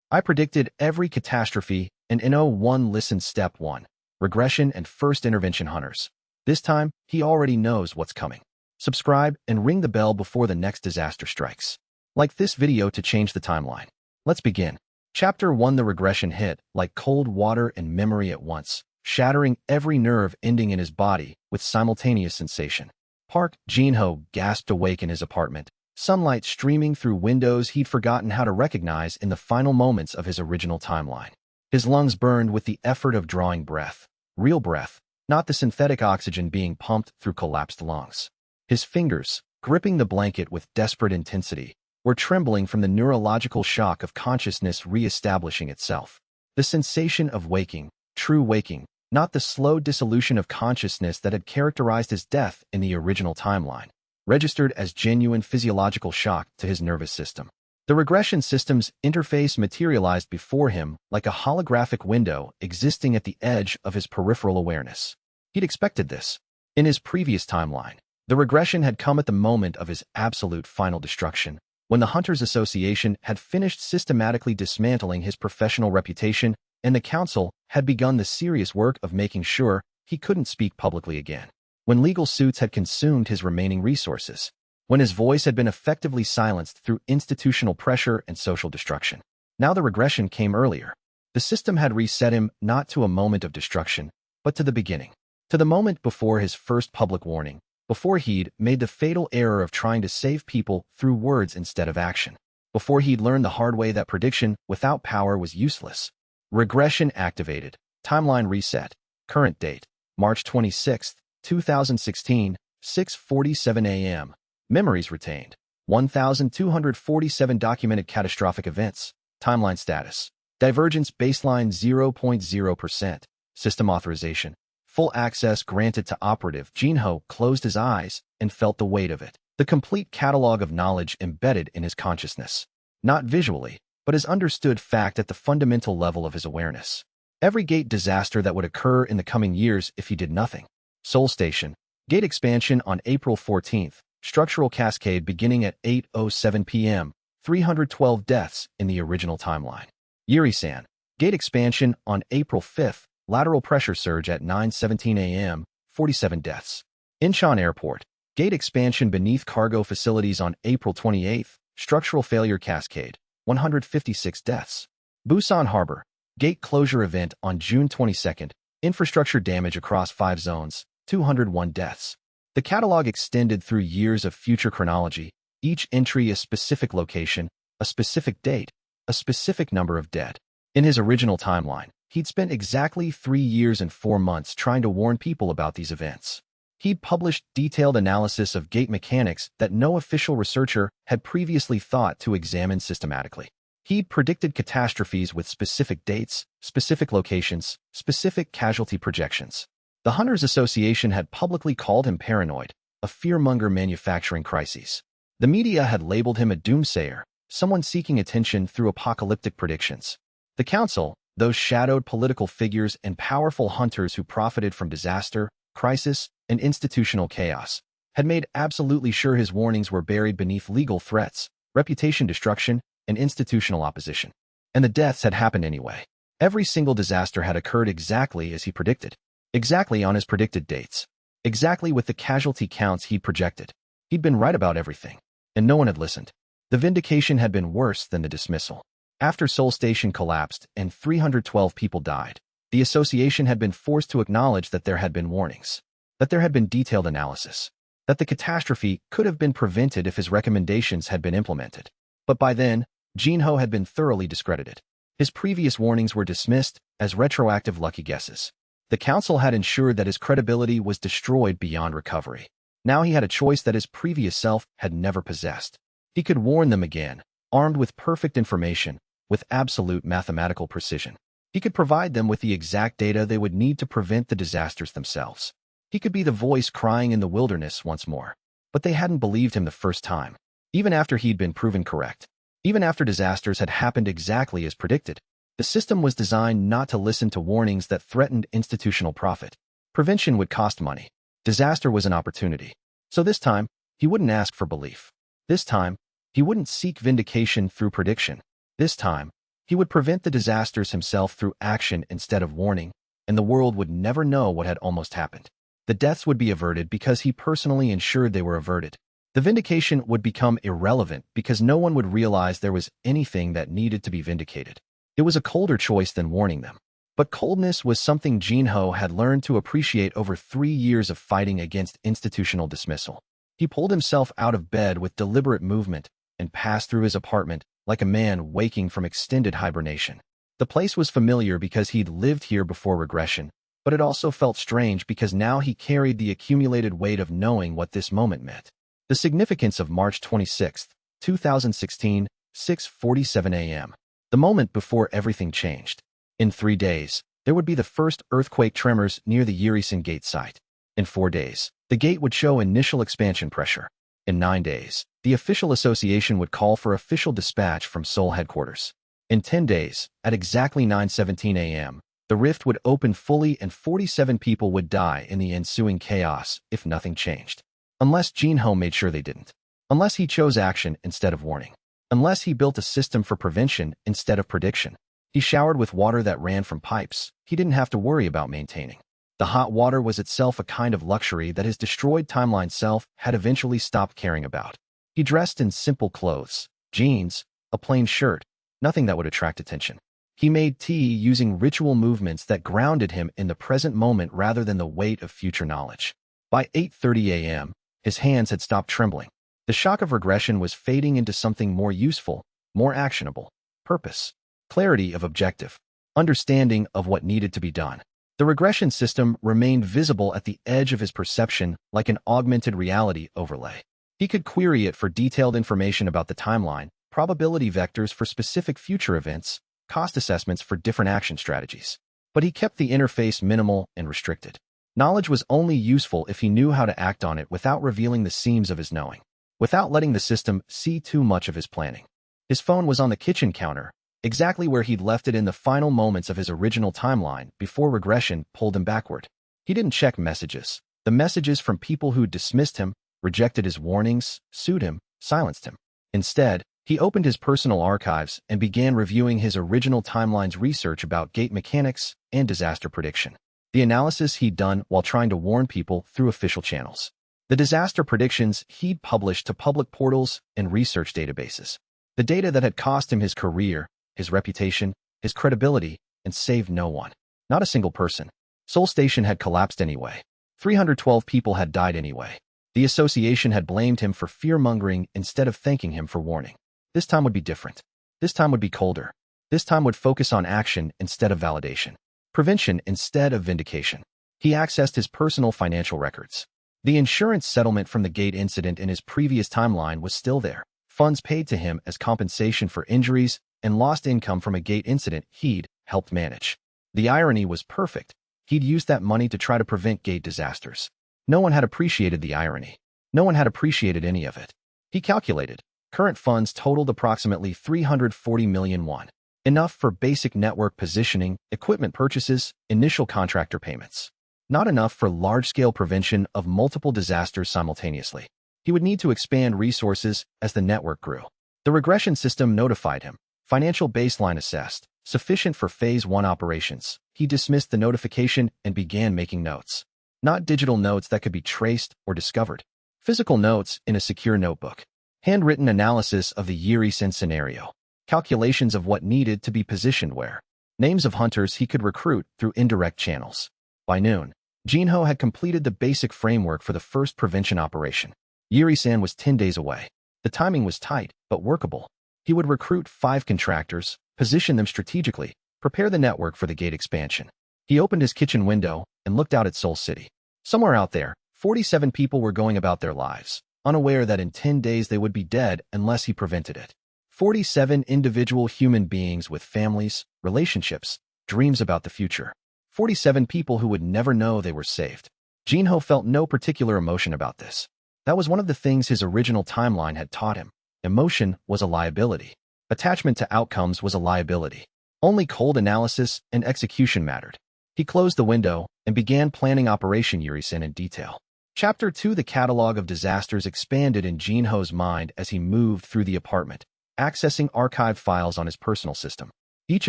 I predicted every catastrophe and in '01 listened step 1, regression and first intervention hunters. This time, he already knows what's coming. Subscribe and ring the bell before the next disaster strikes. Like this video to change the timeline. Let's begin. Chapter 1. The regression hit like cold water and memory at once, shattering every nerve ending in his body with simultaneous sensation. Park Jin-ho gasped awake in his apartment, sunlight streaming through windows he'd forgotten how to recognize in the final moments of his original timeline. His lungs burned with the effort of drawing breath, real breath, not the synthetic oxygen being pumped through collapsed lungs. His fingers, gripping the blanket with desperate intensity, were trembling from the neurological shock of consciousness re-establishing itself. The sensation of waking, true waking, not the slow dissolution of consciousness that had characterized his death in the original timeline, registered as genuine physiological shock to his nervous system. The regression system's interface materialized before him like a holographic window existing at the edge of his peripheral awareness. He'd expected this. In his previous timeline, the regression had come at the moment of his absolute final destruction, when the Hunters Association had finished systematically dismantling his professional reputation and the council had begun the serious work of making sure he couldn't speak publicly again. When legal suits had consumed his remaining resources, when his voice had been effectively silenced through institutional pressure and social destruction. Now the regression came earlier. The system had reset him not to a moment of destruction, but to the beginning. To the moment before his first public warning, before he'd made the fatal error of trying to save people through words instead of action, before he'd learned the hard way that prediction without power was useless. Regression activated. Timeline reset. Current date, March 26, 2016, 6:47 a.m. Memories retained. 1,247 documented catastrophic events. Timeline status. Divergence baseline 0.0%. System authorization. Full access granted to operative. Jin-ho closed his eyes and felt the weight of it. The complete catalog of knowledge embedded in his consciousness. Not visually, but as understood fact at the fundamental level of his awareness. Every gate disaster that would occur in the coming years if he did nothing. Seoul Station. Gate expansion on April 14th. Structural cascade beginning at 8:07 p.m. 312 deaths in the original timeline. Yuri-san. Gate expansion on April 5th. Lateral pressure surge at 9:17 a.m. 47 deaths. Incheon Airport. Gate expansion beneath cargo facilities on April 28th. Structural failure cascade. 156 deaths. Busan Harbor. Gate closure event on June 22nd. Infrastructure damage across 5 zones. 201 deaths. The catalog extended through years of future chronology, each entry a specific location, a specific date, a specific number of dead. In his original timeline, he'd spent exactly 3 years and 4 months trying to warn people about these events. He'd published detailed analysis of gate mechanics that no official researcher had previously thought to examine systematically. He'd predicted catastrophes with specific dates, specific locations, specific casualty projections. The Hunters Association had publicly called him paranoid, a fearmonger manufacturing crises. The media had labeled him a doomsayer, someone seeking attention through apocalyptic predictions. The council, those shadowed political figures and powerful hunters who profited from disaster, crisis, and institutional chaos, had made absolutely sure his warnings were buried beneath legal threats, reputation destruction, and institutional opposition. And the deaths had happened anyway. Every single disaster had occurred exactly as he predicted. Exactly on his predicted dates. Exactly with the casualty counts he'd projected. He'd been right about everything, and no one had listened. The vindication had been worse than the dismissal. After Seoul Station collapsed and 312 people died, the association had been forced to acknowledge that there had been warnings, that there had been detailed analysis, that the catastrophe could have been prevented if his recommendations had been implemented. But by then, Jin-ho had been thoroughly discredited. His previous warnings were dismissed as retroactive lucky guesses. The council had ensured that his credibility was destroyed beyond recovery. Now he had a choice that his previous self had never possessed. He could warn them again, armed with perfect information, with absolute mathematical precision. He could provide them with the exact data they would need to prevent the disasters themselves. He could be the voice crying in the wilderness once more. But they hadn't believed him the first time, even after he'd been proven correct. Even after disasters had happened exactly as predicted. The system was designed not to listen to warnings that threatened institutional profit. Prevention would cost money. Disaster was an opportunity. So this time, he wouldn't ask for belief. This time, he wouldn't seek vindication through prediction. This time, He would prevent the disasters himself through action instead of warning, and the world would never know what had almost happened. The deaths would be averted because he personally ensured they were averted. The vindication would become irrelevant because no one would realize there was anything that needed to be vindicated. It was a colder choice than warning them. But coldness was something Jinho had learned to appreciate over 3 years of fighting against institutional dismissal. He pulled himself out of bed with deliberate movement and passed through his apartment like a man waking from extended hibernation. The place was familiar because he'd lived here before regression, but it also felt strange because now he carried the accumulated weight of knowing what this moment meant. The significance of March 26, 2016, 6:47 a.m. The moment before everything changed. In 3 days, there would be the first earthquake tremors near the Yurisen Gate site. In 4 days, the gate would show initial expansion pressure. In 9 days, the official association would call for official dispatch from Seoul headquarters. In 10 days, at exactly 9:17 a.m., the rift would open fully and 47 people would die in the ensuing chaos if nothing changed. Unless Jinho made sure they didn't. Unless he chose action instead of warning. Unless he built a system for prevention instead of prediction. He showered with water that ran from pipes he didn't have to worry about maintaining. The hot water was itself a kind of luxury that his destroyed timeline self had eventually stopped caring about. He dressed in simple clothes, jeans, a plain shirt, nothing that would attract attention. He made tea using ritual movements that grounded him in the present moment rather than the weight of future knowledge. By 8:30 a.m., his hands had stopped trembling. The shock of regression was fading into something more useful, more actionable. Purpose. Clarity of objective. Understanding of what needed to be done. The regression system remained visible at the edge of his perception like an augmented reality overlay. He could query it for detailed information about the timeline, probability vectors for specific future events, cost assessments for different action strategies. But he kept the interface minimal and restricted. Knowledge was only useful if he knew how to act on it without revealing the seams of his knowing, without letting the system see too much of his planning. His phone was on the kitchen counter, exactly where he'd left it in the final moments of his original timeline before regression pulled him backward. He didn't check messages. The messages from people who'd dismissed him, rejected his warnings, sued him, silenced him. Instead, he opened his personal archives and began reviewing his original timeline's research about gate mechanics and disaster prediction. The analysis he'd done while trying to warn people through official channels. The disaster predictions he'd published to public portals and research databases. The data that had cost him his career, his reputation, his credibility, and saved no one. Not a single person. Seoul Station had collapsed anyway. 312 people had died anyway. The association had blamed him for fear-mongering instead of thanking him for warning. This time would be different. This time would be colder. This time would focus on action instead of validation. Prevention instead of vindication. He accessed his personal financial records. The insurance settlement from the gate incident in his previous timeline was still there. Funds paid to him as compensation for injuries and lost income from a gate incident he'd helped manage. The irony was perfect. He'd used that money to try to prevent gate disasters. No one had appreciated the irony. No one had appreciated any of it. He calculated. Current funds totaled approximately 340 million won. Enough for basic network positioning, equipment purchases, initial contractor payments. Not enough for large-scale prevention of multiple disasters simultaneously. He would need to expand resources as the network grew. The regression system notified him. Financial baseline assessed. Sufficient for Phase 1 operations. He dismissed the notification and began making notes. Not digital notes that could be traced or discovered. Physical notes in a secure notebook. Handwritten analysis of the Yurisen scenario. Calculations of what needed to be positioned where. Names of hunters he could recruit through indirect channels. By noon, Jinho had completed the basic framework for the first prevention operation. Yuri-san was 10 days away. The timing was tight, but workable. He would recruit 5 contractors, position them strategically, prepare the network for the gate expansion. He opened his kitchen window and looked out at Seoul City. Somewhere out there, 47 people were going about their lives, unaware that in 10 days they would be dead unless he prevented it. 47 individual human beings with families, relationships, dreams about the future. 47 people who would never know they were saved. Jinho felt no particular emotion about this. That was one of the things his original timeline had taught him. Emotion was a liability. Attachment to outcomes was a liability. Only cold analysis and execution mattered. He closed the window and began planning Operation Yurisen in detail. Chapter 2. The catalog of disasters expanded in Jinho's mind as he moved through the apartment, accessing archived files on his personal system. Each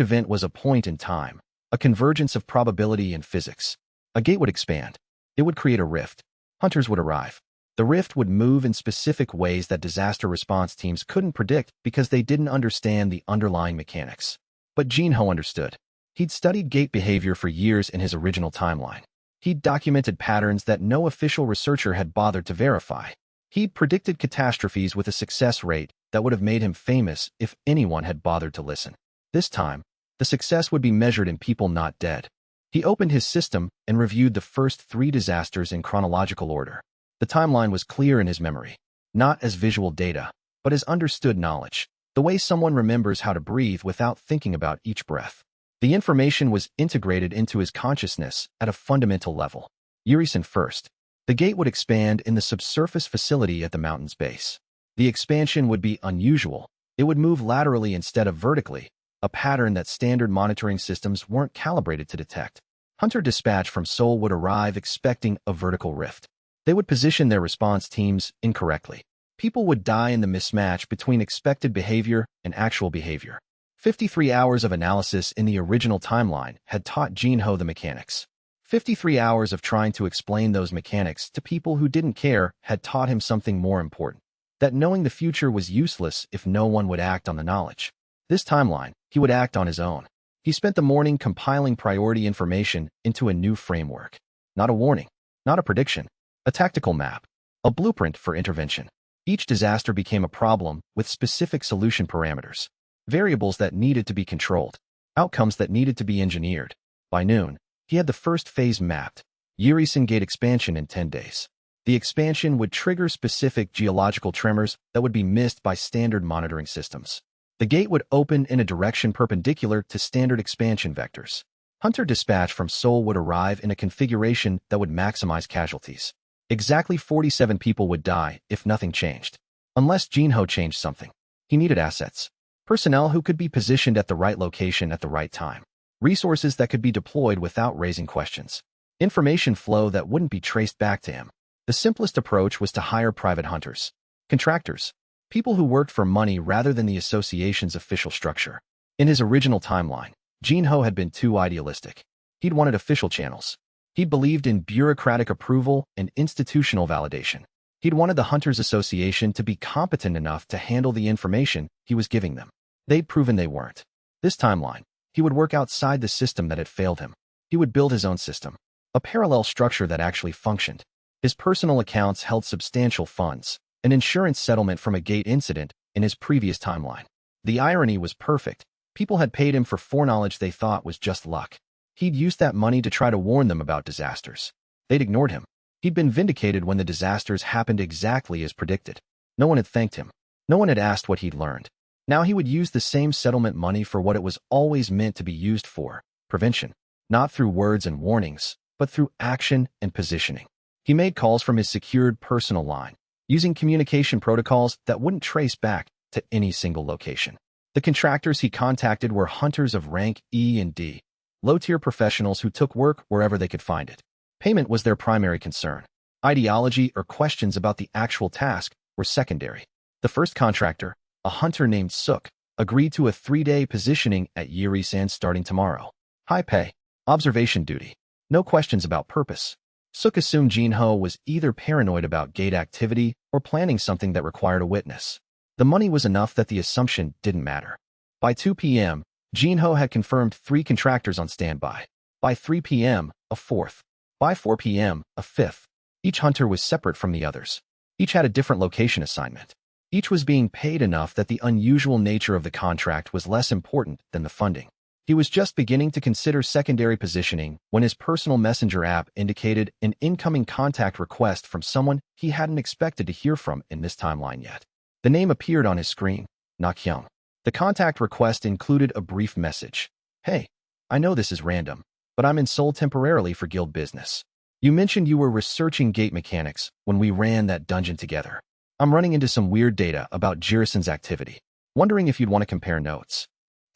event was a point in time, a convergence of probability and physics. A gate would expand. It would create a rift. Hunters would arrive. The rift would move in specific ways that disaster response teams couldn't predict because they didn't understand the underlying mechanics. But Jinho understood. He'd studied gate behavior for years in his original timeline. He'd documented patterns that no official researcher had bothered to verify. He'd predicted catastrophes with a success rate that would have made him famous if anyone had bothered to listen. This time, the success would be measured in people not dead. He opened his system and reviewed the first 3 disasters in chronological order. The timeline was clear in his memory, not as visual data, but as understood knowledge, the way someone remembers how to breathe without thinking about each breath. The information was integrated into his consciousness at a fundamental level. Yurisen first. The gate would expand in the subsurface facility at the mountain's base. The expansion would be unusual. It would move laterally instead of vertically, a pattern that standard monitoring systems weren't calibrated to detect. Hunter dispatch from Seoul would arrive expecting a vertical rift. They would position their response teams incorrectly. People would die in the mismatch between expected behavior and actual behavior. 53 hours of analysis in the original timeline had taught Jinho the mechanics. 53 hours of trying to explain those mechanics to people who didn't care had taught him something more important. That knowing the future was useless if no one would act on the knowledge. This timeline, he would act on his own. He spent the morning compiling priority information into a new framework. Not a warning, not a prediction, a tactical map, a blueprint for intervention. Each disaster became a problem with specific solution parameters. Variables that needed to be controlled, outcomes that needed to be engineered. By noon, he had the first phase mapped, Yurisen Gate expansion in 10 days. The expansion would trigger specific geological tremors that would be missed by standard monitoring systems. The gate would open in a direction perpendicular to standard expansion vectors. Hunter dispatch from Seoul would arrive in a configuration that would maximize casualties. Exactly 47 people would die if nothing changed. Unless Jinho changed something. He needed assets. Personnel who could be positioned at the right location at the right time. Resources that could be deployed without raising questions. Information flow that wouldn't be traced back to him. The simplest approach was to hire private hunters. Contractors. People who worked for money rather than the association's official structure. In his original timeline, Jinho had been too idealistic. He'd wanted official channels. He'd believed in bureaucratic approval and institutional validation. He'd wanted the Hunters Association to be competent enough to handle the information he was giving them. They'd proven they weren't. This timeline, he would work outside the system that had failed him. He would build his own system, a parallel structure that actually functioned. His personal accounts held substantial funds, an insurance settlement from a gate incident in his previous timeline. The irony was perfect. People had paid him for foreknowledge they thought was just luck. He'd used that money to try to warn them about disasters. They'd ignored him. He'd been vindicated when the disasters happened exactly as predicted. No one had thanked him. No one had asked what he'd learned. Now he would use the same settlement money for what it was always meant to be used for, prevention. Not through words and warnings, but through action and positioning. He made calls from his secured personal line, using communication protocols that wouldn't trace back to any single location. The contractors he contacted were hunters of rank E and D, low-tier professionals who took work wherever they could find it. Payment was their primary concern. Ideology or questions about the actual task were secondary. The first contractor, a hunter named Suk, agreed to a 3-day positioning at Yuri-san starting tomorrow. High pay, observation duty, no questions about purpose. Suk assumed Jinho was either paranoid about gate activity or planning something that required a witness. The money was enough that the assumption didn't matter. By 2 p.m., Jinho had confirmed 3 contractors on standby. By 3 p.m., a 4th. By 4 p.m., a 5th. Each hunter was separate from the others. Each had a different location assignment. Each was being paid enough that the unusual nature of the contract was less important than the funding. He was just beginning to consider secondary positioning when his personal messenger app indicated an incoming contact request from someone he hadn't expected to hear from in this timeline yet. The name appeared on his screen, Nakyung. The contact request included a brief message. Hey, I know this is random, but I'm in Seoul temporarily for guild business. You mentioned you were researching gate mechanics when we ran that dungeon together. I'm running into some weird data about Jirisen's activity. Wondering if you'd want to compare notes.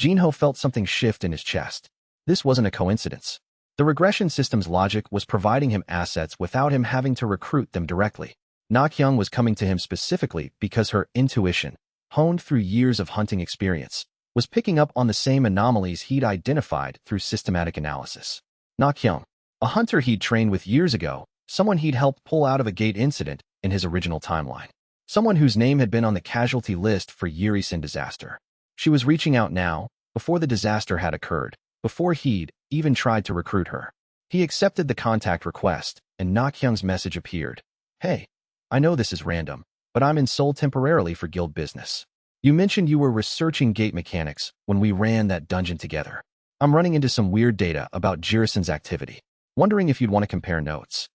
Jinho felt something shift in his chest. This wasn't a coincidence. The regression system's logic was providing him assets without him having to recruit them directly. Nakyung was coming to him specifically because her intuition, honed through years of hunting experience, was picking up on the same anomalies he'd identified through systematic analysis. Na Kyung, a hunter he'd trained with years ago, someone he'd helped pull out of a gate incident in his original timeline. Someone whose name had been on the casualty list for Yurisin disaster. She was reaching out now, before the disaster had occurred, before he'd even tried to recruit her. He accepted the contact request, and Na Kyung's message appeared. Hey, I know this is random, but I'm in Seoul temporarily for guild business. You mentioned you were researching gate mechanics when we ran that dungeon together. I'm running into some weird data about Jirisin's activity. Wondering if you'd want to compare notes.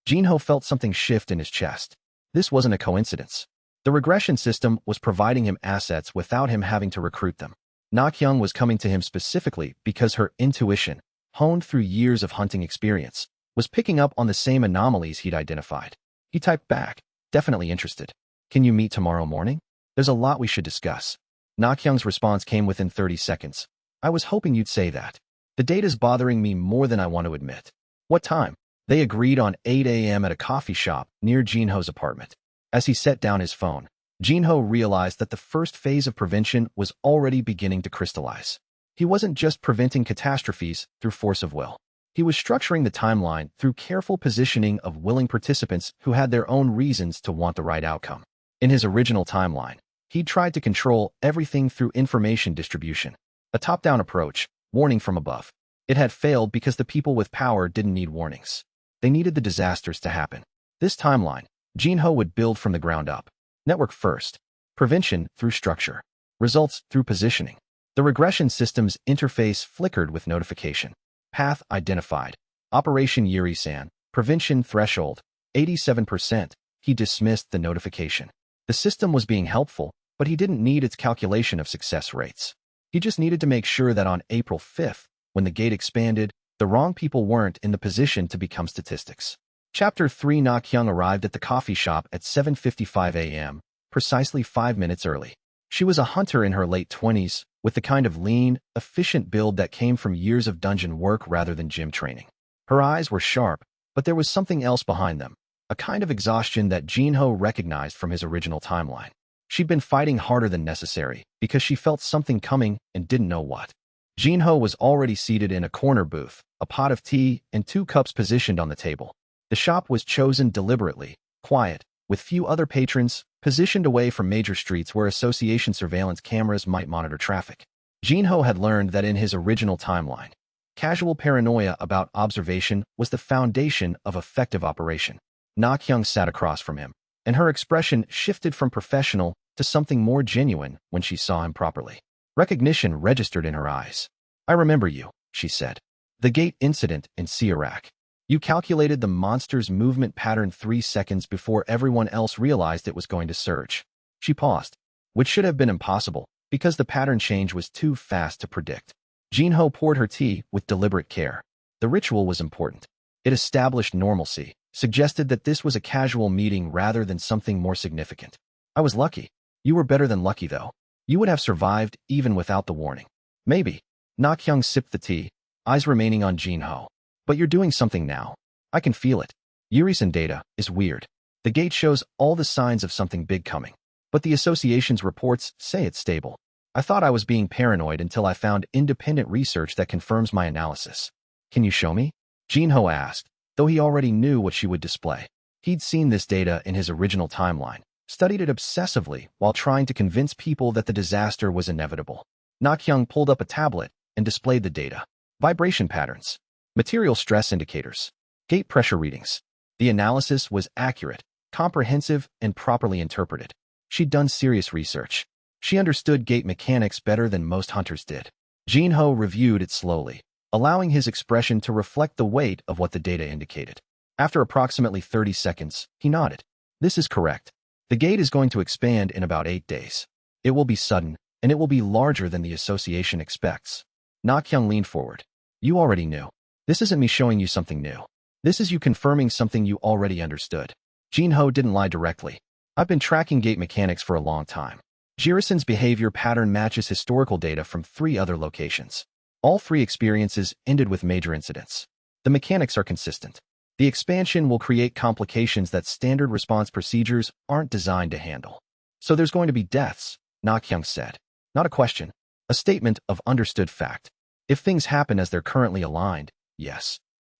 Jinho felt something shift in his chest. This wasn't a coincidence. The regression system was providing him assets without him having to recruit them. Na Kyung was coming to him specifically because her intuition, honed through years of hunting experience, was picking up on the same anomalies he'd identified. He typed back, definitely interested. Can you meet tomorrow morning? There's a lot we should discuss. Na Kyung's response came within 30 seconds. I was hoping you'd say that. The data's bothering me more than I want to admit. What time? They agreed on 8 a.m. at a coffee shop near Jinho's apartment. As he set down his phone, Jinho realized that the first phase of prevention was already beginning to crystallize. He wasn't just preventing catastrophes through force of will. He was structuring the timeline through careful positioning of willing participants who had their own reasons to want the right outcome. In his original timeline, he tried to control everything through information distribution, a top-down approach, warning from above. It had failed because the people with power didn't need warnings. They needed the disasters to happen. This timeline, Jinho would build from the ground up. Network first. Prevention through structure. Results through positioning. The regression system's interface flickered with notification. Path identified. Operation Yuri-san. Prevention threshold. 87%. He dismissed the notification. The system was being helpful, but he didn't need its calculation of success rates. He just needed to make sure that on April 5th, when the gate expanded, the wrong people weren't in the position to become statistics. Chapter 3. Na Kyung arrived at the coffee shop at 7:55 a.m., precisely 5 minutes early. She was a hunter in her late 20s, with the kind of lean, efficient build that came from years of dungeon work rather than gym training. Her eyes were sharp, but there was something else behind them, a kind of exhaustion that Jinho recognized from his original timeline. She'd been fighting harder than necessary because she felt something coming and didn't know what. Jinho was already seated in a corner booth, a pot of tea and 2 cups positioned on the table. The shop was chosen deliberately, quiet, with few other patrons, positioned away from major streets where association surveillance cameras might monitor traffic. Jinho had learned that in his original timeline, casual paranoia about observation was the foundation of effective operation. Na Kyung sat across from him, and her expression shifted from professional to something more genuine when she saw him properly. Recognition registered in her eyes. I remember you, she said. The gate incident in Siarak. You calculated the monster's movement pattern 3 seconds before everyone else realized it was going to surge. She paused, which should have been impossible, because the pattern change was too fast to predict. Jinho poured her tea with deliberate care. The ritual was important. It established normalcy, suggested that this was a casual meeting rather than something more significant. I was lucky. You were better than lucky, though. You would have survived even without the warning. Maybe. Na Kyung sipped the tea, eyes remaining on Jinho. But you're doing something now. I can feel it. Yurisin data is weird. The gate shows all the signs of something big coming. But the association's reports say it's stable. I thought I was being paranoid until I found independent research that confirms my analysis. Can you show me? Jinho asked, though he already knew what she would display. He'd seen this data in his original timeline, studied it obsessively while trying to convince people that the disaster was inevitable. Na Kyung pulled up a tablet and displayed the data. Vibration patterns. Material stress indicators. Gate pressure readings. The analysis was accurate, comprehensive, and properly interpreted. She'd done serious research. She understood gate mechanics better than most hunters did. Jinho reviewed it slowly, allowing his expression to reflect the weight of what the data indicated. After approximately 30 seconds, he nodded. This is correct. The gate is going to expand in about 8 days. It will be sudden, and it will be larger than the association expects. Na Kyung leaned forward. You already knew. This isn't me showing you something new. This is you confirming something you already understood. Jinho didn't lie directly. I've been tracking gate mechanics for a long time. Jirisin's behavior pattern matches historical data from 3 other locations. All 3 experiences ended with major incidents. The mechanics are consistent. The expansion will create complications that standard response procedures aren't designed to handle. So there's going to be deaths, Na Kyung said. Not a question. A statement of understood fact. If things happen as they're currently aligned, yes.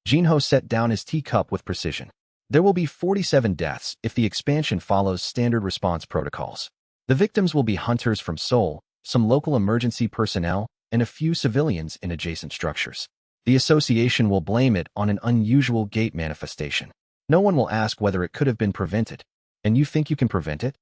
Jinho set down his teacup with precision. There will be 47 deaths if the expansion follows standard response protocols. The victims will be hunters from Seoul, some local emergency personnel, and a few civilians in adjacent structures. The association will blame it on an unusual gate manifestation. No one will ask whether it could have been prevented. And you think you can prevent it?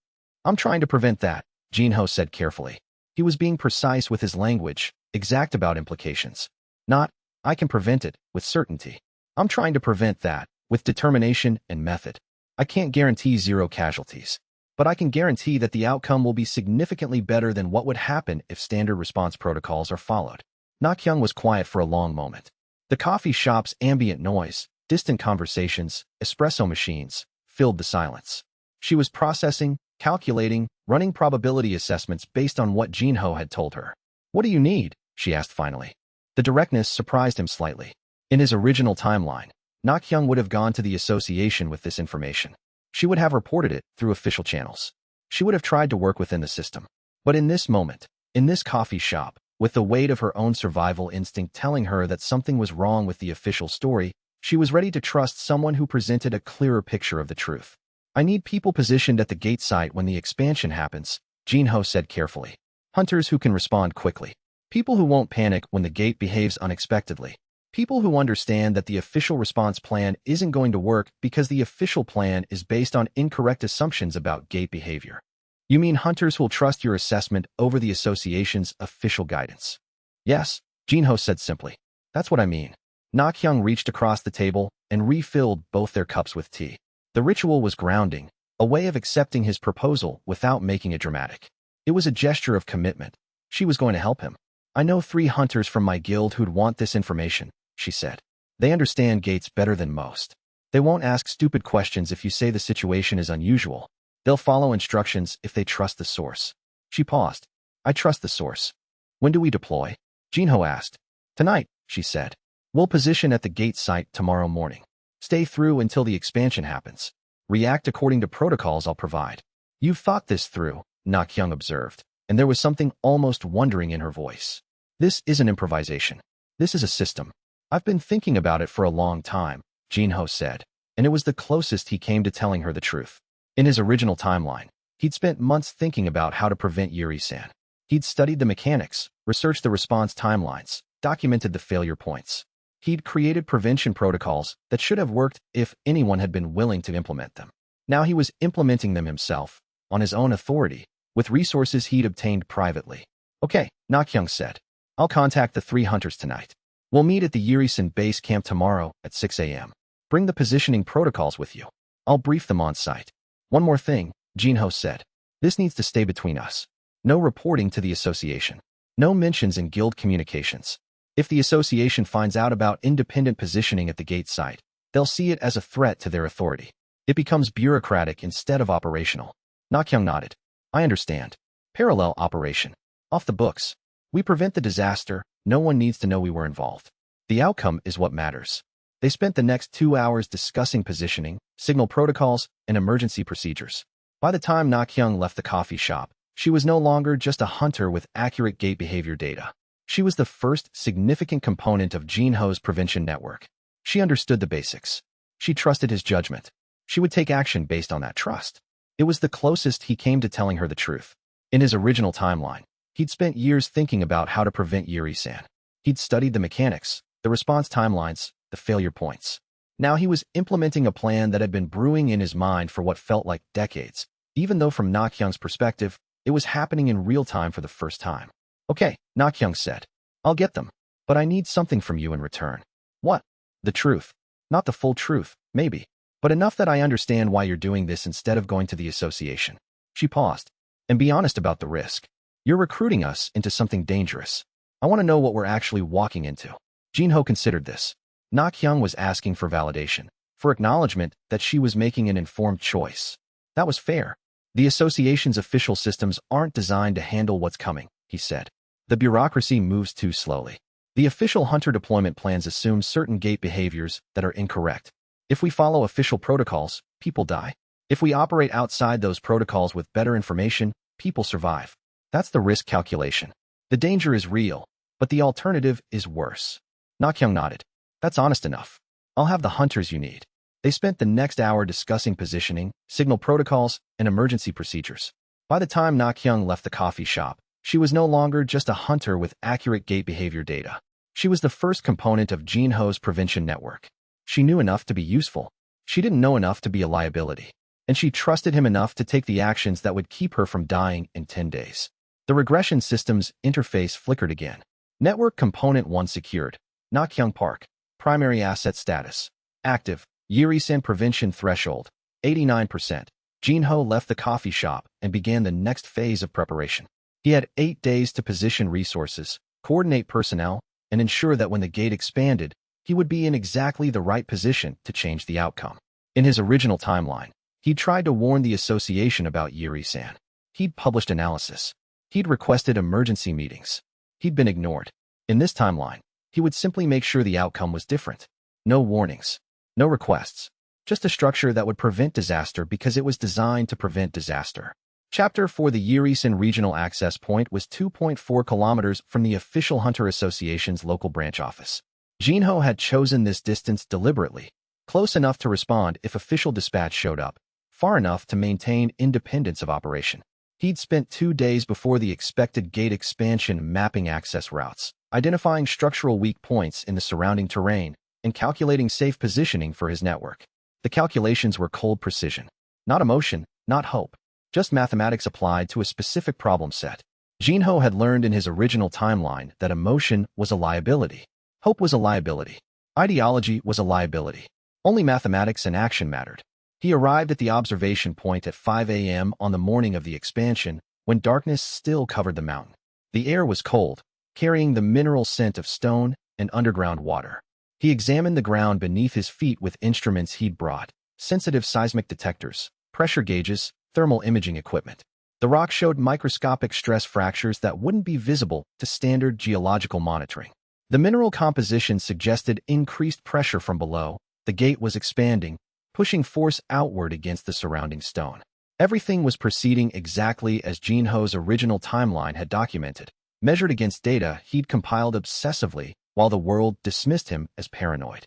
I'm trying to prevent that, Jinho said carefully. He was being precise with his language, exact about implications. Not, I can prevent it, with certainty. I'm trying to prevent that, with determination and method. I can't guarantee 0 casualties, but I can guarantee that the outcome will be significantly better than what would happen if standard response protocols are followed. Na-kyung was quiet for a long moment. The coffee shop's ambient noise, distant conversations, espresso machines, filled the silence. She was processing, calculating, running probability assessments based on what Jinho had told her. What do you need? She asked finally. The directness surprised him slightly. In his original timeline, Na-kyung would have gone to the association with this information. She would have reported it through official channels. She would have tried to work within the system. But in this moment, in this coffee shop, with the weight of her own survival instinct telling her that something was wrong with the official story, she was ready to trust someone who presented a clearer picture of the truth. I need people positioned at the gate site when the expansion happens, Jinho said carefully. Hunters who can respond quickly. People who won't panic when the gate behaves unexpectedly. People who understand that the official response plan isn't going to work because the official plan is based on incorrect assumptions about gate behavior. You mean hunters who'll trust your assessment over the association's official guidance? Yes, Jinho said simply. That's what I mean. Na-kyung reached across the table and refilled both their cups with tea. The ritual was grounding, a way of accepting his proposal without making it dramatic. It was a gesture of commitment. She was going to help him. I know 3 hunters from my guild who'd want this information, she said. They understand gates better than most. They won't ask stupid questions if you say the situation is unusual. They'll follow instructions if they trust the source. She paused. I trust the source. When do we deploy? Jinho asked. Tonight, she said. We'll position at the gate site tomorrow morning. Stay through until the expansion happens. React according to protocols I'll provide. You've thought this through, Na-kyung observed, and there was something almost wondering in her voice. This isn't improvisation. This is a system. I've been thinking about it for a long time, Jinho said, and it was the closest he came to telling her the truth. In his original timeline, he'd spent months thinking about how to prevent Yuri-san. He'd studied the mechanics, researched the response timelines, documented the failure points. He'd created prevention protocols that should have worked if anyone had been willing to implement them. Now he was implementing them himself, on his own authority, with resources he'd obtained privately. Okay, Na-kyung said. I'll contact the 3 hunters tonight. We'll meet at the Yuri-san base camp tomorrow at 6 a.m. Bring the positioning protocols with you. I'll brief them on site. One more thing, Jinho said. This needs to stay between us. No reporting to the association. No mentions in guild communications. If the association finds out about independent positioning at the gate site, they'll see it as a threat to their authority. It becomes bureaucratic instead of operational. Na-kyung nodded. I understand. Parallel operation. Off the books. We prevent the disaster. No one needs to know we were involved. The outcome is what matters. They spent the next 2 hours discussing positioning, signal protocols, and emergency procedures. By the time Na-kyung left the coffee shop, she was no longer just a hunter with accurate gate behavior data. She was the first significant component of Jinho's prevention network. She understood the basics. She trusted his judgment. She would take action based on that trust. It was the closest he came to telling her the truth. In his original timeline, he'd spent years thinking about how to prevent Yuri-san. He'd studied the mechanics, the response timelines, the failure points. Now he was implementing a plan that had been brewing in his mind for what felt like decades, even though from Na-kyung's perspective, it was happening in real time for the first time. Okay, Na-kyung said. I'll get them, but I need something from you in return. What? The truth. Not the full truth, maybe, but enough that I understand why you're doing this instead of going to the association. She paused. And be honest about the risk. You're recruiting us into something dangerous. I want to know what we're actually walking into. Jinho considered this. Na-kyung was asking for validation, for acknowledgement that she was making an informed choice. That was fair. The association's official systems aren't designed to handle what's coming, he said. The bureaucracy moves too slowly. The official hunter deployment plans assume certain gate behaviors that are incorrect. If we follow official protocols, people die. If we operate outside those protocols with better information, people survive. That's the risk calculation. The danger is real, but the alternative is worse. Nakyung nodded. That's honest enough. I'll have the hunters you need. They spent the next hour discussing positioning, signal protocols, and emergency procedures. By the time Nakyung left the coffee shop, she was no longer just a hunter with accurate gate behavior data. She was the first component of Jinho's prevention network. She knew enough to be useful. She didn't know enough to be a liability. And she trusted him enough to take the actions that would keep her from dying in 10 days. The regression system's interface flickered again. Network Component 1 secured. Nakyung Park. Primary asset status. Active. Yuri-san prevention threshold. 89%. Jinho left the coffee shop and began the next phase of preparation. He had 8 days to position resources, coordinate personnel, and ensure that when the gate expanded, he would be in exactly the right position to change the outcome. In his original timeline, he'd tried to warn the association about Yuri-san. He'd published analysis. He'd requested emergency meetings. He'd been ignored. In this timeline, he would simply make sure the outcome was different. No warnings. No requests. Just a structure that would prevent disaster because it was designed to prevent disaster. Chapter 4. The Yuri-san Regional Access Point was 2.4 kilometers from the official Hunter Association's local branch office. Jinho had chosen this distance deliberately, close enough to respond if official dispatch showed up, far enough to maintain independence of operation. He'd spent 2 days before the expected gate expansion mapping access routes, identifying structural weak points in the surrounding terrain, and calculating safe positioning for his network. The calculations were cold precision. Not emotion, not hope. Just mathematics applied to a specific problem set. Jinho had learned in his original timeline that emotion was a liability. Hope was a liability. Ideology was a liability. Only mathematics and action mattered. He arrived at the observation point at 5 a.m. on the morning of the expansion, when darkness still covered the mountain. The air was cold, carrying the mineral scent of stone and underground water. He examined the ground beneath his feet with instruments he'd brought, sensitive seismic detectors, pressure gauges, thermal imaging equipment. The rock showed microscopic stress fractures that wouldn't be visible to standard geological monitoring. The mineral composition suggested increased pressure from below. The gate was expanding, pushing force outward against the surrounding stone. Everything was proceeding exactly as Jinho's original timeline had documented, measured against data he'd compiled obsessively while the world dismissed him as paranoid.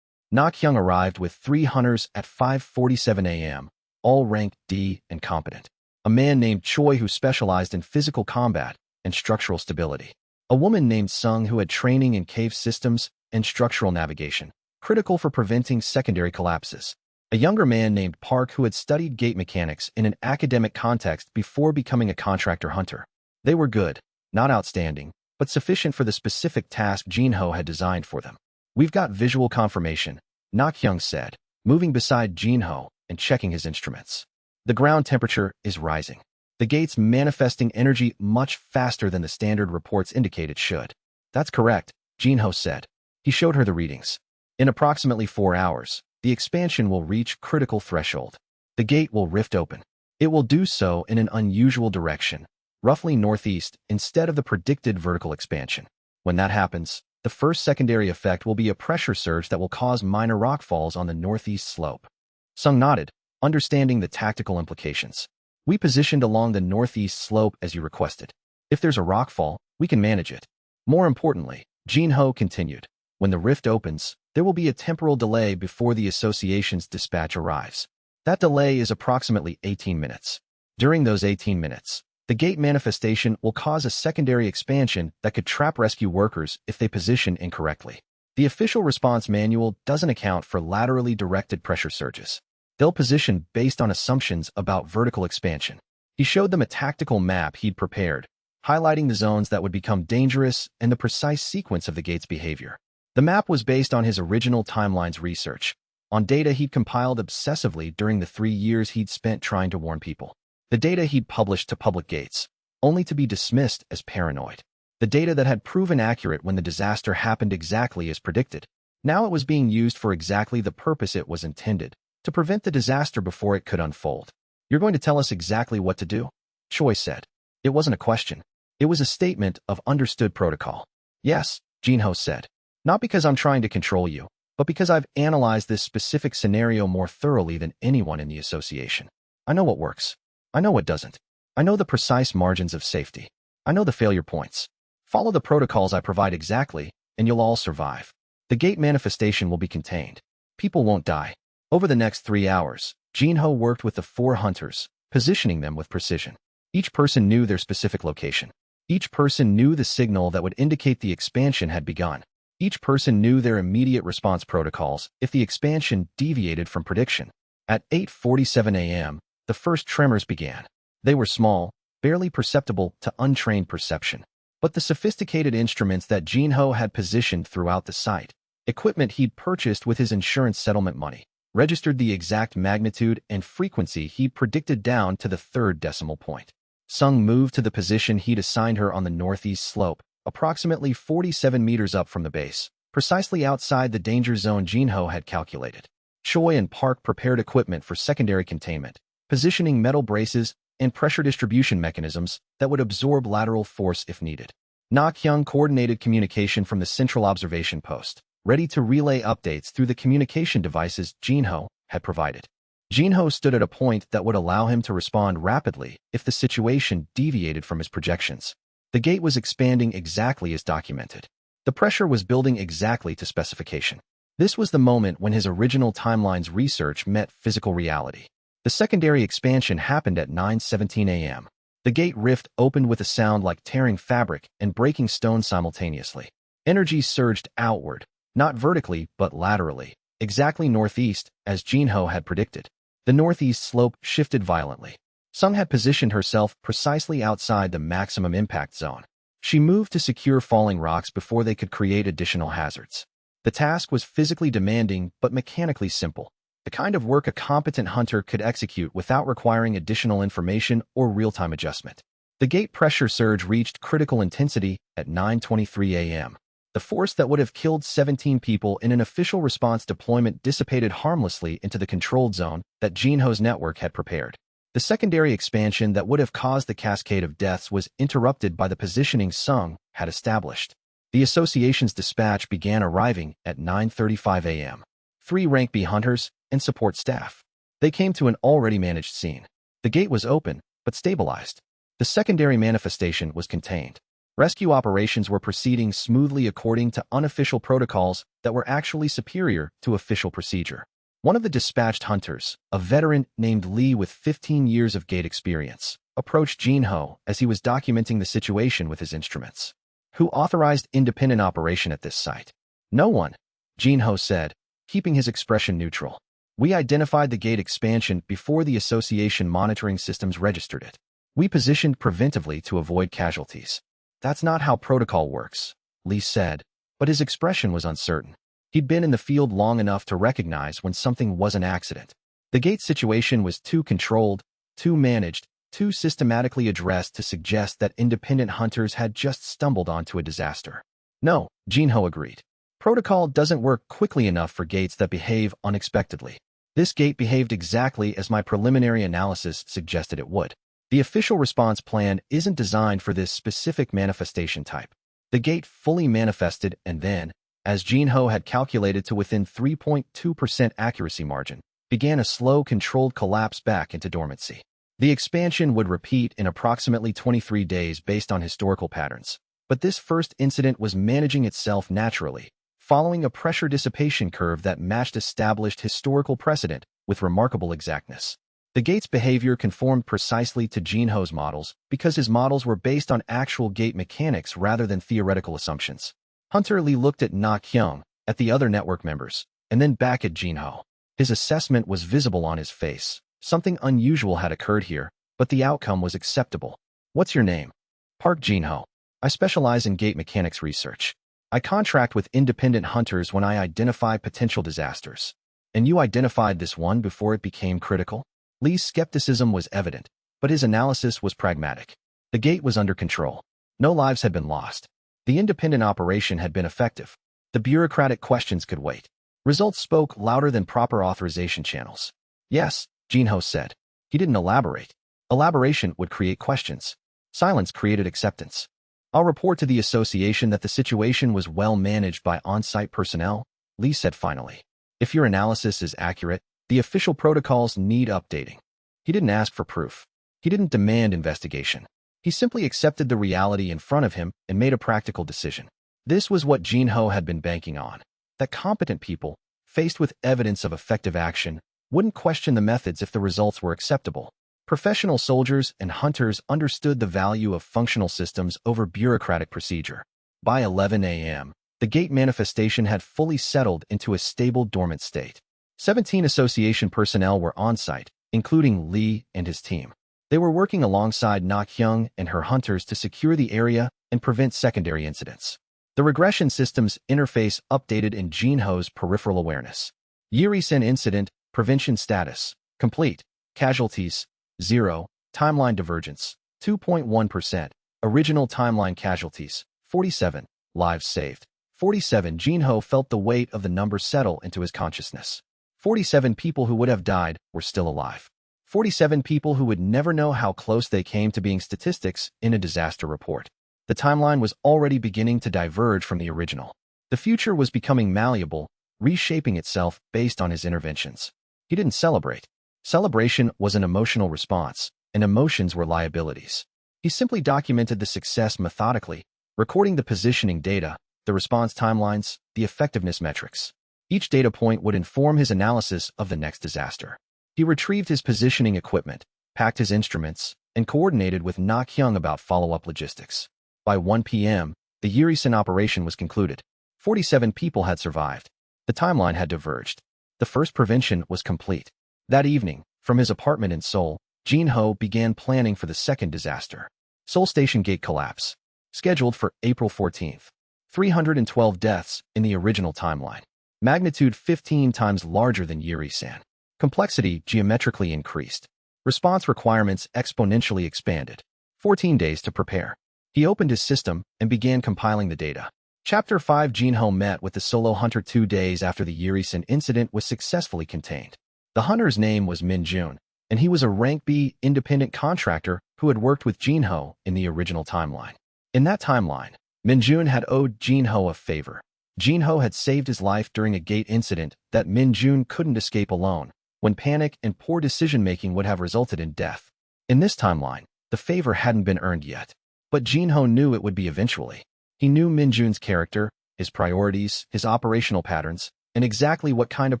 Nakyung arrived with 3 hunters at 5:47 a.m., all ranked D and competent. A man named Choi who specialized in physical combat and structural stability. A woman named Sung who had training in cave systems and structural navigation, critical for preventing secondary collapses. A younger man named Park who had studied gate mechanics in an academic context before becoming a contractor hunter. They were good, not outstanding, but sufficient for the specific task Jinho had designed for them. We've got visual confirmation, Nakyung said, moving beside Jinho and checking his instruments. The ground temperature is rising. The gate's manifesting energy much faster than the standard reports indicate it should. That's correct, Jinho said. He showed her the readings. In approximately 4 hours, the expansion will reach critical threshold. The gate will rift open. It will do so in an unusual direction, roughly northeast, instead of the predicted vertical expansion. When that happens, the first secondary effect will be a pressure surge that will cause minor rockfalls on the northeast slope. Sung nodded, understanding the tactical implications. We positioned along the northeast slope as you requested. If there's a rockfall, we can manage it. More importantly, Jinho continued, when the rift opens, there will be a temporal delay before the association's dispatch arrives. That delay is approximately 18 minutes. During those 18 minutes, the gate manifestation will cause a secondary expansion that could trap rescue workers if they position incorrectly. The official response manual doesn't account for laterally directed pressure surges. They'll position based on assumptions about vertical expansion. He showed them a tactical map he'd prepared, highlighting the zones that would become dangerous and the precise sequence of the gate's behavior. The map was based on his original timeline's research, on data he'd compiled obsessively during the 3 years he'd spent trying to warn people. The data he'd published to public gates, only to be dismissed as paranoid. The data that had proven accurate when the disaster happened exactly as predicted. Now it was being used for exactly the purpose it was intended, to prevent the disaster before it could unfold. You're going to tell us exactly what to do? Choi said. It wasn't a question. It was a statement of understood protocol. Yes, Jinho said. Not because I'm trying to control you, but because I've analyzed this specific scenario more thoroughly than anyone in the association. I know what works. I know what doesn't. I know the precise margins of safety. I know the failure points. Follow the protocols I provide exactly, and you'll all survive. The gate manifestation will be contained. People won't die. Over the next 3 hours, Jinho worked with the 4 hunters, positioning them with precision. Each person knew their specific location. Each person knew the signal that would indicate the expansion had begun. Each person knew their immediate response protocols if the expansion deviated from prediction. At 8:47 a.m., the first tremors began. They were small, barely perceptible to untrained perception. But the sophisticated instruments that Jinho had positioned throughout the site, equipment he'd purchased with his insurance settlement money, registered the exact magnitude and frequency he'd predicted down to the 3rd decimal point. Sung moved to the position he'd assigned her on the northeast slope, approximately 47 meters up from the base, precisely outside the danger zone Jinho had calculated. Choi and Park prepared equipment for secondary containment, positioning metal braces and pressure distribution mechanisms that would absorb lateral force if needed. Na Kyung coordinated communication from the central observation post, ready to relay updates through the communication devices Jinho had provided. Jinho stood at a point that would allow him to respond rapidly if the situation deviated from his projections. The gate was expanding exactly as documented. The pressure was building exactly to specification. This was the moment when his original timeline's research met physical reality. The secondary expansion happened at 9:17 a.m. The gate rift opened with a sound like tearing fabric and breaking stone simultaneously. Energy surged outward, not vertically but laterally, exactly northeast, as Jinho had predicted. The northeast slope shifted violently. Sung had positioned herself precisely outside the maximum impact zone. She moved to secure falling rocks before they could create additional hazards. The task was physically demanding but mechanically simple, the kind of work a competent hunter could execute without requiring additional information or real-time adjustment. The gate pressure surge reached critical intensity at 9:23 a.m. The force that would have killed 17 people in an official response deployment dissipated harmlessly into the controlled zone that Jinho's network had prepared. The secondary expansion that would have caused the cascade of deaths was interrupted by the positioning Sung had established. The association's dispatch began arriving at 9:35 a.m. 3 Rank B hunters and support staff. They came to an already managed scene. The gate was open, but stabilized. The secondary manifestation was contained. Rescue operations were proceeding smoothly according to unofficial protocols that were actually superior to official procedure. One of the dispatched hunters, a veteran named Lee with 15 years of gate experience, approached Jinho as he was documenting the situation with his instruments. Who authorized independent operation at this site? No one, Jinho said, keeping his expression neutral. We identified the gate expansion before the association monitoring systems registered it. We positioned preventively to avoid casualties. That's not how protocol works, Lee said, but his expression was uncertain. He'd been in the field long enough to recognize when something was an accident. The gate situation was too controlled, too managed, too systematically addressed to suggest that independent hunters had just stumbled onto a disaster. No, Jinho agreed. Protocol doesn't work quickly enough for gates that behave unexpectedly. This gate behaved exactly as my preliminary analysis suggested it would. The official response plan isn't designed for this specific manifestation type. The gate fully manifested and then, as Jinho had calculated to within 3.2% accuracy margin, began a slow, controlled collapse back into dormancy. The expansion would repeat in approximately 23 days based on historical patterns, but this first incident was managing itself naturally, following a pressure dissipation curve that matched established historical precedent with remarkable exactness. The gate's behavior conformed precisely to Jinho's models because his models were based on actual gate mechanics rather than theoretical assumptions. Hunter Lee looked at Na Kyung, at the other network members, and then back at Jinho. His assessment was visible on his face. Something unusual had occurred here, but the outcome was acceptable. What's your name? Park Jinho. I specialize in gate mechanics research. I contract with independent hunters when I identify potential disasters. And you identified this one before it became critical? Lee's skepticism was evident, but his analysis was pragmatic. The gate was under control. No lives had been lost. The independent operation had been effective. The bureaucratic questions could wait. Results spoke louder than proper authorization channels. Yes, Jinho said. He didn't elaborate. Elaboration would create questions. Silence created acceptance. I'll report to the association that the situation was well managed by on-site personnel, Lee said finally. If your analysis is accurate, the official protocols need updating. He didn't ask for proof. He didn't demand investigation. He simply accepted the reality in front of him and made a practical decision. This was what Jinho had been banking on. That competent people, faced with evidence of effective action, wouldn't question the methods if the results were acceptable. Professional soldiers and hunters understood the value of functional systems over bureaucratic procedure. By 11 a.m., the gate manifestation had fully settled into a stable dormant state. 17 association personnel were on site, including Li and his team. They were working alongside Na Kyung and her hunters to secure the area and prevent secondary incidents. The regression system's interface updated in Jinho's peripheral awareness. Yuri-sen incident, prevention status, complete. Casualties, 0. Timeline divergence, 2.1%. Original timeline casualties, 47. Lives saved, 47. Jinho felt the weight of the number settle into his consciousness. 47 people who would have died were still alive. 47 people who would never know how close they came to being statistics in a disaster report. The timeline was already beginning to diverge from the original. The future was becoming malleable, reshaping itself based on his interventions. He didn't celebrate. Celebration was an emotional response, and emotions were liabilities. He simply documented the success methodically, recording the positioning data, the response timelines, the effectiveness metrics. Each data point would inform his analysis of the next disaster. He retrieved his positioning equipment, packed his instruments, and coordinated with Na Kyung about follow-up logistics. By 1 p.m., the Yuri-sen operation was concluded. 47 people had survived. The timeline had diverged. The first prevention was complete. That evening, from his apartment in Seoul, Jinho began planning for the second disaster. Seoul Station Gate collapse. Scheduled for April 14th. 312 deaths in the original timeline. Magnitude 15 times larger than Yuri-san. Complexity geometrically increased. Response requirements exponentially expanded. 14 days to prepare. He opened his system and began compiling the data. Chapter 5. Jinho met with the solo hunter 2 days after the Yuri-san incident was successfully contained. The hunter's name was Min Jun, and he was a rank B independent contractor who had worked with Jinho in the original timeline. In that timeline, Min Jun had owed Jinho a favor. Jinho had saved his life during a gate incident that Min Jun couldn't escape alone, when panic and poor decision-making would have resulted in death. In this timeline, the favor hadn't been earned yet, but Jinho knew it would be eventually. He knew Min Jun's character, his priorities, his operational patterns, and exactly what kind of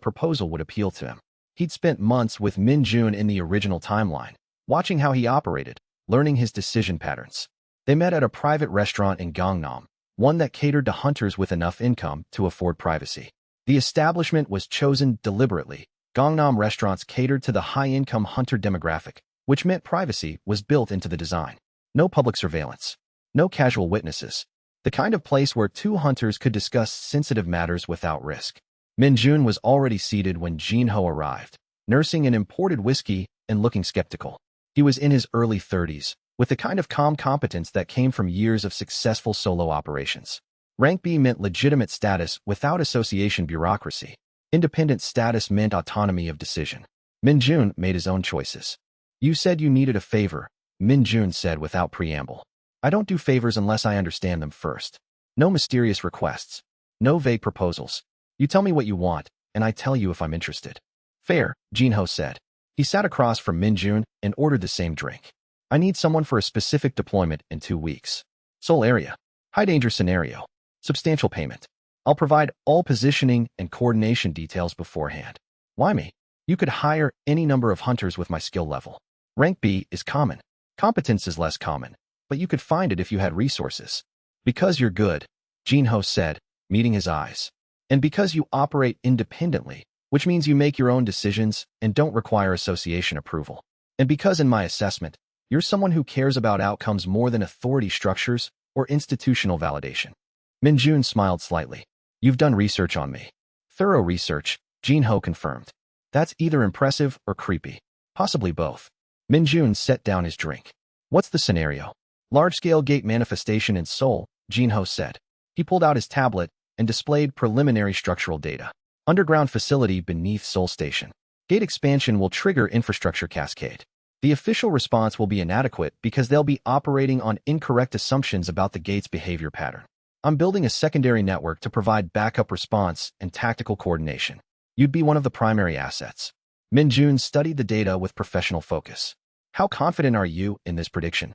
proposal would appeal to him. He'd spent months with Min Jun in the original timeline, watching how he operated, learning his decision patterns. They met at a private restaurant in Gangnam, one that catered to hunters with enough income to afford privacy. The establishment was chosen deliberately. Gangnam restaurants catered to the high-income hunter demographic, which meant privacy was built into the design. No public surveillance. No casual witnesses. The kind of place where two hunters could discuss sensitive matters without risk. Min Jun was already seated when Jinho arrived, nursing an imported whiskey and looking skeptical. He was in his early 30s, with the kind of calm competence that came from years of successful solo operations. Rank B meant legitimate status without association bureaucracy. Independent status meant autonomy of decision. Min Jun made his own choices. You said you needed a favor, Min Jun said without preamble. I don't do favors unless I understand them first. No mysterious requests. No vague proposals. You tell me what you want, and I tell you if I'm interested. Fair, Jinho said. He sat across from Min Jun and ordered the same drink. I need someone for a specific deployment in 2 weeks. Seoul area. High danger scenario. Substantial payment. I'll provide all positioning and coordination details beforehand. Why me? You could hire any number of hunters with my skill level. Rank B is common. Competence is less common, but you could find it if you had resources. Because you're good, Jinho said, meeting his eyes. And because you operate independently, which means you make your own decisions and don't require association approval. And because in my assessment, you're someone who cares about outcomes more than authority structures or institutional validation. Min Jun smiled slightly. You've done research on me. Thorough research, Jinho confirmed. That's either impressive or creepy. Possibly both. Min Jun set down his drink. What's the scenario? Large-scale gate manifestation in Seoul, Jinho said. He pulled out his tablet and displayed preliminary structural data. Underground facility beneath Seoul Station. Gate expansion will trigger infrastructure cascade. The official response will be inadequate because they'll be operating on incorrect assumptions about the gate's behavior pattern. I'm building a secondary network to provide backup response and tactical coordination. You'd be one of the primary assets. Min Jun studied the data with professional focus. How confident are you in this prediction?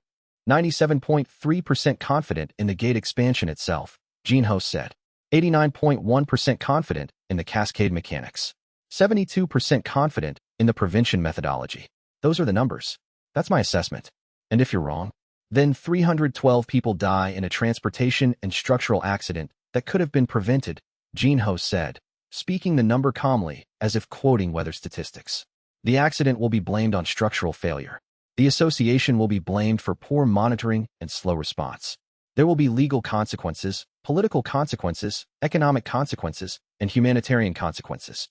97.3% confident in the gate expansion itself, Jinho said. 89.1% confident in the cascade mechanics. 72% confident in the prevention methodology. Those are the numbers. That's my assessment. And if you're wrong, then 312 people die in a transportation and structural accident that could have been prevented, Jinho said, speaking the number calmly as if quoting weather statistics. The accident will be blamed on structural failure. The association will be blamed for poor monitoring and slow response. There will be legal consequences, political consequences, economic consequences, and humanitarian consequences.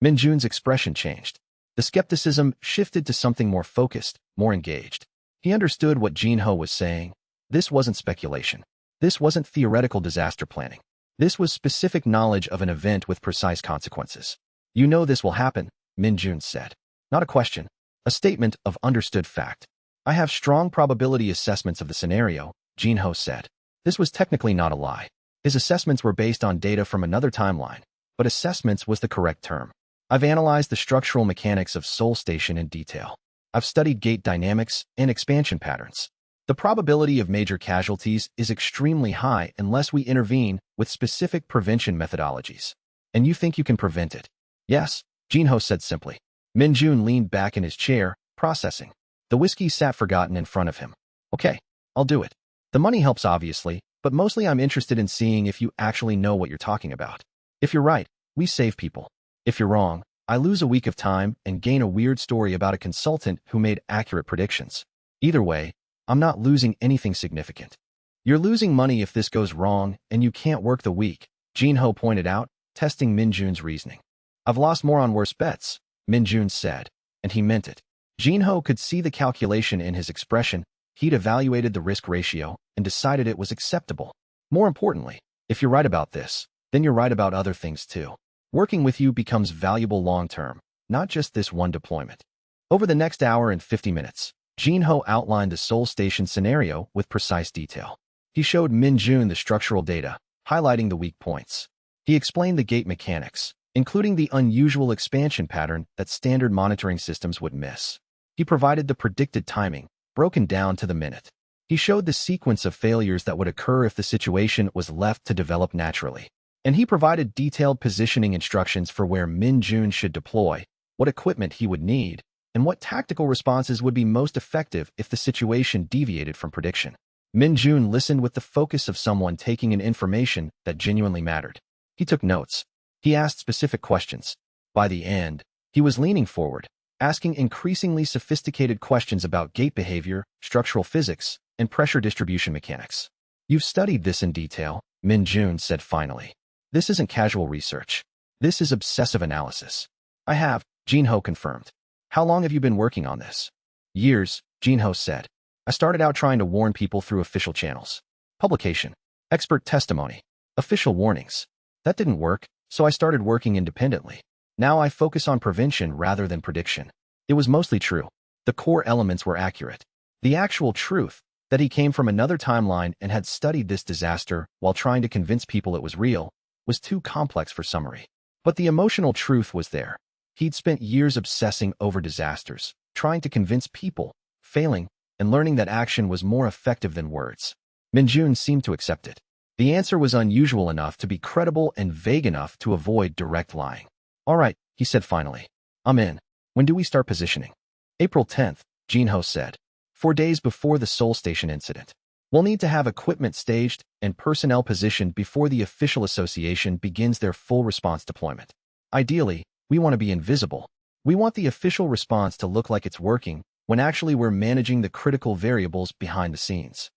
Minjun's expression changed. The skepticism shifted to something more focused, more engaged. He understood what Jinho was saying. This wasn't speculation. This wasn't theoretical disaster planning. This was specific knowledge of an event with precise consequences. You know this will happen, Minjun said. Not a question. A statement of understood fact. I have strong probability assessments of the scenario, Jinho said. This was technically not a lie. His assessments were based on data from another timeline, but assessments was the correct term. I've analyzed the structural mechanics of Seoul Station in detail. I've studied gate dynamics and expansion patterns. The probability of major casualties is extremely high unless we intervene with specific prevention methodologies. And you think you can prevent it? Yes, Jinho said simply. Minjun leaned back in his chair, processing. The whiskey sat forgotten in front of him. Okay, I'll do it. The money helps obviously, but mostly I'm interested in seeing if you actually know what you're talking about. If you're right, we save people. If you're wrong, I lose a week of time and gain a weird story about a consultant who made accurate predictions. Either way, I'm not losing anything significant. You're losing money if this goes wrong and you can't work the week, Jinho pointed out, testing Minjun's reasoning. I've lost more on worse bets, Minjun said, and he meant it. Jinho could see the calculation in his expression. He'd evaluated the risk ratio and decided it was acceptable. More importantly, if you're right about this, then you're right about other things too. Working with you becomes valuable long-term, not just this one deployment. Over the next hour and 50 minutes, Jinho outlined the Seoul Station scenario with precise detail. He showed Minjun the structural data, highlighting the weak points. He explained the gate mechanics, including the unusual expansion pattern that standard monitoring systems would miss. He provided the predicted timing, broken down to the minute. He showed the sequence of failures that would occur if the situation was left to develop naturally. And he provided detailed positioning instructions for where Minjun should deploy, what equipment he would need, and what tactical responses would be most effective if the situation deviated from prediction. Minjun listened with the focus of someone taking in information that genuinely mattered. He took notes. He asked specific questions. By the end, he was leaning forward, asking increasingly sophisticated questions about gate behavior, structural physics, and pressure distribution mechanics. You've studied this in detail, Minjun said finally. This isn't casual research. This is obsessive analysis. I have, Jinho confirmed. How long have you been working on this? Years, Jinho said. I started out trying to warn people through official channels. Publication, expert testimony, official warnings. That didn't work, so I started working independently. Now I focus on prevention rather than prediction. It was mostly true. The core elements were accurate. The actual truth, that he came from another timeline and had studied this disaster while trying to convince people it was real, was too complex for summary. But the emotional truth was there. He'd spent years obsessing over disasters, trying to convince people, failing, and learning that action was more effective than words. Minjun seemed to accept it. The answer was unusual enough to be credible and vague enough to avoid direct lying. All right, he said finally. I'm in. When do we start positioning? April 10th, Jinho said. 4 days before the Seoul Station incident. We'll need to have equipment staged and personnel positioned before the official association begins their full response deployment. Ideally, we want to be invisible. We want the official response to look like it's working when actually we're managing the critical variables behind the scenes.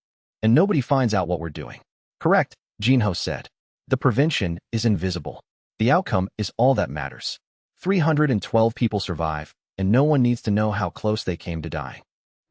And nobody finds out what we're doing. Correct, Jinho said. The prevention is invisible. The outcome is all that matters. 312 people survive, and no one needs to know how close they came to dying.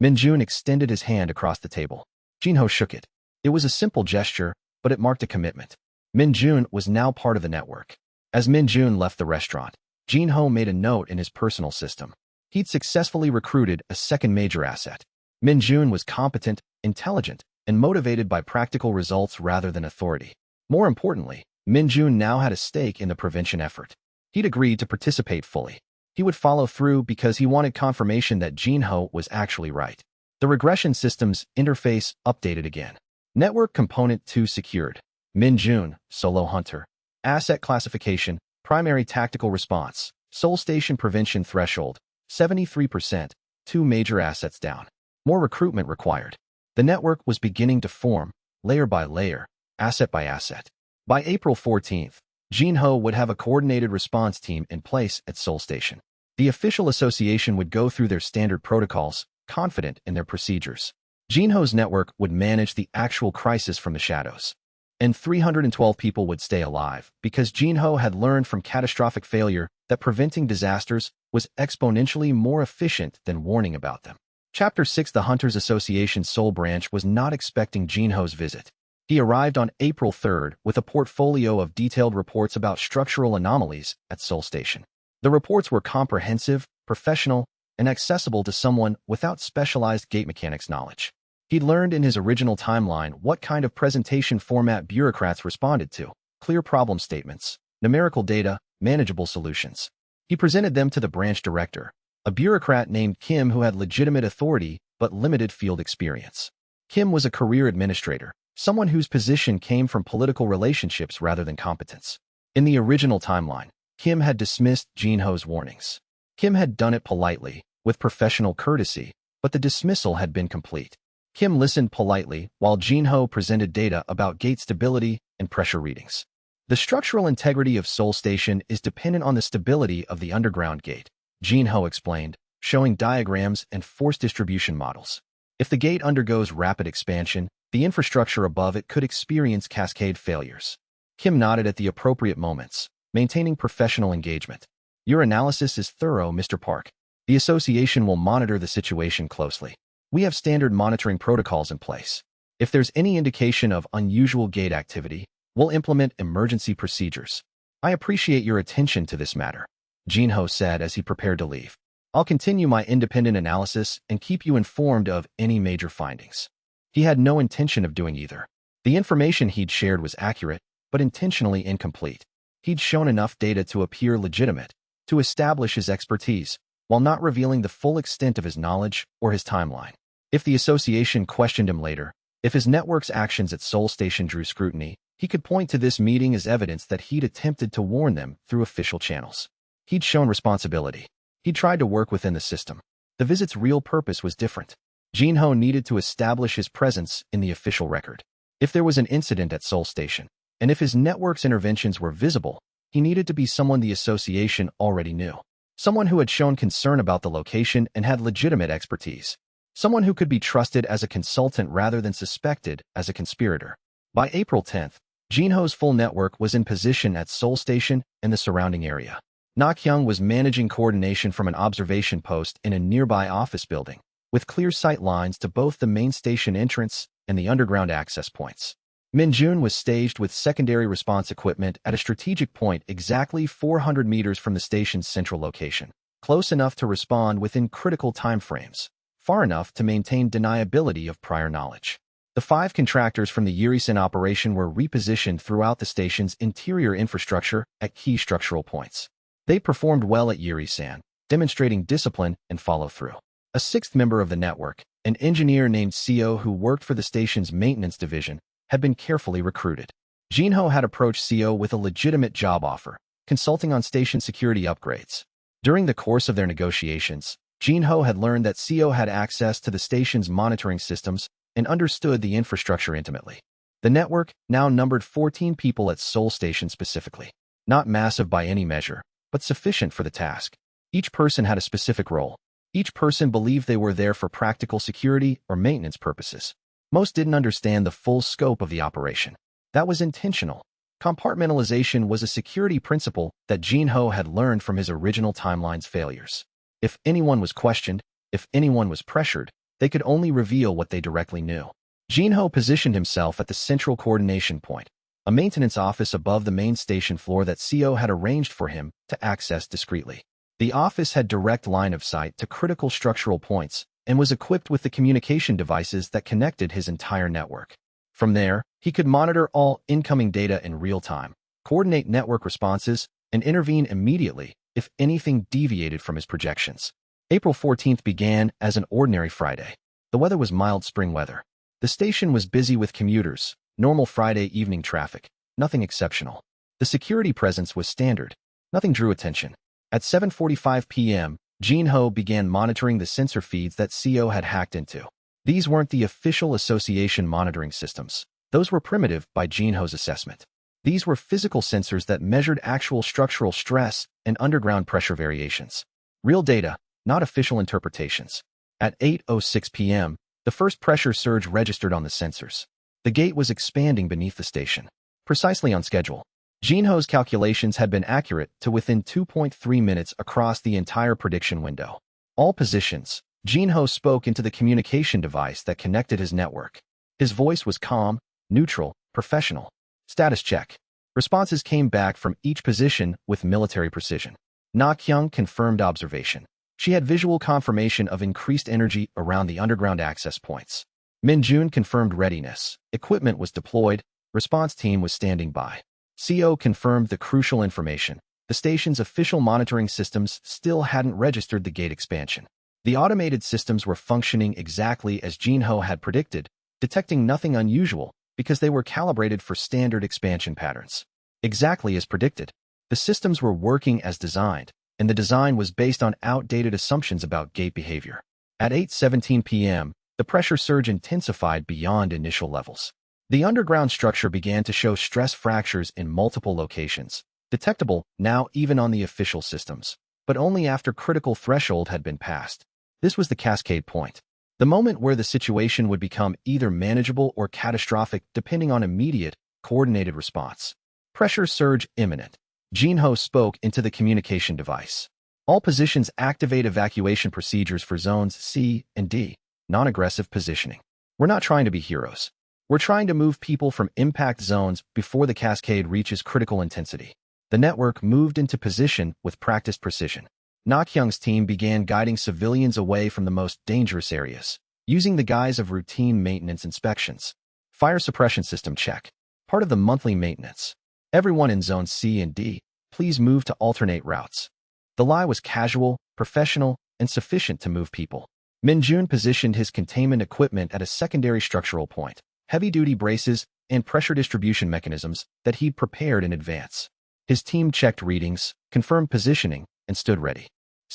Minjun extended his hand across the table. Jinho shook it. It was a simple gesture, but it marked a commitment. Minjun was now part of the network. As Minjun left the restaurant, Jinho made a note in his personal system. He'd successfully recruited a second major asset. Minjun was competent, intelligent, and motivated by practical results rather than authority. More importantly, Minjun now had a stake in the prevention effort. He'd agreed to participate fully. He would follow through because he wanted confirmation that Jinho was actually right. The regression system's interface updated again. Network Component 2 secured. Min-Jun, Solo Hunter. Asset classification, primary tactical response. Soul Station prevention threshold, 73%, 2 major assets down. More recruitment required. The network was beginning to form, layer by layer, asset by asset. By April 14th, Jinho would have a coordinated response team in place at Soul Station. The official association would go through their standard protocols, confident in their procedures. Jinho's network would manage the actual crisis from the shadows. And 312 people would stay alive, because Jinho had learned from catastrophic failure that preventing disasters was exponentially more efficient than warning about them. Chapter 6. The Hunters Association Seoul branch was not expecting Jinho's visit. He arrived on April 3rd with a portfolio of detailed reports about structural anomalies at Seoul Station. The reports were comprehensive, professional, and accessible to someone without specialized gate mechanics knowledge. He'd learned in his original timeline what kind of presentation format bureaucrats responded to: clear problem statements, numerical data, manageable solutions. He presented them to the branch director, a bureaucrat named Kim who had legitimate authority but limited field experience. Kim was a career administrator, someone whose position came from political relationships rather than competence. In the original timeline, Kim had dismissed Jinho's warnings. Kim had done it politely, with professional courtesy, but the dismissal had been complete. Kim listened politely while Jinho presented data about gate stability and pressure readings. The structural integrity of Seoul Station is dependent on the stability of the underground gate, Jinho explained, showing diagrams and force distribution models. If the gate undergoes rapid expansion, the infrastructure above it could experience cascade failures. Kim nodded at the appropriate moments, maintaining professional engagement. Your analysis is thorough, Mr. Park. The association will monitor the situation closely. We have standard monitoring protocols in place. If there's any indication of unusual gate activity, we'll implement emergency procedures. I appreciate your attention to this matter, Jinho said as he prepared to leave. I'll continue my independent analysis and keep you informed of any major findings. He had no intention of doing either. The information he'd shared was accurate, but intentionally incomplete. He'd shown enough data to appear legitimate, to establish his expertise, while not revealing the full extent of his knowledge or his timeline. If the association questioned him later, if his network's actions at Seoul Station drew scrutiny, he could point to this meeting as evidence that he'd attempted to warn them through official channels. He'd shown responsibility. He'd tried to work within the system. The visit's real purpose was different. Jinho needed to establish his presence in the official record. If there was an incident at Seoul Station, and if his network's interventions were visible, he needed to be someone the association already knew. Someone who had shown concern about the location and had legitimate expertise. Someone who could be trusted as a consultant rather than suspected as a conspirator. By April 10th, Jinho's full network was in position at Seoul Station and the surrounding area. Na-kyung was managing coordination from an observation post in a nearby office building, with clear sight lines to both the main station entrance and the underground access points. Min-Jun was staged with secondary response equipment at a strategic point exactly 400 meters from the station's central location, close enough to respond within critical time frames, far enough to maintain deniability of prior knowledge. The 5 contractors from the Yurisan operation were repositioned throughout the station's interior infrastructure at key structural points. They performed well at Yurisan, demonstrating discipline and follow-through. A 6th member of the network, an engineer named Seo who worked for the station's maintenance division, had been carefully recruited. Jinho had approached Seo with a legitimate job offer, consulting on station security upgrades. During the course of their negotiations, Jinho had learned that Seo had access to the station's monitoring systems and understood the infrastructure intimately. The network now numbered 14 people at Seoul Station specifically. Not massive by any measure, but sufficient for the task. Each person had a specific role. Each person believed they were there for practical security or maintenance purposes. Most didn't understand the full scope of the operation. That was intentional. Compartmentalization was a security principle that Jinho had learned from his original timeline's failures. If anyone was questioned, if anyone was pressured, they could only reveal what they directly knew. Jinho positioned himself at the central coordination point, a maintenance office above the main station floor that Seo had arranged for him to access discreetly. The office had direct line of sight to critical structural points and was equipped with the communication devices that connected his entire network. From there, he could monitor all incoming data in real time, coordinate network responses, and intervene immediately if anything deviated from his projections. April 14th began as an ordinary Friday. The weather was mild spring weather. The station was busy with commuters, normal Friday evening traffic, nothing exceptional. The security presence was standard. Nothing drew attention. At 7:45 p.m., Jinho began monitoring the sensor feeds that CO had hacked into. These weren't the official association monitoring systems. Those were primitive by Jinho's assessment. These were physical sensors that measured actual structural stress and underground pressure variations. Real data, not official interpretations. At 8:06 p.m., the first pressure surge registered on the sensors. The gate was expanding beneath the station. Precisely on schedule. Jinho's calculations had been accurate to within 2.3 minutes across the entire prediction window. All positions. Jinho spoke into the communication device that connected his network. His voice was calm, neutral, professional. Status check. Responses came back from each position with military precision. Na Kyung confirmed observation. She had visual confirmation of increased energy around the underground access points. Min Jun confirmed readiness. Equipment was deployed. Response team was standing by. CO confirmed the crucial information. The station's official monitoring systems still hadn't registered the gate expansion. The automated systems were functioning exactly as Jinho had predicted, detecting nothing unusual because they were calibrated for standard expansion patterns. Exactly as predicted. The systems were working as designed, and the design was based on outdated assumptions about gate behavior. At 8:17 p.m., the pressure surge intensified beyond initial levels. The underground structure began to show stress fractures in multiple locations, detectable now even on the official systems, but only after critical threshold had been passed. This was the cascade point, the moment where the situation would become either manageable or catastrophic depending on immediate, coordinated response. Pressure surge imminent. Jinho spoke into the communication device. All positions activate evacuation procedures for zones C and D, non-aggressive positioning. We're not trying to be heroes. We're trying to move people from impact zones before the cascade reaches critical intensity. The network moved into position with practiced precision. Na Kyung's team began guiding civilians away from the most dangerous areas, using the guise of routine maintenance inspections. Fire suppression system check. Part of the monthly maintenance. Everyone in zones C and D, please move to alternate routes. The lie was casual, professional, and sufficient to move people. Min Jun positioned his containment equipment at a secondary structural point, heavy-duty braces, and pressure distribution mechanisms that he'd prepared in advance. His team checked readings, confirmed positioning, and stood ready.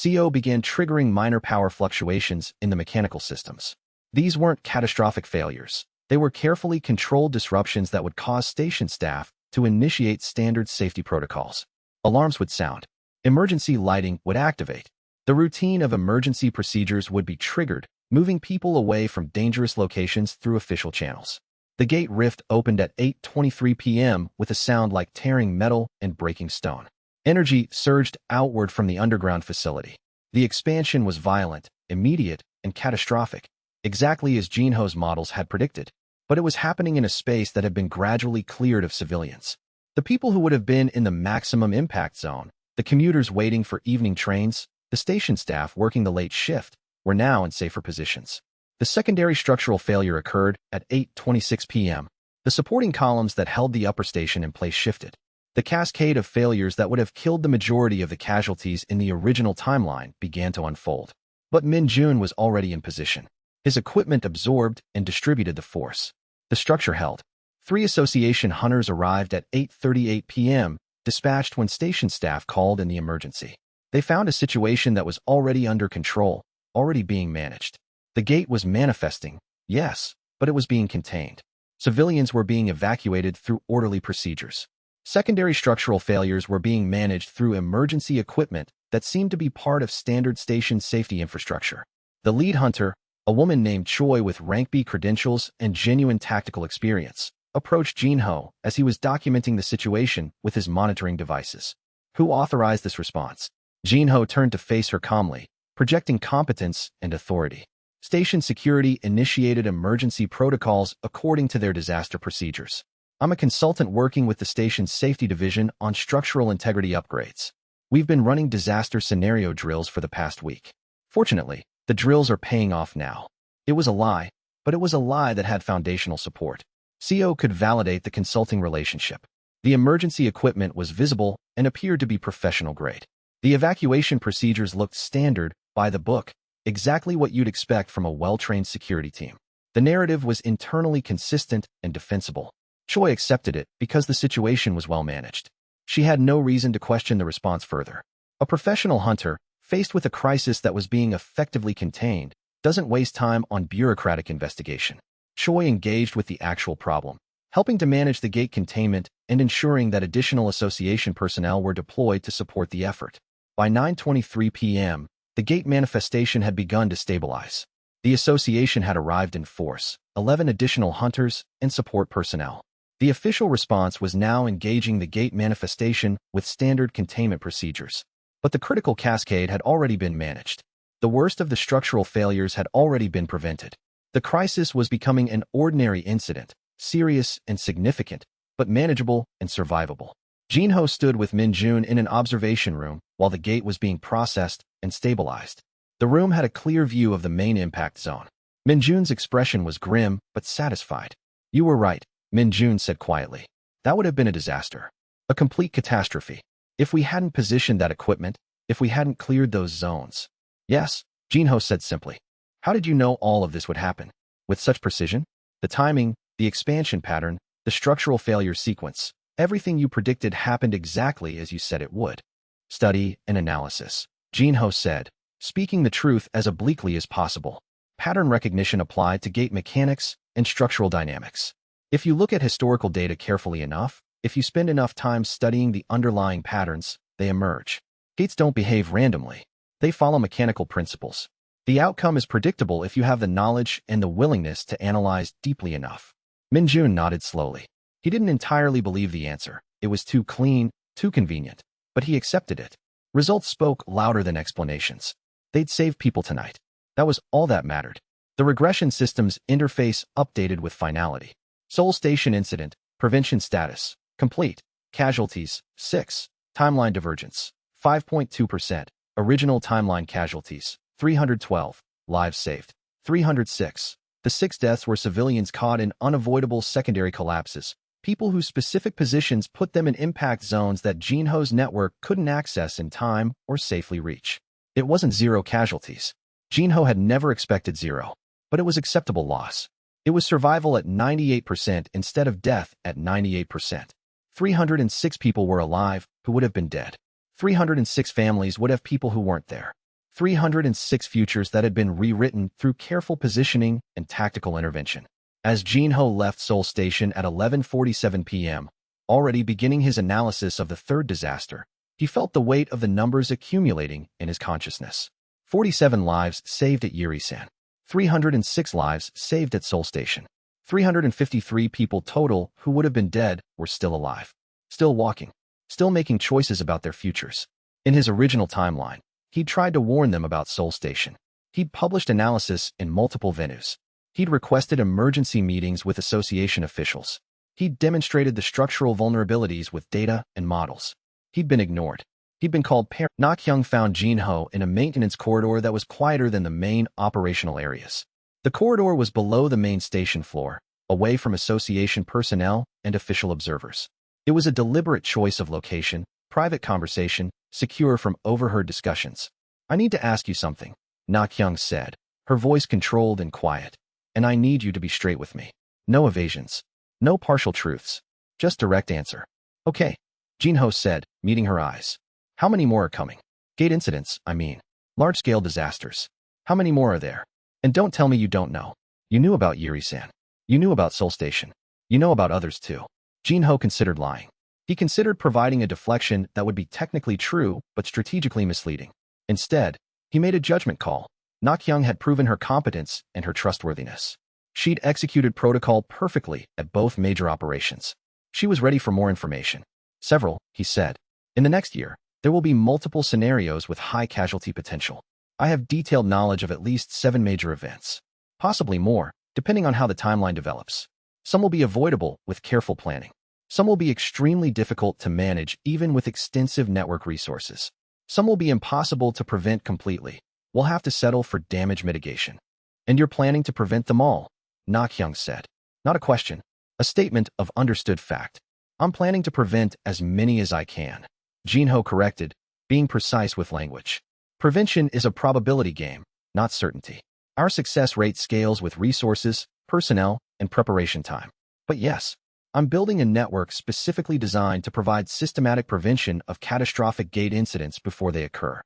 CO began triggering minor power fluctuations in the mechanical systems. These weren't catastrophic failures. They were carefully controlled disruptions that would cause station staff to initiate standard safety protocols. Alarms would sound. Emergency lighting would activate. The routine of emergency procedures would be triggered, moving people away from dangerous locations through official channels. The gate rift opened at 8:23 p.m. with a sound like tearing metal and breaking stone. Energy surged outward from the underground facility. The expansion was violent, immediate, and catastrophic, exactly as Jinho's models had predicted. But it was happening in a space that had been gradually cleared of civilians. The people who would have been in the maximum impact zone, the commuters waiting for evening trains, the station staff working the late shift, were now in safer positions. The secondary structural failure occurred at 8:26 p.m. The supporting columns that held the upper station in place shifted. The cascade of failures that would have killed the majority of the casualties in the original timeline began to unfold. But Min Jun was already in position. His equipment absorbed and distributed the force. The structure held. 3 association hunters arrived at 8:38 p.m., dispatched when station staff called in the emergency. They found a situation that was already under control, already being managed. The gate was manifesting, yes, but it was being contained. Civilians were being evacuated through orderly procedures. Secondary structural failures were being managed through emergency equipment that seemed to be part of standard station safety infrastructure. The lead hunter, a woman named Choi with rank B credentials and genuine tactical experience, approached Jinho as he was documenting the situation with his monitoring devices. Who authorized this response? Jinho turned to face her calmly, projecting competence and authority. Station security initiated emergency protocols according to their disaster procedures. I'm a consultant working with the station's safety division on structural integrity upgrades. We've been running disaster scenario drills for the past week. Fortunately, the drills are paying off now. It was a lie, but it was a lie that had foundational support. CO could validate the consulting relationship. The emergency equipment was visible and appeared to be professional grade. The evacuation procedures looked standard, by the book, exactly what you'd expect from a well-trained security team. The narrative was internally consistent and defensible. Choi accepted it because the situation was well managed. She had no reason to question the response further. A professional hunter, faced with a crisis that was being effectively contained, doesn't waste time on bureaucratic investigation. Choi engaged with the actual problem, helping to manage the gate containment and ensuring that additional association personnel were deployed to support the effort. By 9:23 p.m., the gate manifestation had begun to stabilize. The association had arrived in force, 11 additional hunters and support personnel. The official response was now engaging the gate manifestation with standard containment procedures. But the critical cascade had already been managed. The worst of the structural failures had already been prevented. The crisis was becoming an ordinary incident, serious and significant, but manageable and survivable. Jinho stood with Minjun in an observation room while the gate was being processed and stabilized. The room had a clear view of the main impact zone. Minjun's expression was grim but satisfied. "You were right," Minjun said quietly. "That would have been a disaster. A complete catastrophe. If we hadn't positioned that equipment, if we hadn't cleared those zones." "Yes," Jinho said simply. "How did you know all of this would happen? With such precision? The timing, the expansion pattern, the structural failure sequence, everything you predicted happened exactly as you said it would." "Study and analysis," Jinho said, speaking the truth as obliquely as possible. Pattern recognition applied to gate mechanics and structural dynamics. If you look at historical data carefully enough, if you spend enough time studying the underlying patterns, they emerge. Gates don't behave randomly. They follow mechanical principles. The outcome is predictable if you have the knowledge and the willingness to analyze deeply enough. Minjun nodded slowly. He didn't entirely believe the answer. It was too clean, too convenient. But he accepted it. Results spoke louder than explanations. They'd save people tonight. That was all that mattered. The regression system's interface updated with finality. Seoul Station incident, prevention status, complete. Casualties, 6. Timeline divergence, 5.2%. Original timeline casualties, 312. Lives saved, 306. The 6 deaths were civilians caught in unavoidable secondary collapses, people whose specific positions put them in impact zones that Jinho's network couldn't access in time or safely reach. It wasn't 0 casualties. Jinho had never expected 0, but it was acceptable loss. It was survival at 98% instead of death at 98%. 306 people were alive who would have been dead. 306 families would have people who weren't there. 306 futures that had been rewritten through careful positioning and tactical intervention. As Jinho left Seoul Station at 11:47 p.m., already beginning his analysis of the third disaster, he felt the weight of the numbers accumulating in his consciousness. 47 lives saved at Yuri-san. 306 lives saved at Seoul Station. 353 people total who would have been dead were still alive, still walking, still making choices about their futures. In his original timeline, he'd tried to warn them about Seoul Station. He'd published analysis in multiple venues. He'd requested emergency meetings with association officials. He'd demonstrated the structural vulnerabilities with data and models. He'd been ignored. He'd been called paranoid. Nak-hyung found Jinho in a maintenance corridor that was quieter than the main operational areas. The corridor was below the main station floor, away from association personnel and official observers. It was a deliberate choice of location, private conversation, secure from overheard discussions. "I need to ask you something," Nak-hyung said, her voice controlled and quiet. "And I need you to be straight with me. No evasions. No partial truths. Just direct answer." "Okay," Jinho said, meeting her eyes. "How many more are coming? Gate incidents, I mean. Large-scale disasters. How many more are there? And don't tell me you don't know. You knew about Yuri-san. You knew about Seoul Station. You know about others too." Jinho considered lying. He considered providing a deflection that would be technically true but strategically misleading. Instead, he made a judgment call. Nak-hyung had proven her competence and her trustworthiness. She'd executed protocol perfectly at both major operations. She was ready for more information. "Several," he said. "In the next year, there will be multiple scenarios with high casualty potential. I have detailed knowledge of at least 7 major events. Possibly more, depending on how the timeline develops. Some will be avoidable with careful planning. Some will be extremely difficult to manage even with extensive network resources. Some will be impossible to prevent completely. We'll have to settle for damage mitigation." "And you're planning to prevent them all," Nak-hyung said. Not a question, a statement of understood fact. "I'm planning to prevent as many as I can," Jinho corrected, being precise with language. "Prevention is a probability game, not certainty. Our success rate scales with resources, personnel, and preparation time. But yes, I'm building a network specifically designed to provide systematic prevention of catastrophic gate incidents before they occur.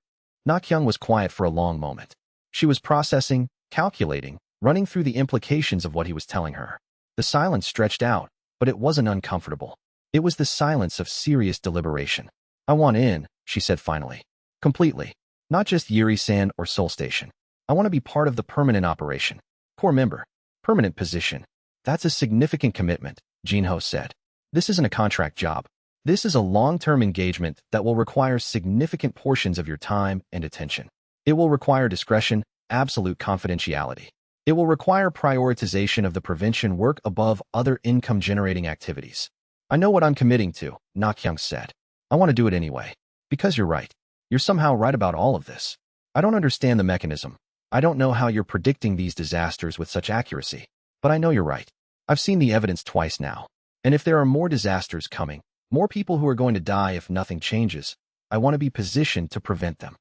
Na-kyung was quiet for a long moment. She was processing, calculating, running through the implications of what he was telling her. The silence stretched out, but it wasn't uncomfortable. It was the silence of serious deliberation. I want in, she said finally. Completely. Not just Yuri-san or Seoul Station. I want to be part of the permanent operation. Core member. Permanent position. That's a significant commitment, Jinho said. This isn't a contract job. This is a long-term engagement that will require significant portions of your time and attention. It will require discretion, absolute confidentiality. It will require prioritization of the prevention work above other income-generating activities. I know what I'm committing to, Na-kyung said. I want to do it anyway. Because you're right. You're somehow right about all of this. I don't understand the mechanism. I don't know how you're predicting these disasters with such accuracy. But I know you're right. I've seen the evidence twice now. And if there are more disasters coming, more people who are going to die if nothing changes, I want to be positioned to prevent them.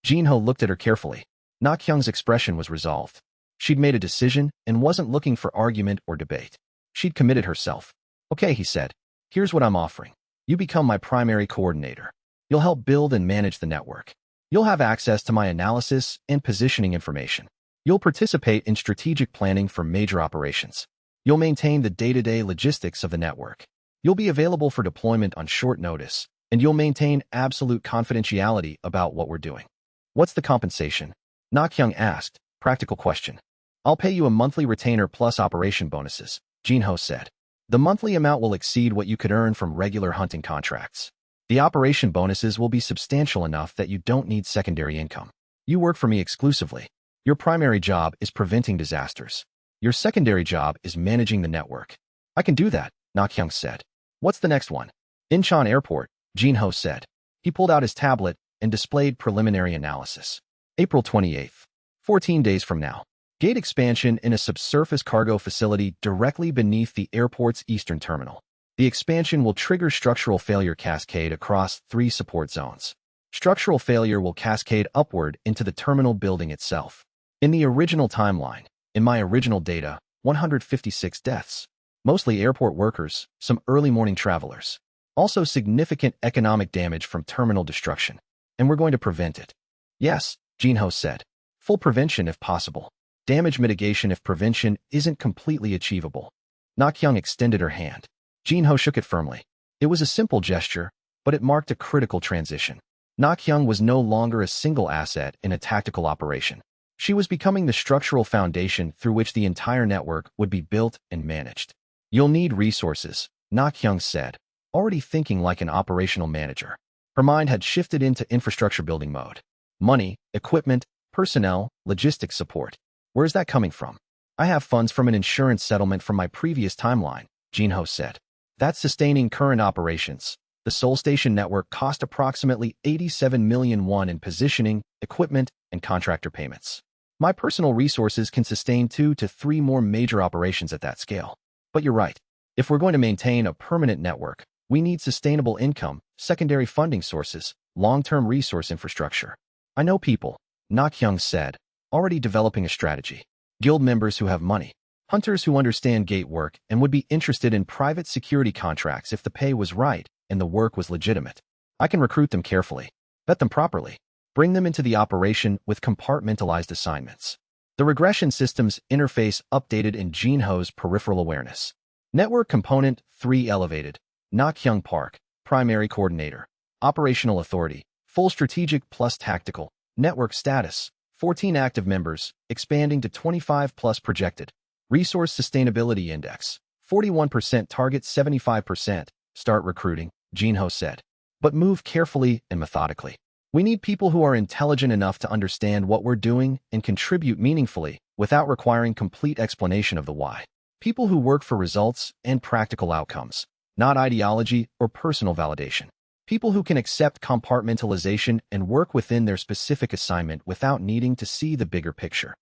Jinho looked at her carefully. Na-kyung's expression was resolved. She'd made a decision and wasn't looking for argument or debate. She'd committed herself. Okay, he said. Here's what I'm offering. You become my primary coordinator. You'll help build and manage the network. You'll have access to my analysis and positioning information. You'll participate in strategic planning for major operations. You'll maintain the day-to-day logistics of the network. You'll be available for deployment on short notice, and you'll maintain absolute confidentiality about what we're doing. What's the compensation? Na-kyung asked. Practical question. I'll pay you a monthly retainer plus operation bonuses, Jinho said. The monthly amount will exceed what you could earn from regular hunting contracts. The operation bonuses will be substantial enough that you don't need secondary income. You work for me exclusively. Your primary job is preventing disasters. Your secondary job is managing the network. I can do that, Na-kyung said. What's the next one? Incheon Airport, Jinho said. He pulled out his tablet and displayed preliminary analysis. April 28th. 14 days from now. Gate expansion in a subsurface cargo facility directly beneath the airport's eastern terminal. The expansion will trigger structural failure cascade across 3 support zones. Structural failure will cascade upward into the terminal building itself. In the original timeline, in my original data, 156 deaths. Mostly airport workers, some early morning travelers. Also significant economic damage from terminal destruction. And we're going to prevent it. Yes, Jinho said. Full prevention if possible. Damage mitigation if prevention isn't completely achievable. Na-kyung extended her hand. Jinho shook it firmly. It was a simple gesture, but it marked a critical transition. Na-kyung was no longer a single asset in a tactical operation. She was becoming the structural foundation through which the entire network would be built and managed. You'll need resources, Na-kyung said, already thinking like an operational manager. Her mind had shifted into infrastructure building mode. Money, equipment, personnel, logistics support. Where's that coming from? I have funds from an insurance settlement from my previous timeline, Jinho said. That's sustaining current operations. The Seoul Station network cost approximately 87 million won in positioning, equipment, and contractor payments. My personal resources can sustain 2 to 3 more major operations at that scale. But you're right. If we're going to maintain a permanent network, we need sustainable income, secondary funding sources, long-term resource infrastructure. I know people, Na-kyung said, already developing a strategy. Guild members who have money. Hunters who understand gate work and would be interested in private security contracts if the pay was right and the work was legitimate. I can recruit them carefully, vet them properly, bring them into the operation with compartmentalized assignments. The regression systems interface updated in Jinho's peripheral awareness. Network Component 3 elevated. Na-kyung Park, Primary Coordinator. Operational Authority, Full Strategic plus Tactical. Network Status, 14 active members, expanding to 25 plus projected. Resource Sustainability Index, 41% target 75%. Start recruiting, Jinho said. But move carefully and methodically. We need people who are intelligent enough to understand what we're doing and contribute meaningfully without requiring complete explanation of the why. People who work for results and practical outcomes, not ideology or personal validation. People who can accept compartmentalization and work within their specific assignment without needing to see the bigger picture.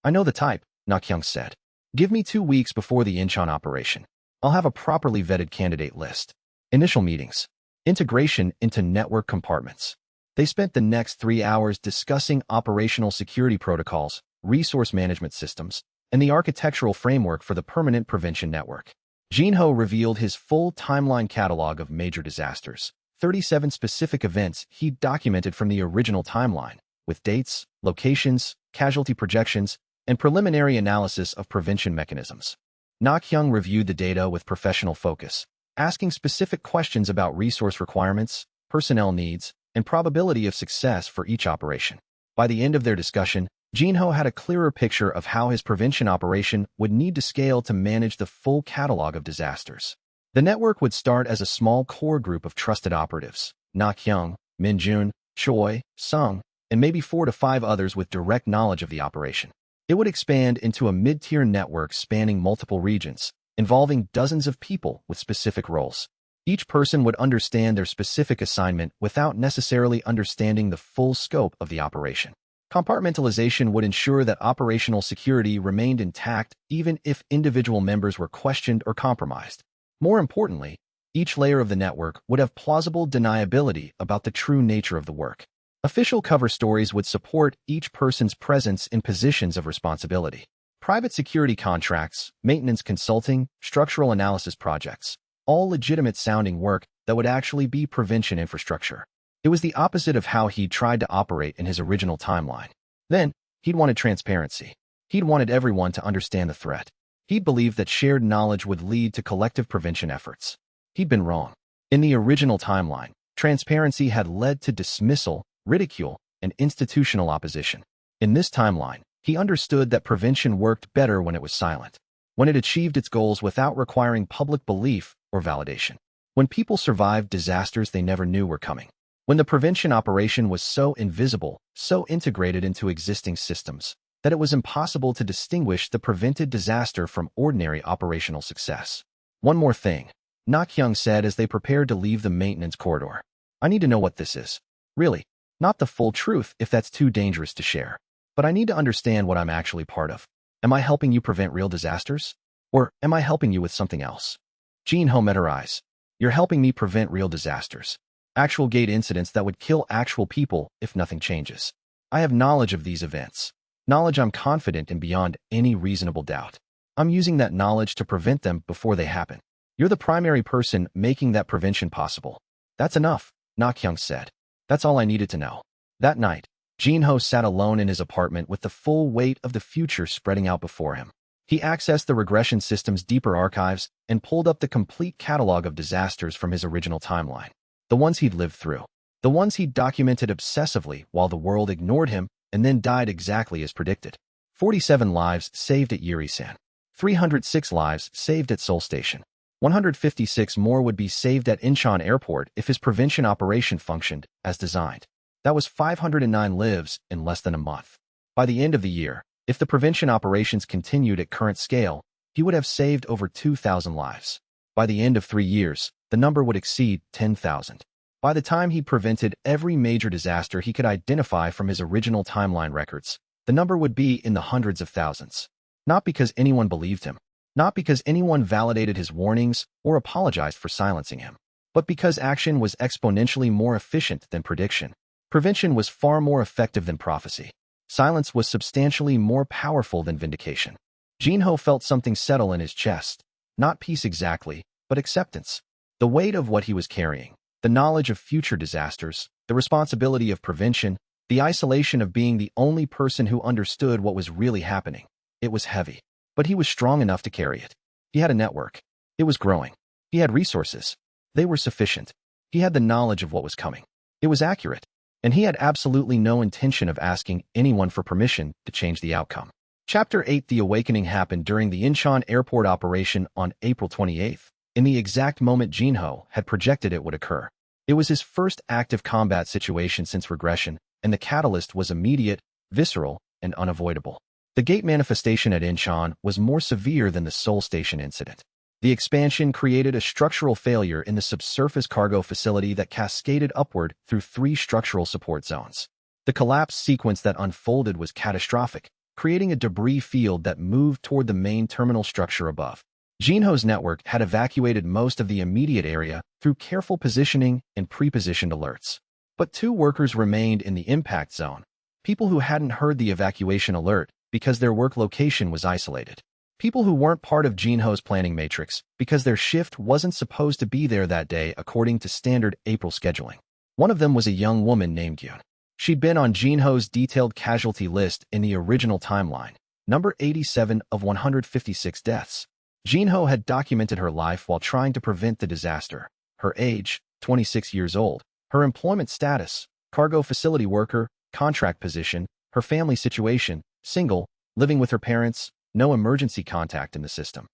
I know the type, Na-kyung said. Give me 2 weeks before the Incheon operation. I'll have a properly vetted candidate list. Initial meetings. Integration into network compartments. They spent the next 3 hours discussing operational security protocols, resource management systems, and the architectural framework for the permanent prevention network. Jinho revealed his full timeline catalog of major disasters, 37 specific events he documented from the original timeline, with dates, locations, casualty projections, and preliminary analysis of prevention mechanisms. Na-kyung reviewed the data with professional focus, asking specific questions about resource requirements, personnel needs, and probability of success for each operation. By the end of their discussion, Jinho had a clearer picture of how his prevention operation would need to scale to manage the full catalog of disasters. The network would start as a small core group of trusted operatives, Na-kyung, Min-jun, Choi, Sung, and maybe 4 to 5 others with direct knowledge of the operation. It would expand into a mid-tier network spanning multiple regions, involving dozens of people with specific roles. Each person would understand their specific assignment without necessarily understanding the full scope of the operation. Compartmentalization would ensure that operational security remained intact even if individual members were questioned or compromised. More importantly, each layer of the network would have plausible deniability about the true nature of the work. Official cover stories would support each person's presence in positions of responsibility. Private security contracts, maintenance consulting, structural analysis projects, all legitimate-sounding work that would actually be prevention infrastructure. It was the opposite of how he'd tried to operate in his original timeline. Then, he'd wanted transparency. He'd wanted everyone to understand the threat. He'd believed that shared knowledge would lead to collective prevention efforts. He'd been wrong. In the original timeline, transparency had led to dismissal, ridicule, and institutional opposition. In this timeline, he understood that prevention worked better when it was silent, when it achieved its goals without requiring public belief or validation, when people survived disasters they never knew were coming, when the prevention operation was so invisible, so integrated into existing systems, that it was impossible to distinguish the prevented disaster from ordinary operational success. One more thing, Na-kyung said as they prepared to leave the maintenance corridor. I need to know what this is. Really. Not the full truth if that's too dangerous to share. But I need to understand what I'm actually part of. Am I helping you prevent real disasters? Or am I helping you with something else? Jinho met her eyes. You're helping me prevent real disasters. Actual gate incidents that would kill actual people if nothing changes. I have knowledge of these events. Knowledge I'm confident in beyond any reasonable doubt. I'm using that knowledge to prevent them before they happen. You're the primary person making that prevention possible. That's enough, Na-kyung said. That's all I needed to know. That night, Jinho sat alone in his apartment with the full weight of the future spreading out before him. He accessed the regression system's deeper archives and pulled up the complete catalog of disasters from his original timeline. The ones he'd lived through. The ones he'd documented obsessively while the world ignored him and then died exactly as predicted. 47 lives saved at Yuri-san. 306 lives saved at Seoul Station. 156 more would be saved at Incheon Airport if his prevention operation functioned as designed. That was 509 lives in less than a month. By the end of the year, if the prevention operations continued at current scale, he would have saved over 2,000 lives. By the end of 3 years, the number would exceed 10,000. By the time he'd prevented every major disaster he could identify from his original timeline records, the number would be in the hundreds of thousands. Not because anyone believed him. Not because anyone validated his warnings or apologized for silencing him, but because action was exponentially more efficient than prediction. Prevention was far more effective than prophecy. Silence was substantially more powerful than vindication. Jinho felt something settle in his chest. Not peace exactly, but acceptance. The weight of what he was carrying, the knowledge of future disasters, the responsibility of prevention, the isolation of being the only person who understood what was really happening. It was heavy. But he was strong enough to carry it. He had a network. It was growing. He had resources. They were sufficient. He had the knowledge of what was coming. It was accurate. And he had absolutely no intention of asking anyone for permission to change the outcome. Chapter 8. The awakening happened during the Incheon Airport operation on April 28th, in the exact moment Jinho had projected it would occur. It was his first active combat situation since regression, and the catalyst was immediate, visceral, and unavoidable. The gate manifestation at Incheon was more severe than the Seoul Station incident. The expansion created a structural failure in the subsurface cargo facility that cascaded upward through 3 structural support zones. The collapse sequence that unfolded was catastrophic, creating a debris field that moved toward the main terminal structure above. Jinho's network had evacuated most of the immediate area through careful positioning and pre-positioned alerts. But 2 workers remained in the impact zone, people who hadn't heard the evacuation alert because their work location was isolated. People who weren't part of Jinho's planning matrix because their shift wasn't supposed to be there that day according to standard April scheduling. One of them was a young woman named Yoon. She'd been on Jinho's detailed casualty list in the original timeline, number 87 of 156 deaths. Jinho had documented her life while trying to prevent the disaster. Her age, 26 years old. Her employment status, cargo facility worker, contract position. Her family situation, single, living with her parents, no emergency contact in the system.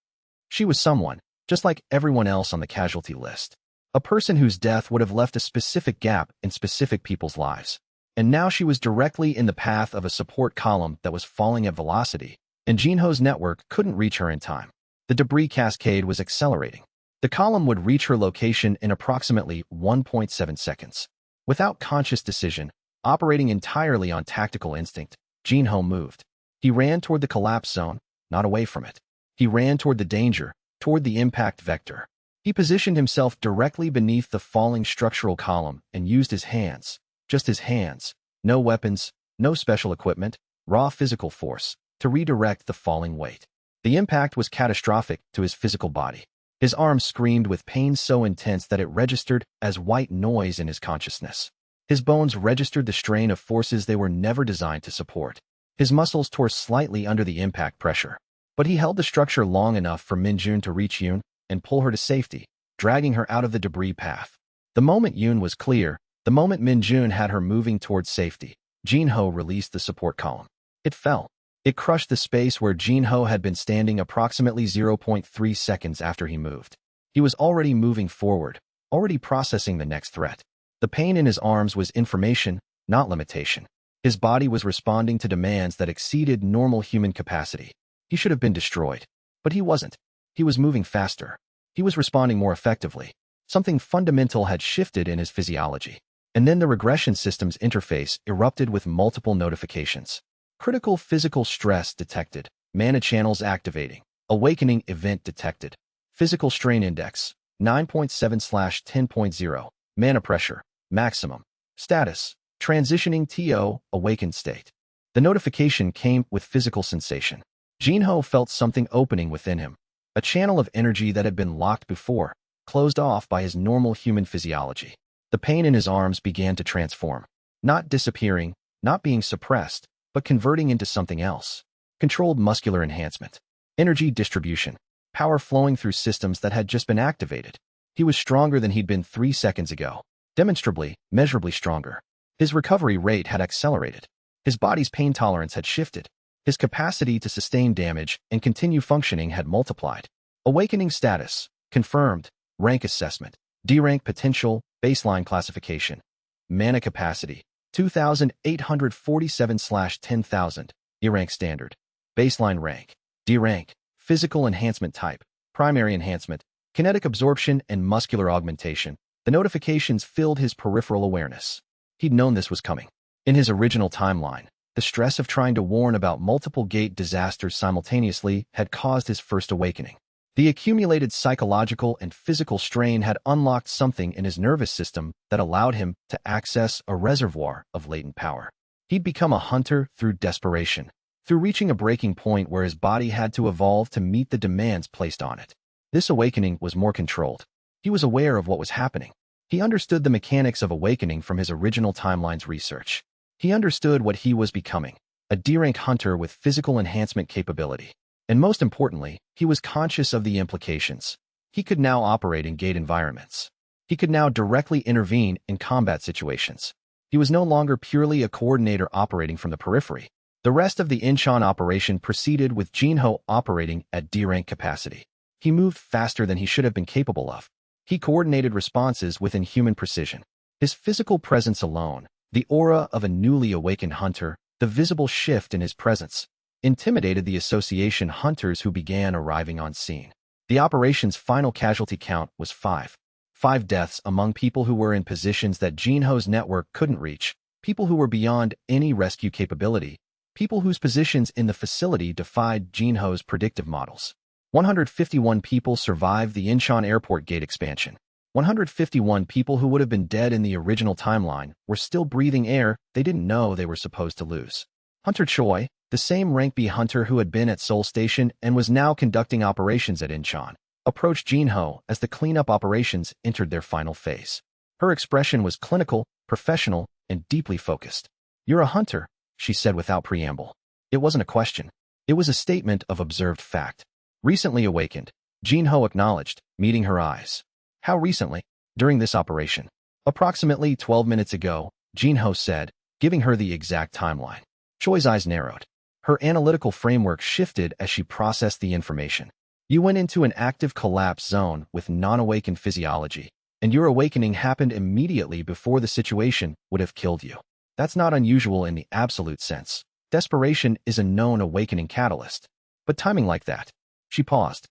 She was someone, just like everyone else on the casualty list. A person whose death would have left a specific gap in specific people's lives. And now she was directly in the path of a support column that was falling at velocity, and Jinho's network couldn't reach her in time. The debris cascade was accelerating. The column would reach her location in approximately 1.7 seconds. Without conscious decision, operating entirely on tactical instinct, Jinho moved. He ran toward the collapse zone, not away from it. He ran toward the danger, toward the impact vector. He positioned himself directly beneath the falling structural column and used his hands, just his hands, no weapons, no special equipment, raw physical force, to redirect the falling weight. The impact was catastrophic to his physical body. His arms screamed with pain so intense that it registered as white noise in his consciousness. His bones registered the strain of forces they were never designed to support. His muscles tore slightly under the impact pressure, but he held the structure long enough for Minjun to reach Yoon and pull her to safety, dragging her out of the debris path. The moment Yoon was clear, the moment Minjun had her moving towards safety, Jinho released the support column. It fell. It crushed the space where Jinho had been standing approximately 0.3 seconds after he moved. He was already moving forward, already processing the next threat. The pain in his arms was information, not limitation. His body was responding to demands that exceeded normal human capacity. He should have been destroyed. But he wasn't. He was moving faster. He was responding more effectively. Something fundamental had shifted in his physiology. And then the regression system's interface erupted with multiple notifications. Critical physical stress detected. Mana channels activating. Awakening event detected. Physical strain index, 9.7/10.0. Mana pressure, maximum. Status, transitioning TO, awakened state. The notification came with physical sensation. Jinho felt something opening within him. A channel of energy that had been locked before, closed off by his normal human physiology. The pain in his arms began to transform. Not disappearing, not being suppressed, but converting into something else. Controlled muscular enhancement. Energy distribution. Power flowing through systems that had just been activated. He was stronger than he'd been 3 seconds ago. Demonstrably, measurably stronger. His recovery rate had accelerated. His body's pain tolerance had shifted. His capacity to sustain damage and continue functioning had multiplied. Awakening status. Confirmed. Rank assessment. D-rank potential. Baseline classification. Mana capacity. 2,847/10,000. E-rank standard. Baseline rank. D-rank. Physical enhancement type. Primary enhancement. Kinetic absorption and muscular augmentation. The notifications filled his peripheral awareness. He'd known this was coming. In his original timeline, the stress of trying to warn about multiple gate disasters simultaneously had caused his first awakening. The accumulated psychological and physical strain had unlocked something in his nervous system that allowed him to access a reservoir of latent power. He'd become a hunter through desperation, through reaching a breaking point where his body had to evolve to meet the demands placed on it. This awakening was more controlled. He was aware of what was happening. He understood the mechanics of awakening from his original timeline's research. He understood what he was becoming, a D-rank hunter with physical enhancement capability. And most importantly, he was conscious of the implications. He could now operate in gate environments. He could now directly intervene in combat situations. He was no longer purely a coordinator operating from the periphery. The rest of the Incheon operation proceeded with Jinho operating at D-rank capacity. He moved faster than he should have been capable of. He coordinated responses with inhuman precision. His physical presence alone, the aura of a newly awakened hunter, the visible shift in his presence, intimidated the association hunters who began arriving on scene. The operation's final casualty count was 5. 5 deaths among people who were in positions that Jinho's network couldn't reach, people who were beyond any rescue capability, people whose positions in the facility defied Jinho's predictive models. 151 people survived the Incheon airport gate expansion. 151 people who would have been dead in the original timeline were still breathing air they didn't know they were supposed to lose. Hunter Choi, The same rank B hunter who had been at Seoul Station and was now conducting operations at Incheon, approached Jinho as the cleanup operations entered their final phase. Her expression was clinical, professional, and deeply focused. "You're a hunter," she said without preamble. It wasn't a question. It was a statement of observed fact. "Recently awakened," Jinho acknowledged, meeting her eyes. "How recently?" "During this operation." "Approximately 12 minutes ago," Jinho said, giving her the exact timeline. Choi's eyes narrowed. Her analytical framework shifted as she processed the information. "You went into an active collapse zone with non-awakened physiology, and your awakening happened immediately before the situation would have killed you. That's not unusual in the absolute sense. Desperation is a known awakening catalyst. But timing like that." She paused.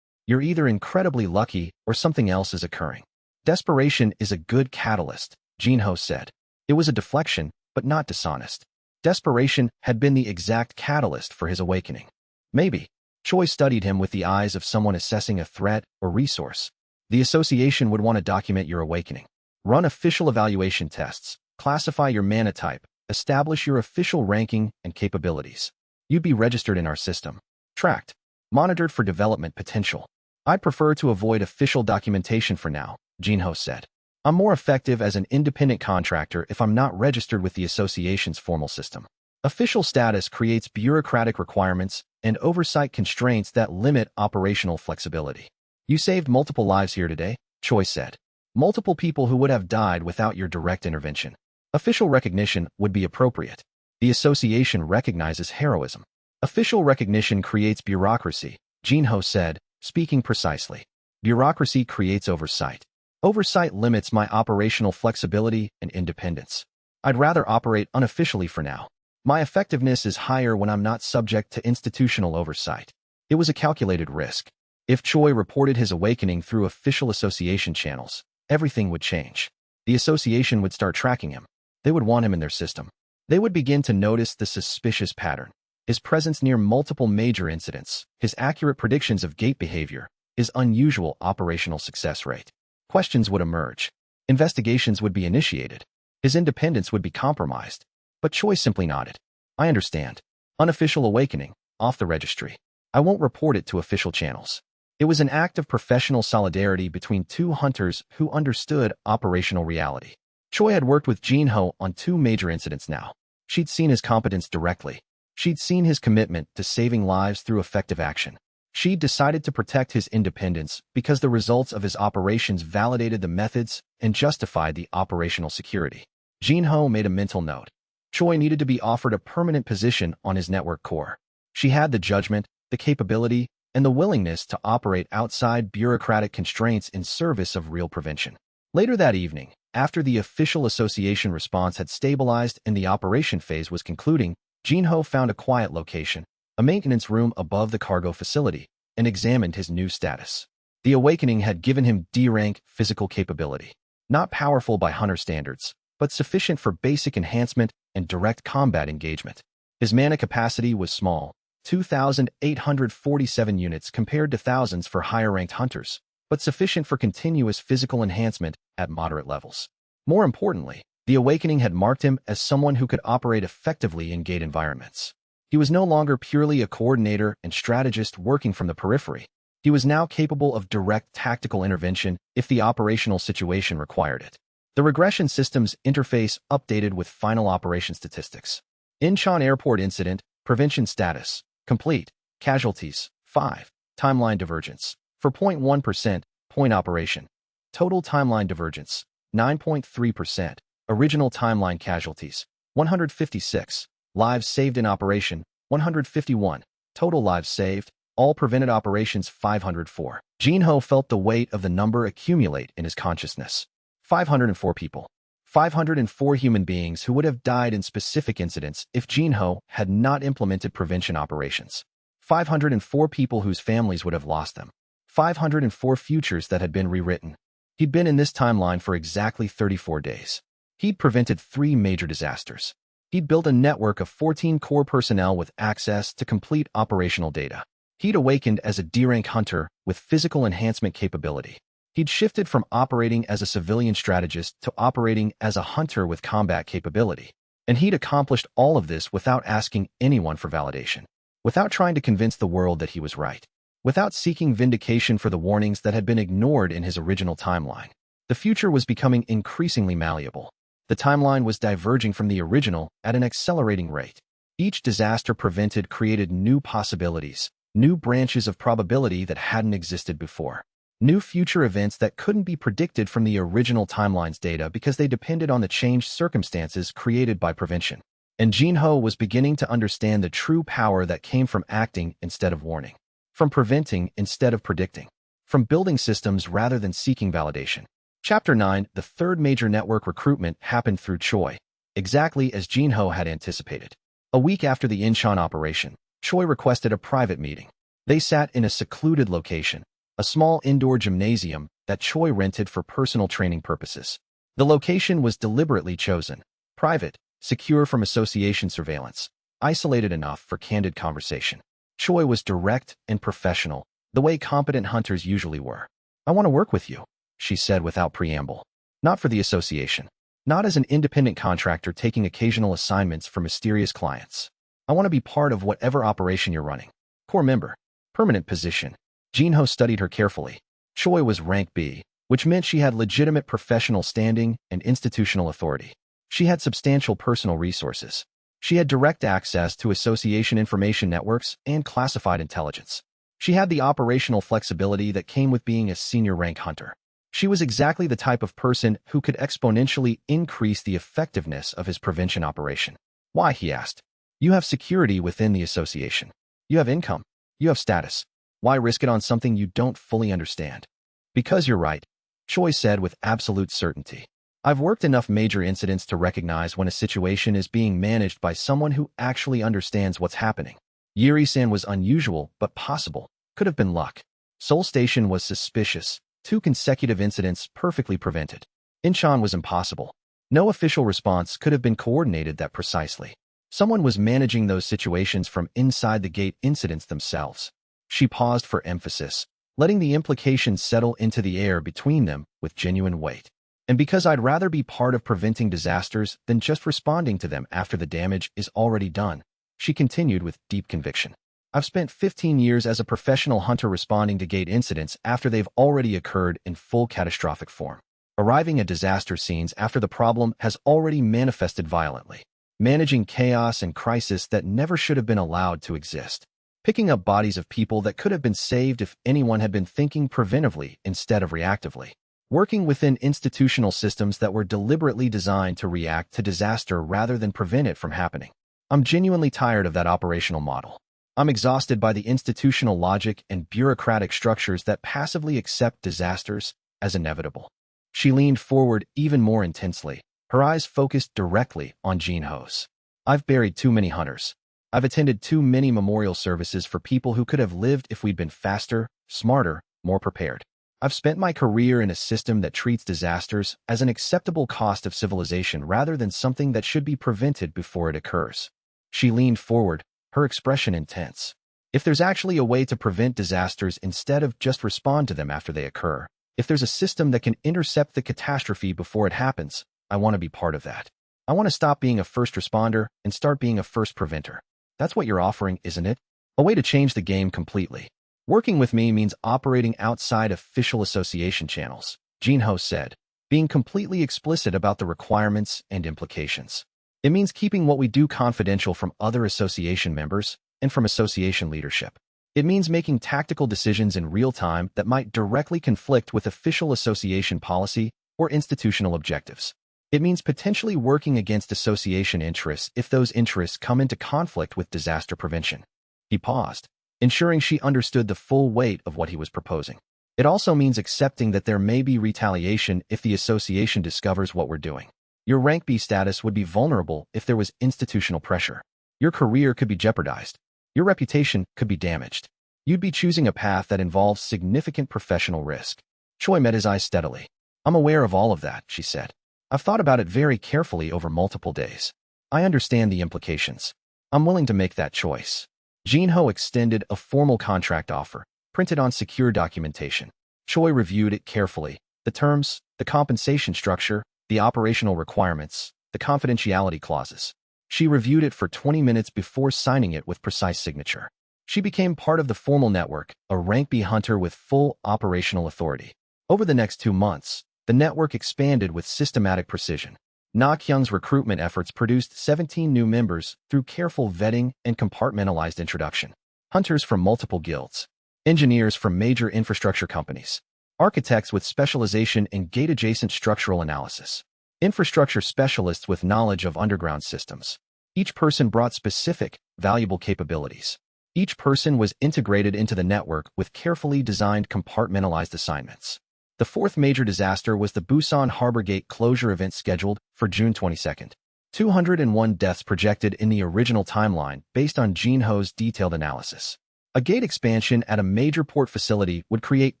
"You're either incredibly lucky or something else is occurring." "Desperation is a good catalyst," Jinho said. It was a deflection, but not dishonest. Desperation had been the exact catalyst for his awakening. "Maybe." Choi studied him with the eyes of someone assessing a threat or resource. "The association would want to document your awakening. Run official evaluation tests, classify your mana type, establish your official ranking and capabilities. You'd be registered in our system. Tracked. Monitored for development potential." "I'd prefer to avoid official documentation for now," Jinho said. "I'm more effective as an independent contractor if I'm not registered with the association's formal system. Official status creates bureaucratic requirements and oversight constraints that limit operational flexibility." "You saved multiple lives here today," Choi said. "Multiple people who would have died without your direct intervention. Official recognition would be appropriate. The association recognizes heroism." "Official recognition creates bureaucracy," Jinho said, speaking precisely. "Bureaucracy creates oversight. Oversight limits my operational flexibility and independence. I'd rather operate unofficially for now. My effectiveness is higher when I'm not subject to institutional oversight." It was a calculated risk. If Choi reported his awakening through official association channels, everything would change. The association would start tracking him. They would want him in their system. They would begin to notice the suspicious pattern. His presence near multiple major incidents, his accurate predictions of gate behavior, his unusual operational success rate. Questions would emerge. Investigations would be initiated. His independence would be compromised. But Choi simply nodded. "I understand. Unofficial awakening, off the registry. I won't report it to official channels." It was an act of professional solidarity between two hunters who understood operational reality. Choi had worked with Jinho on 2 major incidents now. She'd seen his competence directly. She'd seen his commitment to saving lives through effective action. She'd decided to protect his independence because the results of his operations validated the methods and justified the operational security. Jinho made a mental note. Choi needed to be offered a permanent position on his network core. She had the judgment, the capability, and the willingness to operate outside bureaucratic constraints in service of real prevention. Later that evening, after the official association response had stabilized and the operation phase was concluding, Jinho found a quiet location, a maintenance room above the cargo facility, and examined his new status. The awakening had given him D-rank physical capability. Not powerful by hunter standards, but sufficient for basic enhancement and direct combat engagement. His mana capacity was small, 2,847 units compared to thousands for higher-ranked hunters, but sufficient for continuous physical enhancement at moderate levels. More importantly, the awakening had marked him as someone who could operate effectively in gate environments. He was no longer purely a coordinator and strategist working from the periphery. He was now capable of direct tactical intervention if the operational situation required it. The regression systems interface updated with final operation statistics. Incheon Airport Incident, Prevention Status, Complete, Casualties, 5, Timeline Divergence, 4.1%, Point Operation. Total Timeline Divergence, 9.3%, Original Timeline Casualties, 156, Lives Saved in Operation, 151, Total Lives Saved, All Prevented Operations 504. Jinho felt the weight of the number accumulate in his consciousness. 504 people. 504 human beings who would have died in specific incidents if Jinho had not implemented prevention operations. 504 people whose families would have lost them. 504 futures that had been rewritten. He'd been in this timeline for exactly 34 days. He'd prevented 3 major disasters. He'd built a network of 14 core personnel with access to complete operational data. He'd awakened as a D-rank hunter with physical enhancement capability. He'd shifted from operating as a civilian strategist to operating as a hunter with combat capability. And he'd accomplished all of this without asking anyone for validation, without trying to convince the world that he was right, without seeking vindication for the warnings that had been ignored in his original timeline. The future was becoming increasingly malleable. The timeline was diverging from the original at an accelerating rate. Each disaster prevented created new possibilities, new branches of probability that hadn't existed before. New future events that couldn't be predicted from the original timeline's data because they depended on the changed circumstances created by prevention. And Jinho was beginning to understand the true power that came from acting instead of warning, from preventing instead of predicting, from building systems rather than seeking validation. Chapter 9, the third major network recruitment happened through Choi, exactly as Jinho had anticipated. A week after the Incheon operation, Choi requested a private meeting. They sat in a secluded location, a small indoor gymnasium that Choi rented for personal training purposes. The location was deliberately chosen, private, secure from association surveillance, isolated enough for candid conversation. Choi was direct and professional, the way competent hunters usually were. "I want to work with you," she said without preamble. "Not for the association. Not as an independent contractor taking occasional assignments for mysterious clients. I want to be part of whatever operation you're running. Core member. Permanent position." Jinho studied her carefully. Choi was rank B, which meant she had legitimate professional standing and institutional authority. She had substantial personal resources. She had direct access to association information networks and classified intelligence. She had the operational flexibility that came with being a senior rank hunter. She was exactly the type of person who could exponentially increase the effectiveness of his prevention operation. "Why?" he asked. "You have security within the association. You have income. You have status. Why risk it on something you don't fully understand?" "Because you're right," Choi said with absolute certainty. "I've worked enough major incidents to recognize when a situation is being managed by someone who actually understands what's happening. Yuri-san was unusual, but possible. Could have been luck. Seoul Station was suspicious. 2 consecutive incidents perfectly prevented. Incheon was impossible. No official response could have been coordinated that precisely. Someone was managing those situations from inside the gate incidents themselves." She paused for emphasis, letting the implications settle into the air between them with genuine weight. "And because I'd rather be part of preventing disasters than just responding to them after the damage is already done," she continued with deep conviction. "I've spent 15 years as a professional hunter responding to gate incidents after they've already occurred in full catastrophic form, arriving at disaster scenes after the problem has already manifested violently, managing chaos and crisis that never should have been allowed to exist, picking up bodies of people that could have been saved if anyone had been thinking preventively instead of reactively, working within institutional systems that were deliberately designed to react to disaster rather than prevent it from happening. I'm genuinely tired of that operational model. I'm exhausted by the institutional logic and bureaucratic structures that passively accept disasters as inevitable." She leaned forward even more intensely, her eyes focused directly on Jinho's. "I've buried too many hunters. I've attended too many memorial services for people who could have lived if we'd been faster, smarter, more prepared. I've spent my career in a system that treats disasters as an acceptable cost of civilization rather than something that should be prevented before it occurs." She leaned forward, her expression intense. "If there's actually a way to prevent disasters instead of just respond to them after they occur, if there's a system that can intercept the catastrophe before it happens, I want to be part of that. I want to stop being a first responder and start being a first preventer. That's what you're offering, isn't it? A way to change the game completely. Working with me means operating outside official association channels," Jinho said, being completely explicit about the requirements and implications. "It means keeping what we do confidential from other association members and from association leadership. It means making tactical decisions in real time that might directly conflict with official association policy or institutional objectives. It means potentially working against association interests if those interests come into conflict with disaster prevention." He paused, ensuring she understood the full weight of what he was proposing. "It also means accepting that there may be retaliation if the association discovers what we're doing. Your rank B status would be vulnerable if there was institutional pressure. Your career could be jeopardized. Your reputation could be damaged. You'd be choosing a path that involves significant professional risk." Choi met his eyes steadily. "I'm aware of all of that," she said. "I've thought about it very carefully over multiple days. I understand the implications. I'm willing to make that choice." Jinho extended a formal contract offer, printed on secure documentation. Choi reviewed it carefully. The terms, the compensation structure, the operational requirements, the confidentiality clauses. She reviewed it for 20 minutes before signing it with precise signature. She became part of the formal network, a rank B hunter with full operational authority. Over the next 2 months, the network expanded with systematic precision. Na Kyung's recruitment efforts produced 17 new members through careful vetting and compartmentalized introduction. Hunters from multiple guilds, engineers from major infrastructure companies, architects with specialization in gate-adjacent structural analysis, infrastructure specialists with knowledge of underground systems. Each person brought specific, valuable capabilities. Each person was integrated into the network with carefully designed compartmentalized assignments. The fourth major disaster was the Busan Harbor Gate closure event scheduled for June 22. 201 deaths projected in the original timeline based on Jinho's detailed analysis. A gate expansion at a major port facility would create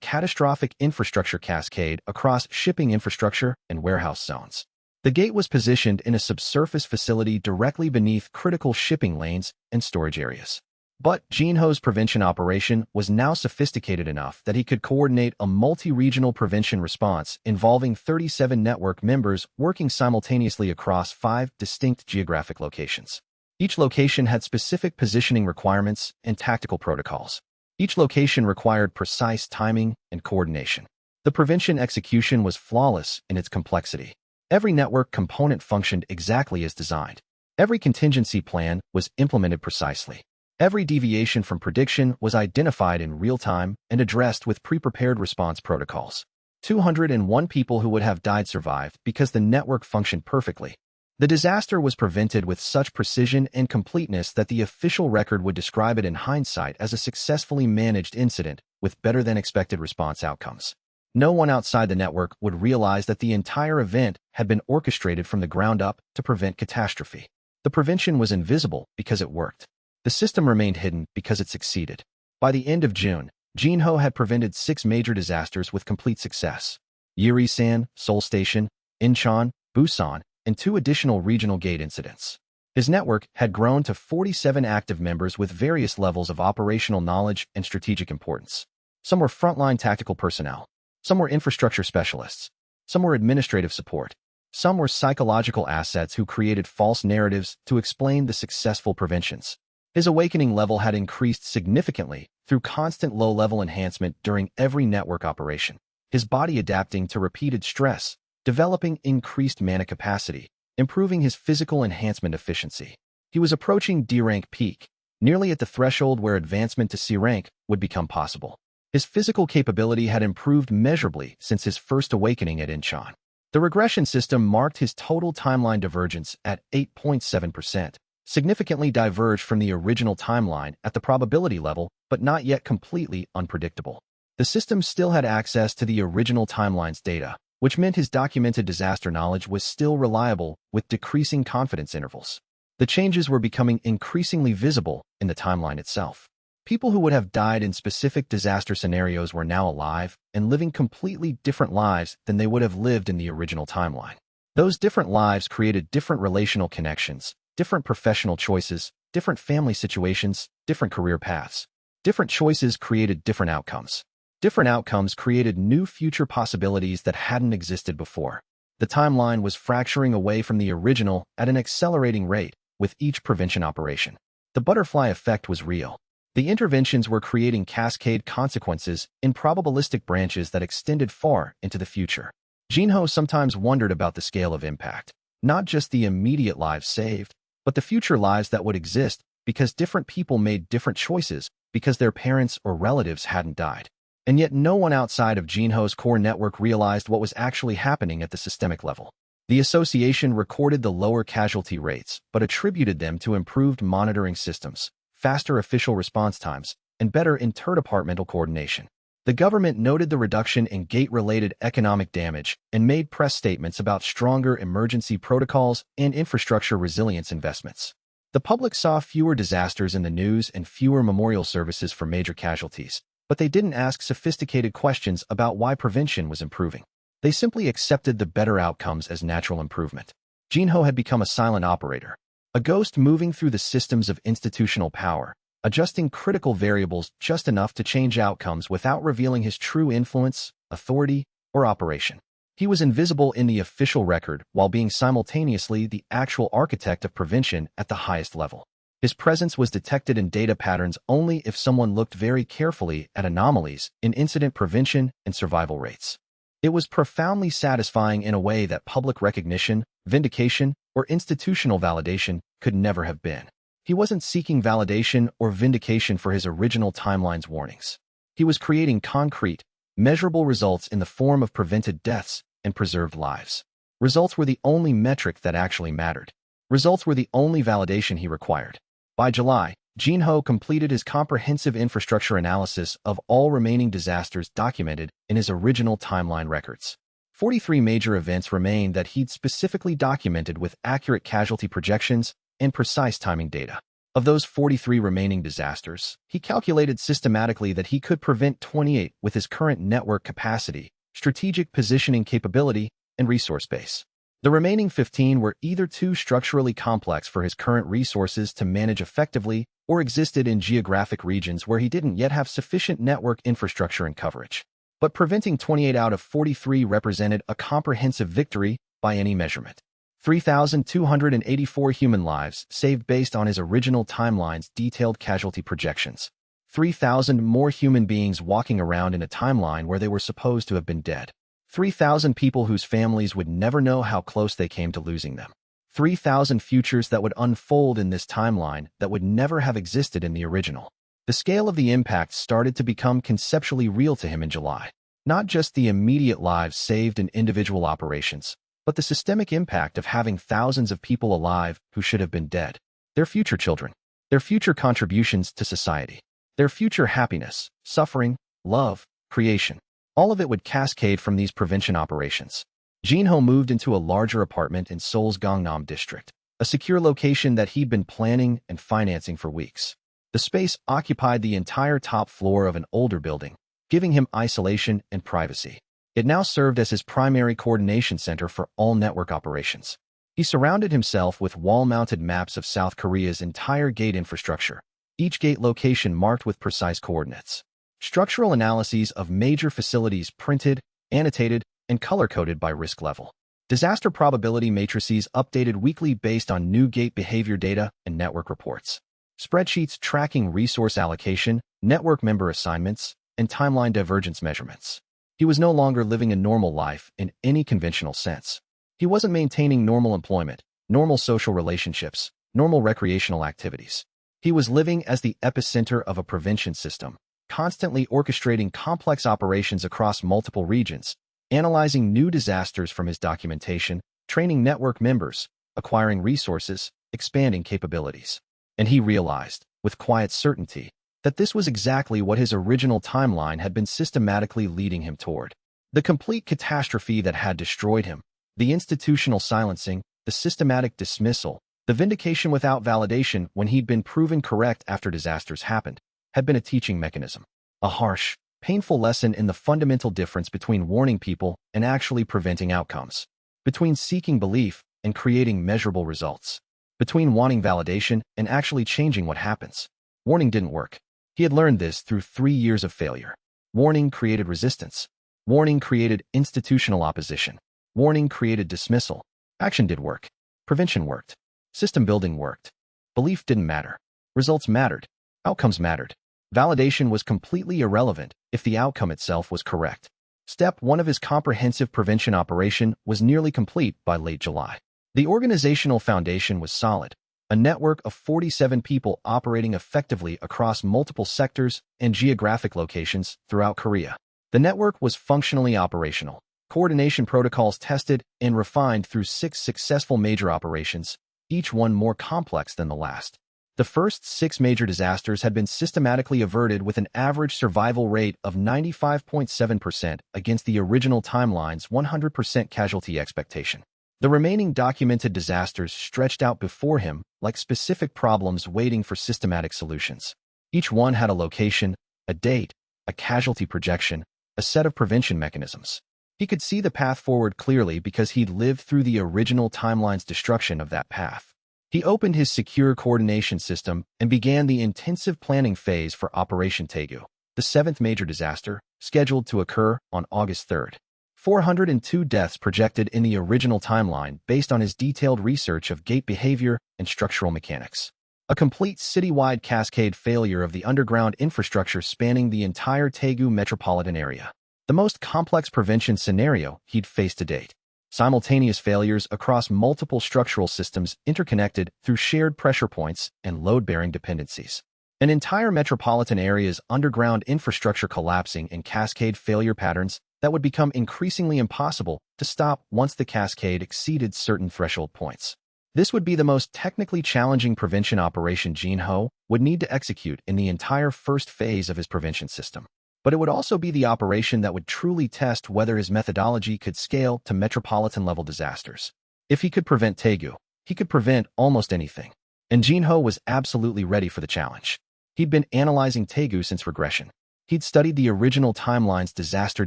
catastrophic infrastructure cascade across shipping infrastructure and warehouse zones. The gate was positioned in a subsurface facility directly beneath critical shipping lanes and storage areas. But Jinho's prevention operation was now sophisticated enough that he could coordinate a multi-regional prevention response involving 37 network members working simultaneously across 5 distinct geographic locations. Each location had specific positioning requirements and tactical protocols. Each location required precise timing and coordination. The prevention execution was flawless in its complexity. Every network component functioned exactly as designed. Every contingency plan was implemented precisely. Every deviation from prediction was identified in real time and addressed with pre-prepared response protocols. 201 people who would have died survived because the network functioned perfectly. The disaster was prevented with such precision and completeness that the official record would describe it in hindsight as a successfully managed incident with better-than-expected response outcomes. No one outside the network would realize that the entire event had been orchestrated from the ground up to prevent catastrophe. The prevention was invisible because it worked. The system remained hidden because it succeeded. By the end of June, Jinho had prevented 6 major disasters with complete success. Yirisan, Seoul Station, Incheon, Busan, and 2 additional regional gate incidents. His network had grown to 47 active members with various levels of operational knowledge and strategic importance. Some were frontline tactical personnel. Some were infrastructure specialists. Some were administrative support. Some were psychological assets who created false narratives to explain the successful preventions. His awakening level had increased significantly through constant low-level enhancement during every network operation. His body adapting to repeated stress, developing increased mana capacity, improving his physical enhancement efficiency. He was approaching D rank peak, nearly at the threshold where advancement to C rank would become possible. His physical capability had improved measurably since his first awakening at Incheon. The regression system marked his total timeline divergence at 8.7%, significantly diverged from the original timeline at the probability level, but not yet completely unpredictable. The system still had access to the original timeline's data, which meant his documented disaster knowledge was still reliable with decreasing confidence intervals. The changes were becoming increasingly visible in the timeline itself. People who would have died in specific disaster scenarios were now alive and living completely different lives than they would have lived in the original timeline. Those different lives created different relational connections, different professional choices, different family situations, different career paths. Different choices created different outcomes. Different outcomes created new future possibilities that hadn't existed before. The timeline was fracturing away from the original at an accelerating rate with each prevention operation. The butterfly effect was real. The interventions were creating cascade consequences in probabilistic branches that extended far into the future. Jinho sometimes wondered about the scale of impact, not just the immediate lives saved, but the future lives that would exist because different people made different choices because their parents or relatives hadn't died. And yet no one outside of Jinho's core network realized what was actually happening at the systemic level. The association recorded the lower casualty rates, but attributed them to improved monitoring systems, faster official response times, and better interdepartmental coordination. The government noted the reduction in gate-related economic damage and made press statements about stronger emergency protocols and infrastructure resilience investments. The public saw fewer disasters in the news and fewer memorial services for major casualties, but they didn't ask sophisticated questions about why prevention was improving. They simply accepted the better outcomes as natural improvement. Jinho had become a silent operator, a ghost moving through the systems of institutional power, adjusting critical variables just enough to change outcomes without revealing his true influence, authority, or operation. He was invisible in the official record while being simultaneously the actual architect of prevention at the highest level. His presence was detected in data patterns only if someone looked very carefully at anomalies in incident prevention and survival rates. It was profoundly satisfying in a way that public recognition, vindication, or institutional validation could never have been. He wasn't seeking validation or vindication for his original timeline's warnings. He was creating concrete, measurable results in the form of prevented deaths and preserved lives. Results were the only metric that actually mattered. Results were the only validation he required. By July, Jinho completed his comprehensive infrastructure analysis of all remaining disasters documented in his original timeline records. 43 major events remained that he'd specifically documented with accurate casualty projections and precise timing data. Of those 43 remaining disasters, he calculated systematically that he could prevent 28 with his current network capacity, strategic positioning capability, and resource base. The remaining 15 were either too structurally complex for his current resources to manage effectively or existed in geographic regions where he didn't yet have sufficient network infrastructure and coverage. But preventing 28 out of 43 represented a comprehensive victory by any measurement. 3,284 human lives saved based on his original timeline's detailed casualty projections. 3,000 more human beings walking around in a timeline where they were supposed to have been dead. 3,000 people whose families would never know how close they came to losing them. 3,000 futures that would unfold in this timeline that would never have existed in the original. The scale of the impact started to become conceptually real to him in July. Not just the immediate lives saved in individual operations, but the systemic impact of having thousands of people alive who should have been dead. Their future children. Their future contributions to society. Their future happiness, suffering, love, creation. All of it would cascade from these prevention operations. Jinho moved into a larger apartment in Seoul's Gangnam district, a secure location that he'd been planning and financing for weeks. The space occupied the entire top floor of an older building, giving him isolation and privacy. It now served as his primary coordination center for all network operations. He surrounded himself with wall-mounted maps of South Korea's entire gate infrastructure, each gate location marked with precise coordinates. Structural analyses of major facilities printed, annotated, and color-coded by risk level. Disaster probability matrices updated weekly based on new gate behavior data and network reports. Spreadsheets tracking resource allocation, network member assignments, and timeline divergence measurements. He was no longer living a normal life in any conventional sense. He wasn't maintaining normal employment, normal social relationships, normal recreational activities. He was living as the epicenter of a prevention system, constantly orchestrating complex operations across multiple regions, analyzing new disasters from his documentation, training network members, acquiring resources, expanding capabilities. And he realized, with quiet certainty, that this was exactly what his original timeline had been systematically leading him toward. The complete catastrophe that had destroyed him, the institutional silencing, the systematic dismissal, the vindication without validation when he'd been proven correct after disasters happened, had been a teaching mechanism. A harsh, painful lesson in the fundamental difference between warning people and actually preventing outcomes. Between seeking belief and creating measurable results. Between wanting validation and actually changing what happens. Warning didn't work. He had learned this through 3 years of failure. Warning created resistance. Warning created institutional opposition. Warning created dismissal. Action did work. Prevention worked. System building worked. Belief didn't matter. Results mattered. Outcomes mattered. Validation was completely irrelevant if the outcome itself was correct. Step 1 of his comprehensive prevention operation was nearly complete by late July. The organizational foundation was solid, a network of 47 people operating effectively across multiple sectors and geographic locations throughout Korea. The network was functionally operational, coordination protocols tested and refined through 6 successful major operations, each one more complex than the last. The first 6 major disasters had been systematically averted with an average survival rate of 95.7% against the original timeline's 100% casualty expectation. The remaining documented disasters stretched out before him like specific problems waiting for systematic solutions. Each one had a location, a date, a casualty projection, a set of prevention mechanisms. He could see the path forward clearly because he'd lived through the original timeline's destruction of that path. He opened his secure coordination system and began the intensive planning phase for Operation Taegu, the 7th major disaster, scheduled to occur on August 3rd. 402 deaths projected in the original timeline based on his detailed research of gate behavior and structural mechanics. A complete citywide cascade failure of the underground infrastructure spanning the entire Daegu metropolitan area. The most complex prevention scenario he'd faced to date. Simultaneous failures across multiple structural systems interconnected through shared pressure points and load-bearing dependencies. An entire metropolitan area's underground infrastructure collapsing in cascade failure patterns that would become increasingly impossible to stop once the cascade exceeded certain threshold points. This would be the most technically challenging prevention operation Jinho would need to execute in the entire first phase of his prevention system. But it would also be the operation that would truly test whether his methodology could scale to metropolitan-level disasters. If he could prevent Daegu, he could prevent almost anything. And Jinho was absolutely ready for the challenge. He'd been analyzing Daegu since regression. He'd studied the original timeline's disaster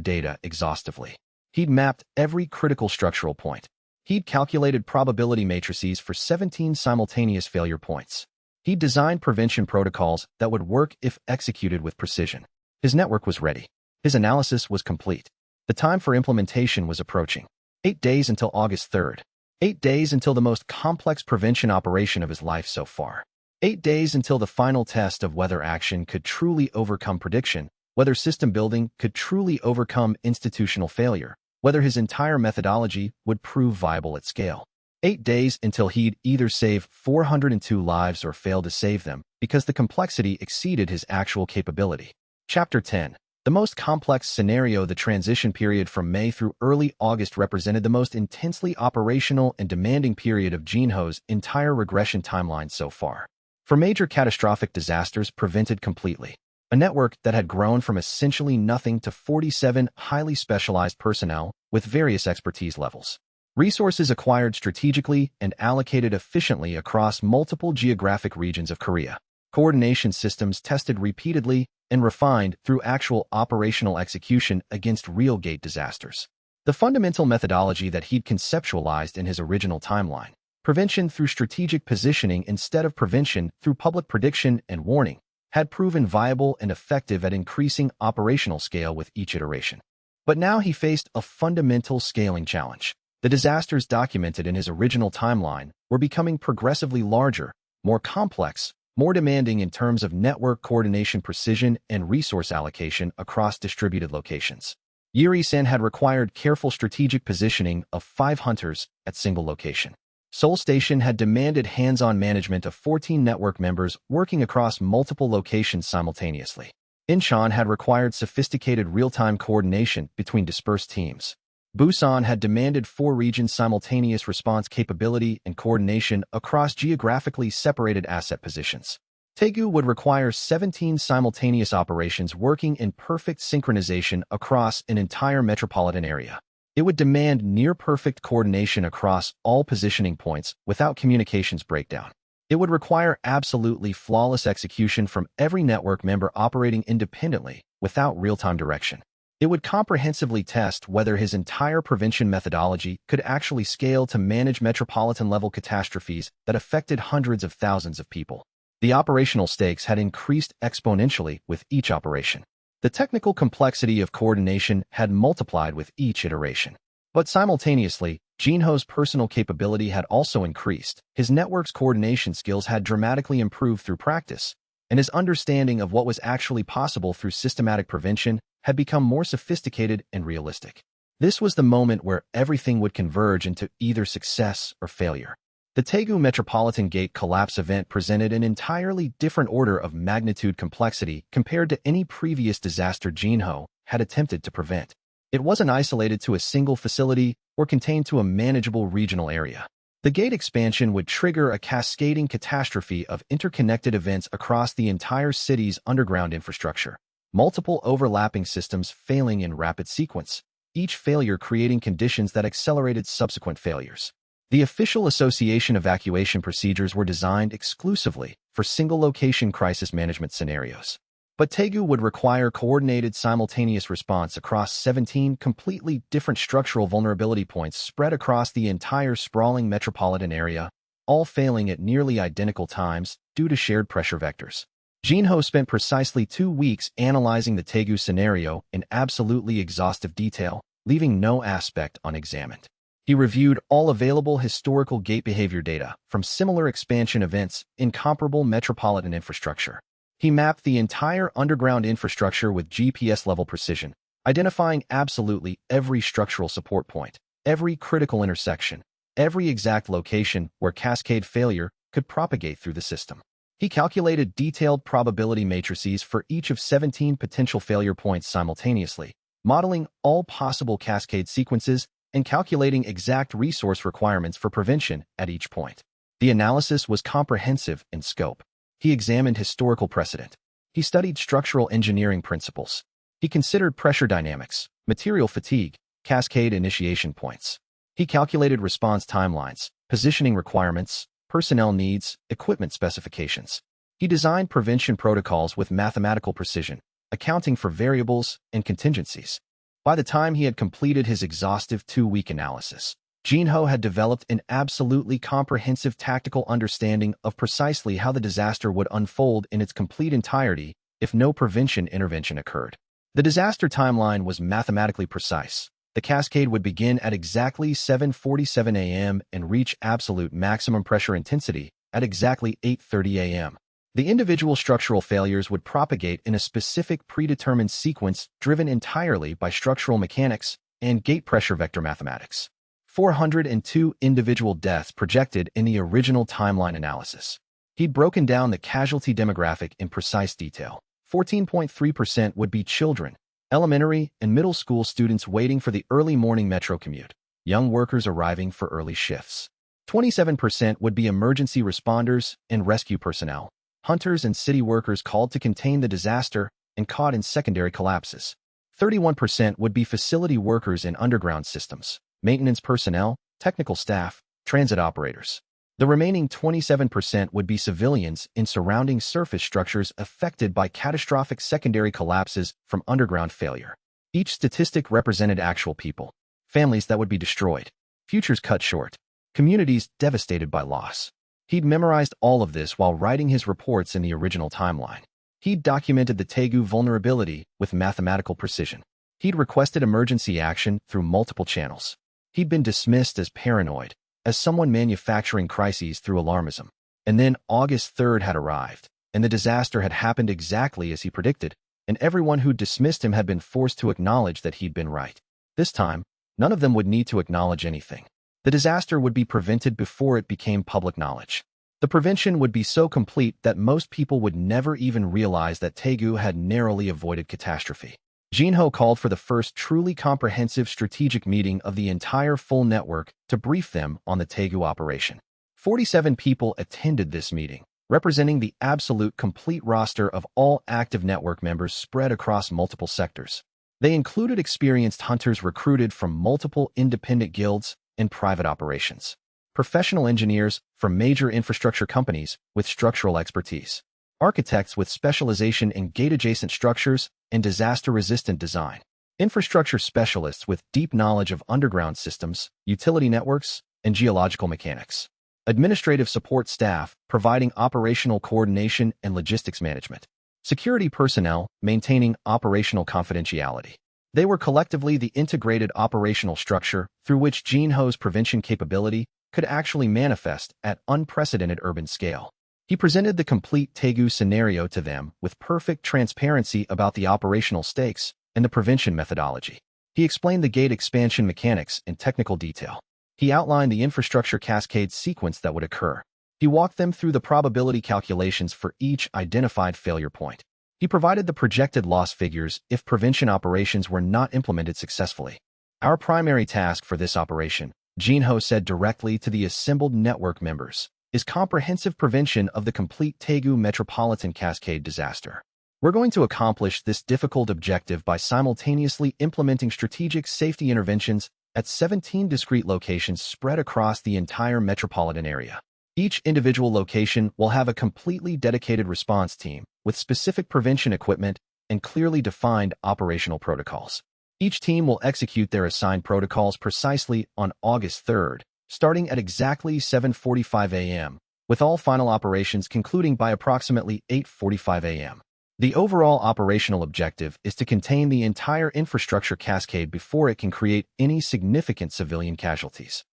data exhaustively. He'd mapped every critical structural point. He'd calculated probability matrices for 17 simultaneous failure points. He'd designed prevention protocols that would work if executed with precision. His network was ready. His analysis was complete. The time for implementation was approaching. 8 days until August 3rd. 8 days until the most complex prevention operation of his life so far. 8 days until the final test of whether action could truly overcome prediction, whether system building could truly overcome institutional failure, whether his entire methodology would prove viable at scale. 8 days until he'd either save 402 lives or fail to save them because the complexity exceeded his actual capability. Chapter 10. The most complex scenario. The transition period from May through early August represented the most intensely operational and demanding period of Jinho's entire regression timeline so far. For major catastrophic disasters prevented completely. A network that had grown from essentially nothing to 47 highly specialized personnel with various expertise levels. Resources acquired strategically and allocated efficiently across multiple geographic regions of Korea. Coordination systems tested repeatedly and refined through actual operational execution against real gate disasters. The fundamental methodology that he'd conceptualized in his original timeline, prevention through strategic positioning instead of prevention through public prediction and warning, had proven viable and effective at increasing operational scale with each iteration. But now he faced a fundamental scaling challenge. The disasters documented in his original timeline were becoming progressively larger, more complex, more demanding in terms of network coordination precision and resource allocation across distributed locations. Yuri-san had required careful strategic positioning of 5 hunters at single location. Seoul Station had demanded hands-on management of 14 network members working across multiple locations simultaneously. Incheon had required sophisticated real-time coordination between dispersed teams. Busan had demanded 4 regions simultaneous response capability and coordination across geographically separated asset positions. Daegu would require 17 simultaneous operations working in perfect synchronization across an entire metropolitan area. It would demand near-perfect coordination across all positioning points without communications breakdown. It would require absolutely flawless execution from every network member operating independently without real-time direction. It would comprehensively test whether his entire prevention methodology could actually scale to manage metropolitan-level catastrophes that affected hundreds of thousands of people. The operational stakes had increased exponentially with each operation. The technical complexity of coordination had multiplied with each iteration. But simultaneously, Jinho's personal capability had also increased. His network's coordination skills had dramatically improved through practice, and his understanding of what was actually possible through systematic prevention had become more sophisticated and realistic. This was the moment where everything would converge into either success or failure. The Daegu Metropolitan Gate collapse event presented an entirely different order of magnitude complexity compared to any previous disaster Jinho had attempted to prevent. It wasn't isolated to a single facility or contained to a manageable regional area. The gate expansion would trigger a cascading catastrophe of interconnected events across the entire city's underground infrastructure. Multiple overlapping systems failing in rapid sequence, each failure creating conditions that accelerated subsequent failures. The official association evacuation procedures were designed exclusively for single-location crisis management scenarios. But Daegu would require coordinated simultaneous response across 17 completely different structural vulnerability points spread across the entire sprawling metropolitan area, all failing at nearly identical times due to shared pressure vectors. Jinho spent precisely 2 weeks analyzing the Daegu scenario in absolutely exhaustive detail, leaving no aspect unexamined. He reviewed all available historical gate behavior data from similar expansion events in comparable metropolitan infrastructure. He mapped the entire underground infrastructure with GPS-level precision, identifying absolutely every structural support point, every critical intersection, every exact location where cascade failure could propagate through the system. He calculated detailed probability matrices for each of 17 potential failure points simultaneously, modeling all possible cascade sequences and calculating exact resource requirements for prevention at each point. The analysis was comprehensive in scope. He examined historical precedent. He studied structural engineering principles. He considered pressure dynamics, material fatigue, cascade initiation points. He calculated response timelines, positioning requirements, personnel needs, equipment specifications. He designed prevention protocols with mathematical precision, accounting for variables and contingencies. By the time he had completed his exhaustive 2-week analysis, Jinho had developed an absolutely comprehensive tactical understanding of precisely how the disaster would unfold in its complete entirety if no prevention intervention occurred. The disaster timeline was mathematically precise. The cascade would begin at exactly 7:47 a.m. and reach absolute maximum pressure intensity at exactly 8:30 a.m. The individual structural failures would propagate in a specific predetermined sequence driven entirely by structural mechanics and gate pressure vector mathematics. 402 individual deaths projected in the original timeline analysis. He'd broken down the casualty demographic in precise detail. 14.3% would be children, elementary and middle school students waiting for the early morning metro commute, young workers arriving for early shifts. 27% would be emergency responders and rescue personnel, hunters and city workers called to contain the disaster and caught in secondary collapses. 31% would be facility workers in underground systems, maintenance personnel, technical staff, transit operators. The remaining 27% would be civilians in surrounding surface structures affected by catastrophic secondary collapses from underground failure. Each statistic represented actual people, families that would be destroyed, futures cut short, communities devastated by loss. He'd memorized all of this while writing his reports in the original timeline. He'd documented the Tegu vulnerability with mathematical precision. He'd requested emergency action through multiple channels. He'd been dismissed as paranoid, as someone manufacturing crises through alarmism. And then August 3rd had arrived, and the disaster had happened exactly as he predicted, and everyone who dismissed him had been forced to acknowledge that he'd been right. This time, none of them would need to acknowledge anything. The disaster would be prevented before it became public knowledge. The prevention would be so complete that most people would never even realize that Tegu had narrowly avoided catastrophe. Jinho called for the first truly comprehensive strategic meeting of the entire full network to brief them on the Tegu operation. 47 people attended this meeting, representing the absolute complete roster of all active network members spread across multiple sectors. They included experienced hunters recruited from multiple independent guilds and private operations, professional engineers from major infrastructure companies with structural expertise, architects with specialization in gate-adjacent structures and disaster-resistant design, infrastructure specialists with deep knowledge of underground systems, utility networks, and geological mechanics, administrative support staff providing operational coordination and logistics management, security personnel maintaining operational confidentiality. They were collectively the integrated operational structure through which Jinho's prevention capability could actually manifest at unprecedented urban scale. He presented the complete Tegu scenario to them with perfect transparency about the operational stakes and the prevention methodology. He explained the gate expansion mechanics in technical detail. He outlined the infrastructure cascade sequence that would occur. He walked them through the probability calculations for each identified failure point. He provided the projected loss figures if prevention operations were not implemented successfully. Our primary task for this operation, Jinho said directly to the assembled network members, is comprehensive prevention of the complete Tegu metropolitan cascade disaster. We're going to accomplish this difficult objective by simultaneously implementing strategic safety interventions at 17 discrete locations spread across the entire metropolitan area. Each individual location will have a completely dedicated response team with specific prevention equipment and clearly defined operational protocols. Each team will execute their assigned protocols precisely on August 3rd, starting at exactly 7:45 a.m., with all final operations concluding by approximately 8:45 a.m. The overall operational objective is to contain the entire infrastructure cascade before it can create any significant civilian casualties.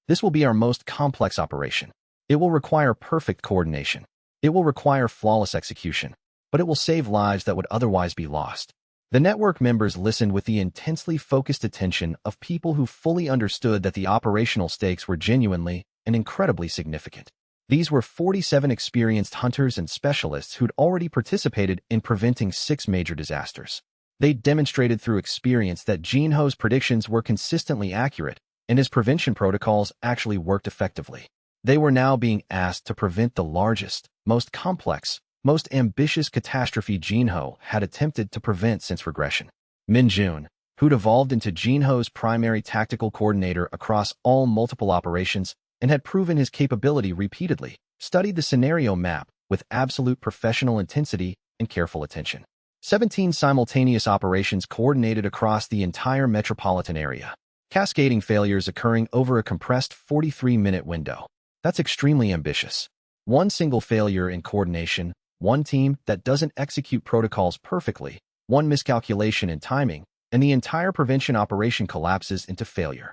This will be our most complex operation. It will require perfect coordination. It will require flawless execution, but it will save lives that would otherwise be lost. The network members listened with the intensely focused attention of people who fully understood that the operational stakes were genuinely and incredibly significant. These were 47 experienced hunters and specialists who'd already participated in preventing 6 major disasters. They demonstrated through experience that Jinho's predictions were consistently accurate and his prevention protocols actually worked effectively. They were now being asked to prevent the largest, most complex, most ambitious catastrophe Jinho had attempted to prevent since regression. Min Jun, who'd evolved into Jinho's primary tactical coordinator across all multiple operations and had proven his capability repeatedly, studied the scenario map with absolute professional intensity and careful attention. 17 simultaneous operations coordinated across the entire metropolitan area, cascading failures occurring over a compressed 43-minute window. That's extremely ambitious. One single failure in coordination, one team that doesn't execute protocols perfectly, one miscalculation in timing, and the entire prevention operation collapses into failure.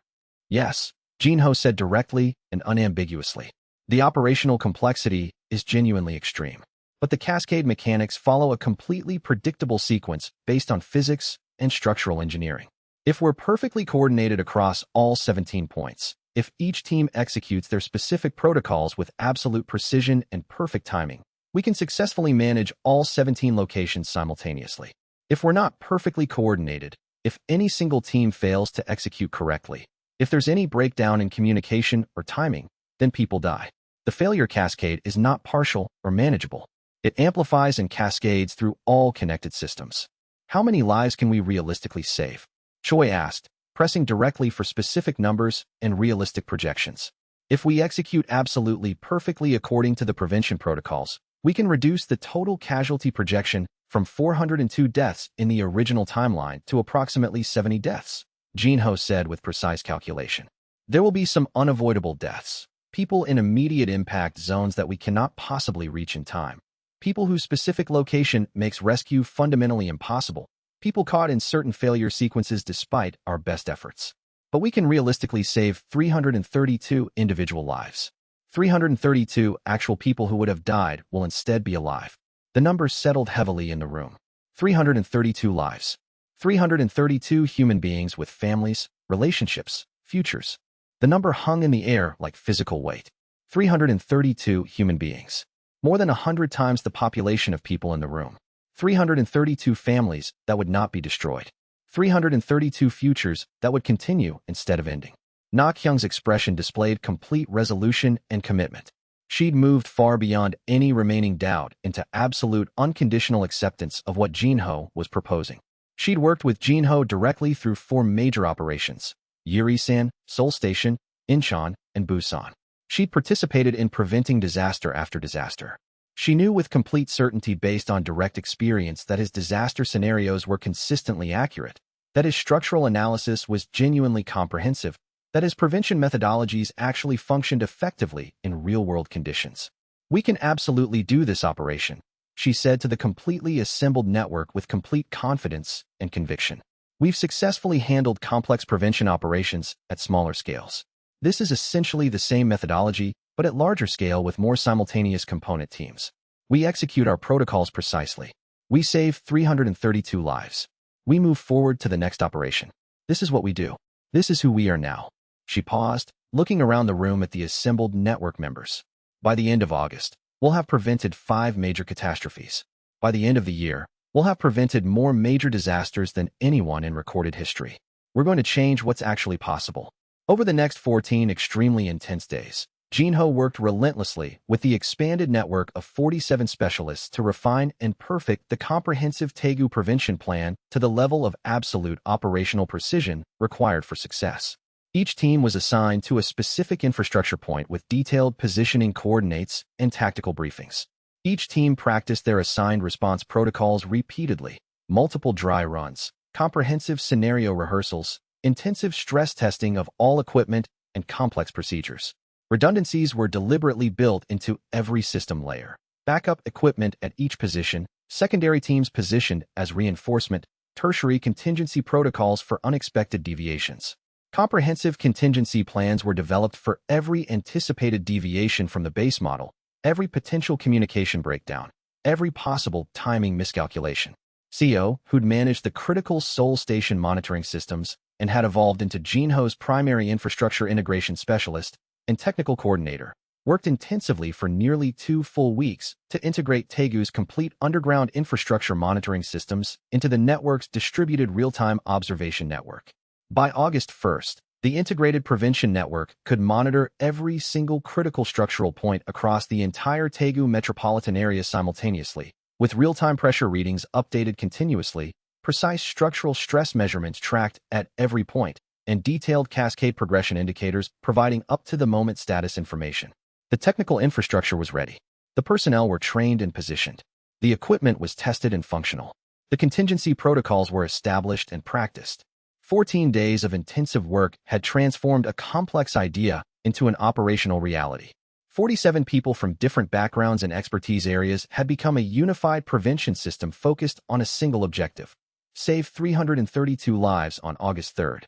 Yes, Jinho said directly and unambiguously. The operational complexity is genuinely extreme. But the cascade mechanics follow a completely predictable sequence based on physics and structural engineering. If we're perfectly coordinated across all 17 points, if each team executes their specific protocols with absolute precision and perfect timing, we can successfully manage all 17 locations simultaneously. If we're not perfectly coordinated, if any single team fails to execute correctly, if there's any breakdown in communication or timing, then people die. The failure cascade is not partial or manageable. It amplifies and cascades through all connected systems. How many lives can we realistically save? Choi asked, pressing directly for specific numbers and realistic projections. If we execute absolutely perfectly according to the prevention protocols, we can reduce the total casualty projection from 402 deaths in the original timeline to approximately 70 deaths, Jinho said with precise calculation. There will be some unavoidable deaths, people in immediate impact zones that we cannot possibly reach in time, people whose specific location makes rescue fundamentally impossible, people caught in certain failure sequences despite our best efforts. But we can realistically save 332 individual lives. 332 actual people who would have died will instead be alive. The numbers settled heavily in the room. 332 lives. 332 human beings with families, relationships, futures. The number hung in the air like physical weight. 332 human beings. More than 100 times the population of people in the room. 332 families that would not be destroyed. 332 futures that would continue instead of ending. Na Kyung's expression displayed complete resolution and commitment. She'd moved far beyond any remaining doubt into absolute unconditional acceptance of what Jinho was proposing. She'd worked with Jinho directly through 4 major operations: Yurisan, Seoul Station, Incheon, and Busan. She'd participated in preventing disaster after disaster. She knew with complete certainty based on direct experience that his disaster scenarios were consistently accurate, that his structural analysis was genuinely comprehensive, that his prevention methodologies actually functioned effectively in real-world conditions. We can absolutely do this operation, she said to the completely assembled network with complete confidence and conviction. We've successfully handled complex prevention operations at smaller scales. This is essentially the same methodology, but at larger scale with more simultaneous component teams. We execute our protocols precisely. We save 332 lives. We move forward to the next operation. This is what we do. This is who we are now. She paused, looking around the room at the assembled network members. By the end of August, we'll have prevented 5 major catastrophes. By the end of the year, we'll have prevented more major disasters than anyone in recorded history. We're going to change what's actually possible. Over the next 14 extremely intense days, Jinho worked relentlessly with the expanded network of 47 specialists to refine and perfect the comprehensive Taegu prevention plan to the level of absolute operational precision required for success. Each team was assigned to a specific infrastructure point with detailed positioning coordinates and tactical briefings. Each team practiced their assigned response protocols repeatedly, multiple dry runs, comprehensive scenario rehearsals, intensive stress testing of all equipment, and complex procedures. Redundancies were deliberately built into every system layer. Backup equipment at each position, secondary teams positioned as reinforcement, tertiary contingency protocols for unexpected deviations. Comprehensive contingency plans were developed for every anticipated deviation from the base model, every potential communication breakdown, every possible timing miscalculation. CO, who'd managed the critical Seoul Station monitoring systems and had evolved into Jinho's primary infrastructure integration specialist and technical coordinator, worked intensively for nearly 2 full weeks to integrate Daegu's complete underground infrastructure monitoring systems into the network's distributed real-time observation network. By August 1st, the integrated prevention network could monitor every single critical structural point across the entire Daegu metropolitan area simultaneously, with real-time pressure readings updated continuously, precise structural stress measurements tracked at every point, and detailed cascade progression indicators providing up-to-the-moment status information. The technical infrastructure was ready. The personnel were trained and positioned. The equipment was tested and functional. The contingency protocols were established and practiced. 14 days of intensive work had transformed a complex idea into an operational reality. 47 people from different backgrounds and expertise areas had become a unified prevention system focused on a single objective: save 332 lives on August 3rd.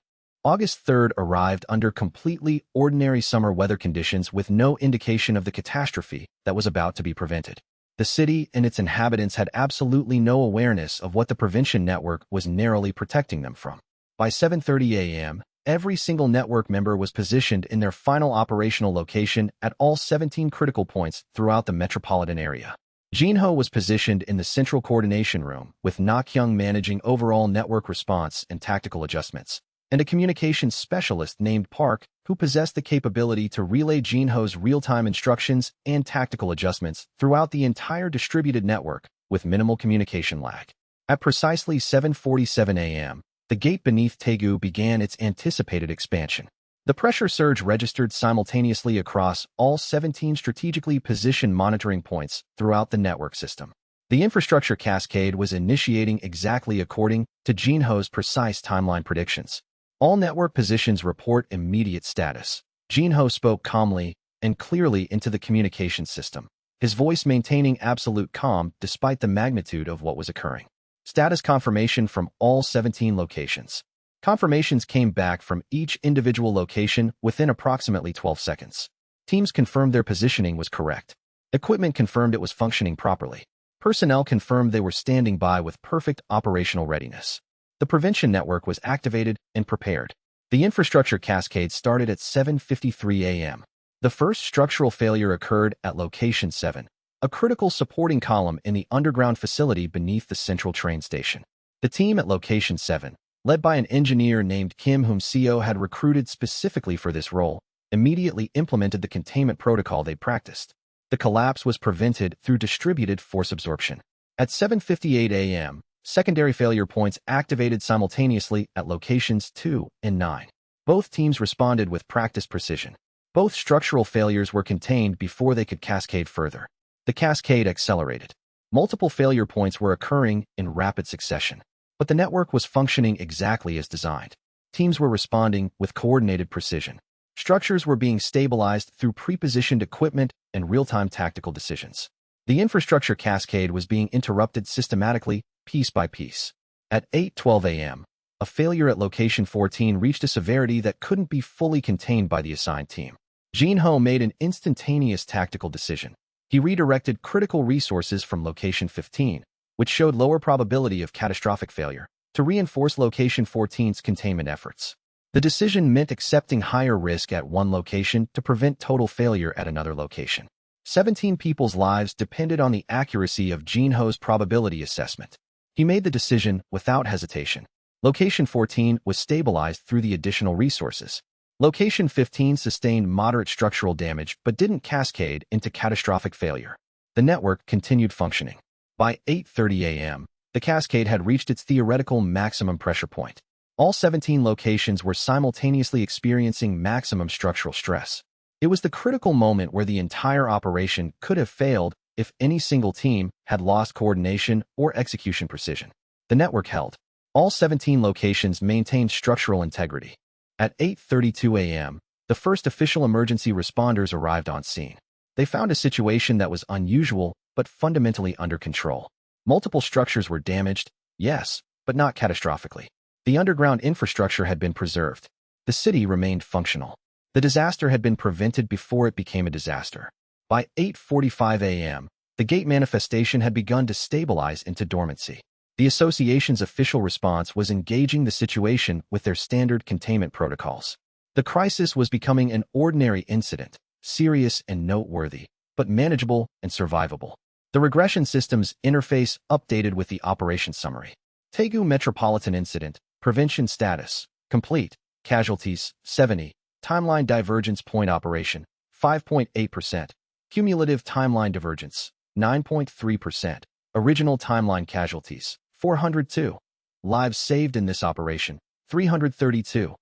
August 3rd arrived under completely ordinary summer weather conditions with no indication of the catastrophe that was about to be prevented. The city and its inhabitants had absolutely no awareness of what the prevention network was narrowly protecting them from. By 7:30 a.m., every single network member was positioned in their final operational location at all 17 critical points throughout the metropolitan area. Jinho was positioned in the central coordination room, with Nakyung managing overall network response and tactical adjustments, and a communications specialist named Park, who possessed the capability to relay Jinho's real-time instructions and tactical adjustments throughout the entire distributed network with minimal communication lag. At precisely 7:47 a.m., the gate beneath Daegu began its anticipated expansion. The pressure surge registered simultaneously across all 17 strategically positioned monitoring points throughout the network system. The infrastructure cascade was initiating exactly according to Jinho's precise timeline predictions. All network positions report immediate status. Jinho spoke calmly and clearly into the communication system, his voice maintaining absolute calm despite the magnitude of what was occurring. Status confirmation from all 17 locations. Confirmations came back from each individual location within approximately 12 seconds. Teams confirmed their positioning was correct. Equipment confirmed it was functioning properly. Personnel confirmed they were standing by with perfect operational readiness. The prevention network was activated and prepared. The infrastructure cascade started at 7:53 a.m. The first structural failure occurred at location 7, a critical supporting column in the underground facility beneath the central train station. The team at location 7, led by an engineer named Kim whom CO had recruited specifically for this role, immediately implemented the containment protocol they practiced. The collapse was prevented through distributed force absorption. At 7:58 a.m., secondary failure points activated simultaneously at locations 2 and 9. Both teams responded with practiced precision. Both structural failures were contained before they could cascade further. The cascade accelerated. Multiple failure points were occurring in rapid succession, but the network was functioning exactly as designed. Teams were responding with coordinated precision. Structures were being stabilized through pre-positioned equipment and real-time tactical decisions. The infrastructure cascade was being interrupted systematically, piece by piece. At 8:12 a.m., a failure at location 14 reached a severity that couldn't be fully contained by the assigned team. Jinho made an instantaneous tactical decision. He redirected critical resources from location 15, which showed lower probability of catastrophic failure, to reinforce location 14's containment efforts. The decision meant accepting higher risk at one location to prevent total failure at another location. 17 people's lives depended on the accuracy of Jinho's probability assessment. He made the decision without hesitation. Location 14 was stabilized through the additional resources. Location 15 sustained moderate structural damage but didn't cascade into catastrophic failure. The network continued functioning. By 8:30 a.m., the cascade had reached its theoretical maximum pressure point. All 17 locations were simultaneously experiencing maximum structural stress. It was the critical moment where the entire operation could have failed if any single team had lost coordination or execution precision. The network held. All 17 locations maintained structural integrity. At 8:32 a.m., the first official emergency responders arrived on scene. They found a situation that was unusual but fundamentally under control. Multiple structures were damaged, yes, but not catastrophically. The underground infrastructure had been preserved. The city remained functional. The disaster had been prevented before it became a disaster. By 8:45 a.m., the gate manifestation had begun to stabilize into dormancy. The association's official response was engaging the situation with their standard containment protocols. The crisis was becoming an ordinary incident, serious and noteworthy, but manageable and survivable. The regression system's interface updated with the operation summary. Daegu Metropolitan Incident, Prevention Status, Complete, Casualties, 70, Timeline Divergence Point Operation, 5.8%, Cumulative Timeline Divergence, 9.3%, Original Timeline Casualties, 402, Lives saved in this operation, 332,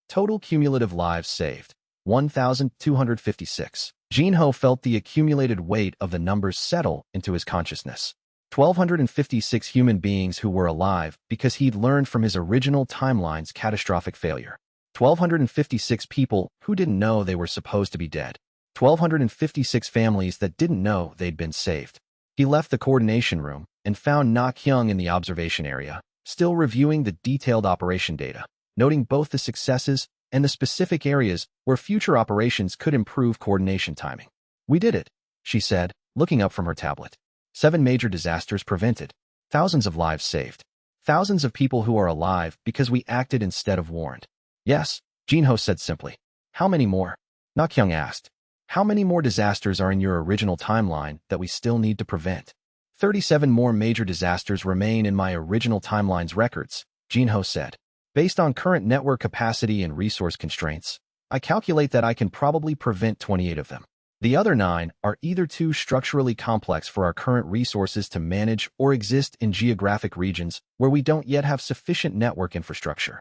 Total cumulative lives saved, 1,256. Jinho felt the accumulated weight of the numbers settle into his consciousness. 1,256 human beings who were alive because he'd learned from his original timeline's catastrophic failure. 1,256 people who didn't know they were supposed to be dead. 1,256 families that didn't know they'd been saved. He left the coordination room and found Na Kyung in the observation area, still reviewing the detailed operation data, noting both the successes and the specific areas where future operations could improve coordination timing. "We did it," she said, looking up from her tablet. 7 major disasters prevented. Thousands of lives saved. Thousands of people who are alive because we acted instead of warned. "Yes," Jinho said simply. "How many more?" Na Kyung asked. "How many more disasters are in your original timeline that we still need to prevent?" 37 more major disasters remain in my original timeline's records, Jinho said. "Based on current network capacity and resource constraints, I calculate that I can probably prevent 28 of them. The other 9 are either too structurally complex for our current resources to manage or exist in geographic regions where we don't yet have sufficient network infrastructure.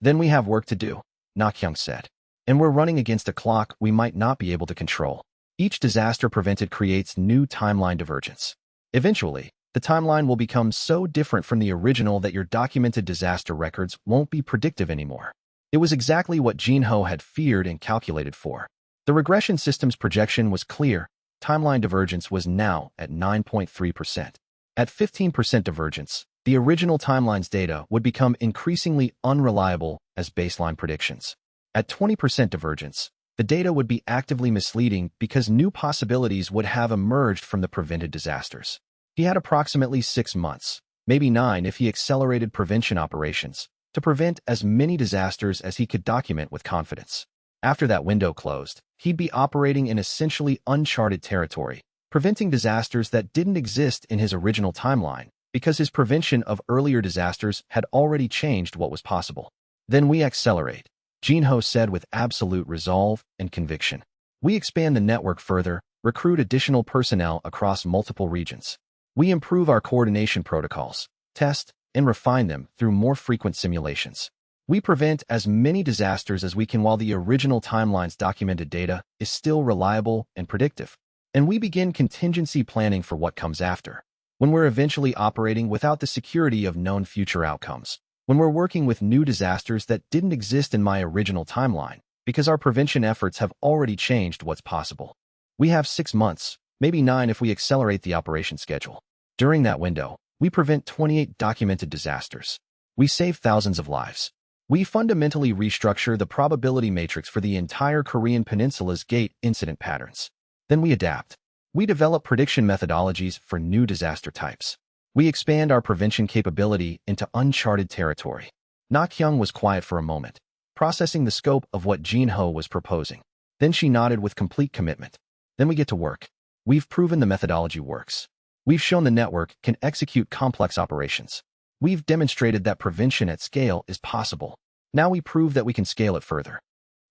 Then we have work to do," Na Kyung said. "And we're running against a clock we might not be able to control. Each disaster prevented creates new timeline divergence. Eventually, the timeline will become so different from the original that your documented disaster records won't be predictive anymore." It was exactly what Jinho had feared and calculated for. The regression system's projection was clear. Timeline divergence was now at 9.3%. At 15% divergence, the original timeline's data would become increasingly unreliable as baseline predictions. At 20% divergence, the data would be actively misleading because new possibilities would have emerged from the prevented disasters. He had approximately 6 months, maybe 9 if he accelerated prevention operations, to prevent as many disasters as he could document with confidence. After that window closed, he'd be operating in essentially uncharted territory, preventing disasters that didn't exist in his original timeline, because his prevention of earlier disasters had already changed what was possible. "Then we accelerate," Jinho said with absolute resolve and conviction. "We expand the network further, recruit additional personnel across multiple regions. We improve our coordination protocols, test and refine them through more frequent simulations. We prevent as many disasters as we can while the original timeline's documented data is still reliable and predictive. And we begin contingency planning for what comes after, when we're eventually operating without the security of known future outcomes, when we're working with new disasters that didn't exist in my original timeline, because our prevention efforts have already changed what's possible. We have 6 months, maybe 9 if we accelerate the operation schedule. During that window, we prevent 28 documented disasters. We save thousands of lives. We fundamentally restructure the probability matrix for the entire Korean Peninsula's gate incident patterns. Then we adapt. We develop prediction methodologies for new disaster types. We expand our prevention capability into uncharted territory." Na Kyung was quiet for a moment, processing the scope of what Jinho was proposing. Then she nodded with complete commitment. "Then we get to work. We've proven the methodology works. We've shown the network can execute complex operations. We've demonstrated that prevention at scale is possible. Now we prove that we can scale it further.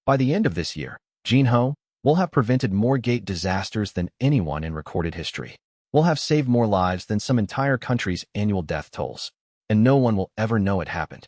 By the end of this year, Jinho, we'll have prevented more gate disasters than anyone in recorded history. We'll have saved more lives than some entire country's annual death tolls. And no one will ever know it happened.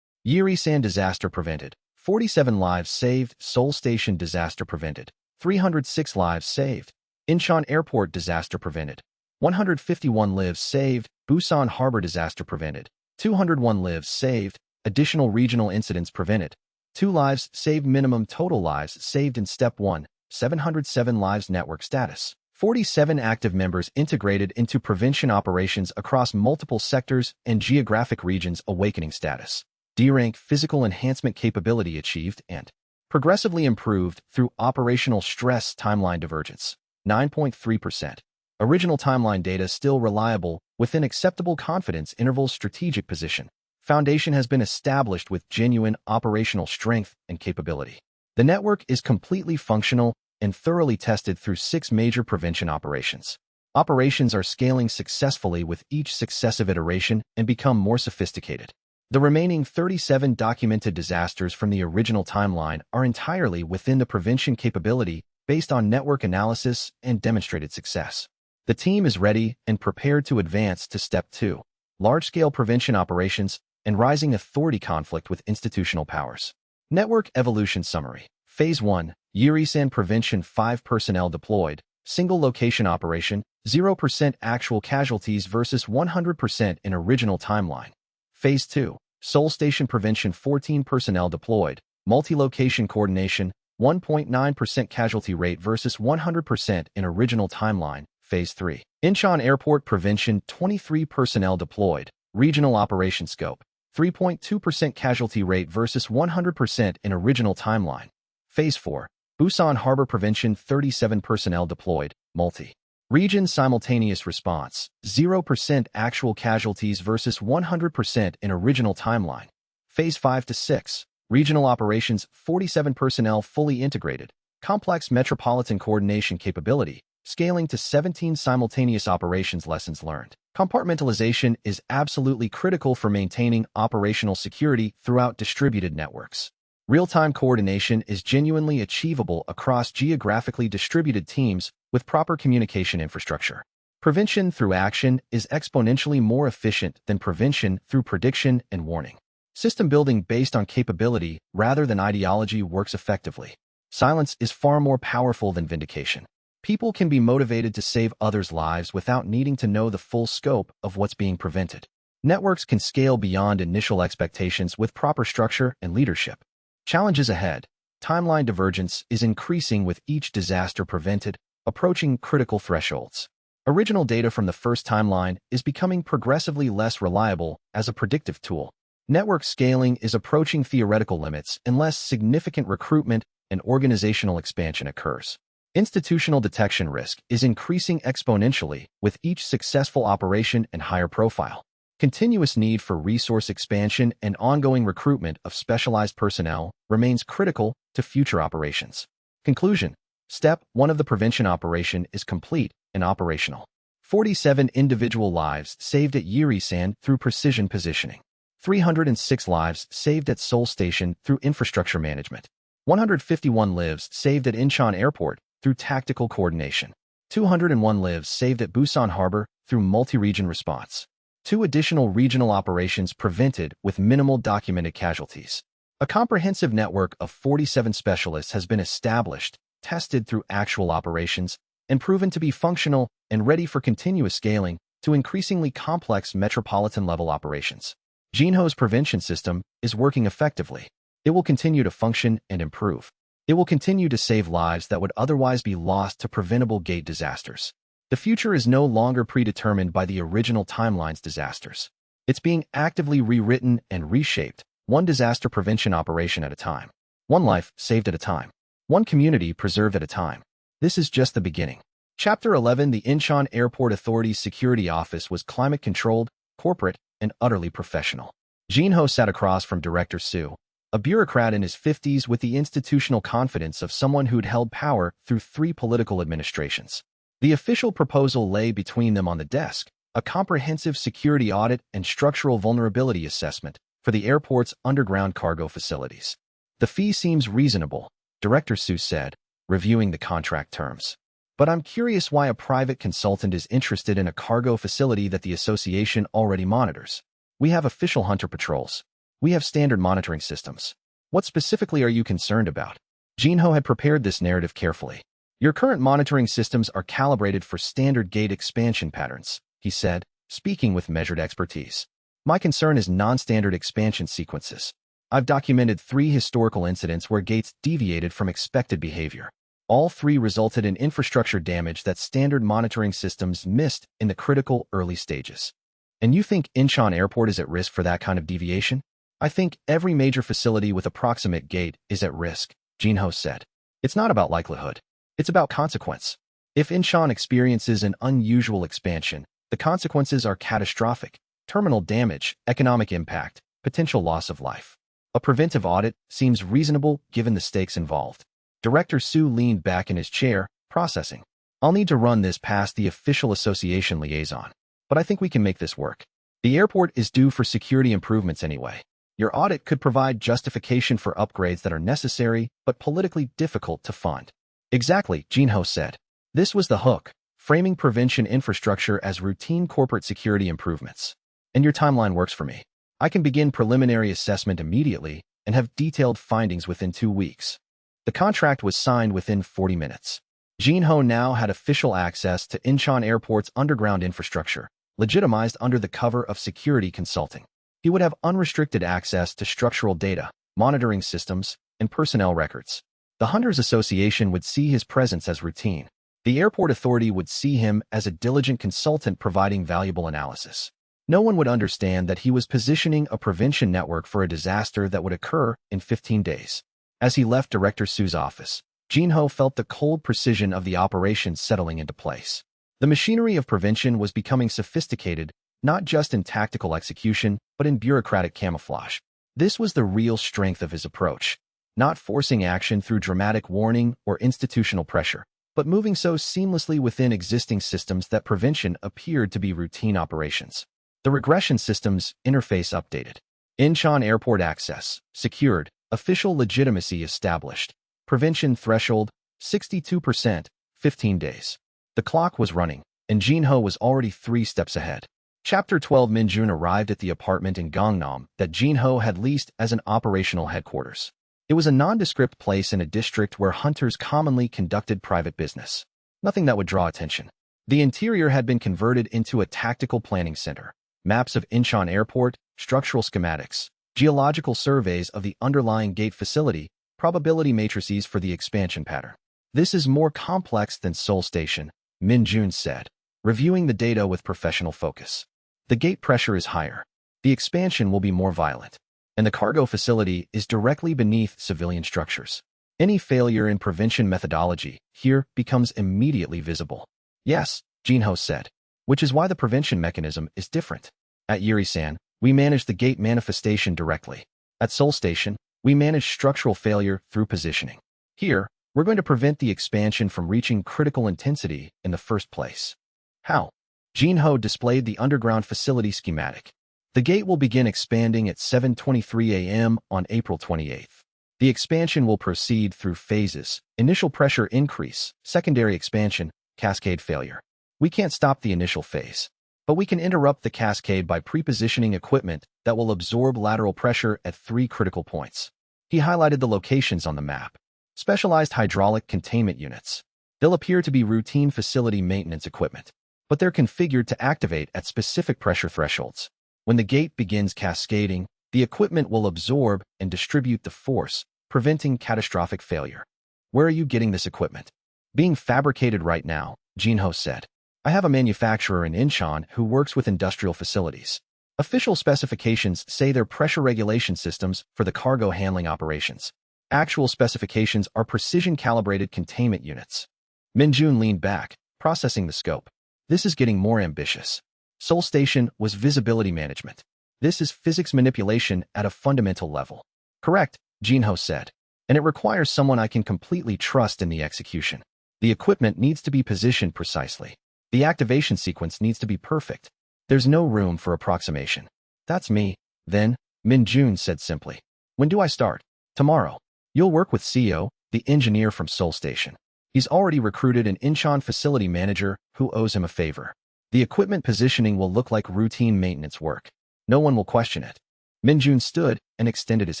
Yiri-san disaster prevented. 47 lives saved. Seoul Station disaster prevented. 306 lives saved. Incheon Airport disaster prevented. 151 lives saved. Busan Harbor disaster prevented. 201 lives saved. Additional regional incidents prevented. 2 lives saved. Minimum total lives saved in Step 1. 707 lives. Network status. 47 active members integrated into prevention operations across multiple sectors and geographic regions. Awakening status. D-rank physical enhancement capability achieved and progressively improved through operational stress. Timeline divergence. 9.3%. Original timeline data still reliable within acceptable confidence intervals. Strategic position. Foundation has been established with genuine operational strength and capability. The network is completely functional and thoroughly tested through 6 major prevention operations. Operations are scaling successfully with each successive iteration and become more sophisticated. The remaining 37 documented disasters from the original timeline are entirely within the prevention capability based on network analysis and demonstrated success. The team is ready and prepared to advance to Step 2, large-scale prevention operations and rising authority conflict with institutional powers. Network evolution summary. Phase 1, Yurisan Prevention. 5 personnel deployed, single location operation, 0% actual casualties versus 100% in original timeline. Phase 2, Seoul Station Prevention. 14 personnel deployed, multi-location coordination, 1.9% casualty rate versus 100% in original timeline. Phase 3, Incheon Airport Prevention. 23 personnel deployed, regional operation scope, 3.2% casualty rate versus 100% in original timeline. Phase 4, Busan Harbor Prevention. 37 personnel deployed, multi-region simultaneous response, 0% actual casualties versus 100% in original timeline. Phase 5 to 6, regional operations. 47 personnel fully integrated, complex metropolitan coordination capability, scaling to 17 simultaneous operations. Lessons learned. Compartmentalization is absolutely critical for maintaining operational security throughout distributed networks. Real-time coordination is genuinely achievable across geographically distributed teams with proper communication infrastructure. Prevention through action is exponentially more efficient than prevention through prediction and warning. System building based on capability rather than ideology works effectively. Silence is far more powerful than vindication. People can be motivated to save others' lives without needing to know the full scope of what's being prevented. Networks can scale beyond initial expectations with proper structure and leadership. Challenges ahead. Timeline divergence is increasing with each disaster prevented, approaching critical thresholds. Original data from the first timeline is becoming progressively less reliable as a predictive tool. Network scaling is approaching theoretical limits unless significant recruitment and organizational expansion occurs. Institutional detection risk is increasing exponentially with each successful operation and higher profile. Continuous need for resource expansion and ongoing recruitment of specialized personnel remains critical to future operations. Conclusion. Step 1 of the prevention operation is complete and operational. 47 individual lives saved at Yurisan through precision positioning. 306 lives saved at Seoul Station through infrastructure management. 151 lives saved at Incheon Airport through tactical coordination. 201 lives saved at Busan Harbor through multi-region response. 2 additional regional operations prevented with minimal documented casualties. A comprehensive network of 47 specialists has been established, tested through actual operations, and proven to be functional and ready for continuous scaling to increasingly complex metropolitan-level operations. Jinho's prevention system is working effectively. It will continue to function and improve. It will continue to save lives that would otherwise be lost to preventable gate disasters. The future is no longer predetermined by the original timeline's disasters. It's being actively rewritten and reshaped, one disaster prevention operation at a time. One life saved at a time. One community preserved at a time. This is just the beginning. Chapter 11. The Incheon Airport Authority's security office was climate-controlled, corporate, and utterly professional. Jinho sat across from Director Su, a bureaucrat in his 50s with the institutional confidence of someone who'd held power through 3 political administrations. The official proposal lay between them on the desk, a comprehensive security audit and structural vulnerability assessment for the airport's underground cargo facilities. The fee seems reasonable, Director Su said, reviewing the contract terms. But I'm curious why a private consultant is interested in a cargo facility that the association already monitors. We have official hunter patrols. We have standard monitoring systems. What specifically are you concerned about? Jinho had prepared this narrative carefully. Your current monitoring systems are calibrated for standard gate expansion patterns, he said, speaking with measured expertise. My concern is non-standard expansion sequences. I've documented 3 historical incidents where gates deviated from expected behavior. All three resulted in infrastructure damage that standard monitoring systems missed in the critical early stages. And you think Incheon Airport is at risk for that kind of deviation? I think every major facility with a proximate gate is at risk, Jinho said. It's not about likelihood. It's about consequence. If Incheon experiences an unusual expansion, the consequences are catastrophic: terminal damage, economic impact, potential loss of life. A preventive audit seems reasonable given the stakes involved. Director Su leaned back in his chair, processing. I'll need to run this past the official association liaison, but I think we can make this work. The airport is due for security improvements anyway. Your audit could provide justification for upgrades that are necessary but politically difficult to fund. Exactly, Jinho said. This was the hook, framing prevention infrastructure as routine corporate security improvements. And your timeline works for me. I can begin preliminary assessment immediately and have detailed findings within 2 weeks. The contract was signed within 40 minutes. Jinho now had official access to Incheon Airport's underground infrastructure, legitimized under the cover of security consulting. He would have unrestricted access to structural data, monitoring systems, and personnel records. The Hunters Association would see his presence as routine. The airport authority would see him as a diligent consultant providing valuable analysis. No one would understand that he was positioning a prevention network for a disaster that would occur in 15 days. As he left Director Su's office, Jinho felt the cold precision of the operation settling into place. The machinery of prevention was becoming sophisticated, not just in tactical execution, but in bureaucratic camouflage. This was the real strength of his approach, not forcing action through dramatic warning or institutional pressure, but moving so seamlessly within existing systems that prevention appeared to be routine operations. The regression system's interface updated. Incheon Airport access secured, official legitimacy established. Prevention threshold 62%, 15 days. The clock was running, and Jinho was already 3 steps ahead. Chapter 12. Minjun arrived at the apartment in Gangnam that Jinho had leased as an operational headquarters. It was a nondescript place in a district where hunters commonly conducted private business. Nothing that would draw attention. The interior had been converted into a tactical planning center. Maps of Incheon Airport, structural schematics, geological surveys of the underlying gate facility, probability matrices for the expansion pattern. This is more complex than Seoul Station, Minjun said, reviewing the data with professional focus. The gate pressure is higher. The expansion will be more violent. And the cargo facility is directly beneath civilian structures. Any failure in prevention methodology here becomes immediately visible. Yes, Jinho said, which is why the prevention mechanism is different. At Yuri-san, we manage the gate manifestation directly. At Seoul Station, we manage structural failure through positioning. Here, we're going to prevent the expansion from reaching critical intensity in the first place. How? Jinho displayed the underground facility schematic. The gate will begin expanding at 7:23 a.m. on April 28th. The expansion will proceed through phases: initial pressure increase, secondary expansion, cascade failure. We can't stop the initial phase, but we can interrupt the cascade by prepositioning equipment that will absorb lateral pressure at 3 critical points. He highlighted the locations on the map. Specialized hydraulic containment units. They'll appear to be routine facility maintenance equipment, but they're configured to activate at specific pressure thresholds. When the gate begins cascading, the equipment will absorb and distribute the force, preventing catastrophic failure. Where are you getting this equipment? Being fabricated right now, Jinho said. I have a manufacturer in Incheon who works with industrial facilities. Official specifications say they're pressure regulation systems for the cargo handling operations. Actual specifications are precision-calibrated containment units. Minjun leaned back, processing the scope. This is getting more ambitious. Seoul Station was visibility management. This is physics manipulation at a fundamental level. Correct, Jinho said. And it requires someone I can completely trust in the execution. The equipment needs to be positioned precisely. The activation sequence needs to be perfect. There's no room for approximation. That's me, then, Minjun said simply. When do I start? Tomorrow. You'll work with CEO, the engineer from Seoul Station. He's already recruited an Incheon facility manager who owes him a favor. The equipment positioning will look like routine maintenance work. No one will question it. Minjun stood and extended his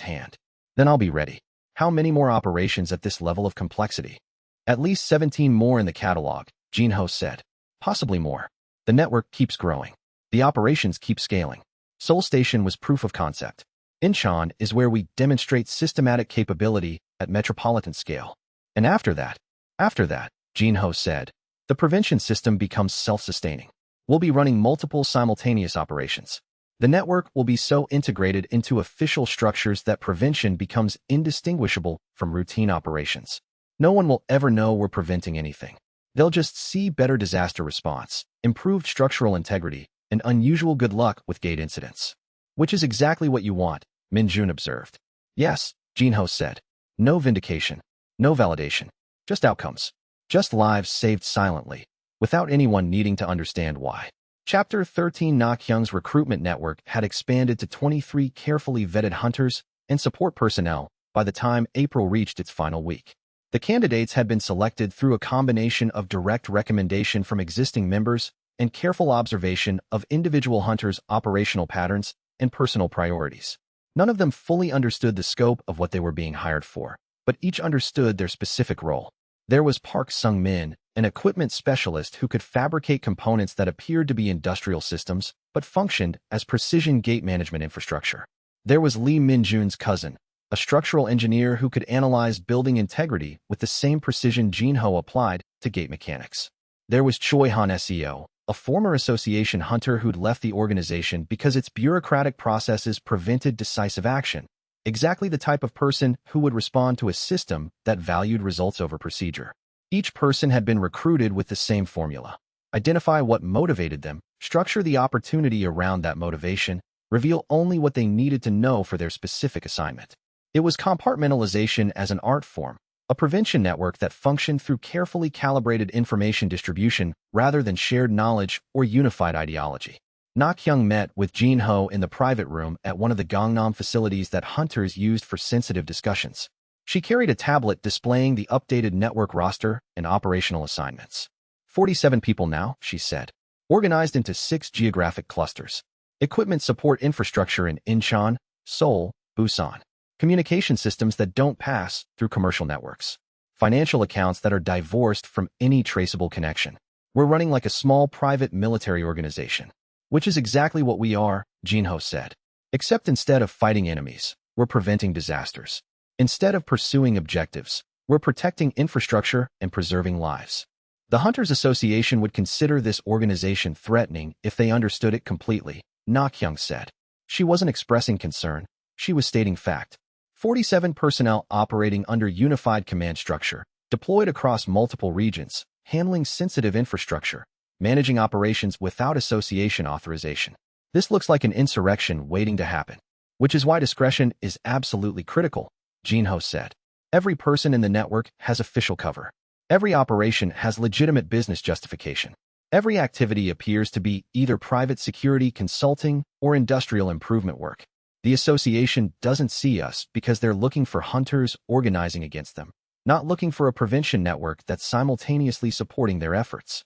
hand. Then I'll be ready. How many more operations at this level of complexity? At least 17 more in the catalog, Jinho said. Possibly more. The network keeps growing. The operations keep scaling. Seoul Station was proof of concept. Incheon is where we demonstrate systematic capability at metropolitan scale. And after that, After that, Jinho said, the prevention system becomes self-sustaining. We'll be running multiple simultaneous operations. The network will be so integrated into official structures that prevention becomes indistinguishable from routine operations. No one will ever know we're preventing anything. They'll just see better disaster response, improved structural integrity, and unusual good luck with gate incidents. Which is exactly what you want, Minjun observed. Yes, Jinho said. No vindication, no validation, just outcomes. Just lives saved silently, without anyone needing to understand why. Chapter 13 Na Kyung's recruitment network had expanded to 23 carefully vetted hunters and support personnel by the time April reached its final week. The candidates had been selected through a combination of direct recommendation from existing members and careful observation of individual hunters' operational patterns and personal priorities. None of them fully understood the scope of what they were being hired for, but each understood their specific role. There was Park Sung-min, an equipment specialist who could fabricate components that appeared to be industrial systems but functioned as precision gate management infrastructure. There was Lee Min-jun's cousin, a structural engineer who could analyze building integrity with the same precision Jinho applied to gate mechanics. There was Choi Han Seo, a former association hunter who'd left the organization because its bureaucratic processes prevented decisive action. Exactly the type of person who would respond to a system that valued results over procedure. Each person had been recruited with the same formula. Identify what motivated them, structure the opportunity around that motivation, reveal only what they needed to know for their specific assignment. It was compartmentalization as an art form, a prevention network that functioned through carefully calibrated information distribution rather than shared knowledge or unified ideology. Na Kyung met with Jinho in the private room at one of the Gangnam facilities that hunters used for sensitive discussions. She carried a tablet displaying the updated network roster and operational assignments. 47 people now, she said, organized into 6 geographic clusters. Equipment support infrastructure in Incheon, Seoul, Busan. Communication systems that don't pass through commercial networks. Financial accounts that are divorced from any traceable connection. We're running like a small private military organization. Which is exactly what we are, Jinho said. Except instead of fighting enemies, we're preventing disasters. Instead of pursuing objectives, we're protecting infrastructure and preserving lives. The Hunters Association would consider this organization threatening if they understood it completely, Na Kyung said. She wasn't expressing concern, she was stating fact. 47 personnel operating under unified command structure, deployed across multiple regions, handling sensitive infrastructure, managing operations without association authorization. This looks like an insurrection waiting to happen. Which is why discretion is absolutely critical, Jinho said. Every person in the network has official cover. Every operation has legitimate business justification. Every activity appears to be either private security consulting or industrial improvement work. The association doesn't see us because they're looking for hunters organizing against them, not looking for a prevention network that's simultaneously supporting their efforts.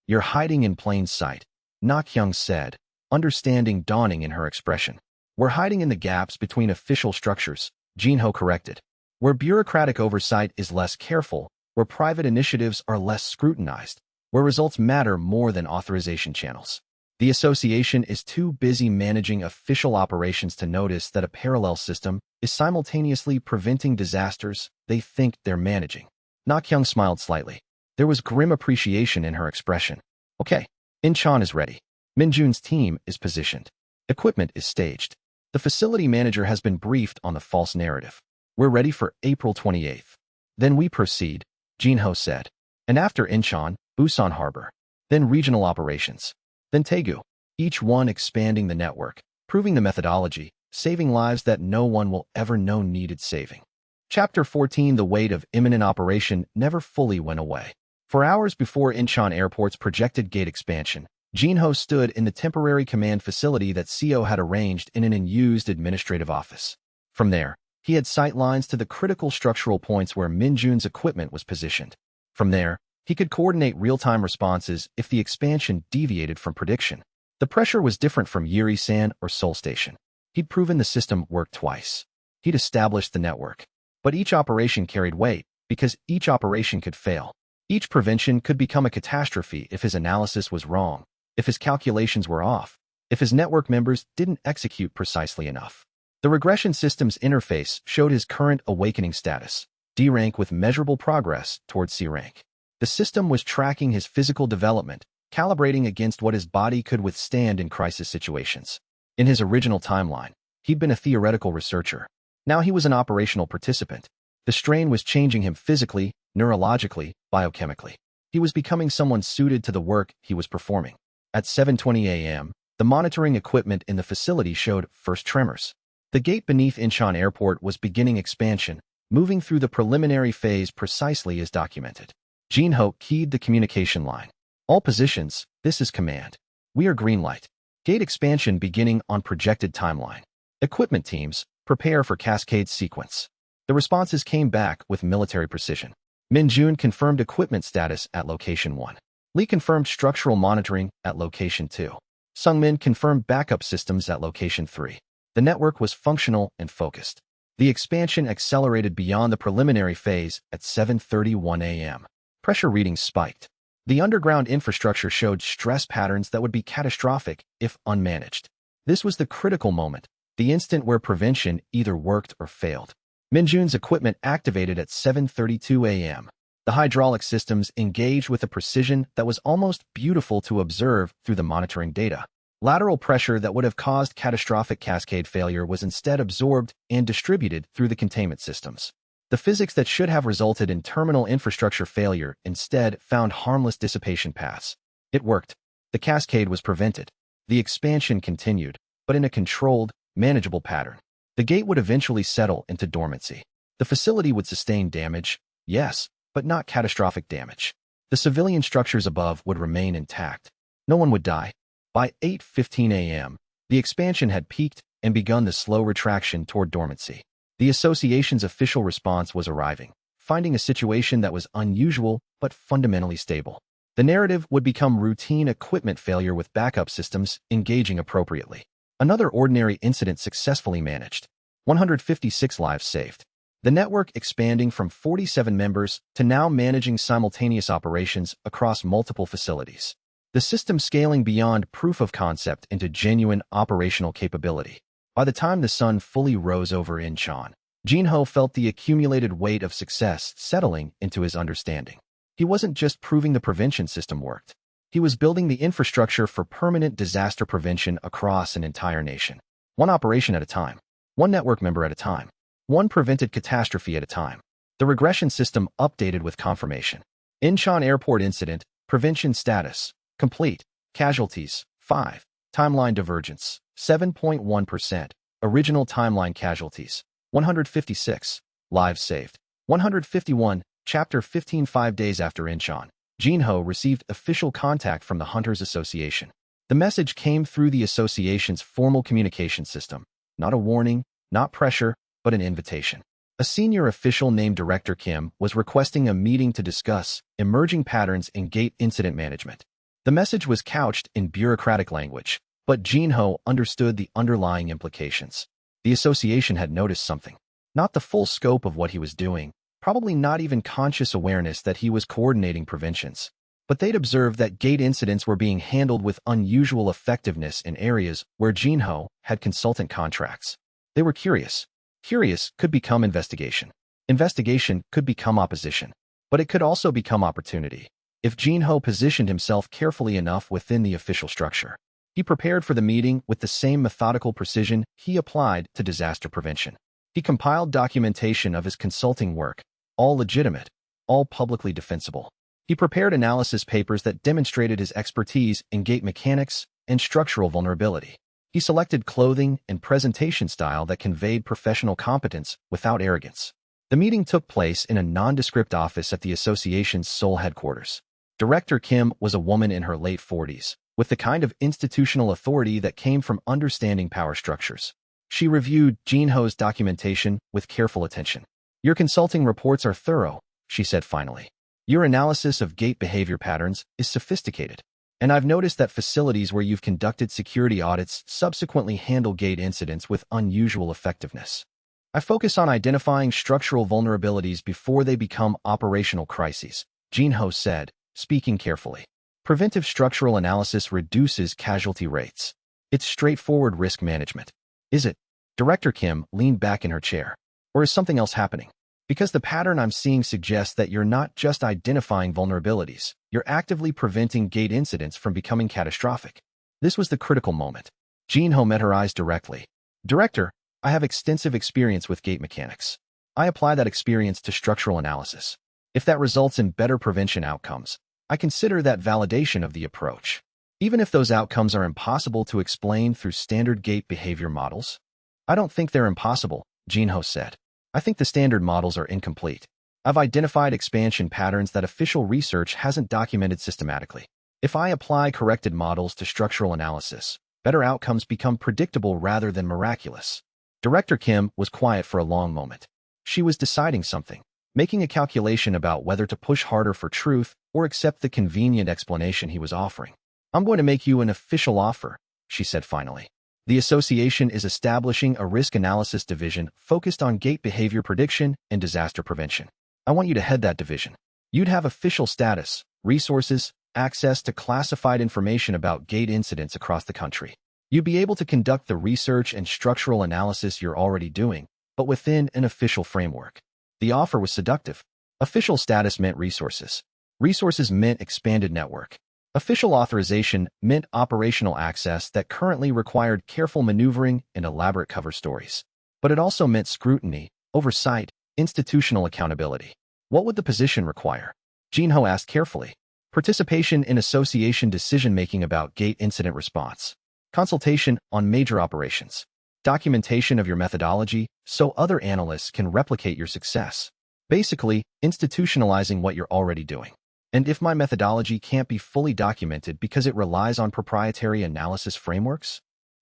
You're hiding in plain sight, Na Kyung said, understanding dawning in her expression. We're hiding in the gaps between official structures, Jinho corrected. Where bureaucratic oversight is less careful, where private initiatives are less scrutinized, where results matter more than authorization channels. The association is too busy managing official operations to notice that a parallel system is simultaneously preventing disasters they think they're managing. Na Kyung smiled slightly. There was grim appreciation in her expression. Okay, Incheon is ready. Minjun's team is positioned. Equipment is staged. The facility manager has been briefed on the false narrative. We're ready for April 28th. Then we proceed, Jinho said. And after Incheon, Busan Harbor. Then regional operations. Then Daegu. Each one expanding the network, proving the methodology, saving lives that no one will ever know needed saving. Chapter 14 The weight of imminent operation never fully went away. For hours before Incheon Airport's projected gate expansion, Jinho stood in the temporary command facility that Seo had arranged in an unused administrative office. From there, he had sight lines to the critical structural points where Minjun's equipment was positioned. From there, he could coordinate real-time responses if the expansion deviated from prediction. The pressure was different from Yuri-san or Seoul Station. He'd proven the system worked twice. He'd established the network. But each operation carried weight, because each operation could fail. Each prevention could become a catastrophe if his analysis was wrong, if his calculations were off, if his network members didn't execute precisely enough. The regression system's interface showed his current awakening status. D rank with measurable progress towards C rank. The system was tracking his physical development, calibrating against what his body could withstand in crisis situations. In his original timeline, he'd been a theoretical researcher. Now he was an operational participant. The strain was changing him physically, neurologically, biochemically. He was becoming someone suited to the work he was performing. At 7:20 a.m., the monitoring equipment in the facility showed first tremors. The gate beneath Incheon Airport was beginning expansion, moving through the preliminary phase precisely as documented. Jinho keyed the communication line. All positions, this is command. We are green light. Gate expansion beginning on projected timeline. Equipment teams, prepare for cascade sequence. The responses came back with military precision. Min Jun confirmed equipment status at location 1. Lee confirmed structural monitoring at location 2. Sung Min confirmed backup systems at location 3. The network was functional and focused. The expansion accelerated beyond the preliminary phase at 7:31 a.m. Pressure readings spiked. The underground infrastructure showed stress patterns that would be catastrophic if unmanaged. This was the critical moment, the instant where prevention either worked or failed. Minjun's equipment activated at 7:32 a.m. The hydraulic systems engaged with a precision that was almost beautiful to observe through the monitoring data. Lateral pressure that would have caused catastrophic cascade failure was instead absorbed and distributed through the containment systems. The physics that should have resulted in terminal infrastructure failure instead found harmless dissipation paths. It worked. The cascade was prevented. The expansion continued, but in a controlled, manageable pattern. The gate would eventually settle into dormancy. The facility would sustain damage, yes, but not catastrophic damage. The civilian structures above would remain intact. No one would die. By 8:15 a.m., the expansion had peaked and begun the slow retraction toward dormancy. The association's official response was arriving, finding a situation that was unusual but fundamentally stable. The narrative would become routine equipment failure with backup systems engaging appropriately. Another ordinary incident successfully managed. 156 lives saved. The network expanding from 47 members to now managing simultaneous operations across multiple facilities. The system scaling beyond proof of concept into genuine operational capability. By the time the sun fully rose over Incheon, Jinho felt the accumulated weight of success settling into his understanding. He wasn't just proving the prevention system worked. He was building the infrastructure for permanent disaster prevention across an entire nation. One operation at a time. One network member at a time. One prevented catastrophe at a time. The regression system updated with confirmation. Incheon Airport incident, prevention status, complete. Casualties, 5. Timeline divergence, 7.1%. Original timeline casualties, 156. Lives saved, 151. Chapter 15. 5 days after Incheon, Jinho received official contact from the Hunters Association. The message came through the association's formal communication system. Not a warning, not pressure, but an invitation. A senior official named Director Kim was requesting a meeting to discuss emerging patterns in gate incident management. The message was couched in bureaucratic language, but Jinho understood the underlying implications. The association had noticed something. Not the full scope of what he was doing, probably not even conscious awareness that he was coordinating preventions. But they'd observed that gate incidents were being handled with unusual effectiveness in areas where Jinho had consultant contracts. They were curious. Curious could become investigation. Investigation could become opposition. But it could also become opportunity. If Jinho positioned himself carefully enough within the official structure. He prepared for the meeting with the same methodical precision he applied to disaster prevention. He compiled documentation of his consulting work, all legitimate, all publicly defensible. He prepared analysis papers that demonstrated his expertise in gate mechanics and structural vulnerability. He selected clothing and presentation style that conveyed professional competence without arrogance. The meeting took place in a nondescript office at the association's Seoul headquarters. Director Kim was a woman in her late 40s, with the kind of institutional authority that came from understanding power structures. She reviewed Jinho's documentation with careful attention. "Your consulting reports are thorough," she said finally. "Your analysis of gate behavior patterns is sophisticated. And I've noticed that facilities where you've conducted security audits subsequently handle gate incidents with unusual effectiveness. I focus on identifying structural vulnerabilities before they become operational crises," Jinho said, speaking carefully. "Preventive structural analysis reduces casualty rates. It's straightforward risk management." "Is it?" Director Kim leaned back in her chair. "Or is something else happening?" Because the pattern I'm seeing suggests that you're not just identifying vulnerabilities, you're actively preventing gate incidents from becoming catastrophic. This was the critical moment. Jinho met her eyes directly. Director, I have extensive experience with gate mechanics. I apply that experience to structural analysis. If that results in better prevention outcomes, I consider that validation of the approach. Even if those outcomes are impossible to explain through standard gate behavior models. I don't think they're impossible, Jinho said. I think the standard models are incomplete. I've identified expansion patterns that official research hasn't documented systematically. If I apply corrected models to structural analysis, better outcomes become predictable rather than miraculous. Director Kim was quiet for a long moment. She was deciding something, making a calculation about whether to push harder for truth or accept the convenient explanation he was offering. I'm going to make you an official offer, she said finally. The association is establishing a risk analysis division focused on gate behavior prediction and disaster prevention. I want you to head that division. You'd have official status, resources, access to classified information about gate incidents across the country. You'd be able to conduct the research and structural analysis you're already doing, but within an official framework. The offer was seductive. Official status meant resources. Resources meant expanded network. Official authorization meant operational access that currently required careful maneuvering and elaborate cover stories. But it also meant scrutiny, oversight, institutional accountability. What would the position require? Jinho asked carefully. Participation in association decision-making about gate incident response. Consultation on major operations. Documentation of your methodology so other analysts can replicate your success. Basically, institutionalizing what you're already doing. And if my methodology can't be fully documented because it relies on proprietary analysis frameworks,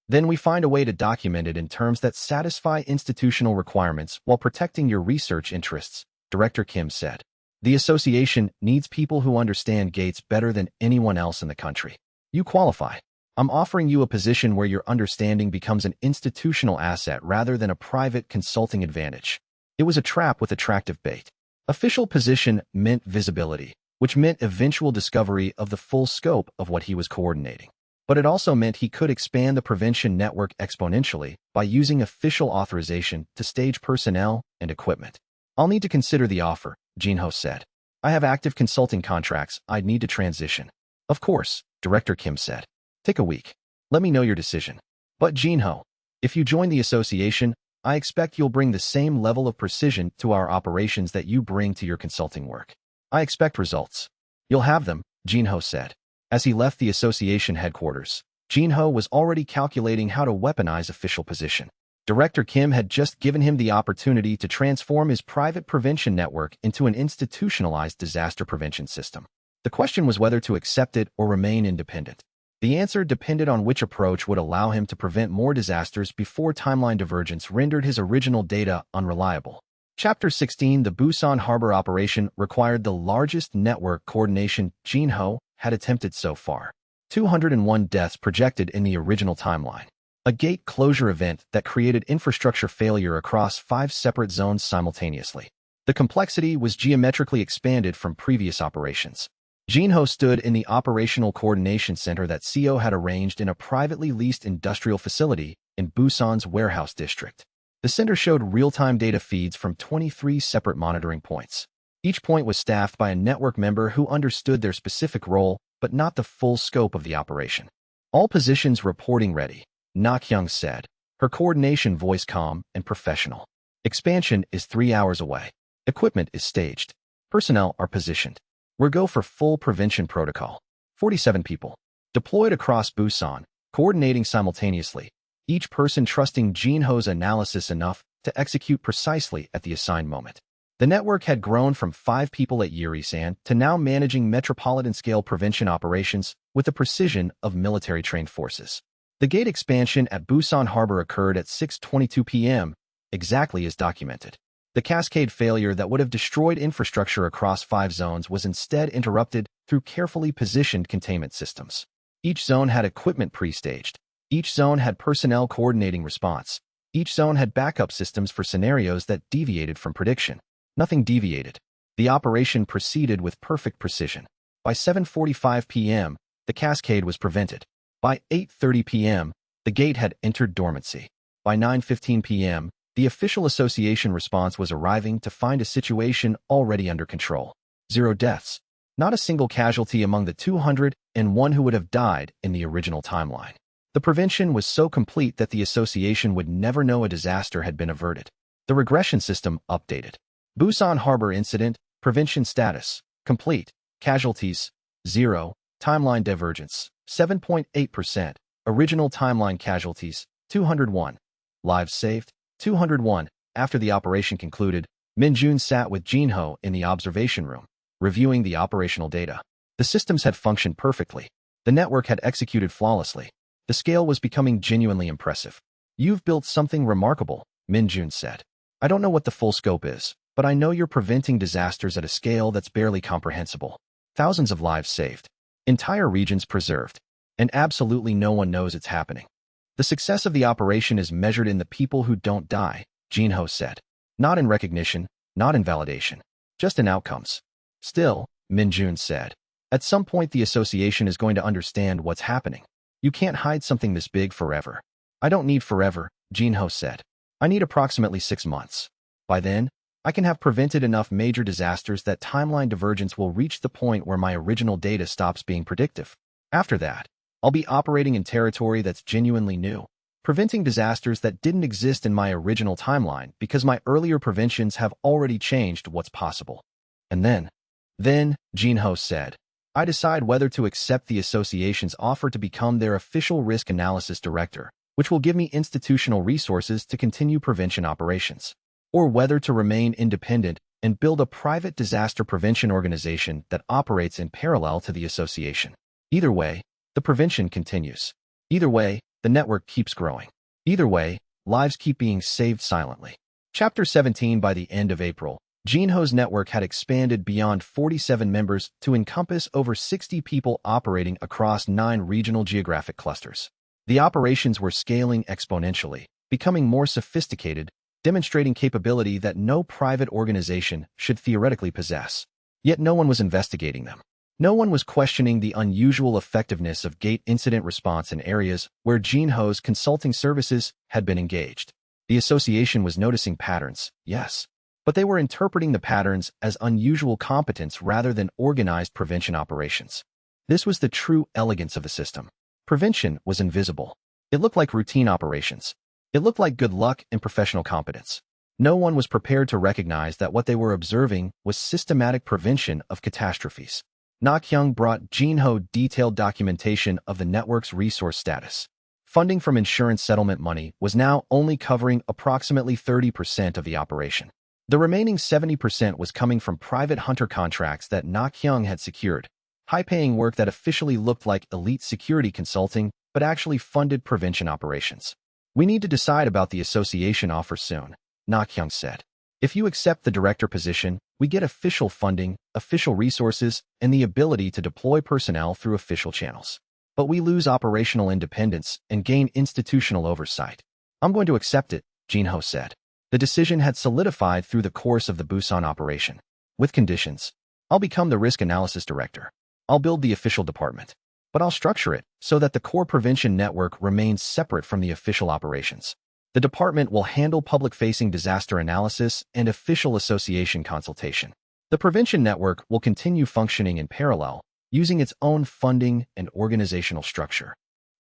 then we find a way to document it in terms that satisfy institutional requirements while protecting your research interests, Director Kim said. The association needs people who understand gates better than anyone else in the country. You qualify. I'm offering you a position where your understanding becomes an institutional asset rather than a private consulting advantage. It was a trap with attractive bait. Official position meant visibility, which meant eventual discovery of the full scope of what he was coordinating. But it also meant he could expand the prevention network exponentially by using official authorization to stage personnel and equipment. I'll need to consider the offer, Jinho said. I have active consulting contracts I'd need to transition. Of course, Director Kim said. Take a week. Let me know your decision. But Jinho, if you join the association, I expect you'll bring the same level of precision to our operations that you bring to your consulting work. I expect results. You'll have them, Jinho said. As he left the association headquarters, Jinho was already calculating how to weaponize official position. Director Kim had just given him the opportunity to transform his private prevention network into an institutionalized disaster prevention system. The question was whether to accept it or remain independent. The answer depended on which approach would allow him to prevent more disasters before timeline divergence rendered his original data unreliable. Chapter 16 The Busan Harbor operation required the largest network coordination Jinho had attempted so far. 201 deaths projected in the original timeline. A gate closure event that created infrastructure failure across 5 separate zones simultaneously. The complexity was geometrically expanded from previous operations. Jinho stood in the Operational Coordination Center that CO had arranged in a privately leased industrial facility in Busan's warehouse district. The center showed real-time data feeds from 23 separate monitoring points. Each point was staffed by a network member who understood their specific role, but not the full scope of the operation. All positions reporting ready, Na-kyung said, her coordination voice calm and professional. Expansion is 3 hours away. Equipment is staged. Personnel are positioned. We're go for full prevention protocol. 47 people. Deployed across Busan, coordinating simultaneously. Each person trusting Jinho's analysis enough to execute precisely at the assigned moment. The network had grown from 5 people at Yurisan to now managing metropolitan-scale prevention operations with the precision of military-trained forces. The gate expansion at Busan Harbor occurred at 6:22 p.m., exactly as documented. The cascade failure that would have destroyed infrastructure across 5 zones was instead interrupted through carefully positioned containment systems. Each zone had equipment pre-staged. Each zone had personnel coordinating response. Each zone had backup systems for scenarios that deviated from prediction. Nothing deviated. The operation proceeded with perfect precision. By 7:45 p.m., the cascade was prevented. By 8:30 p.m., the gate had entered dormancy. By 9:15 p.m., The official association response was arriving to find a situation already under control. 0 deaths. Not a single casualty among the 201 who would have died in the original timeline. The prevention was so complete that the association would never know a disaster had been averted. The regression system updated. Busan Harbor Incident, Prevention Status, Complete. Casualties, 0. Timeline divergence, 7.8%. Original timeline casualties, 201. Lives saved, 201. After the operation concluded, Min-jun sat with Jinho in the observation room, reviewing the operational data. The systems had functioned perfectly. The network had executed flawlessly. The scale was becoming genuinely impressive. You've built something remarkable, Min-jun said. I don't know what the full scope is, but I know you're preventing disasters at a scale that's barely comprehensible. Thousands of lives saved. Entire regions preserved. And absolutely no one knows it's happening. The success of the operation is measured in the people who don't die, Jinho said. Not in recognition, not in validation. Just in outcomes. Still, Min-jun said, at some point the association is going to understand what's happening. You can't hide something this big forever. I don't need forever, Jinho said. I need approximately 6 months. By then, I can have prevented enough major disasters that timeline divergence will reach the point where my original data stops being predictive. After that, I'll be operating in territory that's genuinely new, preventing disasters that didn't exist in my original timeline because my earlier preventions have already changed what's possible. And then, Jinho said, I decide whether to accept the association's offer to become their official risk analysis director, which will give me institutional resources to continue prevention operations, or whether to remain independent and build a private disaster prevention organization that operates in parallel to the association. Either way, the prevention continues. Either way, the network keeps growing. Either way, lives keep being saved silently. Chapter 17. By the end of April, Jinho's network had expanded beyond 47 members to encompass over 60 people operating across 9 regional geographic clusters. The operations were scaling exponentially, becoming more sophisticated, demonstrating capability that no private organization should theoretically possess. Yet no one was investigating them. No one was questioning the unusual effectiveness of gate incident response in areas where Jinho's consulting services had been engaged. The association was noticing patterns, yes, but they were interpreting the patterns as unusual competence rather than organized prevention operations. This was the true elegance of the system. Prevention was invisible. It looked like routine operations. It looked like good luck and professional competence. No one was prepared to recognize that what they were observing was systematic prevention of catastrophes. Na-kyung brought Jinho detailed documentation of the network's resource status. Funding from insurance settlement money was now only covering approximately 30% of the operation. The remaining 70% was coming from private hunter contracts that Na-kyung had secured, high-paying work that officially looked like elite security consulting but actually funded prevention operations. We need to decide about the association offer soon, Na-kyung said. If you accept the director position, we get official funding, official resources, and the ability to deploy personnel through official channels. But we lose operational independence and gain institutional oversight. I'm going to accept it, Jinho said. The decision had solidified through the course of the Busan operation. With conditions. I'll become the risk analysis director. I'll build the official department. But I'll structure it so that the core prevention network remains separate from the official operations. The department will handle public-facing disaster analysis and official association consultation. The prevention network will continue functioning in parallel, using its own funding and organizational structure.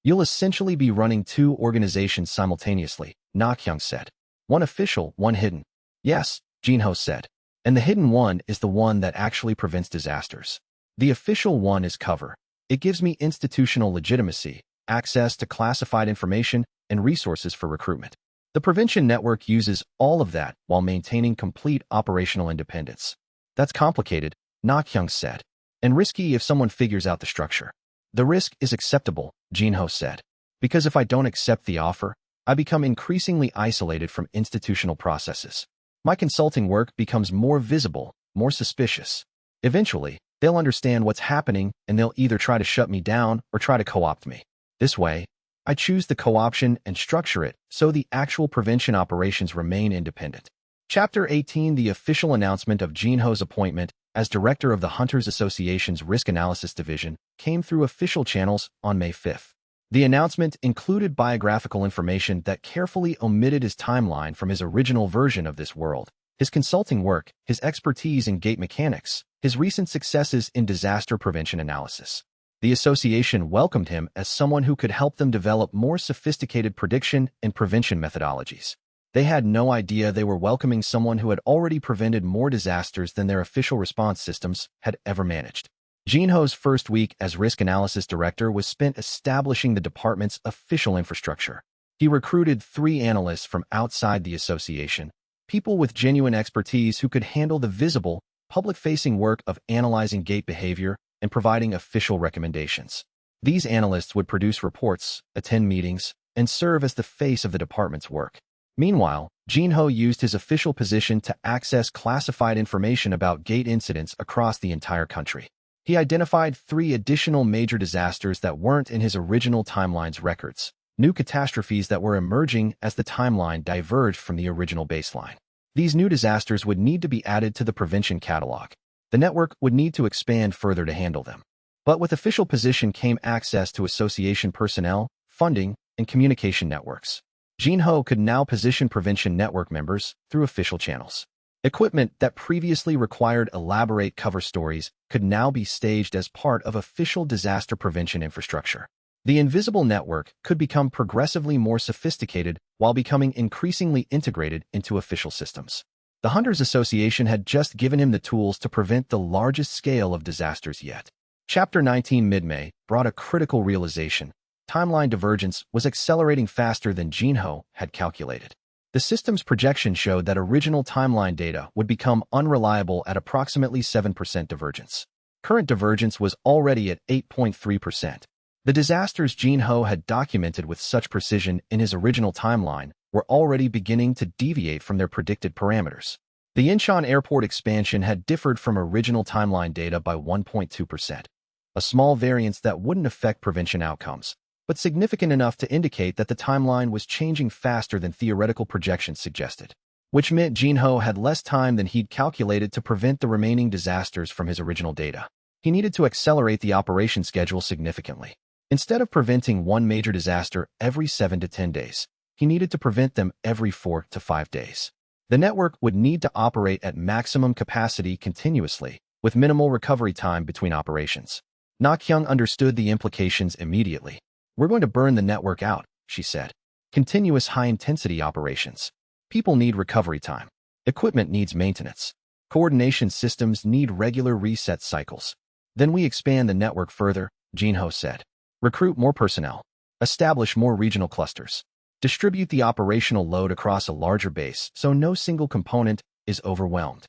You'll essentially be running 2 organizations simultaneously, Na-kyung said. One official, one hidden. Yes, Jinho said. And the hidden one is the one that actually prevents disasters. The official one is cover. It gives me institutional legitimacy, access to classified information, and resources for recruitment. The prevention network uses all of that while maintaining complete operational independence. That's complicated, Na-kyung said, and risky if someone figures out the structure. The risk is acceptable, Jinho said, because if I don't accept the offer, I become increasingly isolated from institutional processes. My consulting work becomes more visible, more suspicious. Eventually, they'll understand what's happening and they'll either try to shut me down or try to co-opt me. This way, I choose the co-option and structure it so the actual prevention operations remain independent. Chapter 18. The official announcement of Jinho's appointment as director of the Hunters Association's Risk Analysis Division came through official channels on May 5. The announcement included biographical information that carefully omitted his timeline from his original version of this world, his consulting work, his expertise in gate mechanics, his recent successes in disaster prevention analysis. The association welcomed him as someone who could help them develop more sophisticated prediction and prevention methodologies. They had no idea they were welcoming someone who had already prevented more disasters than their official response systems had ever managed. Jinho's first week as risk analysis director was spent establishing the department's official infrastructure. He recruited 3 analysts from outside the association, people with genuine expertise who could handle the visible, public-facing work of analyzing gate behavior and providing official recommendations. These analysts would produce reports, attend meetings, and serve as the face of the department's work. Meanwhile, Jinho used his official position to access classified information about gate incidents across the entire country. He identified 3 additional major disasters that weren't in his original timeline's records, new catastrophes that were emerging as the timeline diverged from the original baseline. These new disasters would need to be added to the prevention catalog. The network would need to expand further to handle them. But with official position came access to association personnel, funding, and communication networks. Jinho could now position prevention network members through official channels. Equipment that previously required elaborate cover stories could now be staged as part of official disaster prevention infrastructure. The invisible network could become progressively more sophisticated while becoming increasingly integrated into official systems. The Hunters Association had just given him the tools to prevent the largest scale of disasters yet. Chapter 19 Mid-May brought a critical realization. Timeline divergence was accelerating faster than Jinho had calculated. The system's projection showed that original timeline data would become unreliable at approximately 7% divergence. Current divergence was already at 8.3%. The disasters Jinho had documented with such precision in his original timeline were already beginning to deviate from their predicted parameters. The Incheon airport expansion had differed from original timeline data by 1.2%, a small variance that wouldn't affect prevention outcomes, but significant enough to indicate that the timeline was changing faster than theoretical projections suggested, which meant Jinho had less time than he'd calculated to prevent the remaining disasters from his original data. He needed to accelerate the operation schedule significantly. Instead of preventing one major disaster every 7 to 10 days, he needed to prevent them every 4 to 5 days. The network would need to operate at maximum capacity continuously, with minimal recovery time between operations. Na-kyung understood the implications immediately. "We're going to burn the network out," she said. "Continuous high-intensity operations. People need recovery time. Equipment needs maintenance. Coordination systems need regular reset cycles. Then we expand the network further," Jinho said. "Recruit more personnel. Establish more regional clusters. Distribute the operational load across a larger base so no single component is overwhelmed.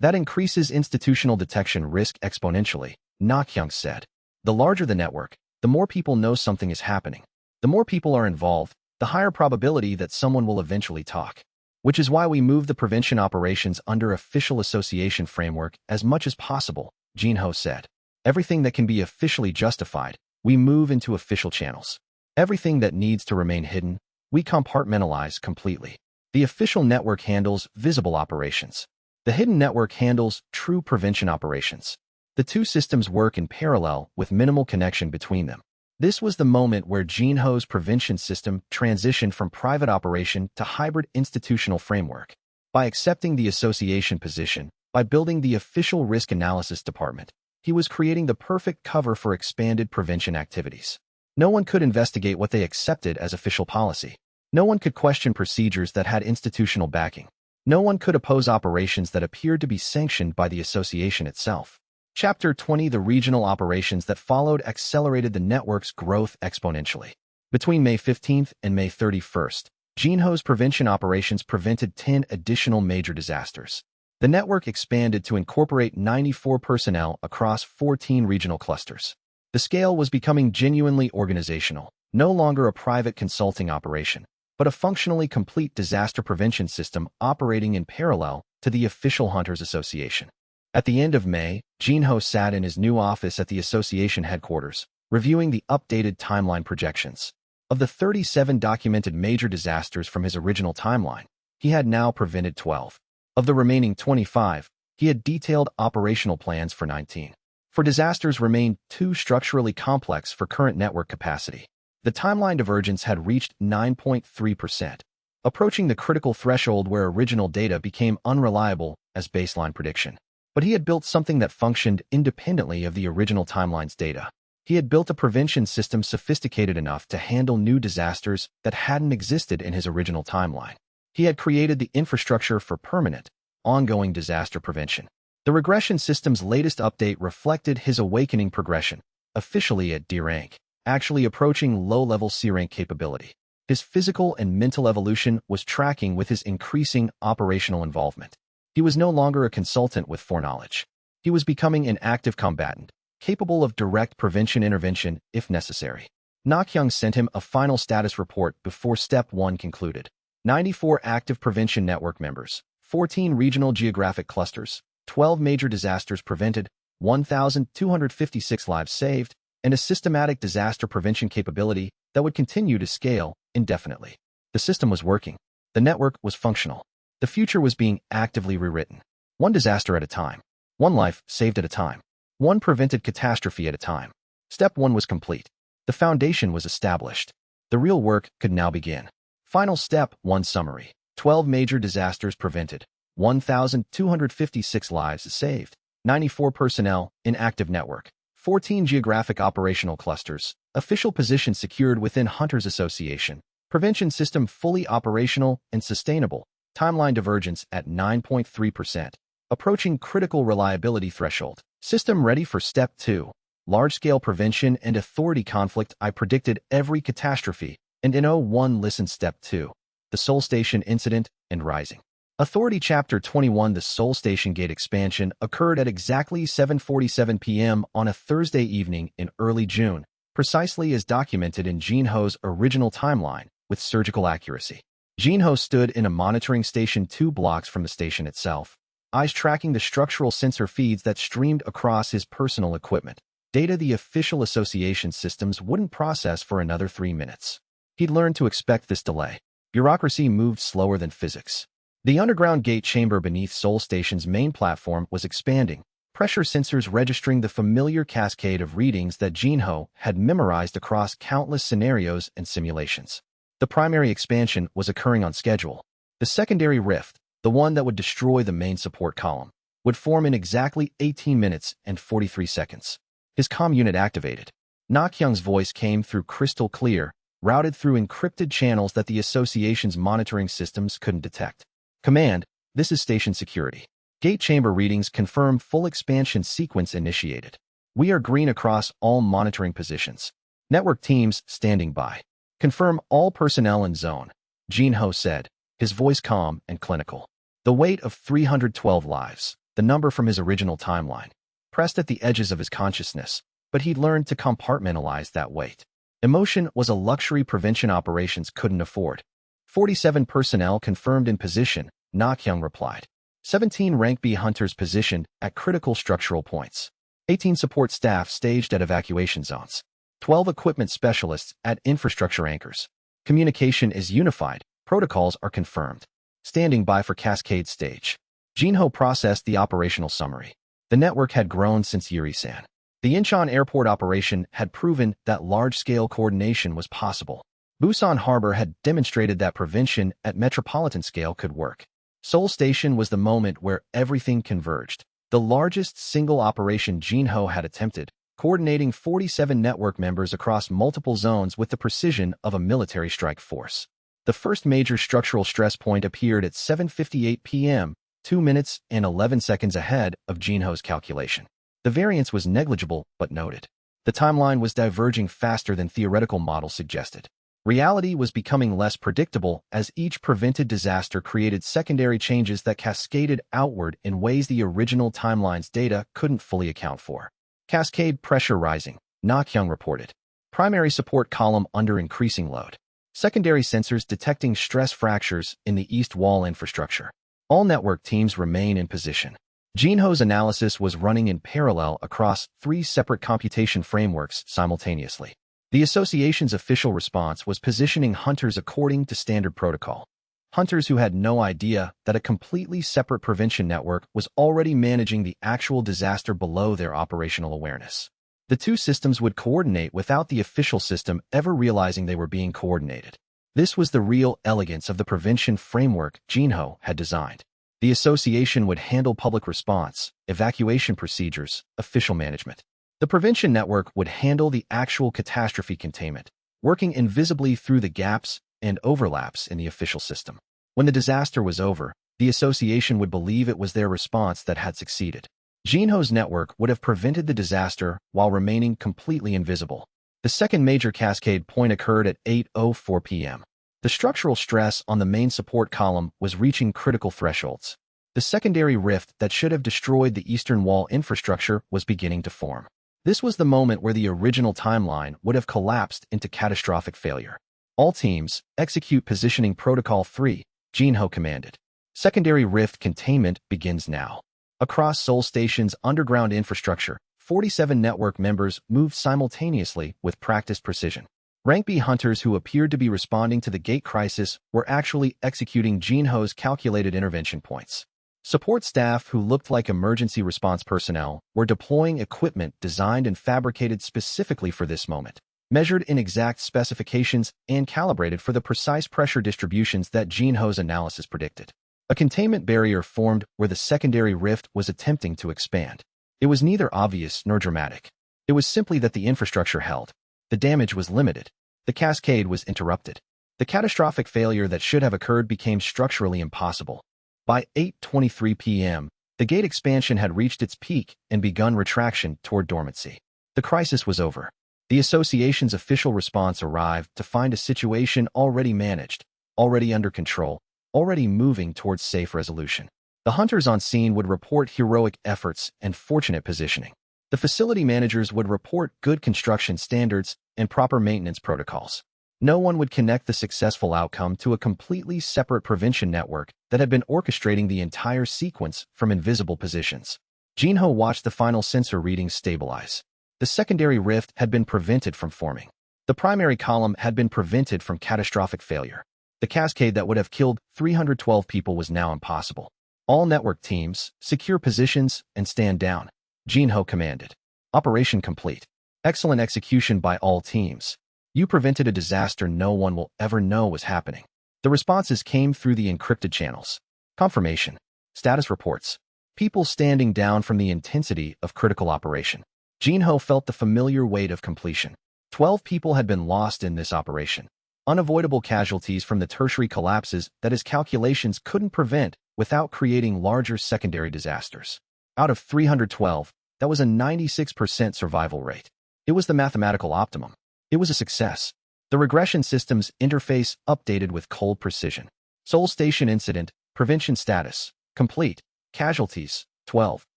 That increases institutional detection risk exponentially," Na-kyung said. "The larger the network, the more people know something is happening. The more people are involved, the higher probability that someone will eventually talk. Which is why we move the prevention operations under official association framework as much as possible," Jinho said. "Everything that can be officially justified, we move into official channels. Everything that needs to remain hidden, we compartmentalize completely. The official network handles visible operations. The hidden network handles true prevention operations. The 2 systems work in parallel with minimal connection between them." This was the moment where Jinho's prevention system transitioned from private operation to hybrid institutional framework. By accepting the association position, by building the official risk analysis department, he was creating the perfect cover for expanded prevention activities. No one could investigate what they accepted as official policy. No one could question procedures that had institutional backing. No one could oppose operations that appeared to be sanctioned by the association itself. Chapter 20 The regional operations that followed accelerated the network's growth exponentially. Between May 15th and May 31st, Jinho's prevention operations prevented 10 additional major disasters. The network expanded to incorporate 94 personnel across 14 regional clusters. The scale was becoming genuinely organizational, no longer a private consulting operation, but a functionally complete disaster prevention system operating in parallel to the official Hunters Association. At the end of May, Jinho sat in his new office at the association headquarters, reviewing the updated timeline projections. Of the 37 documented major disasters from his original timeline, he had now prevented 12. Of the remaining 25, he had detailed operational plans for 19. For disasters remained too structurally complex for current network capacity. The timeline divergence had reached 9.3%, approaching the critical threshold where original data became unreliable as baseline prediction. But he had built something that functioned independently of the original timeline's data. He had built a prevention system sophisticated enough to handle new disasters that hadn't existed in his original timeline. He had created the infrastructure for permanent, ongoing disaster prevention. The regression system's latest update reflected his awakening progression, officially at D rank, actually approaching low-level C rank capability. His physical and mental evolution was tracking with his increasing operational involvement. He was no longer a consultant with foreknowledge. He was becoming an active combatant, capable of direct prevention intervention if necessary. Nakyung sent him a final status report before Step 1 concluded. 94 active prevention network members, 14 regional geographic clusters, 12 major disasters prevented, 1,256 lives saved, and a systematic disaster prevention capability that would continue to scale indefinitely. The system was working. The network was functional. The future was being actively rewritten. One disaster at a time. One life saved at a time. One prevented catastrophe at a time. Step 1 was complete. The foundation was established. The real work could now begin. Final Step 1 summary. 12 major disasters prevented. 1,256 lives saved. 94 personnel in active network. 14 geographic operational clusters. Official position secured within Hunters Association. Prevention system fully operational and sustainable. Timeline divergence at 9.3%. Approaching critical reliability threshold. System ready for Step 2. Large-scale prevention and authority conflict. I predicted every catastrophe. And in 01 listen Step 2. The Seoul Station Incident and Rising. Authority Chapter 21. The Seoul Station Gate expansion occurred at exactly 7:47 p.m. on a Thursday evening in early June, precisely as documented in Jinho's original timeline, with surgical accuracy. Jinho stood in a monitoring station 2 blocks from the station itself, eyes tracking the structural sensor feeds that streamed across his personal equipment, data the official association systems wouldn't process for another 3 minutes. He'd learned to expect this delay. Bureaucracy moved slower than physics. The underground gate chamber beneath Seoul Station's main platform was expanding, pressure sensors registering the familiar cascade of readings that Jinho had memorized across countless scenarios and simulations. The primary expansion was occurring on schedule. The secondary rift, the one that would destroy the main support column, would form in exactly 18 minutes and 43 seconds. His comm unit activated. Nakyung's voice came through crystal clear, routed through encrypted channels that the association's monitoring systems couldn't detect. Command, this is station security. Gate chamber readings confirm full expansion sequence initiated. We are green across all monitoring positions. Network teams standing by. Confirm all personnel in zone, Jinho said, his voice calm and clinical. The weight of 312 lives, the number from his original timeline, pressed at the edges of his consciousness, but he'd learned to compartmentalize that weight. Emotion was a luxury prevention operations couldn't afford. 47 personnel confirmed in position, Nakyung replied. 17 Rank B hunters positioned at critical structural points. 18 support staff staged at evacuation zones. 12 equipment specialists at infrastructure anchors. Communication is unified. Protocols are confirmed. Standing by for cascade stage. Jinho processed the operational summary. The network had grown since Yuri-san. The Incheon airport operation had proven that large-scale coordination was possible. Busan Harbor had demonstrated that prevention at metropolitan scale could work. Seoul Station was the moment where everything converged. The largest single operation Jinho had attempted, coordinating 47 network members across multiple zones with the precision of a military strike force. The first major structural stress point appeared at 7:58 p.m., 2 minutes and 11 seconds ahead of Jinho's calculation. The variance was negligible but noted. The timeline was diverging faster than theoretical models suggested. Reality was becoming less predictable as each prevented disaster created secondary changes that cascaded outward in ways the original timeline's data couldn't fully account for. Cascade pressure rising, Nakyung reported. Primary support column under increasing load. Secondary sensors detecting stress fractures in the east wall infrastructure. All network teams remain in position. Jinho's analysis was running in parallel across 3 separate computation frameworks simultaneously. The association's official response was positioning hunters according to standard protocol. Hunters who had no idea that a completely separate prevention network was already managing the actual disaster below their operational awareness. The two systems would coordinate without the official system ever realizing they were being coordinated. This was the real elegance of the prevention framework Jinho had designed. The association would handle public response, evacuation procedures, official management. The prevention network would handle the actual catastrophe containment, working invisibly through the gaps and overlaps in the official system. When the disaster was over, the association would believe it was their response that had succeeded. Jinho's network would have prevented the disaster while remaining completely invisible. The second major cascade point occurred at 8:04 p.m. The structural stress on the main support column was reaching critical thresholds. The secondary rift that should have destroyed the eastern wall infrastructure was beginning to form. This was the moment where the original timeline would have collapsed into catastrophic failure. All teams, execute positioning protocol 3, Jinho commanded. Secondary rift containment begins now. Across Seoul Station's underground infrastructure, 47 network members moved simultaneously with practiced precision. Rank B hunters who appeared to be responding to the gate crisis were actually executing Jinho's calculated intervention points. Support staff who looked like emergency response personnel were deploying equipment designed and fabricated specifically for this moment, measured in exact specifications and calibrated for the precise pressure distributions that Jinho's analysis predicted. A containment barrier formed where the secondary rift was attempting to expand. It was neither obvious nor dramatic. It was simply that the infrastructure held. The damage was limited. The cascade was interrupted. The catastrophic failure that should have occurred became structurally impossible. By 8:23 p.m., the gate expansion had reached its peak and begun retraction toward dormancy. The crisis was over. The association's official response arrived to find a situation already managed, already under control, already moving towards safe resolution. The hunters on scene would report heroic efforts and fortunate positioning. The facility managers would report good construction standards and proper maintenance protocols. No one would connect the successful outcome to a completely separate prevention network that had been orchestrating the entire sequence from invisible positions. Jinho watched the final sensor readings stabilize. The secondary rift had been prevented from forming. The primary column had been prevented from catastrophic failure. The cascade that would have killed 312 people was now impossible. All network teams, secure positions and stand down, Jinho commanded. Operation complete. Excellent execution by all teams. You prevented a disaster no one will ever know was happening. The responses came through the encrypted channels. Confirmation. Status reports. People standing down from the intensity of critical operation. Jinho felt the familiar weight of completion. 12 people had been lost in this operation. Unavoidable casualties from the tertiary collapses that his calculations couldn't prevent without creating larger secondary disasters. Out of 312, that was a 96% survival rate. It was the mathematical optimum. It was a success. The regression system's interface updated with cold precision. Seoul Station incident, prevention status, complete. Casualties, 12.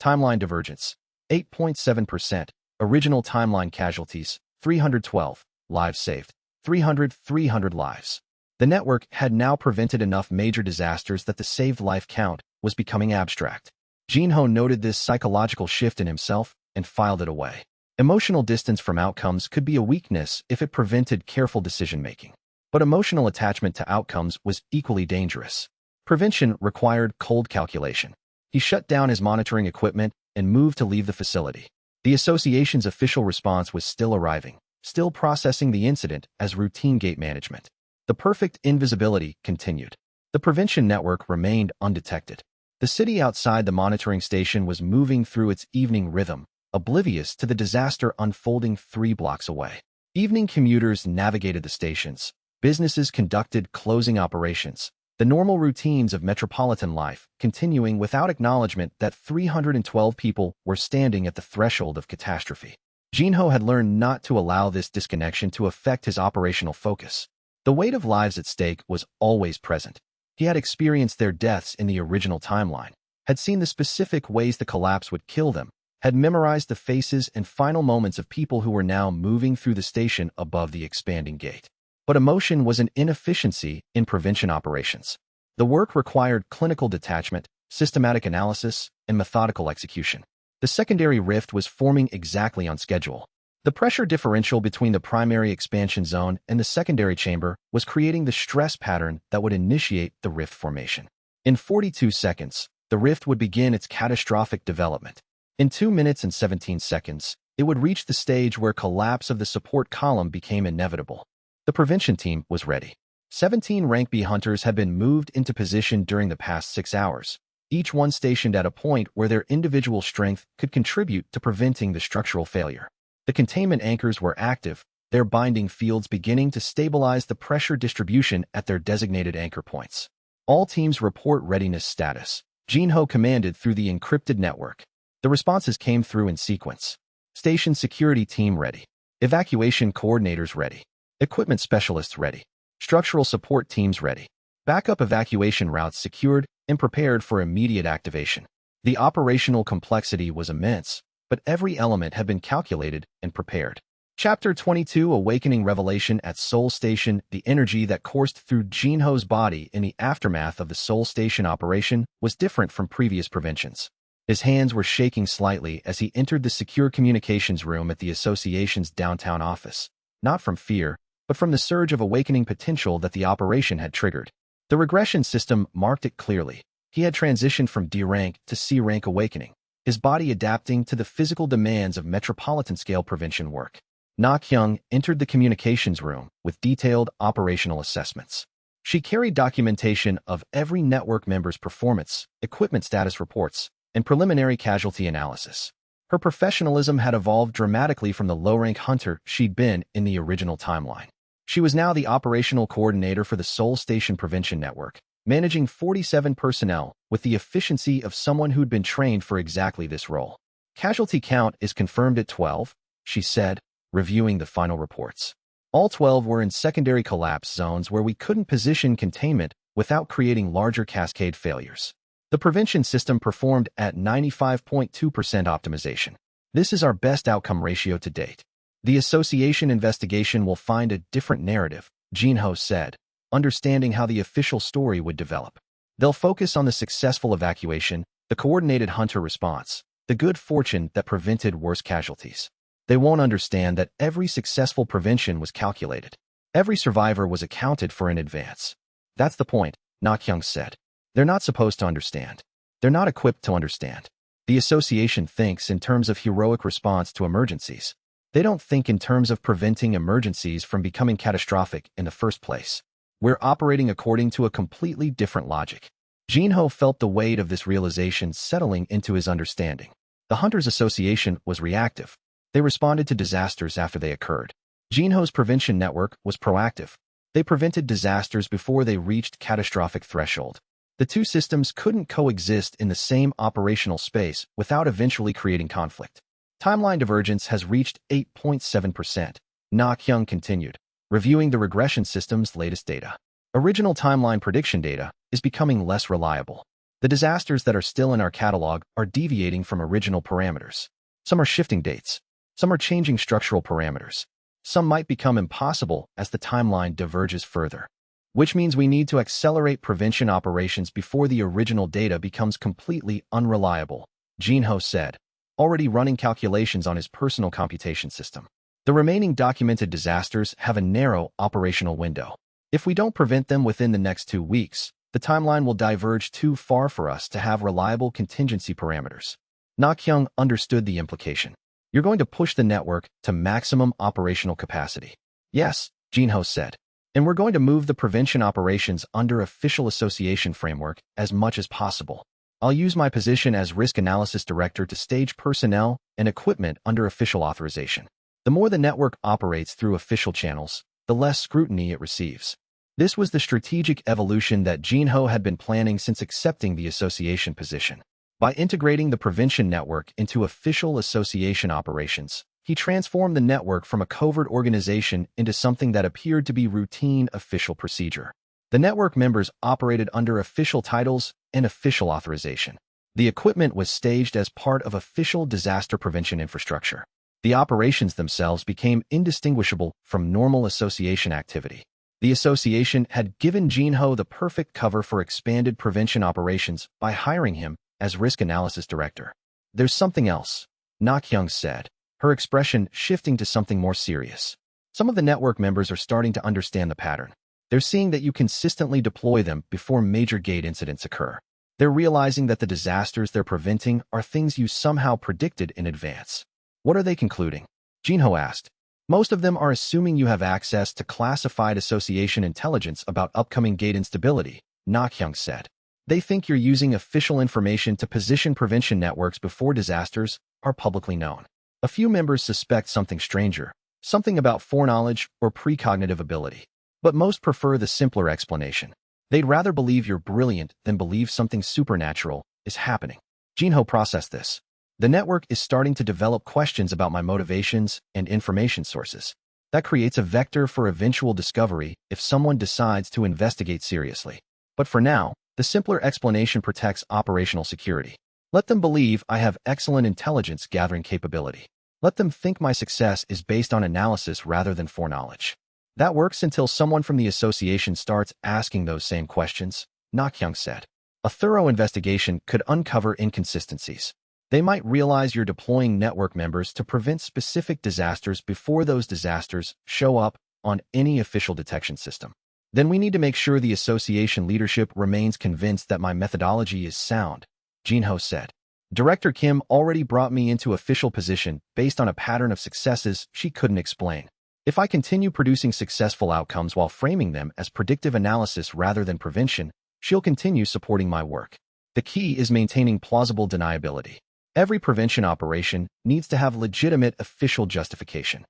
Timeline divergence, 8.7%. Original timeline casualties, 312. Lives saved, 300 lives. The network had now prevented enough major disasters that the saved life count was becoming abstract. Jinho noted this psychological shift in himself and filed it away. Emotional distance from outcomes could be a weakness if it prevented careful decision-making. But emotional attachment to outcomes was equally dangerous. Prevention required cold calculation. He shut down his monitoring equipment and moved to leave the facility. The association's official response was still arriving, still processing the incident as routine gate management. The perfect invisibility continued. The prevention network remained undetected. The city outside the monitoring station was moving through its evening rhythm, oblivious to the disaster unfolding 3 blocks away. Evening commuters navigated the stations. Businesses conducted closing operations. The normal routines of metropolitan life continuing without acknowledgement that 312 people were standing at the threshold of catastrophe. Jinho had learned not to allow this disconnection to affect his operational focus. The weight of lives at stake was always present. He had experienced their deaths in the original timeline, had seen the specific ways the collapse would kill them, had memorized the faces and final moments of people who were now moving through the station above the expanding gate. But emotion was an inefficiency in prevention operations. The work required clinical detachment, systematic analysis, and methodical execution. The secondary rift was forming exactly on schedule. The pressure differential between the primary expansion zone and the secondary chamber was creating the stress pattern that would initiate the rift formation. In 42 seconds, the rift would begin its catastrophic development. In 2 minutes and 17 seconds, It would reach the stage where collapse of the support column became inevitable. The prevention team was ready. 17 Rank B hunters had been moved into position during the past 6 hours, each one stationed at a point where their individual strength could contribute to preventing the structural failure. The containment anchors were active, their binding fields beginning to stabilize the pressure distribution at their designated anchor points. All teams report readiness status. Jinho commanded through the encrypted network. The responses came through in sequence. Station security team ready. Evacuation coordinators ready. Equipment specialists ready. Structural support teams ready. Backup evacuation routes secured and prepared for immediate activation. The operational complexity was immense, but every element had been calculated and prepared. Chapter 22 Awakening Revelation at Seoul Station. The energy that coursed through Jinho's body in the aftermath of the Seoul Station operation was different from previous preventions. His hands were shaking slightly as he entered the secure communications room at the association's downtown office, not from fear, but from the surge of awakening potential that the operation had triggered. The regression system marked it clearly. He had transitioned from D rank to C rank awakening, his body adapting to the physical demands of metropolitan-scale prevention work. Na Kyung entered the communications room with detailed operational assessments. She carried documentation of every network member's performance, equipment status reports, and preliminary casualty analysis. Her professionalism had evolved dramatically from the low-rank hunter she'd been in the original timeline. She was now the operational coordinator for the Seoul Station Prevention Network, managing 47 personnel with the efficiency of someone who'd been trained for exactly this role. Casualty count is confirmed at 12, she said, reviewing the final reports. All 12 were in secondary collapse zones where we couldn't position containment without creating larger cascade failures. The prevention system performed at 95.2% optimization. This is our best outcome ratio to date. The association investigation will find a different narrative, Jinho said, understanding how the official story would develop. They'll focus on the successful evacuation, the coordinated hunter response, the good fortune that prevented worse casualties. They won't understand that every successful prevention was calculated. Every survivor was accounted for in advance. That's the point, Na Kyung said. They're not supposed to understand. They're not equipped to understand. The association thinks in terms of heroic response to emergencies. They don't think in terms of preventing emergencies from becoming catastrophic in the first place. We're operating according to a completely different logic. Jinho felt the weight of this realization settling into his understanding. The Hunters Association was reactive. They responded to disasters after they occurred. Jinho's prevention network was proactive. They prevented disasters before they reached catastrophic threshold. The two systems couldn't coexist in the same operational space without eventually creating conflict. Timeline divergence has reached 8.7%. Na Kyung continued, reviewing the regression system's latest data. Original timeline prediction data is becoming less reliable. The disasters that are still in our catalog are deviating from original parameters. Some are shifting dates. Some are changing structural parameters. Some might become impossible as the timeline diverges further. Which means we need to accelerate prevention operations before the original data becomes completely unreliable, Jinho said, already running calculations on his personal computation system. The remaining documented disasters have a narrow operational window. If we don't prevent them within the next 2 weeks, the timeline will diverge too far for us to have reliable contingency parameters. Na Kyung understood the implication. You're going to push the network to maximum operational capacity. Yes, Jinho said. And we're going to move the prevention operations under official association framework as much as possible. I'll use my position as risk analysis director to stage personnel and equipment under official authorization. The more the network operates through official channels, the less scrutiny it receives. This was the strategic evolution that Jinho had been planning since accepting the association position. By integrating the prevention network into official association operations, he transformed the network from a covert organization into something that appeared to be routine official procedure. The network members operated under official titles and official authorization. The equipment was staged as part of official disaster prevention infrastructure. The operations themselves became indistinguishable from normal association activity. The association had given Jinho the perfect cover for expanded prevention operations by hiring him as risk analysis director. There's something else, Na Kyung said, her expression shifting to something more serious. Some of the network members are starting to understand the pattern. They're seeing that you consistently deploy them before major gate incidents occur. They're realizing that the disasters they're preventing are things you somehow predicted in advance. What are they concluding? Jinho asked. Most of them are assuming you have access to classified association intelligence about upcoming gate instability, xianxia said. They think you're using official information to position prevention networks before disasters are publicly known. A few members suspect something stranger, something about foreknowledge or precognitive ability. But most prefer the simpler explanation. They'd rather believe you're brilliant than believe something supernatural is happening. Jinho processed this. The network is starting to develop questions about my motivations and information sources. That creates a vector for eventual discovery if someone decides to investigate seriously. But for now, the simpler explanation protects operational security. Let them believe I have excellent intelligence gathering capability. Let them think my success is based on analysis rather than foreknowledge. That works until someone from the association starts asking those same questions, xianxia said. A thorough investigation could uncover inconsistencies. They might realize you're deploying network members to prevent specific disasters before those disasters show up on any official detection system. Then we need to make sure the association leadership remains convinced that my methodology is sound, Jinho said. Director Kim already brought me into official position based on a pattern of successes she couldn't explain. If I continue producing successful outcomes while framing them as predictive analysis rather than prevention, she'll continue supporting my work. The key is maintaining plausible deniability. Every prevention operation needs to have legitimate official justification.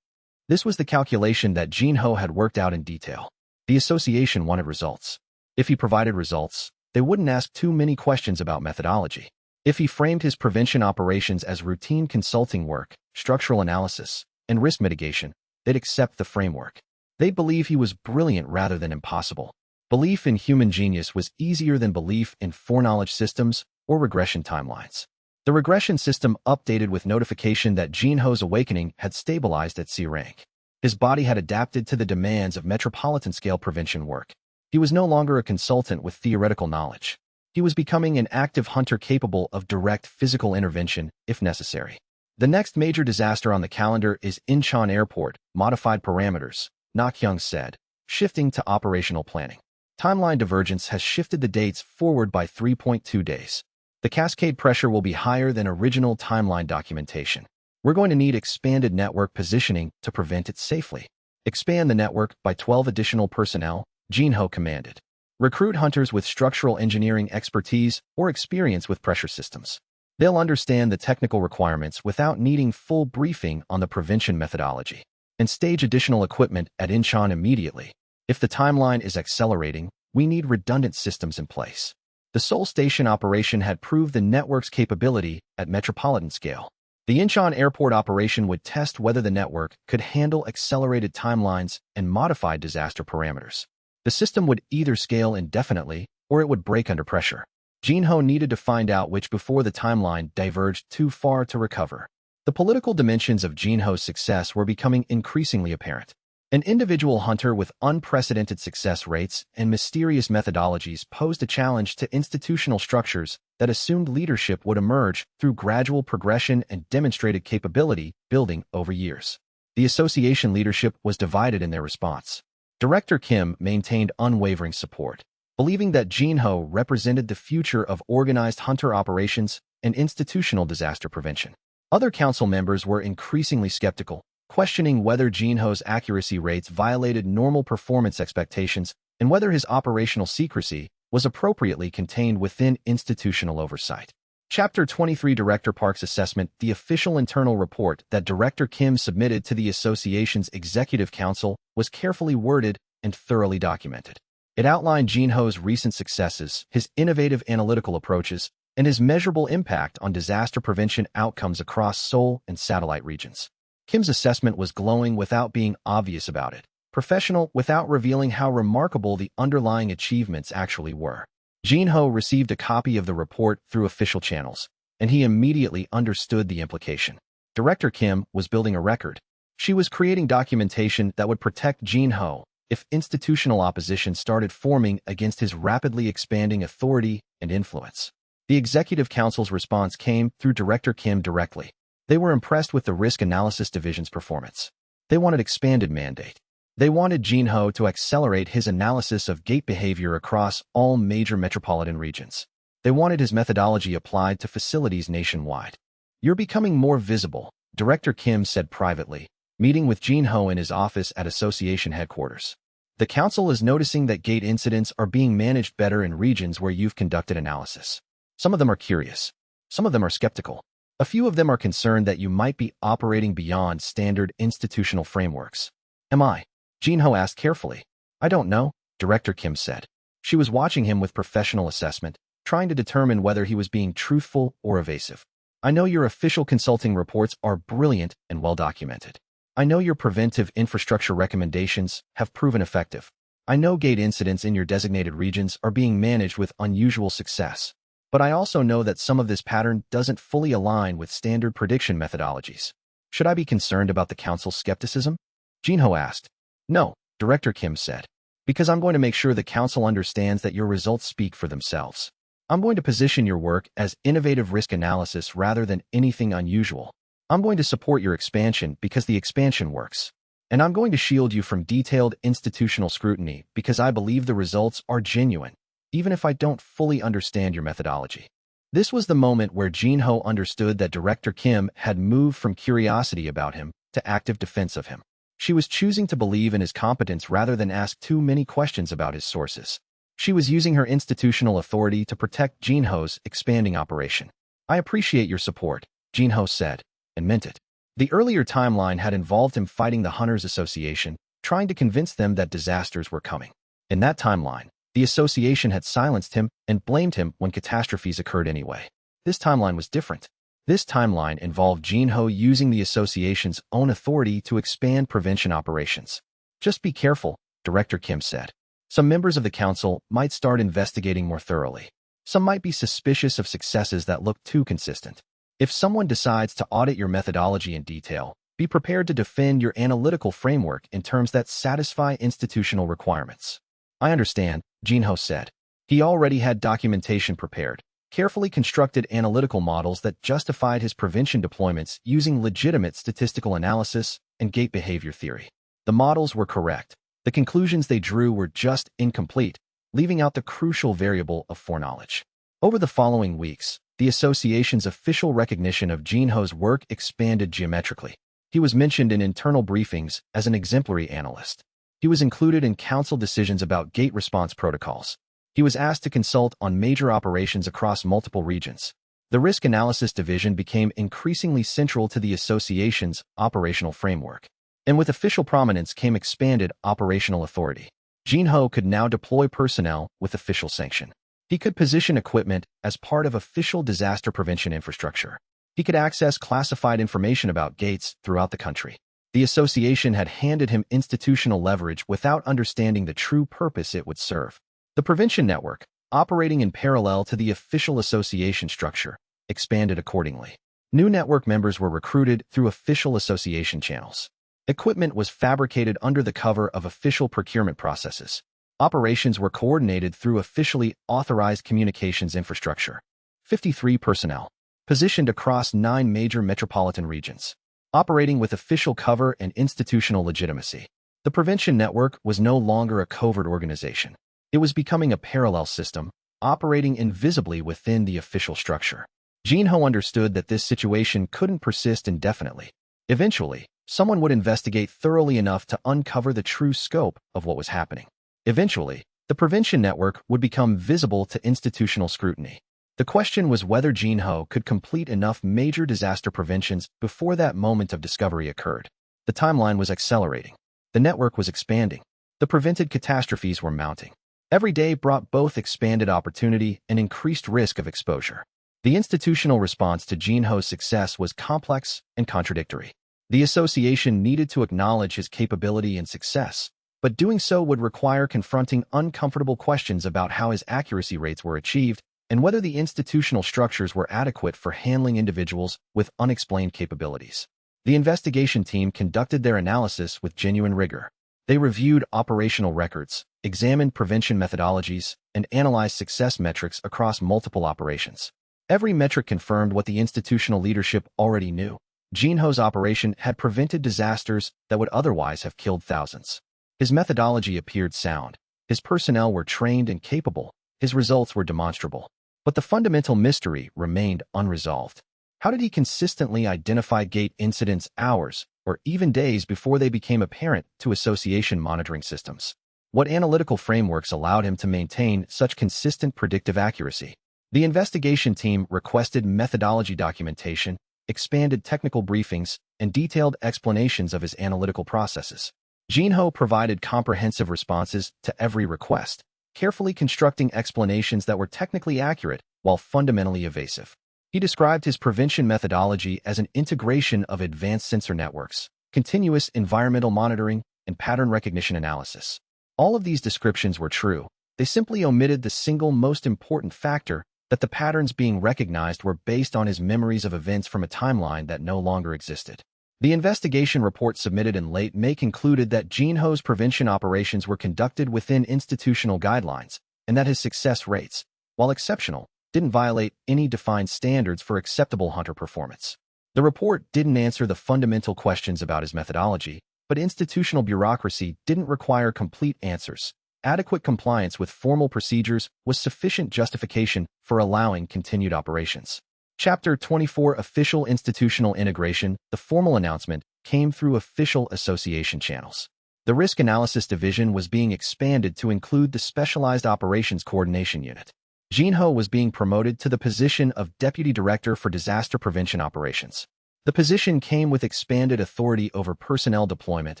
This was the calculation that Jinho had worked out in detail. The association wanted results. If he provided results, they wouldn't ask too many questions about methodology. If he framed his prevention operations as routine consulting work, structural analysis, and risk mitigation, they'd accept the framework. They'd believe he was brilliant rather than impossible. Belief in human genius was easier than belief in foreknowledge systems or regression timelines. The regression system updated with notification that Jinho's awakening had stabilized at C rank. His body had adapted to the demands of metropolitan-scale prevention work. He was no longer a consultant with theoretical knowledge. He was becoming an active hunter capable of direct physical intervention if necessary. The next major disaster on the calendar is Incheon Airport, modified parameters, xianxia said, shifting to operational planning. Timeline divergence has shifted the dates forward by 3.2 days. The cascade pressure will be higher than original timeline documentation. We're going to need expanded network positioning to prevent it safely. Expand the network by 12 additional personnel, Jinho commanded. Recruit hunters with structural engineering expertise or experience with pressure systems. They'll understand the technical requirements without needing full briefing on the prevention methodology. And stage additional equipment at Incheon immediately. If the timeline is accelerating, we need redundant systems in place. The Seoul Station operation had proved the network's capability at metropolitan scale. The Incheon Airport operation would test whether the network could handle accelerated timelines and modified disaster parameters. The system would either scale indefinitely or it would break under pressure. Jinho needed to find out which before the timeline diverged too far to recover. The political dimensions of Jinho's success were becoming increasingly apparent. An individual hunter with unprecedented success rates and mysterious methodologies posed a challenge to institutional structures that assumed leadership would emerge through gradual progression and demonstrated capability building over years. The association leadership was divided in their response. Director Kim maintained unwavering support, believing that Jinho represented the future of organized hunter operations and institutional disaster prevention. Other council members were increasingly skeptical, questioning whether Jinho's accuracy rates violated normal performance expectations and whether his operational secrecy was appropriately contained within institutional oversight. Chapter 23 Director Park's assessment. The official internal report that Director Kim submitted to the association's executive council was carefully worded and thoroughly documented. It outlined Jinho's recent successes, his innovative analytical approaches, and his measurable impact on disaster prevention outcomes across Seoul and satellite regions. Kim's assessment was glowing without being obvious about it, professional without revealing how remarkable the underlying achievements actually were. Jinho received a copy of the report through official channels, and he immediately understood the implication. Director Kim was building a record. She was creating documentation that would protect Jinho if institutional opposition started forming against his rapidly expanding authority and influence. The Executive Council's response came through Director Kim directly. They were impressed with the Risk Analysis Division's performance. They wanted expanded mandate. They wanted Jinho to accelerate his analysis of gate behavior across all major metropolitan regions. They wanted his methodology applied to facilities nationwide. You're becoming more visible, Director Kim said privately, meeting with Jinho in his office at association headquarters. The council is noticing that gate incidents are being managed better in regions where you've conducted analysis. Some of them are curious. Some of them are skeptical. A few of them are concerned that you might be operating beyond standard institutional frameworks. Am I? Jinho asked carefully. I don't know, Director Kim said. She was watching him with professional assessment, trying to determine whether he was being truthful or evasive. I know your official consulting reports are brilliant and well-documented. I know your preventive infrastructure recommendations have proven effective. I know gate incidents in your designated regions are being managed with unusual success. But I also know that some of this pattern doesn't fully align with standard prediction methodologies. Should I be concerned about the council's skepticism? Jinho asked. No, Director Kim said. Because I'm going to make sure the council understands that your results speak for themselves. I'm going to position your work as innovative risk analysis rather than anything unusual. I'm going to support your expansion because the expansion works. And I'm going to shield you from detailed institutional scrutiny because I believe the results are genuine, even if I don't fully understand your methodology. This was the moment where Jinho understood that Director Kim had moved from curiosity about him to active defense of him. She was choosing to believe in his competence rather than ask too many questions about his sources. She was using her institutional authority to protect Jinho's expanding operation. I appreciate your support, Jinho said, and meant it. The earlier timeline had involved him fighting the Hunters Association, trying to convince them that disasters were coming. In that timeline, the association had silenced him and blamed him when catastrophes occurred anyway. This timeline was different. This timeline involved Jinho using the association's own authority to expand prevention operations. Just be careful, Director Kim said. Some members of the council might start investigating more thoroughly. Some might be suspicious of successes that look too consistent. If someone decides to audit your methodology in detail, be prepared to defend your analytical framework in terms that satisfy institutional requirements. I understand, Jinho said. He already had documentation prepared, carefully constructed analytical models that justified his prevention deployments using legitimate statistical analysis and gate behavior theory. The models were correct. The conclusions they drew were just incomplete, leaving out the crucial variable of foreknowledge. Over the following weeks, the association's official recognition of Jinho's work expanded geometrically. He was mentioned in internal briefings as an exemplary analyst. He was included in council decisions about gate response protocols. He was asked to consult on major operations across multiple regions. The Risk Analysis Division became increasingly central to the association's operational framework. And with official prominence came expanded operational authority. Jinho could now deploy personnel with official sanction. He could position equipment as part of official disaster prevention infrastructure. He could access classified information about gates throughout the country. The association had handed him institutional leverage without understanding the true purpose it would serve. The prevention network, operating in parallel to the official association structure, expanded accordingly. New network members were recruited through official association channels. Equipment was fabricated under the cover of official procurement processes. Operations were coordinated through officially authorized communications infrastructure. 53 personnel, positioned across 9 major metropolitan regions, operating with official cover and institutional legitimacy. The prevention network was no longer a covert organization. It was becoming a parallel system, operating invisibly within the official structure. Jinho understood that this situation couldn't persist indefinitely. Eventually, someone would investigate thoroughly enough to uncover the true scope of what was happening. Eventually, the prevention network would become visible to institutional scrutiny. The question was whether Jinho could complete enough major disaster preventions before that moment of discovery occurred. The timeline was accelerating. The network was expanding. The prevented catastrophes were mounting. Every day brought both expanded opportunity and increased risk of exposure. The institutional response to Jinho's success was complex and contradictory. The association needed to acknowledge his capability and success, but doing so would require confronting uncomfortable questions about how his accuracy rates were achieved and whether the institutional structures were adequate for handling individuals with unexplained capabilities. The investigation team conducted their analysis with genuine rigor. They reviewed operational records, examined prevention methodologies, and analyzed success metrics across multiple operations. Every metric confirmed what the institutional leadership already knew. Jinho's operation had prevented disasters that would otherwise have killed thousands. His methodology appeared sound. His personnel were trained and capable. His results were demonstrable. But the fundamental mystery remained unresolved. How did he consistently identify gate incidents hours or even days before they became apparent to association monitoring systems? What analytical frameworks allowed him to maintain such consistent predictive accuracy? The investigation team requested methodology documentation, expanded technical briefings, and detailed explanations of his analytical processes. Jinho provided comprehensive responses to every request, carefully constructing explanations that were technically accurate while fundamentally evasive. He described his prevention methodology as an integration of advanced sensor networks, continuous environmental monitoring, and pattern recognition analysis. All of these descriptions were true. They simply omitted the single most important factor, that the patterns being recognized were based on his memories of events from a timeline that no longer existed. The investigation report submitted in late May concluded that Jinho's prevention operations were conducted within institutional guidelines, and that his success rates, while exceptional, didn't violate any defined standards for acceptable hunter performance. The report didn't answer the fundamental questions about his methodology, but institutional bureaucracy didn't require complete answers. Adequate compliance with formal procedures was sufficient justification for allowing continued operations. Chapter 24 Official Institutional Integration. The formal announcement came through official association channels. The Risk Analysis Division was being expanded to include the Specialized Operations Coordination Unit. Jinho was being promoted to the position of Deputy Director for Disaster Prevention Operations. The position came with expanded authority over personnel deployment,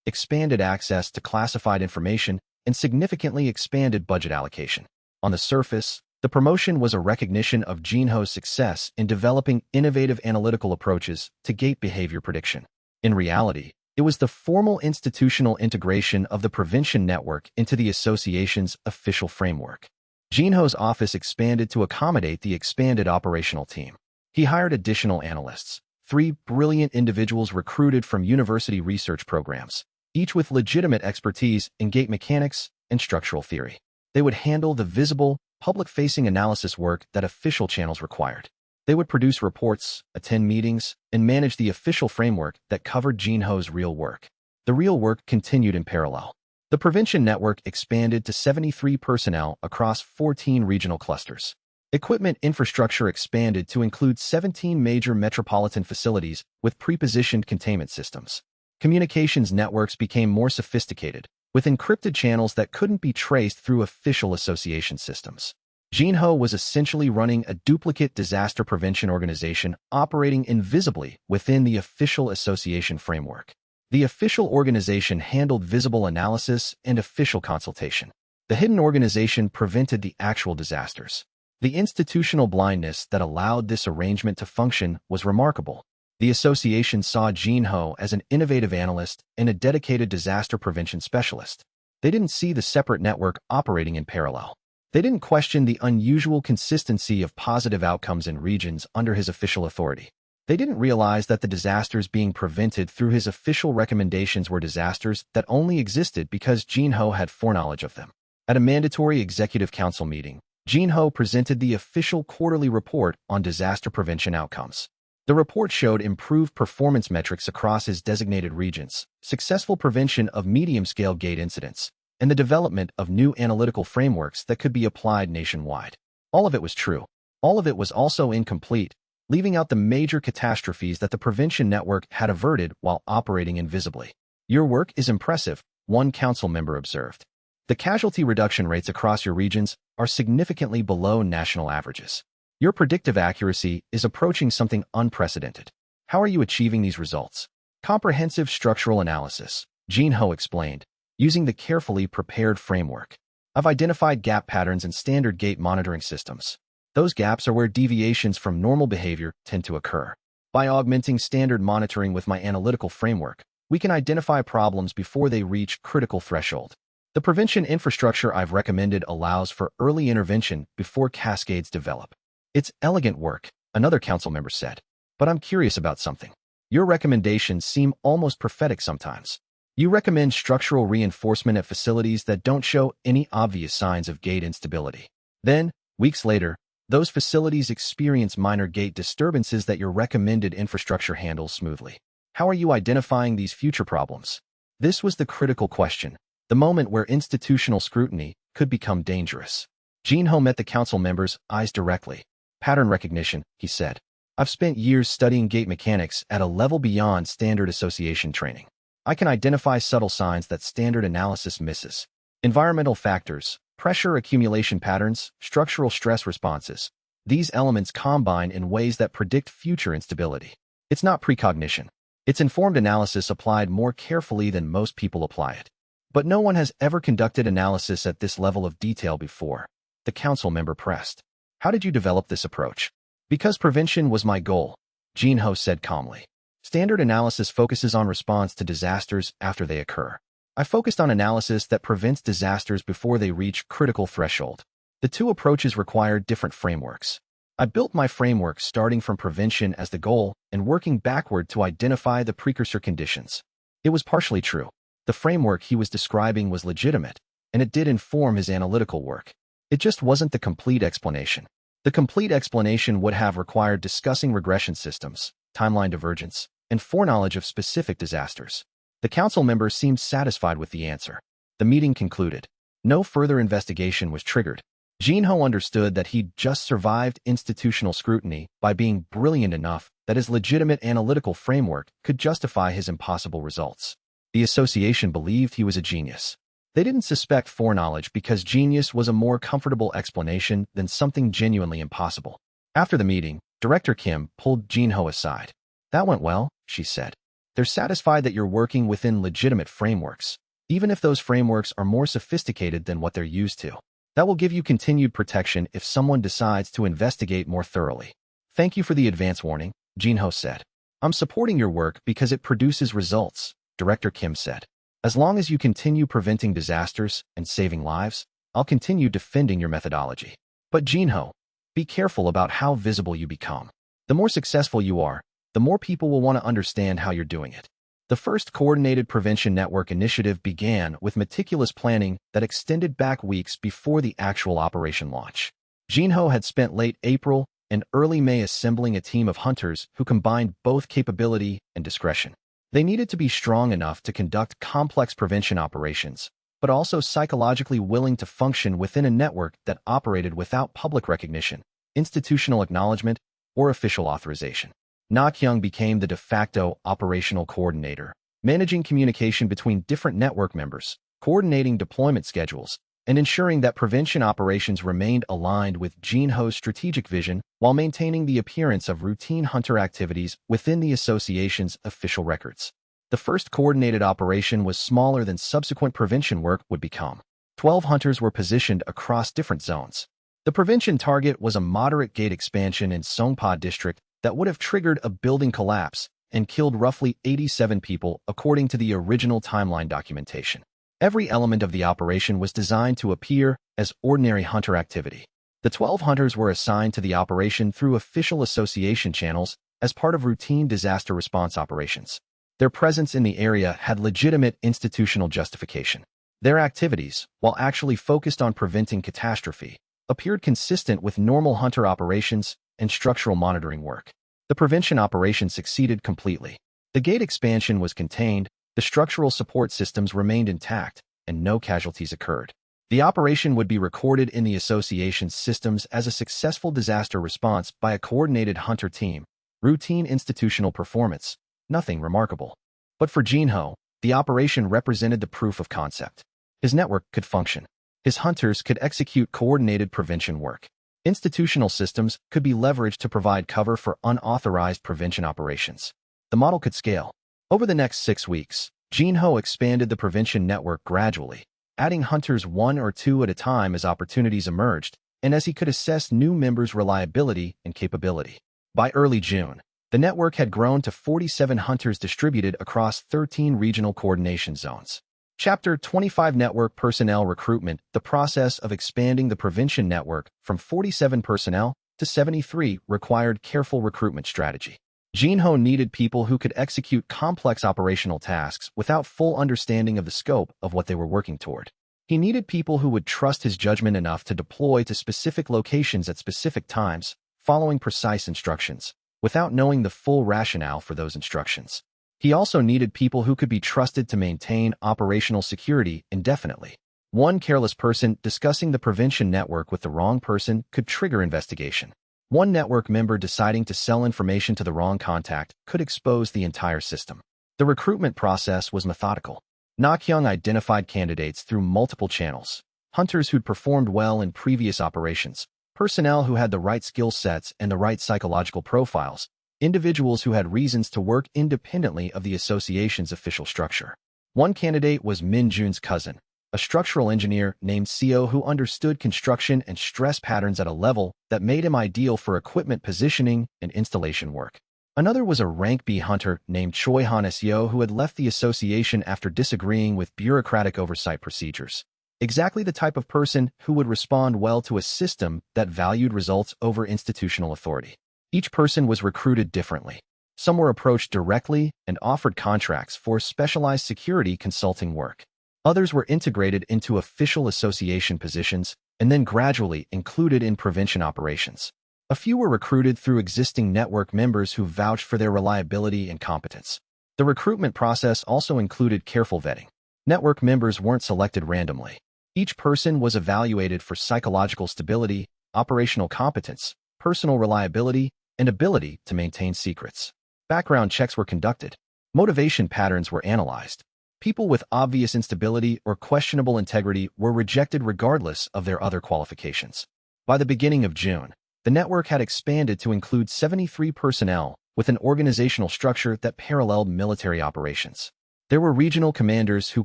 expanded access to classified information, and significantly expanded budget allocation. On the surface, the promotion was a recognition of Jinho's success in developing innovative analytical approaches to gate behavior prediction. In reality, it was the formal institutional integration of the prevention network into the association's official framework. Jinho's office expanded to accommodate the expanded operational team. He hired additional analysts, 3 brilliant individuals recruited from university research programs, each with legitimate expertise in gate mechanics and structural theory. They would handle the visible, public-facing analysis work that official channels required. They would produce reports, attend meetings, and manage the official framework that covered Jinho's real work. The real work continued in parallel. The prevention network expanded to 73 personnel across 14 regional clusters. Equipment infrastructure expanded to include 17 major metropolitan facilities with pre-positioned containment systems. Communications networks became more sophisticated, with encrypted channels that couldn't be traced through official association systems. Jinho was essentially running a duplicate disaster prevention organization operating invisibly within the official association framework. The official organization handled visible analysis and official consultation. The hidden organization prevented the actual disasters. The institutional blindness that allowed this arrangement to function was remarkable. The association saw Jinho as an innovative analyst and a dedicated disaster prevention specialist. They didn't see the separate network operating in parallel. They didn't question the unusual consistency of positive outcomes in regions under his official authority. They didn't realize that the disasters being prevented through his official recommendations were disasters that only existed because Jinho had foreknowledge of them. At a mandatory executive council meeting, Jinho presented the official quarterly report on disaster prevention outcomes. The report showed improved performance metrics across his designated regions, successful prevention of medium-scale gate incidents, and the development of new analytical frameworks that could be applied nationwide. All of it was true. All of it was also incomplete, leaving out the major catastrophes that the prevention network had averted while operating invisibly. "Your work is impressive," one council member observed. "The casualty reduction rates across your regions are significantly below national averages. Your predictive accuracy is approaching something unprecedented. How are you achieving these results?" "Comprehensive structural analysis," Jinho explained, using the carefully prepared framework. "I've identified gap patterns in standard gate monitoring systems. Those gaps are where deviations from normal behavior tend to occur. By augmenting standard monitoring with my analytical framework, we can identify problems before they reach critical threshold. The prevention infrastructure I've recommended allows for early intervention before cascades develop." "It's elegant work," another council member said. "But I'm curious about something. Your recommendations seem almost prophetic sometimes. You recommend structural reinforcement at facilities that don't show any obvious signs of gate instability. Then, weeks later, those facilities experience minor gate disturbances that your recommended infrastructure handles smoothly. How are you identifying these future problems?" This was the critical question, the moment where institutional scrutiny could become dangerous. Jinho met the council members' eyes directly. "Pattern recognition," he said. I've spent years studying gate mechanics at a level beyond standard association training. I can identify subtle signs that standard analysis misses. Environmental factors, pressure accumulation patterns, structural stress responses. These elements combine in ways that predict future instability. It's not precognition. It's informed analysis applied more carefully than most people apply it. But no one has ever conducted analysis at this level of detail before. The council member pressed. How did you develop this approach? Because prevention was my goal, Jinho said calmly. Standard analysis focuses on response to disasters after they occur. I focused on analysis that prevents disasters before they reach critical threshold. The two approaches require different frameworks. I built my framework starting from prevention as the goal and working backward to identify the precursor conditions. It was partially true. The framework he was describing was legitimate, and it did inform his analytical work. It just wasn't the complete explanation. The complete explanation would have required discussing regression systems, timeline divergence, and foreknowledge of specific disasters. The council member seemed satisfied with the answer. The meeting concluded. No further investigation was triggered. Jinho understood that he'd just survived institutional scrutiny by being brilliant enough that his legitimate analytical framework could justify his impossible results. The association believed he was a genius. They didn't suspect foreknowledge because genius was a more comfortable explanation than something genuinely impossible. After the meeting, Director Kim pulled Jinho aside. That went well, she said. They're satisfied that you're working within legitimate frameworks, even if those frameworks are more sophisticated than what they're used to. That will give you continued protection if someone decides to investigate more thoroughly. Thank you for the advance warning, Jinho said. I'm supporting your work because it produces results, Director Kim said. As long as you continue preventing disasters and saving lives, I'll continue defending your methodology. But Jinho, be careful about how visible you become. The more successful you are, the more people will want to understand how you're doing it. The first Coordinated Prevention Network initiative began with meticulous planning that extended back weeks before the actual operation launch. Jinho had spent late April and early May assembling a team of hunters who combined both capability and discretion. They needed to be strong enough to conduct complex prevention operations, but also psychologically willing to function within a network that operated without public recognition, institutional acknowledgement, or official authorization. Na Kyung became the de facto operational coordinator, managing communication between different network members, coordinating deployment schedules, and ensuring that prevention operations remained aligned with Jinho's strategic vision while maintaining the appearance of routine hunter activities within the association's official records. The first coordinated operation was smaller than subsequent prevention work would become. 12 hunters were positioned across different zones. The prevention target was a moderate gate expansion in Songpa district that would have triggered a building collapse and killed roughly 87 people according to the original timeline documentation. Every element of the operation was designed to appear as ordinary hunter activity. The 12 hunters were assigned to the operation through official association channels as part of routine disaster response operations. Their presence in the area had legitimate institutional justification. Their activities, while actually focused on preventing catastrophe, appeared consistent with normal hunter operations and structural monitoring work. The prevention operation succeeded completely. The gate expansion was contained, the structural support systems remained intact, and no casualties occurred. The operation would be recorded in the association's systems as a successful disaster response by a coordinated hunter team. Routine institutional performance, nothing remarkable. But for Jinho, the operation represented the proof of concept. His network could function. His hunters could execute coordinated prevention work. Institutional systems could be leveraged to provide cover for unauthorized prevention operations. The model could scale. Over the next 6 weeks, Jinho expanded the prevention network gradually, adding hunters 1 or 2 at a time as opportunities emerged and as he could assess new members' reliability and capability. By early June, the network had grown to 47 hunters distributed across 13 regional coordination zones. Chapter 25 Network Personnel Recruitment. The process of expanding the prevention network from 47 personnel to 73 required careful recruitment strategy. Jinho needed people who could execute complex operational tasks without full understanding of the scope of what they were working toward. He needed people who would trust his judgment enough to deploy to specific locations at specific times, following precise instructions, without knowing the full rationale for those instructions. He also needed people who could be trusted to maintain operational security indefinitely. One careless person discussing the prevention network with the wrong person could trigger investigation. One network member deciding to sell information to the wrong contact could expose the entire system. The recruitment process was methodical. Xianxia identified candidates through multiple channels: hunters who'd performed well in previous operations, personnel who had the right skill sets and the right psychological profiles, individuals who had reasons to work independently of the association's official structure. One candidate was Min Jun's cousin, a structural engineer named Seo who understood construction and stress patterns at a level that made him ideal for equipment positioning and installation work. Another was a rank B hunter named xianxia who had left the association after disagreeing with bureaucratic oversight procedures. Exactly the type of person who would respond well to a system that valued results over institutional authority. Each person was recruited differently. Some were approached directly and offered contracts for specialized security consulting work. Others were integrated into official association positions and then gradually included in prevention operations. A few were recruited through existing network members who vouched for their reliability and competence. The recruitment process also included careful vetting. Network members weren't selected randomly. Each person was evaluated for psychological stability, operational competence, personal reliability, and ability to maintain secrets. Background checks were conducted. Motivation patterns were analyzed. People with obvious instability or questionable integrity were rejected regardless of their other qualifications. By the beginning of June, the network had expanded to include 73 personnel with an organizational structure that paralleled military operations. There were regional commanders who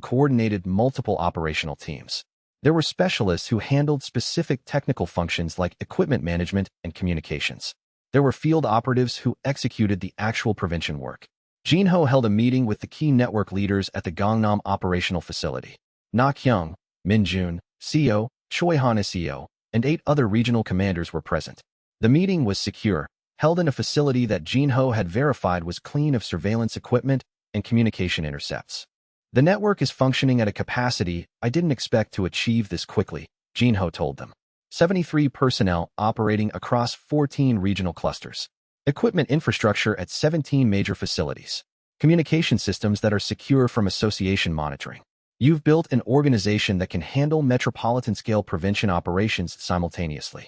coordinated multiple operational teams. There were specialists who handled specific technical functions like equipment management and communications. There were field operatives who executed the actual prevention work. Jinho held a meeting with the key network leaders at the Gangnam operational facility. Xianxia, Minjun, Seo, xianxia, and 8 other regional commanders were present. The meeting was secure, held in a facility that Jinho had verified was clean of surveillance equipment and communication intercepts. The network is functioning at a capacity I didn't expect to achieve this quickly, Jinho told them. 73 personnel operating across 14 regional clusters. Equipment infrastructure at 17 major facilities. Communication systems that are secure from association monitoring. You've built an organization that can handle metropolitan-scale prevention operations simultaneously.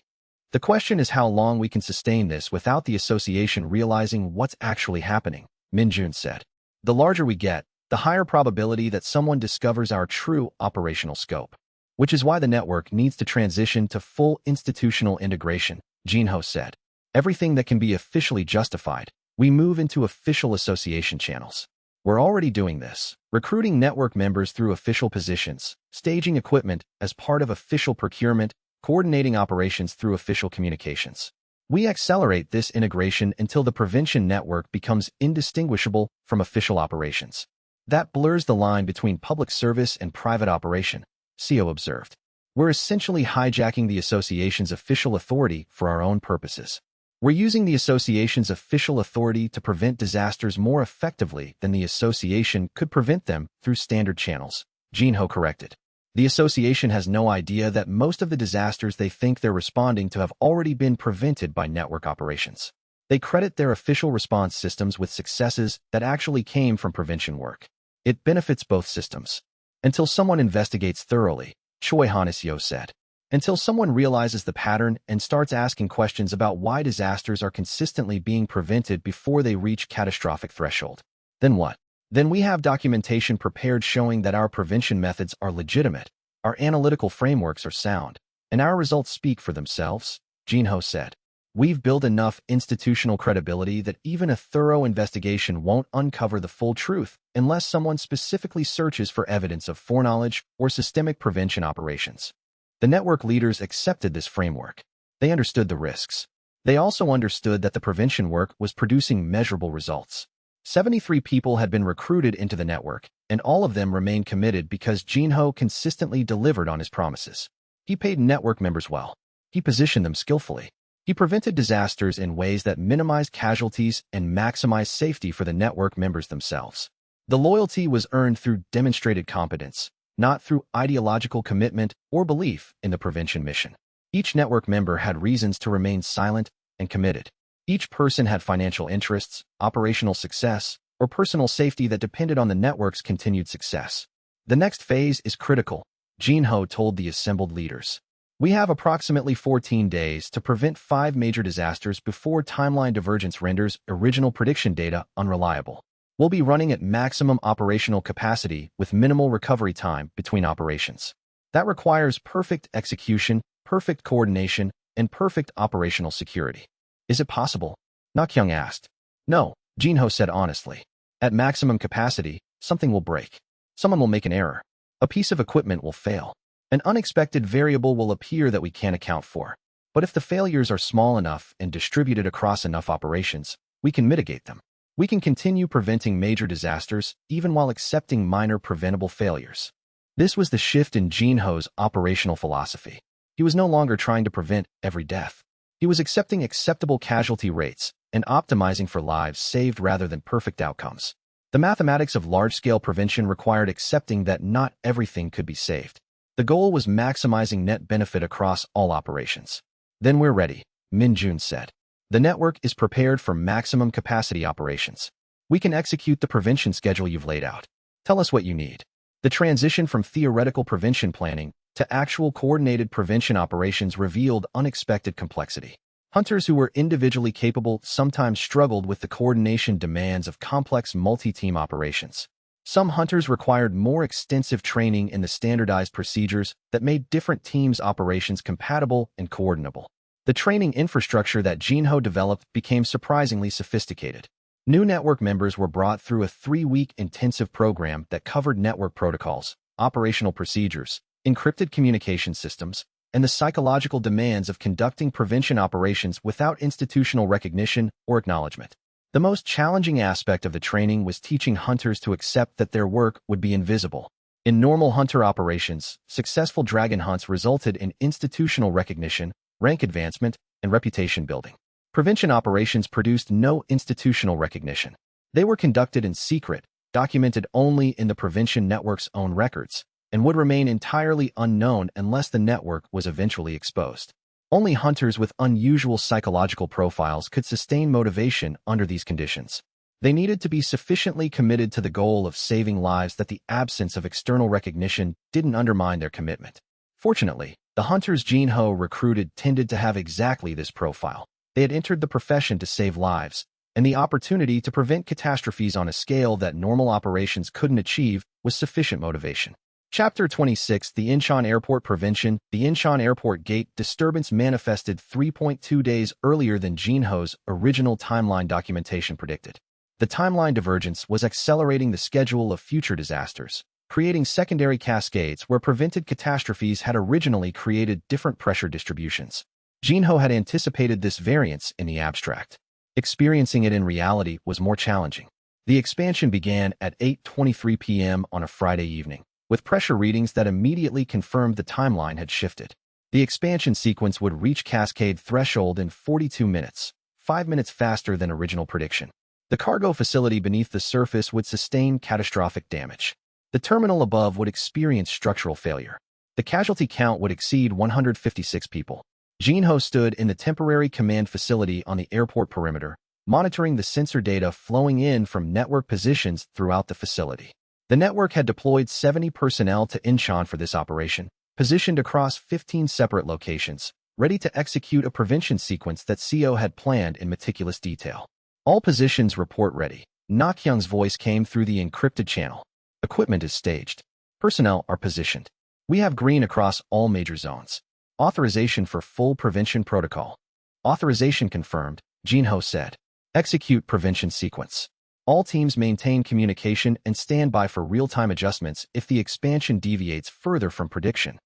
The question is how long we can sustain this without the association realizing what's actually happening, Minjun said. The larger we get, the higher probability that someone discovers our true operational scope. Which is why the network needs to transition to full institutional integration, Jinho said. Everything that can be officially justified, we move into official association channels. We're already doing this, recruiting network members through official positions, staging equipment as part of official procurement, coordinating operations through official communications. We accelerate this integration until the prevention network becomes indistinguishable from official operations. That blurs the line between public service and private operation, Seo observed. We're essentially hijacking the association's official authority for our own purposes. We're using the association's official authority to prevent disasters more effectively than the association could prevent them through standard channels, Jinho corrected. The association has no idea that most of the disasters they think they're responding to have already been prevented by network operations. They credit their official response systems with successes that actually came from prevention work. It benefits both systems. Until someone investigates thoroughly, xianxia said. Until someone realizes the pattern and starts asking questions about why disasters are consistently being prevented before they reach catastrophic threshold. Then what? Then we have documentation prepared showing that our prevention methods are legitimate, our analytical frameworks are sound, and our results speak for themselves, Jinho said. We've built enough institutional credibility that even a thorough investigation won't uncover the full truth unless someone specifically searches for evidence of foreknowledge or systemic prevention operations. The network leaders accepted this framework. They understood the risks. They also understood that the prevention work was producing measurable results. 73 people had been recruited into the network, and all of them remained committed because Jinho consistently delivered on his promises. He paid network members well. He positioned them skillfully. He prevented disasters in ways that minimized casualties and maximized safety for the network members themselves. The loyalty was earned through demonstrated competence, not through ideological commitment or belief in the prevention mission. Each network member had reasons to remain silent and committed. Each person had financial interests, operational success, or personal safety that depended on the network's continued success. The next phase is critical, Jinho told the assembled leaders. We have approximately 14 days to prevent 5 major disasters before timeline divergence renders original prediction data unreliable. We'll be running at maximum operational capacity with minimal recovery time between operations. That requires perfect execution, perfect coordination, and perfect operational security. Is it possible? Nakyung asked. No, Jinho said honestly. At maximum capacity, something will break. Someone will make an error. A piece of equipment will fail. An unexpected variable will appear that we can't account for. But if the failures are small enough and distributed across enough operations, we can mitigate them. We can continue preventing major disasters even while accepting minor preventable failures. This was the shift in Jinho's operational philosophy. He was no longer trying to prevent every death. He was accepting acceptable casualty rates and optimizing for lives saved rather than perfect outcomes. The mathematics of large-scale prevention required accepting that not everything could be saved. The goal was maximizing net benefit across all operations. Then we're ready, Min Jun said. The network is prepared for maximum capacity operations. We can execute the prevention schedule you've laid out. Tell us what you need. The transition from theoretical prevention planning to actual coordinated prevention operations revealed unexpected complexity. Hunters who were individually capable sometimes struggled with the coordination demands of complex multi-team operations. Some hunters required more extensive training in the standardized procedures that made different teams' operations compatible and coordinable. The training infrastructure that Jinho developed became surprisingly sophisticated. New network members were brought through a 3-week intensive program that covered network protocols, operational procedures, encrypted communication systems, and the psychological demands of conducting prevention operations without institutional recognition or acknowledgement. The most challenging aspect of the training was teaching hunters to accept that their work would be invisible. In normal hunter operations, successful dragon hunts resulted in institutional recognition, rank advancement, and reputation building. Prevention operations produced no institutional recognition. They were conducted in secret, documented only in the prevention network's own records, and would remain entirely unknown unless the network was eventually exposed. Only hunters with unusual psychological profiles could sustain motivation under these conditions. They needed to be sufficiently committed to the goal of saving lives that the absence of external recognition didn't undermine their commitment. Fortunately, the hunters Jinho recruited tended to have exactly this profile. They had entered the profession to save lives, and the opportunity to prevent catastrophes on a scale that normal operations couldn't achieve was sufficient motivation. Chapter 26 The Incheon Airport Prevention. The Incheon Airport Gate disturbance manifested 3.2 days earlier than Jinho's original timeline documentation predicted. The timeline divergence was accelerating the schedule of future disasters, creating secondary cascades where prevented catastrophes had originally created different pressure distributions. Jinho had anticipated this variance in the abstract. Experiencing it in reality was more challenging. The expansion began at 8:23 p.m. on a Friday evening, with pressure readings that immediately confirmed the timeline had shifted. The expansion sequence would reach cascade threshold in 42 minutes, 5 minutes faster than original prediction. The cargo facility beneath the surface would sustain catastrophic damage. The terminal above would experience structural failure. The casualty count would exceed 156 people. Jinho stood in the temporary command facility on the airport perimeter, monitoring the sensor data flowing in from network positions throughout the facility. The network had deployed 70 personnel to Incheon for this operation, positioned across 15 separate locations, ready to execute a prevention sequence that CO had planned in meticulous detail. All positions report ready. Nakyung's voice came through the encrypted channel. Equipment is staged. Personnel are positioned. We have green across all major zones. Authorization for full prevention protocol. Authorization confirmed, Jinho said. Execute prevention sequence. All teams maintain communication and stand by for real-time adjustments if the expansion deviates further from prediction.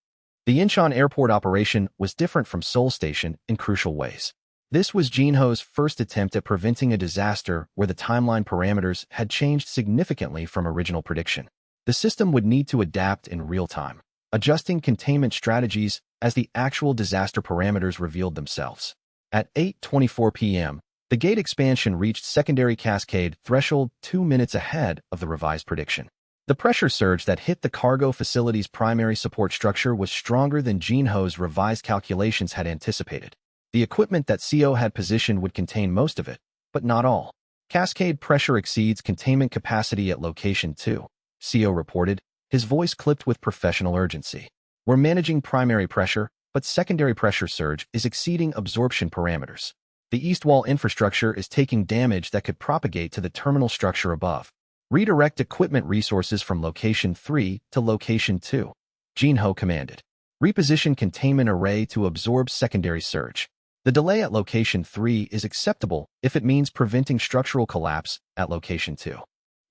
The Incheon Airport operation was different from Seoul Station in crucial ways. This was Jinho's first attempt at preventing a disaster where the timeline parameters had changed significantly from original prediction. The system would need to adapt in real time, adjusting containment strategies as the actual disaster parameters revealed themselves. At 8:24 p.m., the gate expansion reached secondary cascade threshold 2 minutes ahead of the revised prediction. The pressure surge that hit the cargo facility's primary support structure was stronger than Jinho's revised calculations had anticipated. The equipment that CO had positioned would contain most of it, but not all. Cascade pressure exceeds containment capacity at location 2, CO reported, his voice clipped with professional urgency. We're managing primary pressure, but secondary pressure surge is exceeding absorption parameters. The east wall infrastructure is taking damage that could propagate to the terminal structure above. Redirect equipment resources from location 3 to location 2. Jinho commanded. Reposition containment array to absorb secondary surge. The delay at location 3 is acceptable if it means preventing structural collapse at location 2.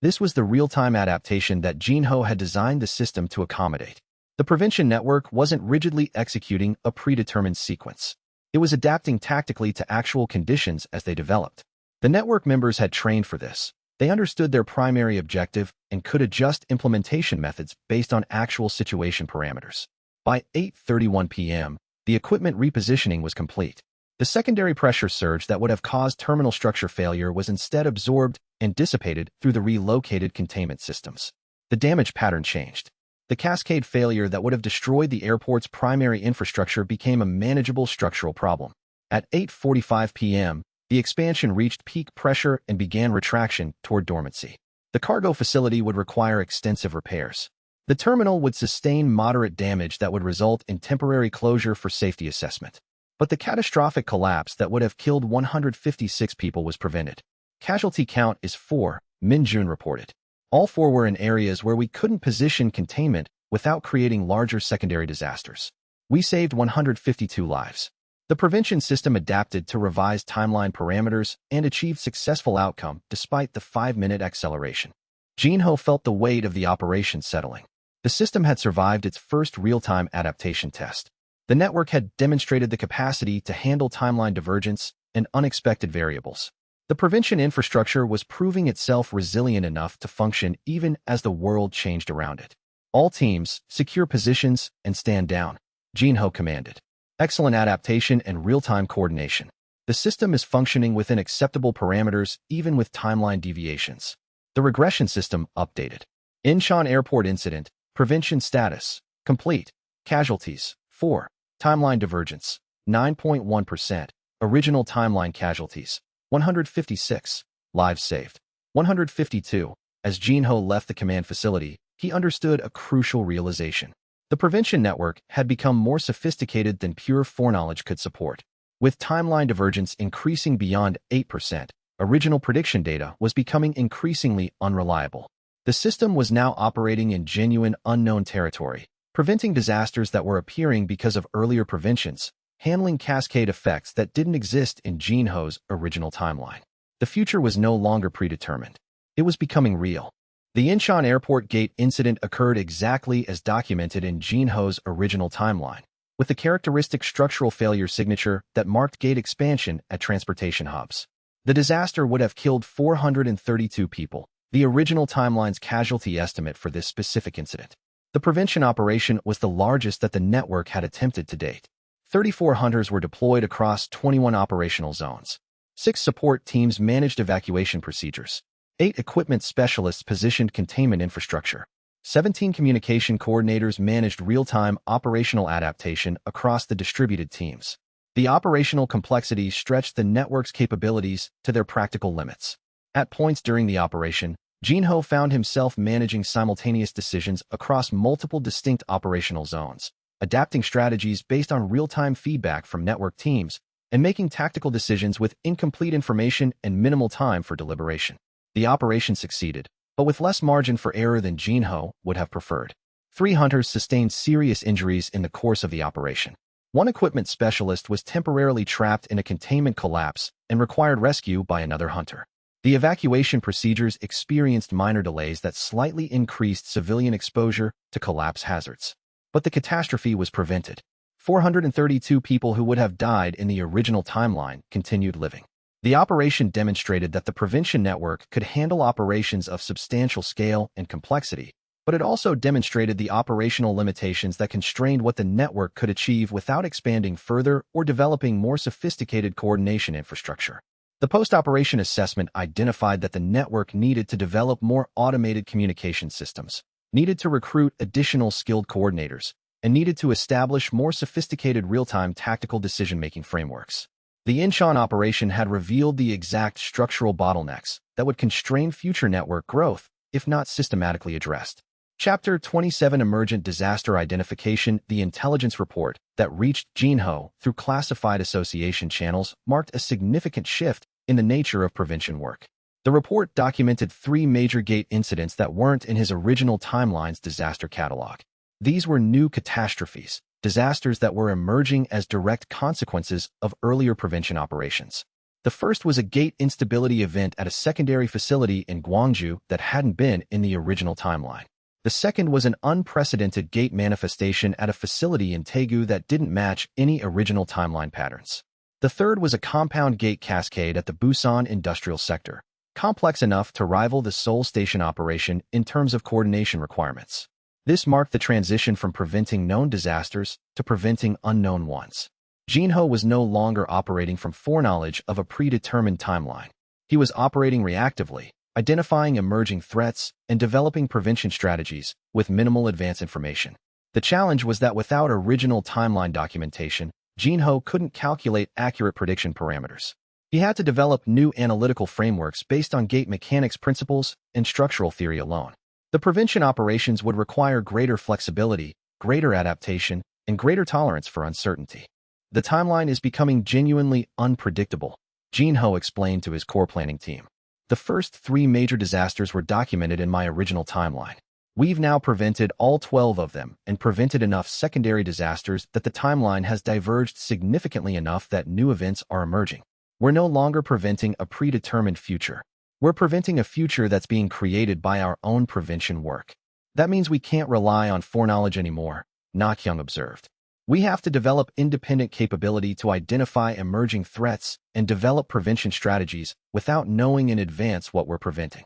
This was the real-time adaptation that Jinho had designed the system to accommodate. The prevention network wasn't rigidly executing a predetermined sequence. It was adapting tactically to actual conditions as they developed. The network members had trained for this. They understood their primary objective and could adjust implementation methods based on actual situation parameters. By 8:31 p.m., the equipment repositioning was complete. The secondary pressure surge that would have caused terminal structure failure was instead absorbed and dissipated through the relocated containment systems. The damage pattern changed. The cascade failure that would have destroyed the airport's primary infrastructure became a manageable structural problem. At 8:45 p.m., the expansion reached peak pressure and began retraction toward dormancy. The cargo facility would require extensive repairs. The terminal would sustain moderate damage that would result in temporary closure for safety assessment. But the catastrophic collapse that would have killed 156 people was prevented. Casualty count is 4, Min Jun reported. All 4 were in areas where we couldn't position containment without creating larger secondary disasters. We saved 152 lives. The prevention system adapted to revised timeline parameters and achieved successful outcome despite the 5-minute acceleration. Jinho felt the weight of the operation settling. The system had survived its first real-time adaptation test. The network had demonstrated the capacity to handle timeline divergence and unexpected variables. The prevention infrastructure was proving itself resilient enough to function even as the world changed around it. All teams, secure positions and stand down, Jinho commanded. Excellent adaptation and real-time coordination. The system is functioning within acceptable parameters even with timeline deviations. The regression system updated. Incheon Airport incident, prevention status, complete. Casualties, 4. Timeline divergence, 9.1%. Original timeline casualties, 156. Lives saved, 152. As Jinho left the command facility, he understood a crucial realization. The prevention network had become more sophisticated than pure foreknowledge could support. With timeline divergence increasing beyond 8%, original prediction data was becoming increasingly unreliable. The system was now operating in genuine unknown territory, preventing disasters that were appearing because of earlier preventions, handling cascade effects that didn't exist in Jinho's original timeline. The future was no longer predetermined. It was becoming real. The Incheon Airport Gate incident occurred exactly as documented in Jinho's original timeline, with the characteristic structural failure signature that marked gate expansion at transportation hubs. The disaster would have killed 432 people, the original timeline's casualty estimate for this specific incident. The prevention operation was the largest that the network had attempted to date. 34 hunters were deployed across 21 operational zones. 6 support teams managed evacuation procedures. 8 equipment specialists positioned containment infrastructure. 17 communication coordinators managed real-time operational adaptation across the distributed teams. The operational complexity stretched the network's capabilities to their practical limits. At points during the operation, Jinho found himself managing simultaneous decisions across multiple distinct operational zones, adapting strategies based on real-time feedback from network teams, and making tactical decisions with incomplete information and minimal time for deliberation. The operation succeeded, but with less margin for error than Jinho would have preferred. 3 hunters sustained serious injuries in the course of the operation. 1 equipment specialist was temporarily trapped in a containment collapse and required rescue by another hunter. The evacuation procedures experienced minor delays that slightly increased civilian exposure to collapse hazards. But the catastrophe was prevented. 432 people who would have died in the original timeline continued living. The operation demonstrated that the prevention network could handle operations of substantial scale and complexity, but it also demonstrated the operational limitations that constrained what the network could achieve without expanding further or developing more sophisticated coordination infrastructure. The post-operation assessment identified that the network needed to develop more automated communication systems, needed to recruit additional skilled coordinators, and needed to establish more sophisticated real-time tactical decision-making frameworks. The Incheon operation had revealed the exact structural bottlenecks that would constrain future network growth if not systematically addressed. Chapter 27 Emergent Disaster Identification. The intelligence report that reached Jinho through classified association channels marked a significant shift in the nature of prevention work. The report documented 3 major gate incidents that weren't in his original timeline's disaster catalog. These were new catastrophes, disasters that were emerging as direct consequences of earlier prevention operations. The first was a gate instability event at a secondary facility in Gwangju that hadn't been in the original timeline. The second was an unprecedented gate manifestation at a facility in Daegu that didn't match any original timeline patterns. The third was a compound gate cascade at the Busan industrial sector, complex enough to rival the Seoul station operation in terms of coordination requirements. This marked the transition from preventing known disasters to preventing unknown ones. Jinho was no longer operating from foreknowledge of a predetermined timeline. He was operating reactively, identifying emerging threats and developing prevention strategies with minimal advance information. The challenge was that without original timeline documentation, Jinho couldn't calculate accurate prediction parameters. He had to develop new analytical frameworks based on gate mechanics principles and structural theory alone. The prevention operations would require greater flexibility, greater adaptation, and greater tolerance for uncertainty. The timeline is becoming genuinely unpredictable, Jinho explained to his core planning team. The first 3 major disasters were documented in my original timeline. We've now prevented all 12 of them and prevented enough secondary disasters that the timeline has diverged significantly enough that new events are emerging. We're no longer preventing a predetermined future. We're preventing a future that's being created by our own prevention work. That means we can't rely on foreknowledge anymore, Nakyung observed. We have to develop independent capability to identify emerging threats and develop prevention strategies without knowing in advance what we're preventing.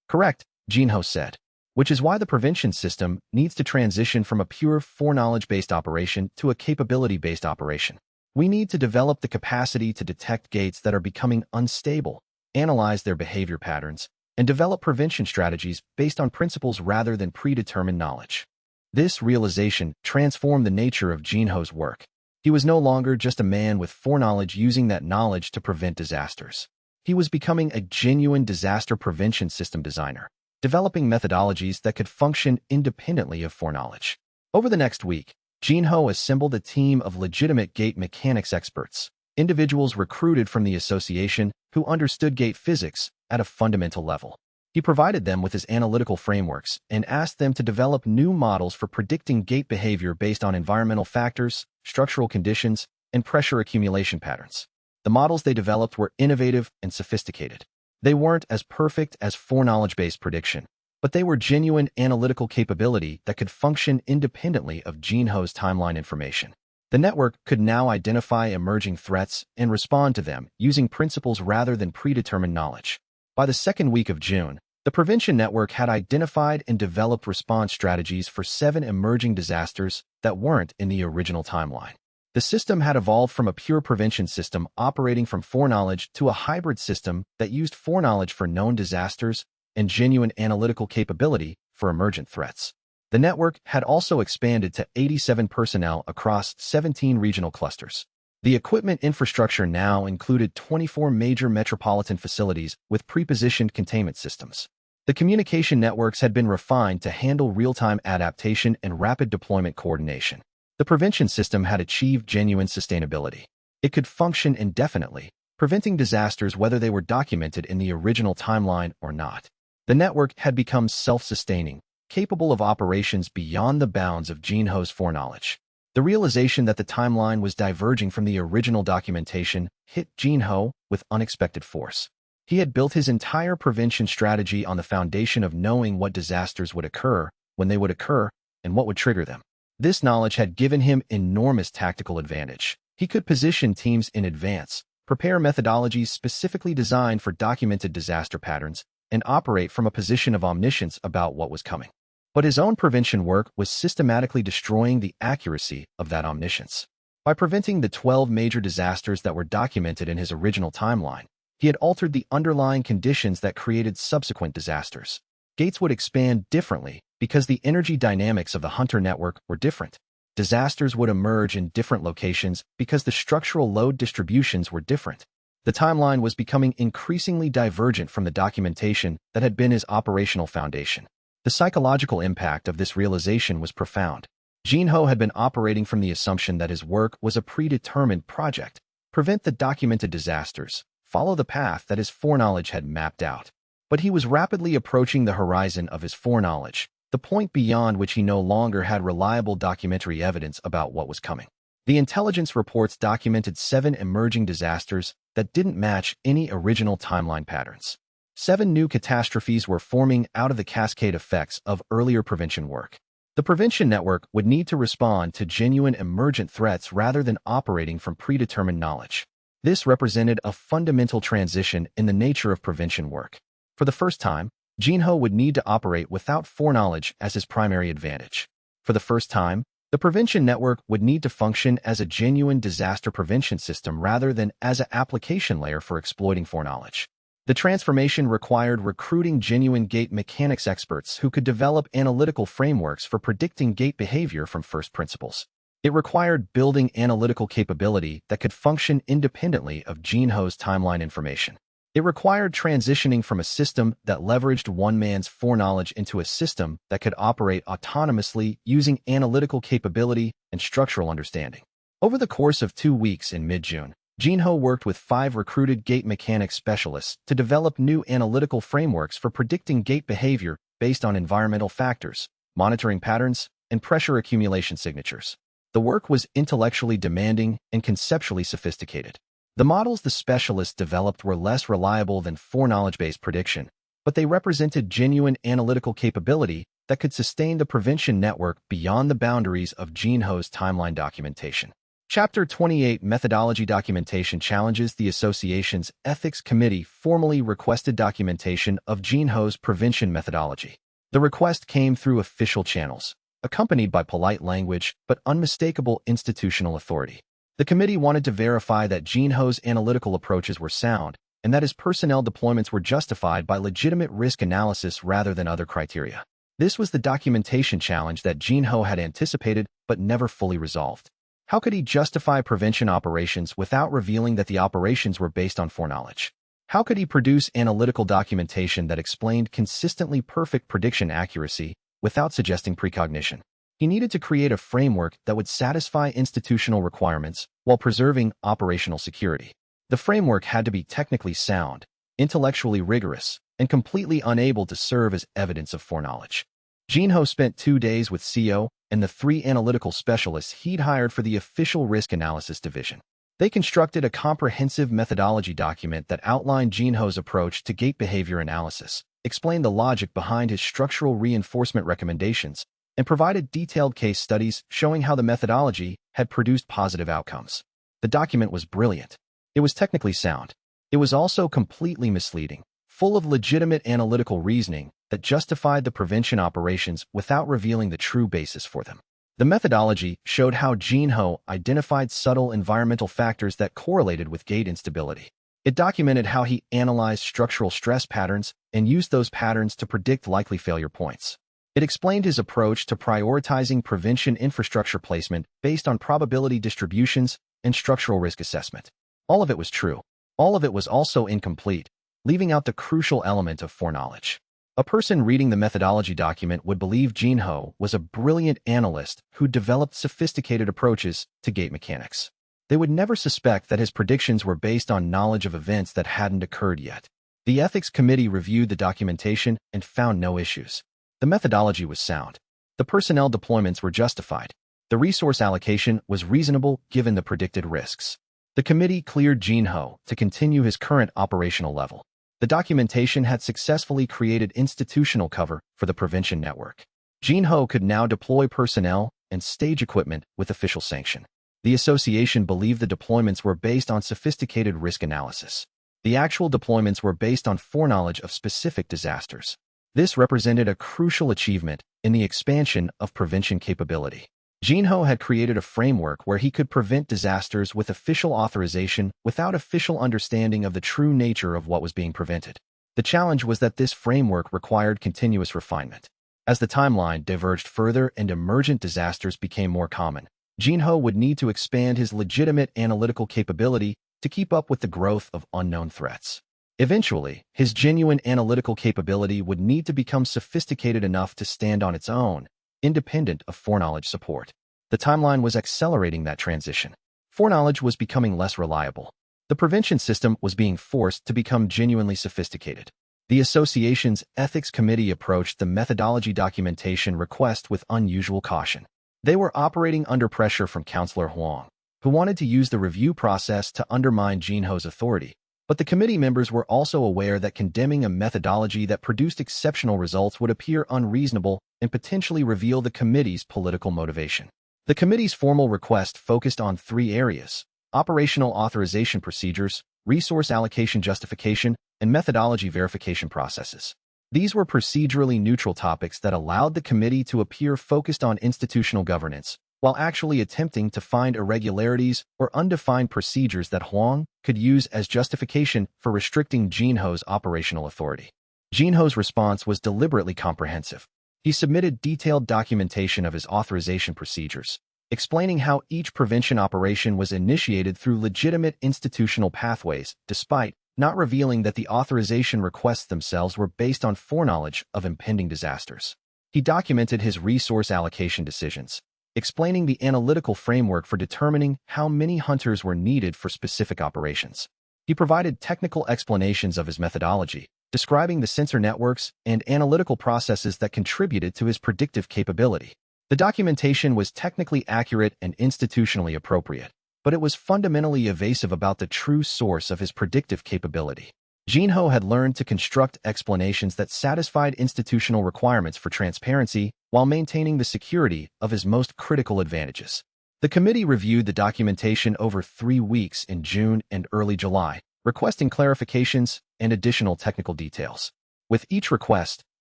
Correct, Jinho said, which is why the prevention system needs to transition from a pure foreknowledge-based operation to a capability-based operation. We need to develop the capacity to detect gates that are becoming unstable, analyze their behavior patterns, and develop prevention strategies based on principles rather than predetermined knowledge. This realization transformed the nature of Jinho's work. He was no longer just a man with foreknowledge using that knowledge to prevent disasters. He was becoming a genuine disaster prevention system designer, developing methodologies that could function independently of foreknowledge. Over the next week, Jinho assembled a team of legitimate gate mechanics experts, individuals recruited from the association who understood gate physics at a fundamental level. He provided them with his analytical frameworks and asked them to develop new models for predicting gate behavior based on environmental factors, structural conditions, and pressure accumulation patterns. The models they developed were innovative and sophisticated. They weren't as perfect as foreknowledge-based prediction, but they were genuine analytical capability that could function independently of Jinho's timeline information. The network could now identify emerging threats and respond to them using principles rather than predetermined knowledge. By the second week of June, the prevention network had identified and developed response strategies for 7 emerging disasters that weren't in the original timeline. The system had evolved from a pure prevention system operating from foreknowledge to a hybrid system that used foreknowledge for known disasters and genuine analytical capability for emergent threats. The network had also expanded to 87 personnel across 17 regional clusters. The equipment infrastructure now included 24 major metropolitan facilities with pre-positioned containment systems. The communication networks had been refined to handle real-time adaptation and rapid deployment coordination. The prevention system had achieved genuine sustainability. It could function indefinitely, preventing disasters whether they were documented in the original timeline or not. The network had become self-sustaining, capable of operations beyond the bounds of Jinho's foreknowledge. The realization that the timeline was diverging from the original documentation hit Jinho with unexpected force. He had built his entire prevention strategy on the foundation of knowing what disasters would occur, when they would occur, and what would trigger them. This knowledge had given him enormous tactical advantage. He could position teams in advance, prepare methodologies specifically designed for documented disaster patterns, and operate from a position of omniscience about what was coming. But his own prevention work was systematically destroying the accuracy of that omniscience. By preventing the 12 major disasters that were documented in his original timeline, he had altered the underlying conditions that created subsequent disasters. Gates would expand differently because the energy dynamics of the Hunter network were different. Disasters would emerge in different locations because the structural load distributions were different. The timeline was becoming increasingly divergent from the documentation that had been his operational foundation. The psychological impact of this realization was profound. Jinho had been operating from the assumption that his work was a predetermined project, prevent the documented disasters, follow the path that his foreknowledge had mapped out. But he was rapidly approaching the horizon of his foreknowledge, the point beyond which he no longer had reliable documentary evidence about what was coming. The intelligence reports documented 7 emerging disasters that didn't match any original timeline patterns. 7 new catastrophes were forming out of the cascade effects of earlier prevention work. The prevention network would need to respond to genuine emergent threats rather than operating from predetermined knowledge. This represented a fundamental transition in the nature of prevention work. For the first time, Jinho would need to operate without foreknowledge as his primary advantage. For the first time, the prevention network would need to function as a genuine disaster prevention system rather than as an application layer for exploiting foreknowledge. The transformation required recruiting genuine gate mechanics experts who could develop analytical frameworks for predicting gate behavior from first principles. It required building analytical capability that could function independently of Jinho's timeline information. It required transitioning from a system that leveraged one man's foreknowledge into a system that could operate autonomously using analytical capability and structural understanding. Over the course of 2 weeks in mid-June, Jinho worked with 5 recruited gate mechanics specialists to develop new analytical frameworks for predicting gate behavior based on environmental factors, monitoring patterns, and pressure accumulation signatures. The work was intellectually demanding and conceptually sophisticated. The models the specialists developed were less reliable than foreknowledge-based prediction, but they represented genuine analytical capability that could sustain the prevention network beyond the boundaries of Jinho's timeline documentation. Chapter 28 Methodology Documentation Challenges. The association's ethics committee formally requested documentation of Jinho's prevention methodology. The request came through official channels, accompanied by polite language but unmistakable institutional authority. The committee wanted to verify that Jinho's analytical approaches were sound and that his personnel deployments were justified by legitimate risk analysis rather than other criteria. This was the documentation challenge that Jinho had anticipated but never fully resolved. How could he justify prevention operations without revealing that the operations were based on foreknowledge? How could he produce analytical documentation that explained consistently perfect prediction accuracy without suggesting precognition? He needed to create a framework that would satisfy institutional requirements while preserving operational security. The framework had to be technically sound, intellectually rigorous, and completely unable to serve as evidence of foreknowledge. Jinho spent 2 days with CO and the 3 analytical specialists he'd hired for the official risk analysis division. They constructed a comprehensive methodology document that outlined Jinho's approach to gate behavior analysis, explained the logic behind his structural reinforcement recommendations, and provided detailed case studies showing how the methodology had produced positive outcomes. The document was brilliant. It was technically sound. It was also completely misleading, full of legitimate analytical reasoning that justified the prevention operations without revealing the true basis for them. The methodology showed how Jinho identified subtle environmental factors that correlated with gate instability. It documented how he analyzed structural stress patterns and used those patterns to predict likely failure points. It explained his approach to prioritizing prevention infrastructure placement based on probability distributions and structural risk assessment. All of it was true. All of it was also incomplete, leaving out the crucial element of foreknowledge. A person reading the methodology document would believe Jinho was a brilliant analyst who developed sophisticated approaches to gate mechanics. They would never suspect that his predictions were based on knowledge of events that hadn't occurred yet. The ethics committee reviewed the documentation and found no issues. The methodology was sound. The personnel deployments were justified. The resource allocation was reasonable given the predicted risks. The committee cleared Jinho to continue his current operational level. The documentation had successfully created institutional cover for the prevention network. Jinho could now deploy personnel and stage equipment with official sanction. The association believed the deployments were based on sophisticated risk analysis. The actual deployments were based on foreknowledge of specific disasters. This represented a crucial achievement in the expansion of prevention capability. Jinho had created a framework where he could prevent disasters with official authorization without official understanding of the true nature of what was being prevented. The challenge was that this framework required continuous refinement. As the timeline diverged further and emergent disasters became more common, Jinho would need to expand his legitimate analytical capability to keep up with the growth of unknown threats. Eventually, his genuine analytical capability would need to become sophisticated enough to stand on its own, independent of foreknowledge support. The timeline was accelerating that transition. Foreknowledge was becoming less reliable. The prevention system was being forced to become genuinely sophisticated. The association's ethics committee approached the methodology documentation request with unusual caution. They were operating under pressure from Counselor Huang, who wanted to use the review process to undermine Jinho's authority. But the committee members were also aware that condemning a methodology that produced exceptional results would appear unreasonable and potentially reveal the committee's political motivation. The committee's formal request focused on 3 areas: operational authorization procedures, resource allocation justification, and methodology verification processes. These were procedurally neutral topics that allowed the committee to appear focused on institutional governance, while actually attempting to find irregularities or undefined procedures that Huang could use as justification for restricting Jinho's operational authority. Jinho's response was deliberately comprehensive. He submitted detailed documentation of his authorization procedures, explaining how each prevention operation was initiated through legitimate institutional pathways, despite not revealing that the authorization requests themselves were based on foreknowledge of impending disasters. He documented his resource allocation decisions, explaining the analytical framework for determining how many hunters were needed for specific operations. He provided technical explanations of his methodology, describing the sensor networks and analytical processes that contributed to his predictive capability. The documentation was technically accurate and institutionally appropriate, but it was fundamentally evasive about the true source of his predictive capability. Jinho had learned to construct explanations that satisfied institutional requirements for transparency while maintaining the security of his most critical advantages. The committee reviewed the documentation over 3 weeks in June and early July, requesting clarifications and additional technical details. With each request,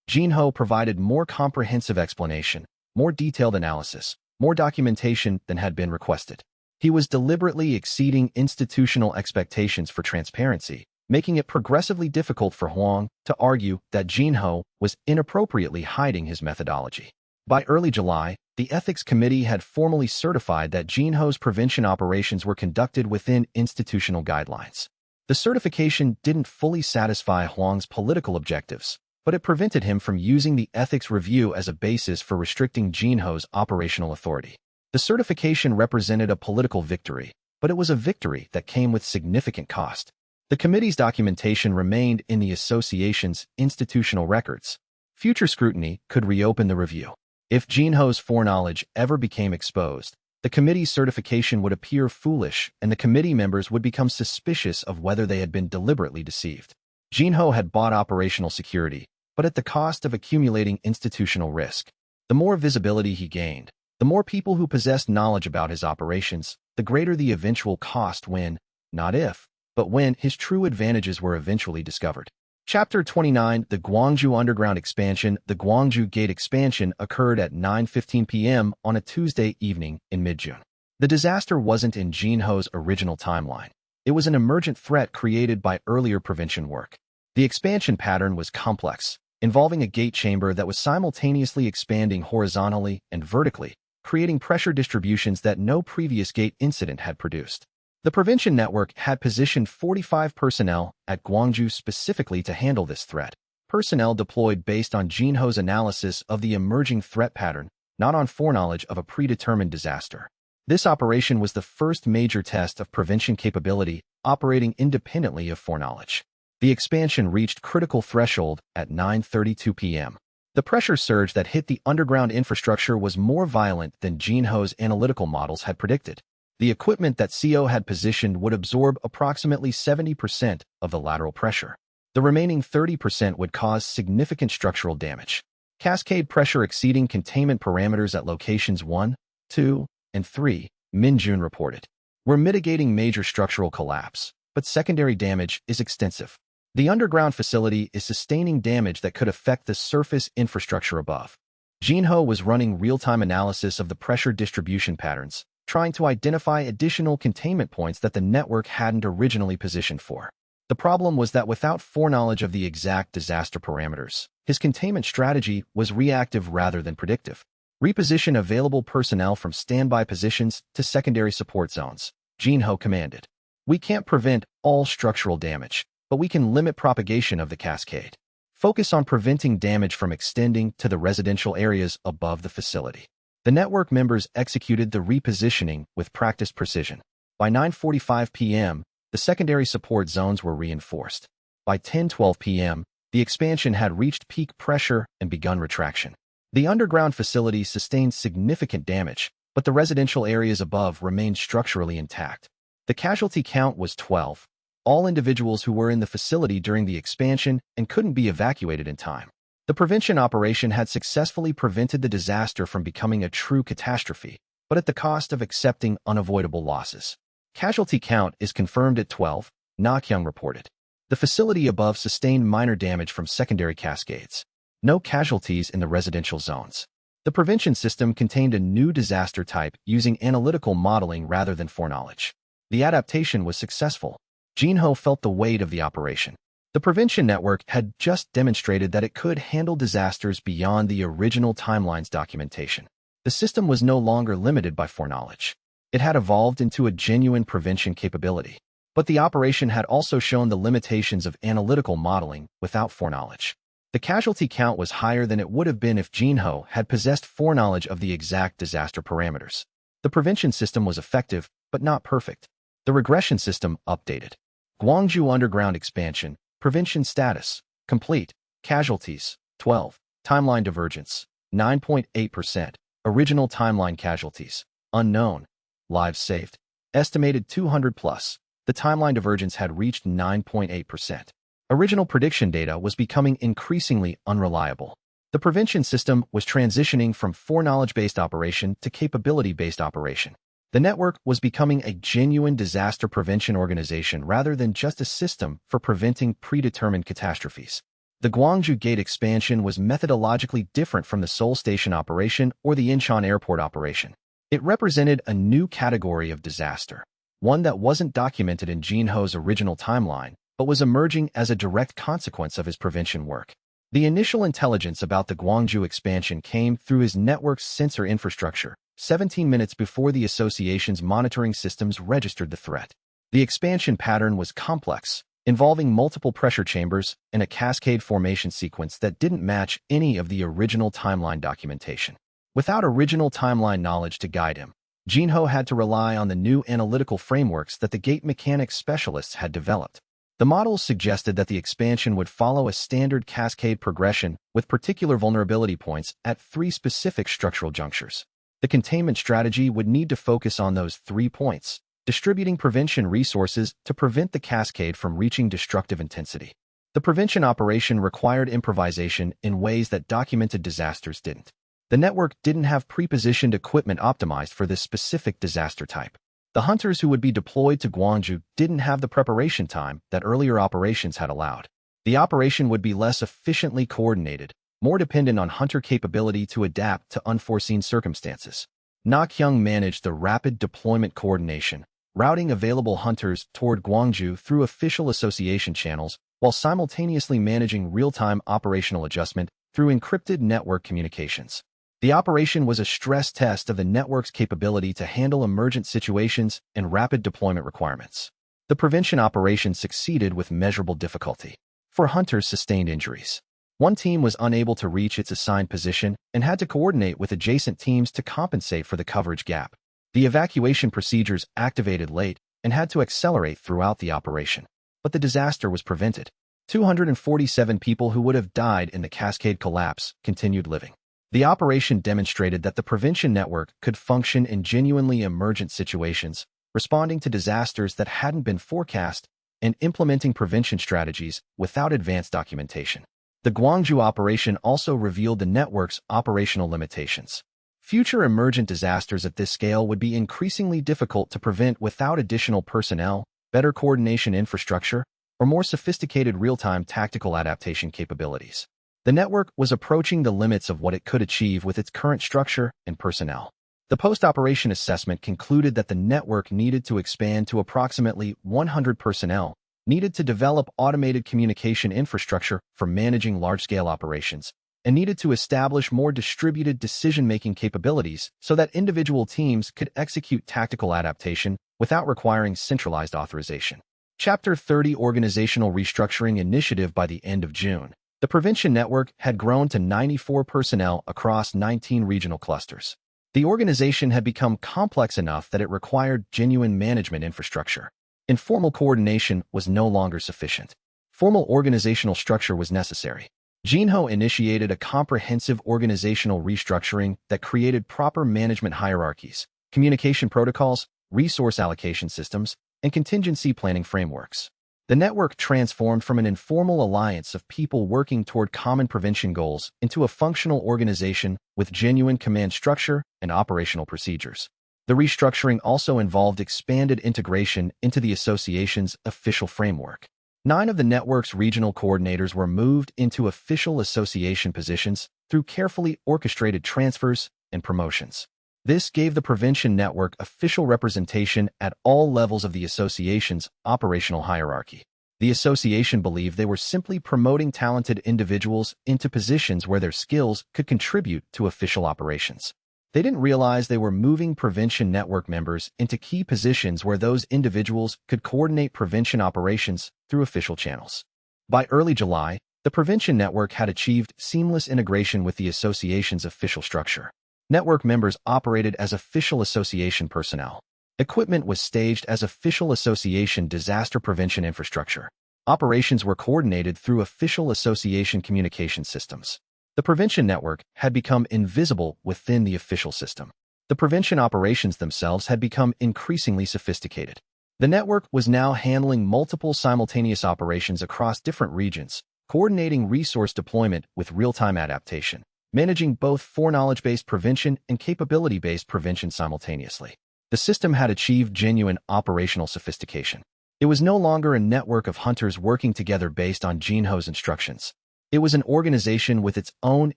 Jinho provided more comprehensive explanation, more detailed analysis, more documentation than had been requested. He was deliberately exceeding institutional expectations for transparency, making it progressively difficult for Huang to argue that Jinho was inappropriately hiding his methodology. By early July, the Ethics Committee had formally certified that Jinho's prevention operations were conducted within institutional guidelines. The certification didn't fully satisfy Huang's political objectives, but it prevented him from using the ethics review as a basis for restricting Jinho's operational authority. The certification represented a political victory, but it was a victory that came with significant cost. The committee's documentation remained in the association's institutional records. Future scrutiny could reopen the review. If Jinho's foreknowledge ever became exposed, the committee's certification would appear foolish and the committee members would become suspicious of whether they had been deliberately deceived. Jinho had bought operational security, but at the cost of accumulating institutional risk. The more visibility he gained, the more people who possessed knowledge about his operations, the greater the eventual cost when, not if, but when his true advantages were eventually discovered. Chapter 29, The Guangzhou Underground Expansion. The Guangzhou Gate expansion occurred at 9:15 p.m. on a Tuesday evening in mid-June. The disaster wasn't in Jinho's original timeline. It was an emergent threat created by earlier prevention work. The expansion pattern was complex, involving a gate chamber that was simultaneously expanding horizontally and vertically, creating pressure distributions that no previous gate incident had produced. The prevention network had positioned 45 personnel at Guangzhou specifically to handle this threat. Personnel deployed based on Jinho's analysis of the emerging threat pattern, not on foreknowledge of a predetermined disaster. This operation was the first major test of prevention capability operating independently of foreknowledge. The expansion reached critical threshold at 9:32 p.m. The pressure surge that hit the underground infrastructure was more violent than Jinho's analytical models had predicted. The equipment that CO had positioned would absorb approximately 70% of the lateral pressure. The remaining 30% would cause significant structural damage. Cascade pressure exceeding containment parameters at locations 1, 2, and 3, Min-Jun reported. We're mitigating major structural collapse, but secondary damage is extensive. The underground facility is sustaining damage that could affect the surface infrastructure above. Jinho was running real-time analysis of the pressure distribution patterns, trying to identify additional containment points that the network hadn't originally positioned for. The problem was that without foreknowledge of the exact disaster parameters, his containment strategy was reactive rather than predictive. Reposition available personnel from standby positions to secondary support zones, Jinho commanded. We can't prevent all structural damage, but we can limit propagation of the cascade. Focus on preventing damage from extending to the residential areas above the facility. The network members executed the repositioning with practiced precision. By 9:45 p.m., the secondary support zones were reinforced. By 10:12 p.m., the expansion had reached peak pressure and begun retraction. The underground facility sustained significant damage, but the residential areas above remained structurally intact. The casualty count was 12, all individuals who were in the facility during the expansion and couldn't be evacuated in time. The prevention operation had successfully prevented the disaster from becoming a true catastrophe, but at the cost of accepting unavoidable losses. Casualty count is confirmed at 12, Na-kyung reported. The facility above sustained minor damage from secondary cascades. No casualties in the residential zones. The prevention system contained a new disaster type using analytical modeling rather than foreknowledge. The adaptation was successful. Jinho felt the weight of the operation. The prevention network had just demonstrated that it could handle disasters beyond the original timeline's documentation. The system was no longer limited by foreknowledge. It had evolved into a genuine prevention capability. But the operation had also shown the limitations of analytical modeling without foreknowledge. The casualty count was higher than it would have been if Jinho had possessed foreknowledge of the exact disaster parameters. The prevention system was effective, but not perfect. The regression system updated. Gwangju underground expansion. Prevention status, complete. Casualties, 12. Timeline divergence, 9.8%. Original timeline casualties, unknown. Lives saved, estimated 200 plus. The timeline divergence had reached 9.8%. Original prediction data was becoming increasingly unreliable. The prevention system was transitioning from foreknowledge-based operation to capability-based operation. The network was becoming a genuine disaster prevention organization rather than just a system for preventing predetermined catastrophes. The Gwangju Gate expansion was methodologically different from the Seoul Station operation or the Incheon Airport operation. It represented a new category of disaster, one that wasn't documented in Jinho's original timeline, but was emerging as a direct consequence of his prevention work. The initial intelligence about the Gwangju expansion came through his network's sensor infrastructure, 17 minutes before the association's monitoring systems registered the threat. The expansion pattern was complex, involving multiple pressure chambers and a cascade formation sequence that didn't match any of the original timeline documentation. Without original timeline knowledge to guide him, Jinho had to rely on the new analytical frameworks that the gate mechanics specialists had developed. The models suggested that the expansion would follow a standard cascade progression with particular vulnerability points at 3 specific structural junctures. The containment strategy would need to focus on those 3 points, distributing prevention resources to prevent the cascade from reaching destructive intensity. The prevention operation required improvisation in ways that documented disasters didn't. The network didn't have pre-positioned equipment optimized for this specific disaster type. The hunters who would be deployed to Gwangju didn't have the preparation time that earlier operations had allowed. The operation would be less efficiently coordinated, more dependent on hunter capability to adapt to unforeseen circumstances. Na-kyung managed the rapid deployment coordination, routing available hunters toward Gwangju through official association channels while simultaneously managing real-time operational adjustment through encrypted network communications. The operation was a stress test of the network's capability to handle emergent situations and rapid deployment requirements. The prevention operation succeeded with measurable difficulty. 4 hunters sustained injuries. One team was unable to reach its assigned position and had to coordinate with adjacent teams to compensate for the coverage gap. The evacuation procedures activated late and had to accelerate throughout the operation. But the disaster was prevented. 247 people who would have died in the cascade collapse continued living. The operation demonstrated that the prevention network could function in genuinely emergent situations, responding to disasters that hadn't been forecast and implementing prevention strategies without advanced documentation. The Gwangju operation also revealed the network's operational limitations. Future emergent disasters at this scale would be increasingly difficult to prevent without additional personnel, better coordination infrastructure, or more sophisticated real-time tactical adaptation capabilities. The network was approaching the limits of what it could achieve with its current structure and personnel. The post-operation assessment concluded that the network needed to expand to approximately 100 personnel, needed to develop automated communication infrastructure for managing large-scale operations, and needed to establish more distributed decision-making capabilities so that individual teams could execute tactical adaptation without requiring centralized authorization. Chapter 30 Organizational Restructuring Initiative. By the end of June, the Prevention Network had grown to 94 personnel across 19 regional clusters. The organization had become complex enough that it required genuine management infrastructure. Informal coordination was no longer sufficient. Formal organizational structure was necessary. Jinho initiated a comprehensive organizational restructuring that created proper management hierarchies, communication protocols, resource allocation systems, and contingency planning frameworks. The network transformed from an informal alliance of people working toward common prevention goals into a functional organization with genuine command structure and operational procedures. The restructuring also involved expanded integration into the association's official framework. 9 of the network's regional coordinators were moved into official association positions through carefully orchestrated transfers and promotions. This gave the Prevention Network official representation at all levels of the association's operational hierarchy. The association believed they were simply promoting talented individuals into positions where their skills could contribute to official operations. They didn't realize they were moving Prevention Network members into key positions where those individuals could coordinate prevention operations through official channels. By early July, the Prevention Network had achieved seamless integration with the association's official structure. Network members operated as official association personnel. Equipment was staged as official association disaster prevention infrastructure. Operations were coordinated through official association communication systems. The Prevention Network had become invisible within the official system. The prevention operations themselves had become increasingly sophisticated. The network was now handling multiple simultaneous operations across different regions, coordinating resource deployment with real-time adaptation, managing both foreknowledge-based prevention and capability-based prevention simultaneously. The system had achieved genuine operational sophistication. It was no longer a network of hunters working together based on Jinho's instructions. It was an organization with its own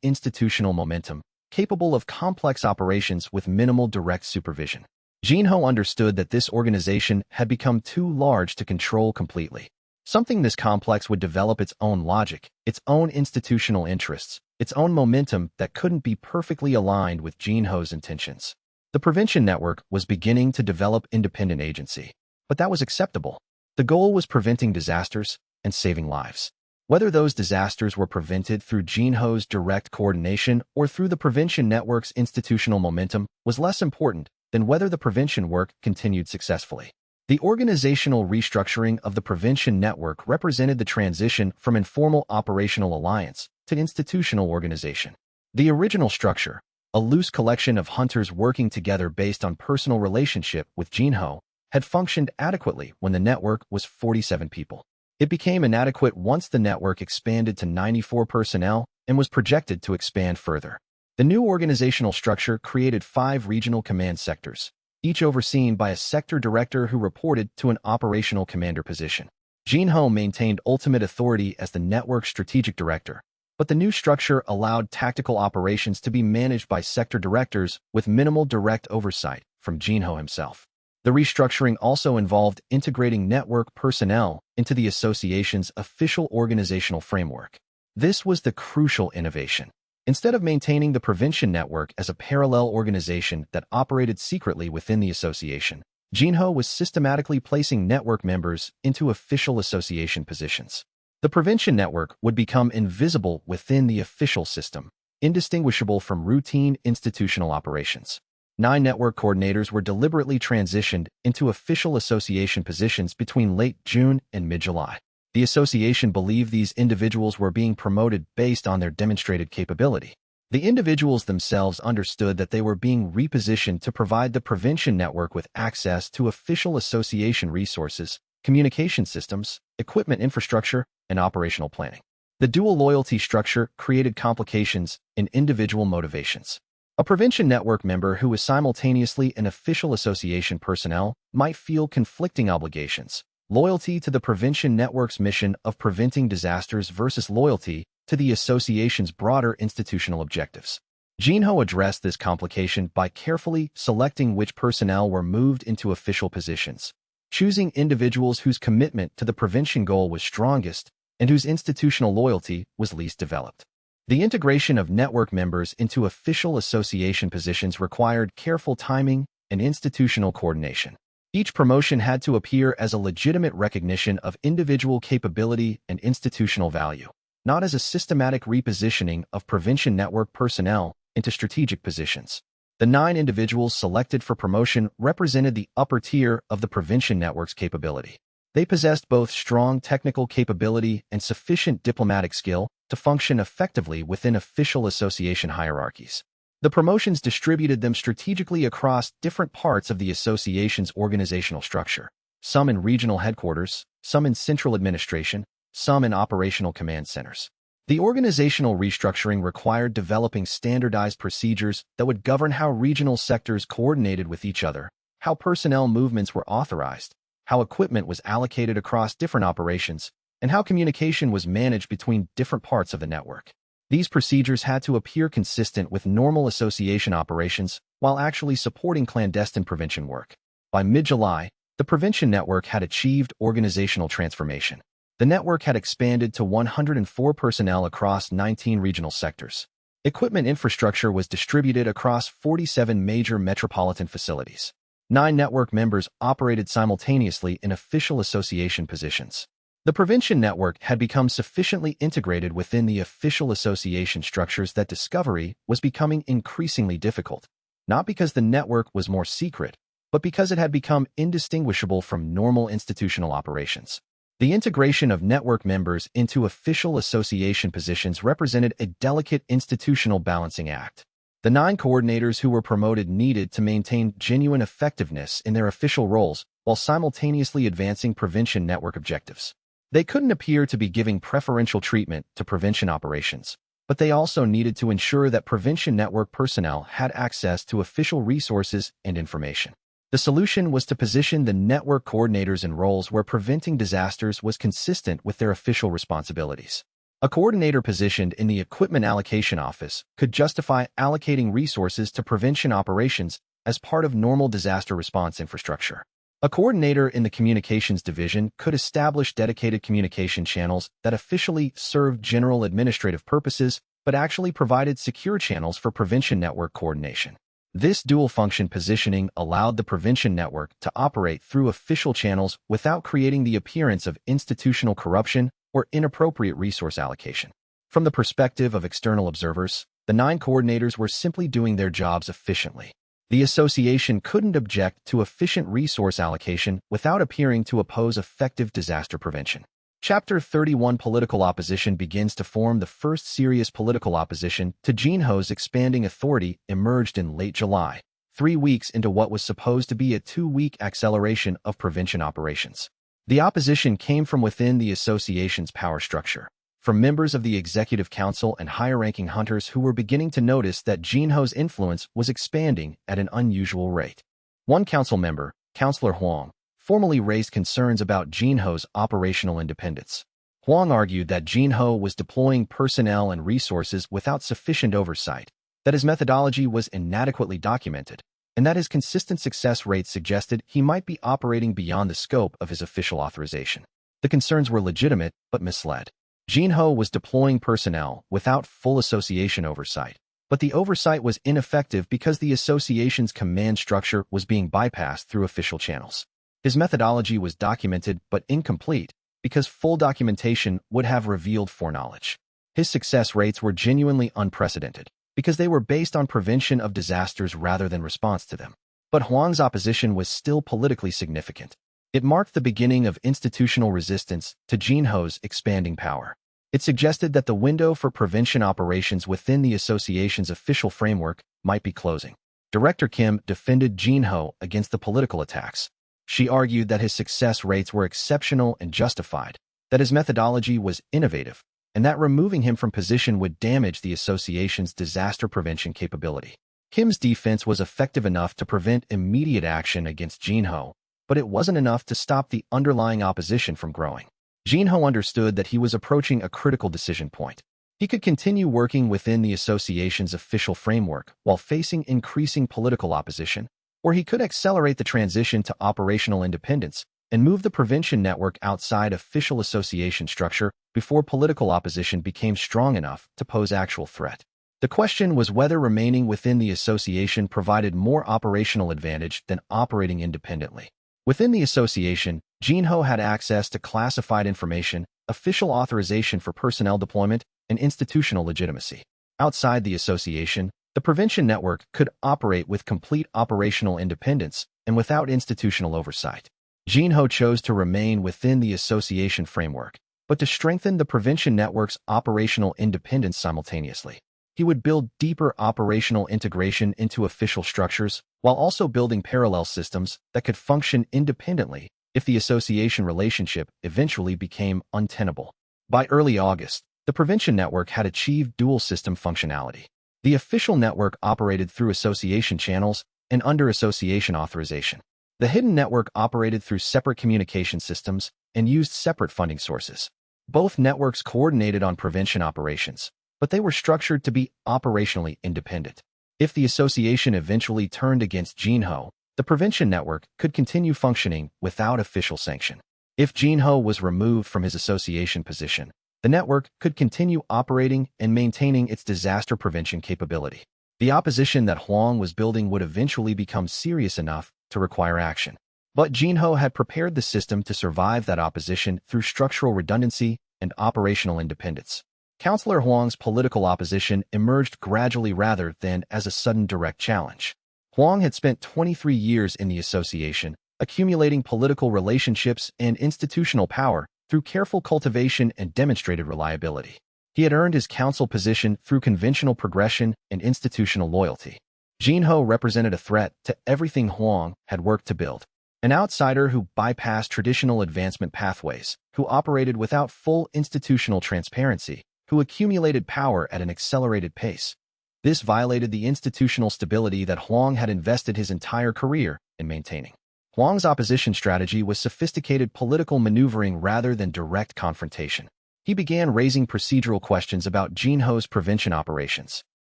institutional momentum, capable of complex operations with minimal direct supervision. Jinho understood that this organization had become too large to control completely. Something this complex would develop its own logic, its own institutional interests, its own momentum that couldn't be perfectly aligned with Jinho's intentions. The Prevention Network was beginning to develop independent agency, but that was acceptable. The goal was preventing disasters and saving lives. Whether those disasters were prevented through Jinho's direct coordination or through the Prevention Network's institutional momentum was less important than whether the prevention work continued successfully. The organizational restructuring of the Prevention Network represented the transition from informal operational alliance to institutional organization. The original structure, a loose collection of hunters working together based on personal relationship with Jinho, had functioned adequately when the network was 47 people. It became inadequate once the network expanded to 94 personnel and was projected to expand further. The new organizational structure created 5 regional command sectors, each overseen by a sector director who reported to an operational commander position. Jinho maintained ultimate authority as the network's strategic director, but the new structure allowed tactical operations to be managed by sector directors with minimal direct oversight from Jinho himself. The restructuring also involved integrating network personnel into the association's official organizational framework. This was the crucial innovation. Instead of maintaining the Prevention Network as a parallel organization that operated secretly within the association, Jinho was systematically placing network members into official association positions. The Prevention Network would become invisible within the official system, indistinguishable from routine institutional operations. 9 network coordinators were deliberately transitioned into official association positions between late June and mid-July. The association believed these individuals were being promoted based on their demonstrated capability. The individuals themselves understood that they were being repositioned to provide the Prevention Network with access to official association resources, communication systems, equipment infrastructure, and operational planning. The dual loyalty structure created complications in individual motivations. A Prevention Network member who was simultaneously an official association personnel might feel conflicting obligations: loyalty to the Prevention Network's mission of preventing disasters versus loyalty to the association's broader institutional objectives. Jinho addressed this complication by carefully selecting which personnel were moved into official positions, choosing individuals whose commitment to the prevention goal was strongest and whose institutional loyalty was least developed. The integration of network members into official association positions required careful timing and institutional coordination. Each promotion had to appear as a legitimate recognition of individual capability and institutional value, not as a systematic repositioning of prevention network personnel into strategic positions. The 9 individuals selected for promotion represented the upper tier of the prevention network's capability. They possessed both strong technical capability and sufficient diplomatic skill to function effectively within official association hierarchies. The promotions distributed them strategically across different parts of the association's organizational structure, some in regional headquarters, some in central administration, some in operational command centers. The organizational restructuring required developing standardized procedures that would govern how regional sectors coordinated with each other, how personnel movements were authorized, how equipment was allocated across different operations, and how communication was managed between different parts of the network. These procedures had to appear consistent with normal association operations while actually supporting clandestine prevention work. By mid-July, the prevention network had achieved organizational transformation. The network had expanded to 104 personnel across 19 regional sectors. Equipment infrastructure was distributed across 47 major metropolitan facilities. 9 network members operated simultaneously in official association positions. The prevention network had become sufficiently integrated within the official association structures that discovery was becoming increasingly difficult, not because the network was more secret, but because it had become indistinguishable from normal institutional operations. The integration of network members into official association positions represented a delicate institutional balancing act. The 9 coordinators who were promoted needed to maintain genuine effectiveness in their official roles while simultaneously advancing prevention network objectives. They couldn't appear to be giving preferential treatment to prevention operations, but they also needed to ensure that prevention network personnel had access to official resources and information. The solution was to position the network coordinators in roles where preventing disasters was consistent with their official responsibilities. A coordinator positioned in the Equipment Allocation Office could justify allocating resources to prevention operations as part of normal disaster response infrastructure. A coordinator in the Communications Division could establish dedicated communication channels that officially served general administrative purposes but actually provided secure channels for prevention network coordination. This dual-function positioning allowed the prevention network to operate through official channels without creating the appearance of institutional corruption or inappropriate resource allocation. From the perspective of external observers, the 9 coordinators were simply doing their jobs efficiently. The association couldn't object to efficient resource allocation without appearing to oppose effective disaster prevention. Chapter 31 Political Opposition begins to form. The first serious political opposition to Jinho's expanding authority emerged in late July, 3 weeks into what was supposed to be a 2-week acceleration of prevention operations. The opposition came from within the association's power structure, from members of the Executive Council and higher-ranking hunters who were beginning to notice that Jinho's influence was expanding at an unusual rate. One council member, Councillor Huang, formally raised concerns about Jinho's operational independence. Huang argued that Jinho was deploying personnel and resources without sufficient oversight, that his methodology was inadequately documented, and that his consistent success rates suggested he might be operating beyond the scope of his official authorization. The concerns were legitimate but misled. Jinho was deploying personnel without full association oversight, but the oversight was ineffective because the association's command structure was being bypassed through official channels. His methodology was documented but incomplete because full documentation would have revealed foreknowledge. His success rates were genuinely unprecedented because they were based on prevention of disasters rather than response to them. But Huang's opposition was still politically significant. It marked the beginning of institutional resistance to Jinho's expanding power. It suggested that the window for prevention operations within the association's official framework might be closing. Director Kim defended Jinho against the political attacks. She argued that his success rates were exceptional and justified, that his methodology was innovative, and that removing him from position would damage the association's disaster prevention capability. Kim's defense was effective enough to prevent immediate action against Jinho, but it wasn't enough to stop the underlying opposition from growing. Jinho understood that he was approaching a critical decision point. He could continue working within the association's official framework while facing increasing political opposition, or he could accelerate the transition to operational independence and move the prevention network outside official association structure before political opposition became strong enough to pose actual threat. The question was whether remaining within the association provided more operational advantage than operating independently. Within the association, Jinho had access to classified information, official authorization for personnel deployment, and institutional legitimacy. Outside the association, the prevention network could operate with complete operational independence and without institutional oversight. Jinho chose to remain within the association framework, but to strengthen the prevention network's operational independence simultaneously. He would build deeper operational integration into official structures, while also building parallel systems that could function independently if the association relationship eventually became untenable. By early August, the prevention network had achieved dual system functionality. The official network operated through association channels and under association authorization. The hidden network operated through separate communication systems and used separate funding sources. Both networks coordinated on prevention operations, but they were structured to be operationally independent. If the association eventually turned against Jinho, the prevention network could continue functioning without official sanction. If Jinho was removed from his association position, the network could continue operating and maintaining its disaster prevention capability. The opposition that Huang was building would eventually become serious enough to require action. But Jinho had prepared the system to survive that opposition through structural redundancy and operational independence. Councillor Huang's political opposition emerged gradually rather than as a sudden direct challenge. Huang had spent 23 years in the association, accumulating political relationships and institutional power through careful cultivation and demonstrated reliability. He had earned his council position through conventional progression and institutional loyalty. Jinho represented a threat to everything Huang had worked to build. An outsider who bypassed traditional advancement pathways, who operated without full institutional transparency, who accumulated power at an accelerated pace. This violated the institutional stability that Huang had invested his entire career in maintaining. Huang's opposition strategy was sophisticated political maneuvering rather than direct confrontation. He began raising procedural questions about Jinho's prevention operations.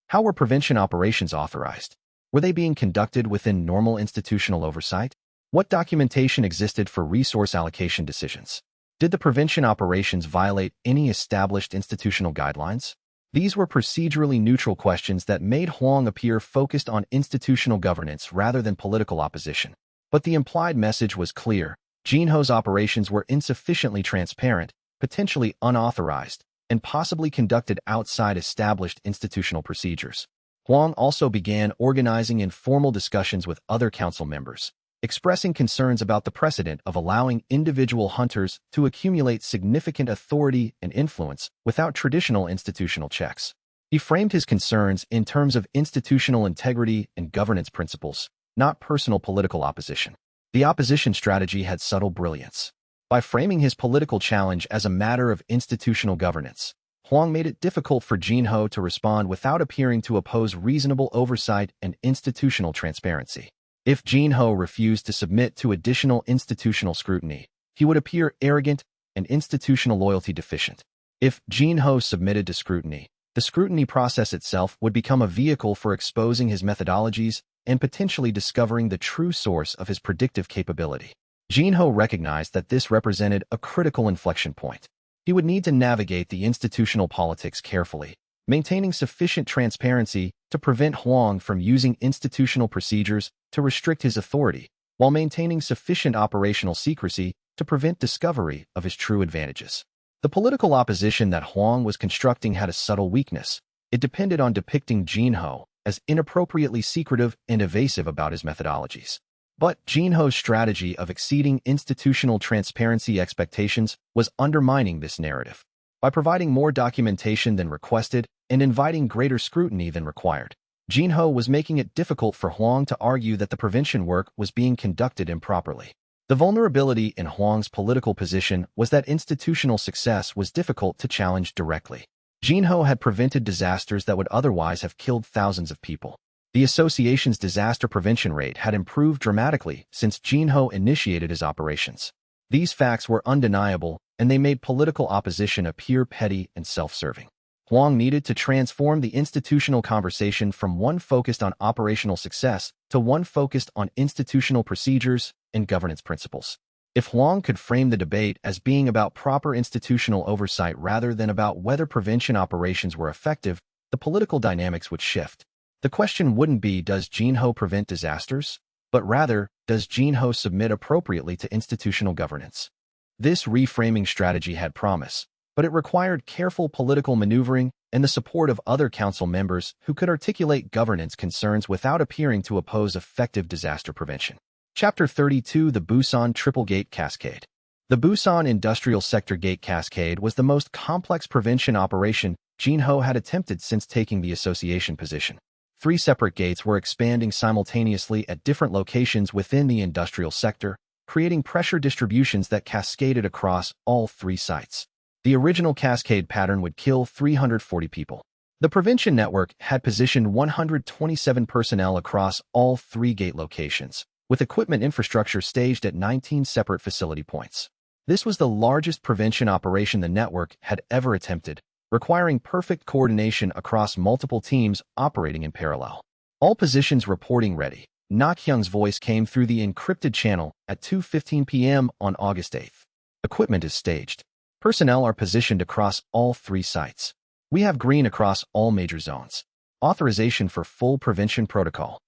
How were prevention operations authorized? Were they being conducted within normal institutional oversight? What documentation existed for resource allocation decisions? Did the prevention operations violate any established institutional guidelines? These were procedurally neutral questions that made Huang appear focused on institutional governance rather than political opposition. But the implied message was clear. Jinho's operations were insufficiently transparent, potentially unauthorized, and possibly conducted outside established institutional procedures. Huang also began organizing informal discussions with other council members, expressing concerns about the precedent of allowing individual hunters to accumulate significant authority and influence without traditional institutional checks. He framed his concerns in terms of institutional integrity and governance principles, not personal political opposition. The opposition strategy had subtle brilliance. By framing his political challenge as a matter of institutional governance, Huang made it difficult for Jinho to respond without appearing to oppose reasonable oversight and institutional transparency. If Jinho refused to submit to additional institutional scrutiny, he would appear arrogant and institutional loyalty deficient. If Jinho submitted to scrutiny, the scrutiny process itself would become a vehicle for exposing his methodologies and potentially discovering the true source of his predictive capability. Jinho recognized that this represented a critical inflection point. He would need to navigate the institutional politics carefully, maintaining sufficient transparency to prevent Huang from using institutional procedures to restrict his authority, while maintaining sufficient operational secrecy to prevent discovery of his true advantages. The political opposition that Huang was constructing had a subtle weakness. It depended on depicting Jinho as inappropriately secretive and evasive about his methodologies. But Jinho's strategy of exceeding institutional transparency expectations was undermining this narrative. By providing more documentation than requested and inviting greater scrutiny than required, Jinho was making it difficult for Huang to argue that the prevention work was being conducted improperly. The vulnerability in Huang's political position was that institutional success was difficult to challenge directly. Jinho had prevented disasters that would otherwise have killed thousands of people. The association's disaster prevention rate had improved dramatically since Jinho initiated his operations. These facts were undeniable, and they made political opposition appear petty and self-serving. Huang needed to transform the institutional conversation from one focused on operational success to one focused on institutional procedures and governance principles. If Huang could frame the debate as being about proper institutional oversight rather than about whether prevention operations were effective, the political dynamics would shift. The question wouldn't be, does Jinho prevent disasters? but rather, does Jinho submit appropriately to institutional governance? This reframing strategy had promise, but it required careful political maneuvering and the support of other council members who could articulate governance concerns without appearing to oppose effective disaster prevention. Chapter 32: The Busan Triple Gate Cascade. The Busan Industrial Sector Gate Cascade was the most complex prevention operation Jinho had attempted since taking the association position. 3 separate gates were expanding simultaneously at different locations within the industrial sector, creating pressure distributions that cascaded across all 3 sites. The original cascade pattern would kill 340 people. The prevention network had positioned 127 personnel across all 3 gate locations, with equipment infrastructure staged at 19 separate facility points. This was the largest prevention operation the network had ever attempted, requiring perfect coordination across multiple teams operating in parallel. All positions reporting ready. Nak-hyung's voice came through the encrypted channel at 2:15 p.m. on August 8th. Equipment is staged. Personnel are positioned across all 3 sites. We have green across all major zones. Authorization for full prevention protocol.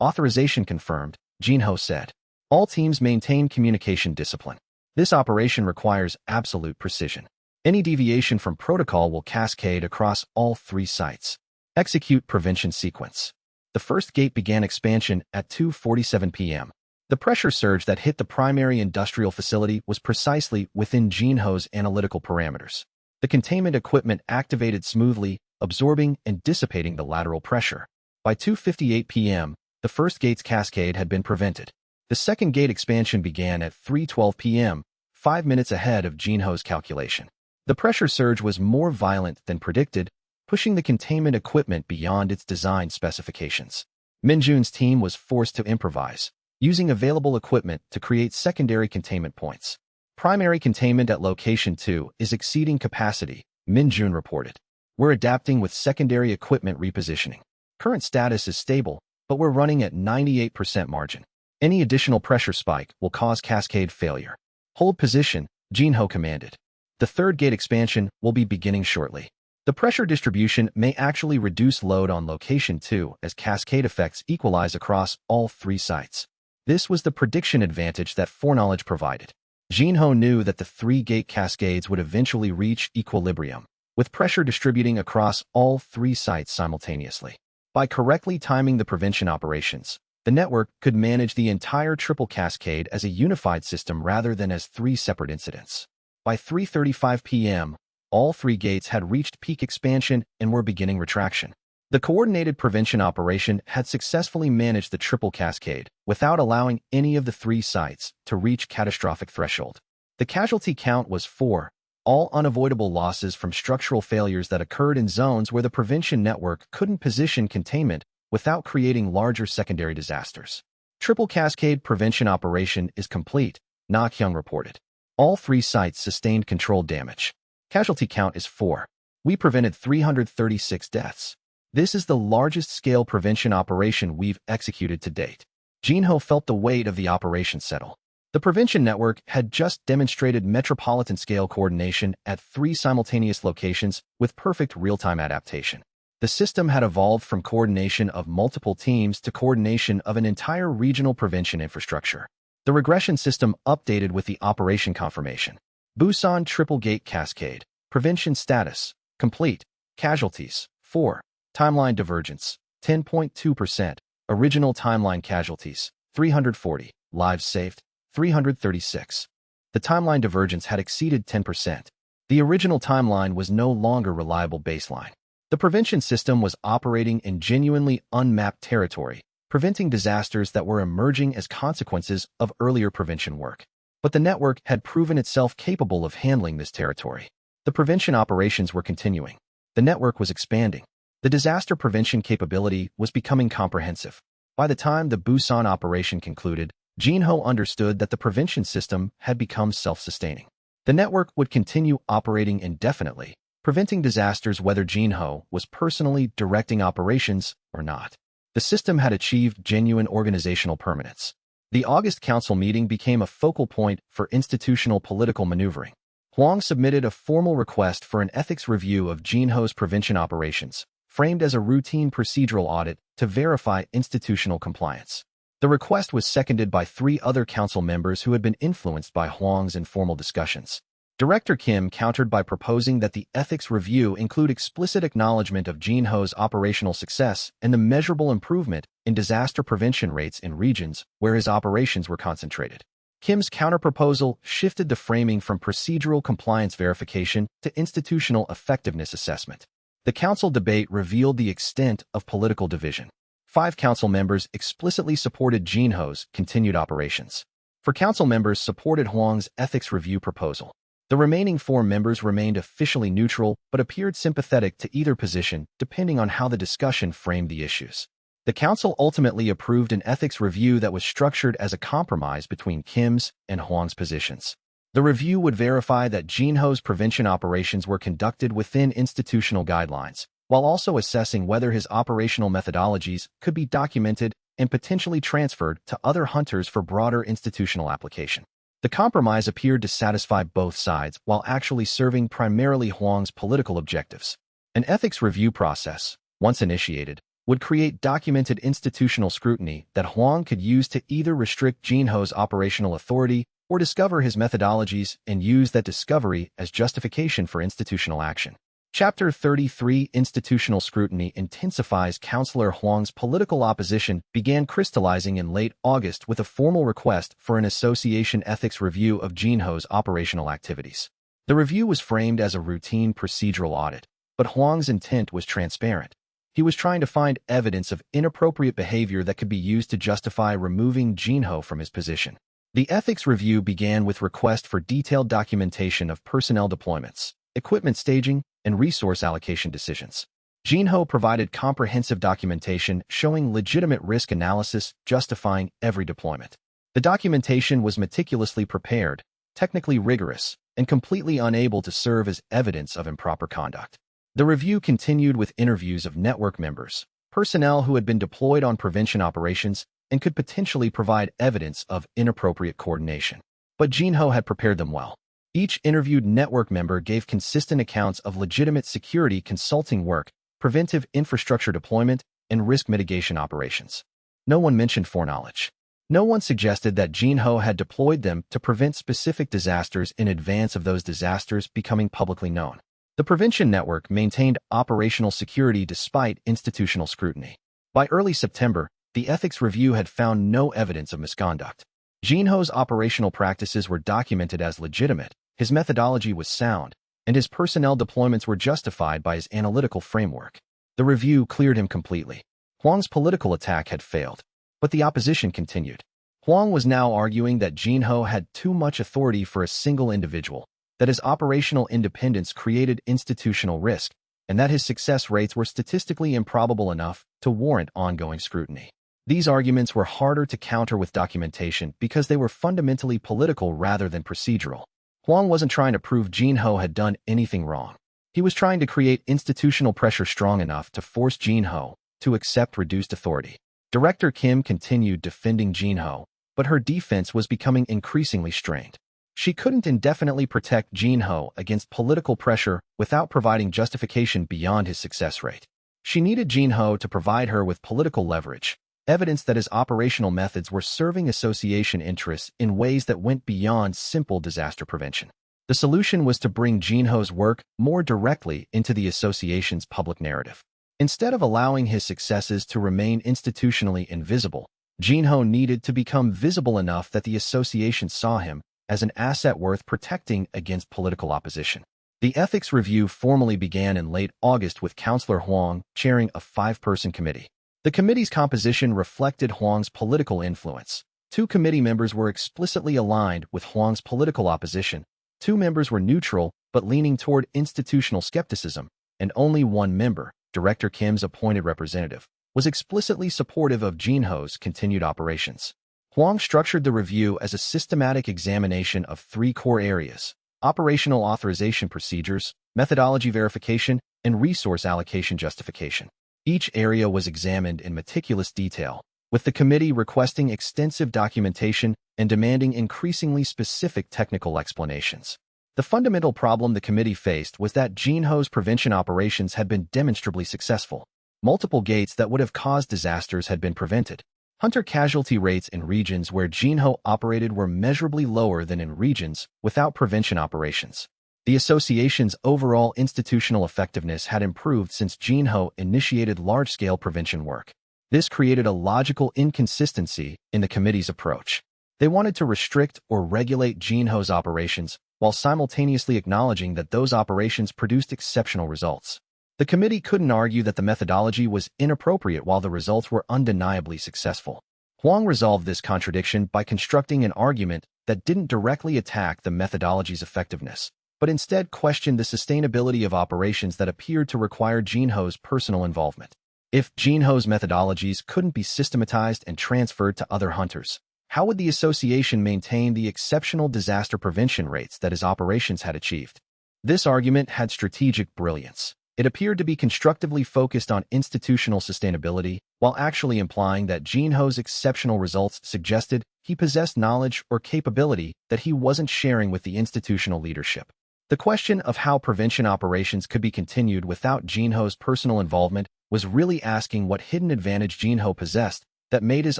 Authorization confirmed, Jinho said. All teams maintain communication discipline. This operation requires absolute precision. Any deviation from protocol will cascade across all 3 sites. Execute prevention sequence. The first gate began expansion at 2:47 p.m. The pressure surge that hit the primary industrial facility was precisely within Jinho's analytical parameters. The containment equipment activated smoothly, absorbing and dissipating the lateral pressure. By 2:58 p.m., the first gate's cascade had been prevented. The second gate expansion began at 3:12 p.m., 5 minutes ahead of Jinho's calculation. The pressure surge was more violent than predicted, pushing the containment equipment beyond its design specifications. Minjun's team was forced to improvise, using available equipment to create secondary containment points. Primary containment at Location 2 is exceeding capacity, Minjun reported. We're adapting with secondary equipment repositioning. Current status is stable, but we're running at 98% margin. Any additional pressure spike will cause cascade failure. Hold position, Jinho commanded. The third gate expansion will be beginning shortly. The pressure distribution may actually reduce load on Location 2 as cascade effects equalize across all 3 sites. This was the prediction advantage that foreknowledge provided. Jinho knew that the 3 gate cascades would eventually reach equilibrium, with pressure distributing across all 3 sites simultaneously. By correctly timing the prevention operations, the network could manage the entire triple cascade as a unified system rather than as 3 separate incidents. By 3:35 p.m., all 3 gates had reached peak expansion and were beginning retraction. The coordinated prevention operation had successfully managed the triple cascade without allowing any of the 3 sites to reach catastrophic threshold. The casualty count was 4, all unavoidable losses from structural failures that occurred in zones where the prevention network couldn't position containment without creating larger secondary disasters. Triple cascade prevention operation is complete, Nak-hyung reported. All 3 sites sustained controlled damage. Casualty count is 4. We prevented 336 deaths. This is the largest scale prevention operation we've executed to date. Jinho felt the weight of the operation settle. The prevention network had just demonstrated metropolitan scale coordination at 3 simultaneous locations with perfect real-time adaptation. The system had evolved from coordination of multiple teams to coordination of an entire regional prevention infrastructure. The regression system updated with the operation confirmation. Busan Triple Gate Cascade. Prevention status. Complete. Casualties. 4. Timeline divergence. 10.2%. Original timeline casualties. 340. Lives saved. 336. The timeline divergence had exceeded 10%. The original timeline was no longer reliable baseline. The prevention system was operating in genuinely unmapped territory, preventing disasters that were emerging as consequences of earlier prevention work. But the network had proven itself capable of handling this territory. The prevention operations were continuing. The network was expanding. The disaster prevention capability was becoming comprehensive. By the time the Busan operation concluded, Jinho understood that the prevention system had become self-sustaining. The network would continue operating indefinitely, preventing disasters whether Jinho was personally directing operations or not. The system had achieved genuine organizational permanence. The August Council meeting became a focal point for institutional political maneuvering. Huang submitted a formal request for an ethics review of Jinho's prevention operations, framed as a routine procedural audit to verify institutional compliance. The request was seconded by 3 other council members who had been influenced by Huang's informal discussions. Director Kim countered by proposing that the ethics review include explicit acknowledgement of Jinho's operational success and the measurable improvement in disaster prevention rates in regions where his operations were concentrated. Kim's counterproposal shifted the framing from procedural compliance verification to institutional effectiveness assessment. The council debate revealed the extent of political division. 5 council members explicitly supported Jinho's continued operations. 4 council members supported Huang's ethics review proposal. The remaining 4 members remained officially neutral but appeared sympathetic to either position, depending on how the discussion framed the issues. The council ultimately approved an ethics review that was structured as a compromise between Kim's and Huang's positions. The review would verify that Jinho's prevention operations were conducted within institutional guidelines, while also assessing whether his operational methodologies could be documented and potentially transferred to other hunters for broader institutional application. The compromise appeared to satisfy both sides while actually serving primarily Huang's political objectives. An ethics review process, once initiated, would create documented institutional scrutiny that Huang could use to either restrict Jinho's operational authority or discover his methodologies and use that discovery as justification for institutional action. Chapter 33 Institutional Scrutiny intensifies. Councillor Huang's political opposition began crystallizing in late August with a formal request for an association ethics review of Jinho's operational activities. The review was framed as a routine procedural audit, but Huang's intent was transparent. He was trying to find evidence of inappropriate behavior that could be used to justify removing Jinho from his position. The ethics review began with request for detailed documentation of personnel deployments, equipment staging, and resource allocation decisions. Jinho provided comprehensive documentation showing legitimate risk analysis justifying every deployment. The documentation was meticulously prepared, technically rigorous, and completely unable to serve as evidence of improper conduct. The review continued with interviews of network members, personnel who had been deployed on prevention operations and could potentially provide evidence of inappropriate coordination. But Jinho had prepared them well. Each interviewed network member gave consistent accounts of legitimate security consulting work, preventive infrastructure deployment, and risk mitigation operations. No one mentioned foreknowledge. No one suggested that Jinho had deployed them to prevent specific disasters in advance of those disasters becoming publicly known. The prevention network maintained operational security despite institutional scrutiny. By early September, the ethics review had found no evidence of misconduct. Jinho's operational practices were documented as legitimate, his methodology was sound, and his personnel deployments were justified by his analytical framework. The review cleared him completely. Huang's political attack had failed, but the opposition continued. Huang was now arguing that Jinho had too much authority for a single individual, that his operational independence created institutional risk, and that his success rates were statistically improbable enough to warrant ongoing scrutiny. These arguments were harder to counter with documentation because they were fundamentally political rather than procedural. Huang wasn't trying to prove Jinho had done anything wrong. He was trying to create institutional pressure strong enough to force Jinho to accept reduced authority. Director Kim continued defending Jinho, but her defense was becoming increasingly strained. She couldn't indefinitely protect Jinho against political pressure without providing justification beyond his success rate. She needed Jinho to provide her with political leverage, evidence that his operational methods were serving association interests in ways that went beyond simple disaster prevention. The solution was to bring Jinho's work more directly into the association's public narrative. Instead of allowing his successes to remain institutionally invisible, Jinho needed to become visible enough that the association saw him as an asset worth protecting against political opposition. The ethics review formally began in late August with Councillor Huang chairing a 5-person committee. The committee's composition reflected Huang's political influence. 2 committee members were explicitly aligned with Huang's political opposition, 2 members were neutral but leaning toward institutional skepticism, and only 1 member, Director Kim's appointed representative, was explicitly supportive of Jinho's continued operations. Huang structured the review as a systematic examination of 3 core areas: operational authorization procedures, methodology verification, and resource allocation justification. Each area was examined in meticulous detail, with the committee requesting extensive documentation and demanding increasingly specific technical explanations. The fundamental problem the committee faced was that Jinho's prevention operations had been demonstrably successful. Multiple gates that would have caused disasters had been prevented. Hunter casualty rates in regions where Jinho operated were measurably lower than in regions without prevention operations. The association's overall institutional effectiveness had improved since Jinho initiated large-scale prevention work. This created a logical inconsistency in the committee's approach. They wanted to restrict or regulate Jinho's operations while simultaneously acknowledging that those operations produced exceptional results. The committee couldn't argue that the methodology was inappropriate while the results were undeniably successful. Huang resolved this contradiction by constructing an argument that didn't directly attack the methodology's effectiveness, but instead questioned the sustainability of operations that appeared to require Jinho's personal involvement. If Jinho's methodologies couldn't be systematized and transferred to other hunters, how would the association maintain the exceptional disaster prevention rates that his operations had achieved? This argument had strategic brilliance. It appeared to be constructively focused on institutional sustainability, while actually implying that Jinho's exceptional results suggested he possessed knowledge or capability that he wasn't sharing with the institutional leadership. The question of how prevention operations could be continued without Jinho's personal involvement was really asking what hidden advantage Jinho possessed that made his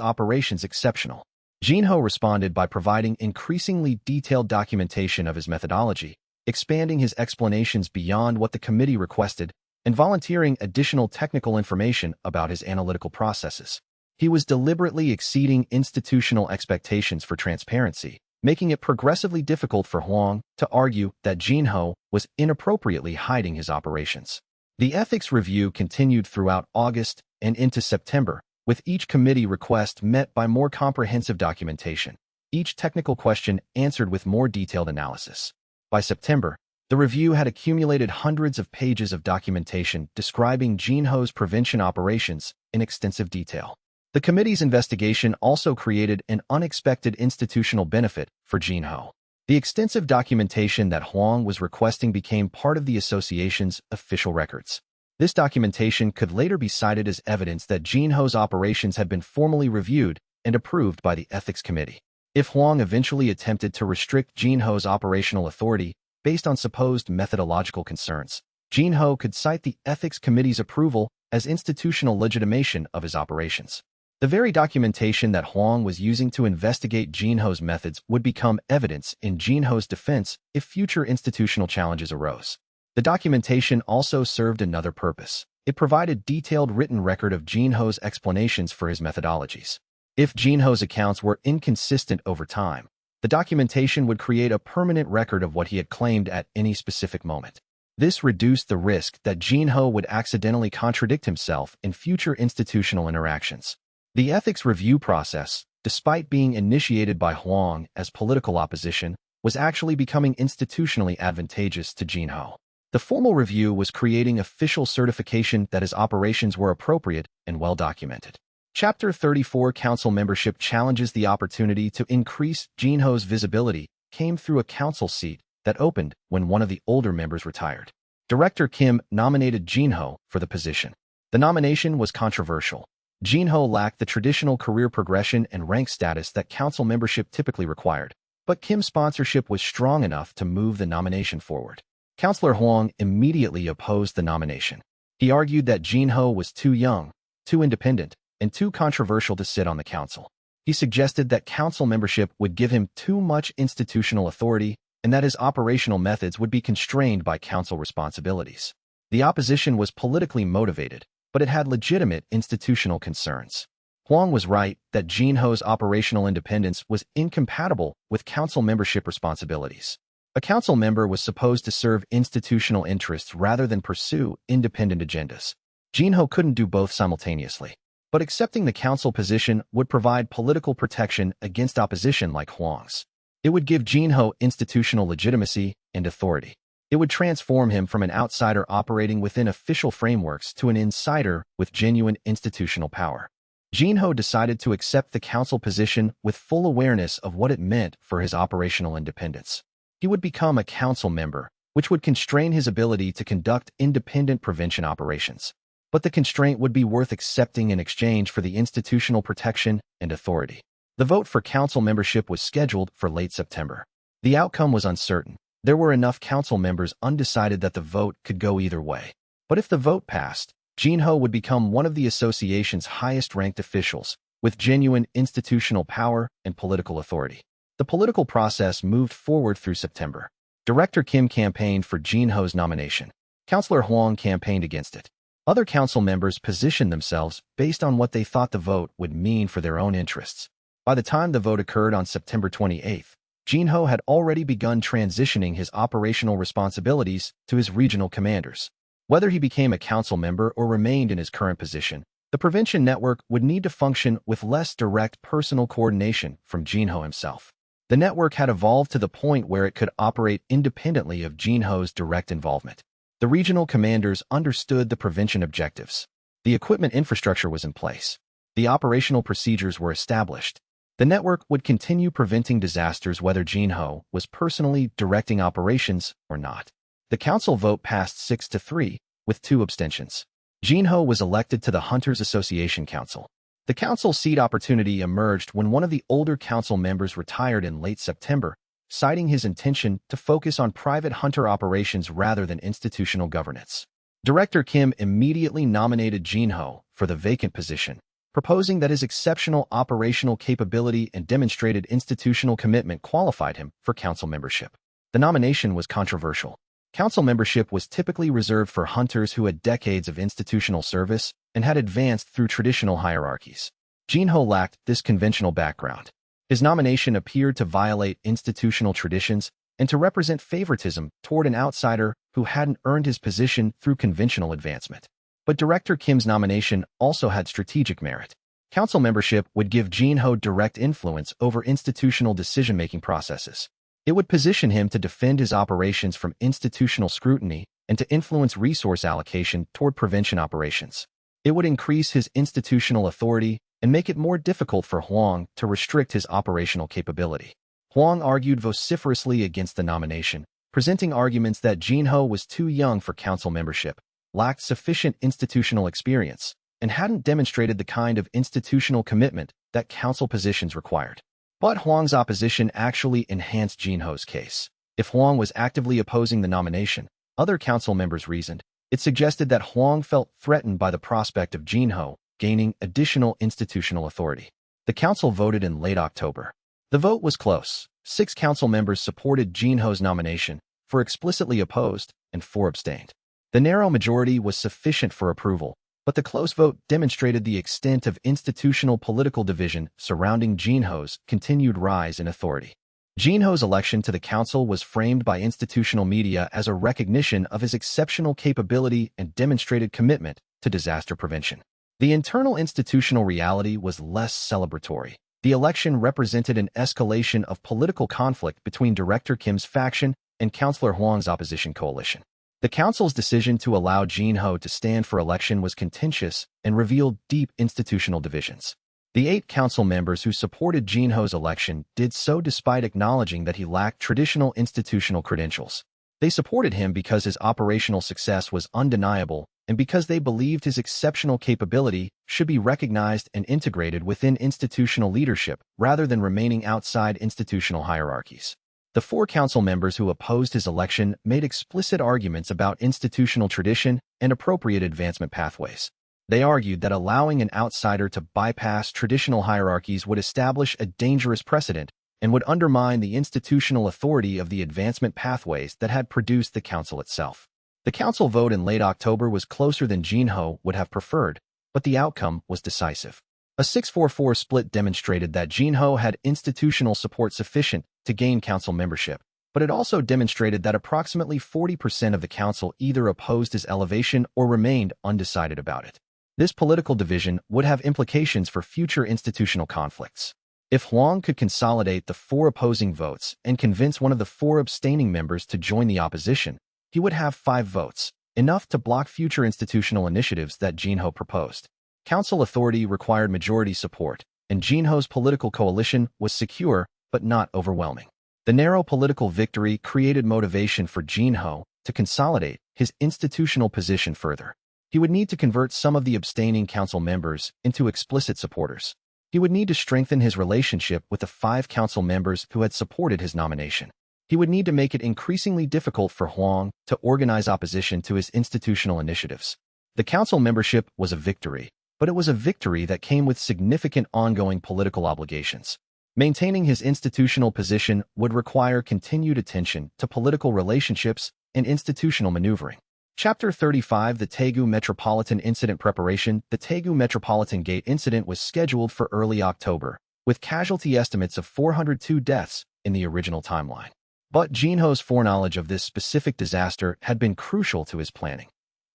operations exceptional. Jinho responded by providing increasingly detailed documentation of his methodology, expanding his explanations beyond what the committee requested, and volunteering additional technical information about his analytical processes. He was deliberately exceeding institutional expectations for transparency, making it progressively difficult for Huang to argue that Jinho was inappropriately hiding his operations. The ethics review continued throughout August and into September, with each committee request met by more comprehensive documentation, each technical question answered with more detailed analysis. By September, the review had accumulated hundreds of pages of documentation describing Jinho's prevention operations in extensive detail. The committee's investigation also created an unexpected institutional benefit for Jinho. The extensive documentation that Huang was requesting became part of the association's official records. This documentation could later be cited as evidence that Jinho's operations had been formally reviewed and approved by the ethics committee. If Huang eventually attempted to restrict Jinho's operational authority based on supposed methodological concerns, Jinho could cite the ethics committee's approval as institutional legitimation of his operations. The very documentation that Huang was using to investigate Jinho's methods would become evidence in Jinho's defense if future institutional challenges arose. The documentation also served another purpose. It provided detailed written record of Jinho's explanations for his methodologies. If Jinho's accounts were inconsistent over time, the documentation would create a permanent record of what he had claimed at any specific moment. This reduced the risk that Jinho would accidentally contradict himself in future institutional interactions. The ethics review process, despite being initiated by Huang as political opposition, was actually becoming institutionally advantageous to Jinho. The formal review was creating official certification that his operations were appropriate and well documented. Chapter 34 Council membership challenges the opportunity to increase Jinho's visibility came through a council seat that opened when one of the older members retired. Director Kim nominated Jinho for the position. The nomination was controversial. Jinho lacked the traditional career progression and rank status that council membership typically required, but Kim's sponsorship was strong enough to move the nomination forward. Councillor Huang immediately opposed the nomination. He argued that Jinho was too young, too independent, and too controversial to sit on the council. He suggested that council membership would give him too much institutional authority and that his operational methods would be constrained by council responsibilities. The opposition was politically motivated, but it had legitimate institutional concerns. Huang was right that Jinho's operational independence was incompatible with council membership responsibilities. A council member was supposed to serve institutional interests rather than pursue independent agendas. Jinho couldn't do both simultaneously. But accepting the council position would provide political protection against opposition like Huang's. It would give Jinho institutional legitimacy and authority. It would transform him from an outsider operating within official frameworks to an insider with genuine institutional power. Jinho decided to accept the council position with full awareness of what it meant for his operational independence. He would become a council member, which would constrain his ability to conduct independent prevention operations. But the constraint would be worth accepting in exchange for the institutional protection and authority. The vote for council membership was scheduled for late September. The outcome was uncertain. There were enough council members undecided that the vote could go either way. But if the vote passed, Jinho would become one of the association's highest-ranked officials, with genuine institutional power and political authority. The political process moved forward through September. Director Kim campaigned for Jinho's nomination. Councillor Huang campaigned against it. Other council members positioned themselves based on what they thought the vote would mean for their own interests. By the time the vote occurred on September 28th, Jinho had already begun transitioning his operational responsibilities to his regional commanders. Whether he became a council member or remained in his current position, the prevention network would need to function with less direct personal coordination from Jinho himself. The network had evolved to the point where it could operate independently of Jinho's direct involvement. The regional commanders understood the prevention objectives. The equipment infrastructure was in place. The operational procedures were established. The network would continue preventing disasters whether Jinho was personally directing operations or not. The council vote passed 6-3, with 2 abstentions. Jinho was elected to the Hunters Association Council. The council seat opportunity emerged when one of the older council members retired in late September, citing his intention to focus on private hunter operations rather than institutional governance. Director Kim immediately nominated Jinho for the vacant position, proposing that his exceptional operational capability and demonstrated institutional commitment qualified him for council membership. The nomination was controversial. Council membership was typically reserved for hunters who had decades of institutional service and had advanced through traditional hierarchies. Jinho lacked this conventional background. His nomination appeared to violate institutional traditions and to represent favoritism toward an outsider who hadn't earned his position through conventional advancement. But Director Kim's nomination also had strategic merit. Council membership would give Jinho direct influence over institutional decision-making processes. It would position him to defend his operations from institutional scrutiny and to influence resource allocation toward prevention operations. It would increase his institutional authority and make it more difficult for Huang to restrict his operational capability. Huang argued vociferously against the nomination, presenting arguments that Jinho was too young for council membership, lacked sufficient institutional experience, and hadn't demonstrated the kind of institutional commitment that council positions required. But Huang's opposition actually enhanced Jinho's case. If Huang was actively opposing the nomination, other council members reasoned, it suggested that Huang felt threatened by the prospect of Jinho gaining additional institutional authority. The council voted in late October. The vote was close. 6 council members supported Jinho's nomination, 4 explicitly opposed, and 4 abstained. The narrow majority was sufficient for approval, but the close vote demonstrated the extent of institutional political division surrounding Jinho's continued rise in authority. Jinho's election to the council was framed by institutional media as a recognition of his exceptional capability and demonstrated commitment to disaster prevention. The internal institutional reality was less celebratory. The election represented an escalation of political conflict between Director Kim's faction and Councillor Huang's opposition coalition. The council's decision to allow Jinho to stand for election was contentious and revealed deep institutional divisions. The 8 council members who supported Jinho's election did so despite acknowledging that he lacked traditional institutional credentials. They supported him because his operational success was undeniable and because they believed his exceptional capability should be recognized and integrated within institutional leadership rather than remaining outside institutional hierarchies. The 4 council members who opposed his election made explicit arguments about institutional tradition and appropriate advancement pathways. They argued that allowing an outsider to bypass traditional hierarchies would establish a dangerous precedent and would undermine the institutional authority of the advancement pathways that had produced the council itself. The council vote in late October was closer than Jinho would have preferred, but the outcome was decisive. A 6-4-4 split demonstrated that Jinho had institutional support sufficient to gain council membership, but it also demonstrated that approximately 40% of the council either opposed his elevation or remained undecided about it. This political division would have implications for future institutional conflicts. If Huang could consolidate the 4 opposing votes and convince one of the 4 abstaining members to join the opposition, he would have 5 votes, enough to block future institutional initiatives that Jinho proposed. Council authority required majority support, and Jinho's political coalition was secure but not overwhelming. The narrow political victory created motivation for Jinho to consolidate his institutional position further. He would need to convert some of the abstaining council members into explicit supporters. He would need to strengthen his relationship with the 5 council members who had supported his nomination. He would need to make it increasingly difficult for Huang to organize opposition to his institutional initiatives. The council membership was a victory, but it was a victory that came with significant ongoing political obligations. Maintaining his institutional position would require continued attention to political relationships and institutional maneuvering. Chapter 35 The Taegu Metropolitan Incident Preparation. The Taegu Metropolitan Gate incident was scheduled for early October, with casualty estimates of 402 deaths in the original timeline. But Jinho's foreknowledge of this specific disaster had been crucial to his planning.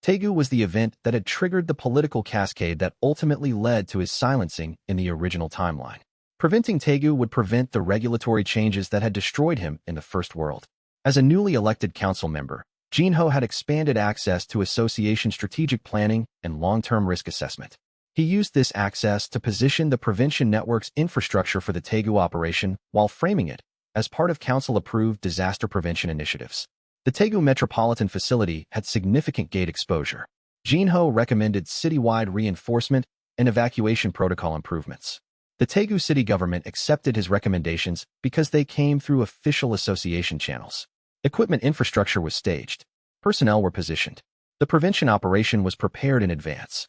Taegu was the event that had triggered the political cascade that ultimately led to his silencing in the original timeline. Preventing Taegu would prevent the regulatory changes that had destroyed him in the First World. As a newly elected council member, Jinho had expanded access to association strategic planning and long-term risk assessment. He used this access to position the prevention network's infrastructure for the Taegu operation while framing it as part of council-approved disaster prevention initiatives. The Taegu Metropolitan Facility had significant gate exposure. Jinho recommended citywide reinforcement and evacuation protocol improvements. The Taegu city government accepted his recommendations because they came through official association channels. Equipment infrastructure was staged. Personnel were positioned. The prevention operation was prepared in advance.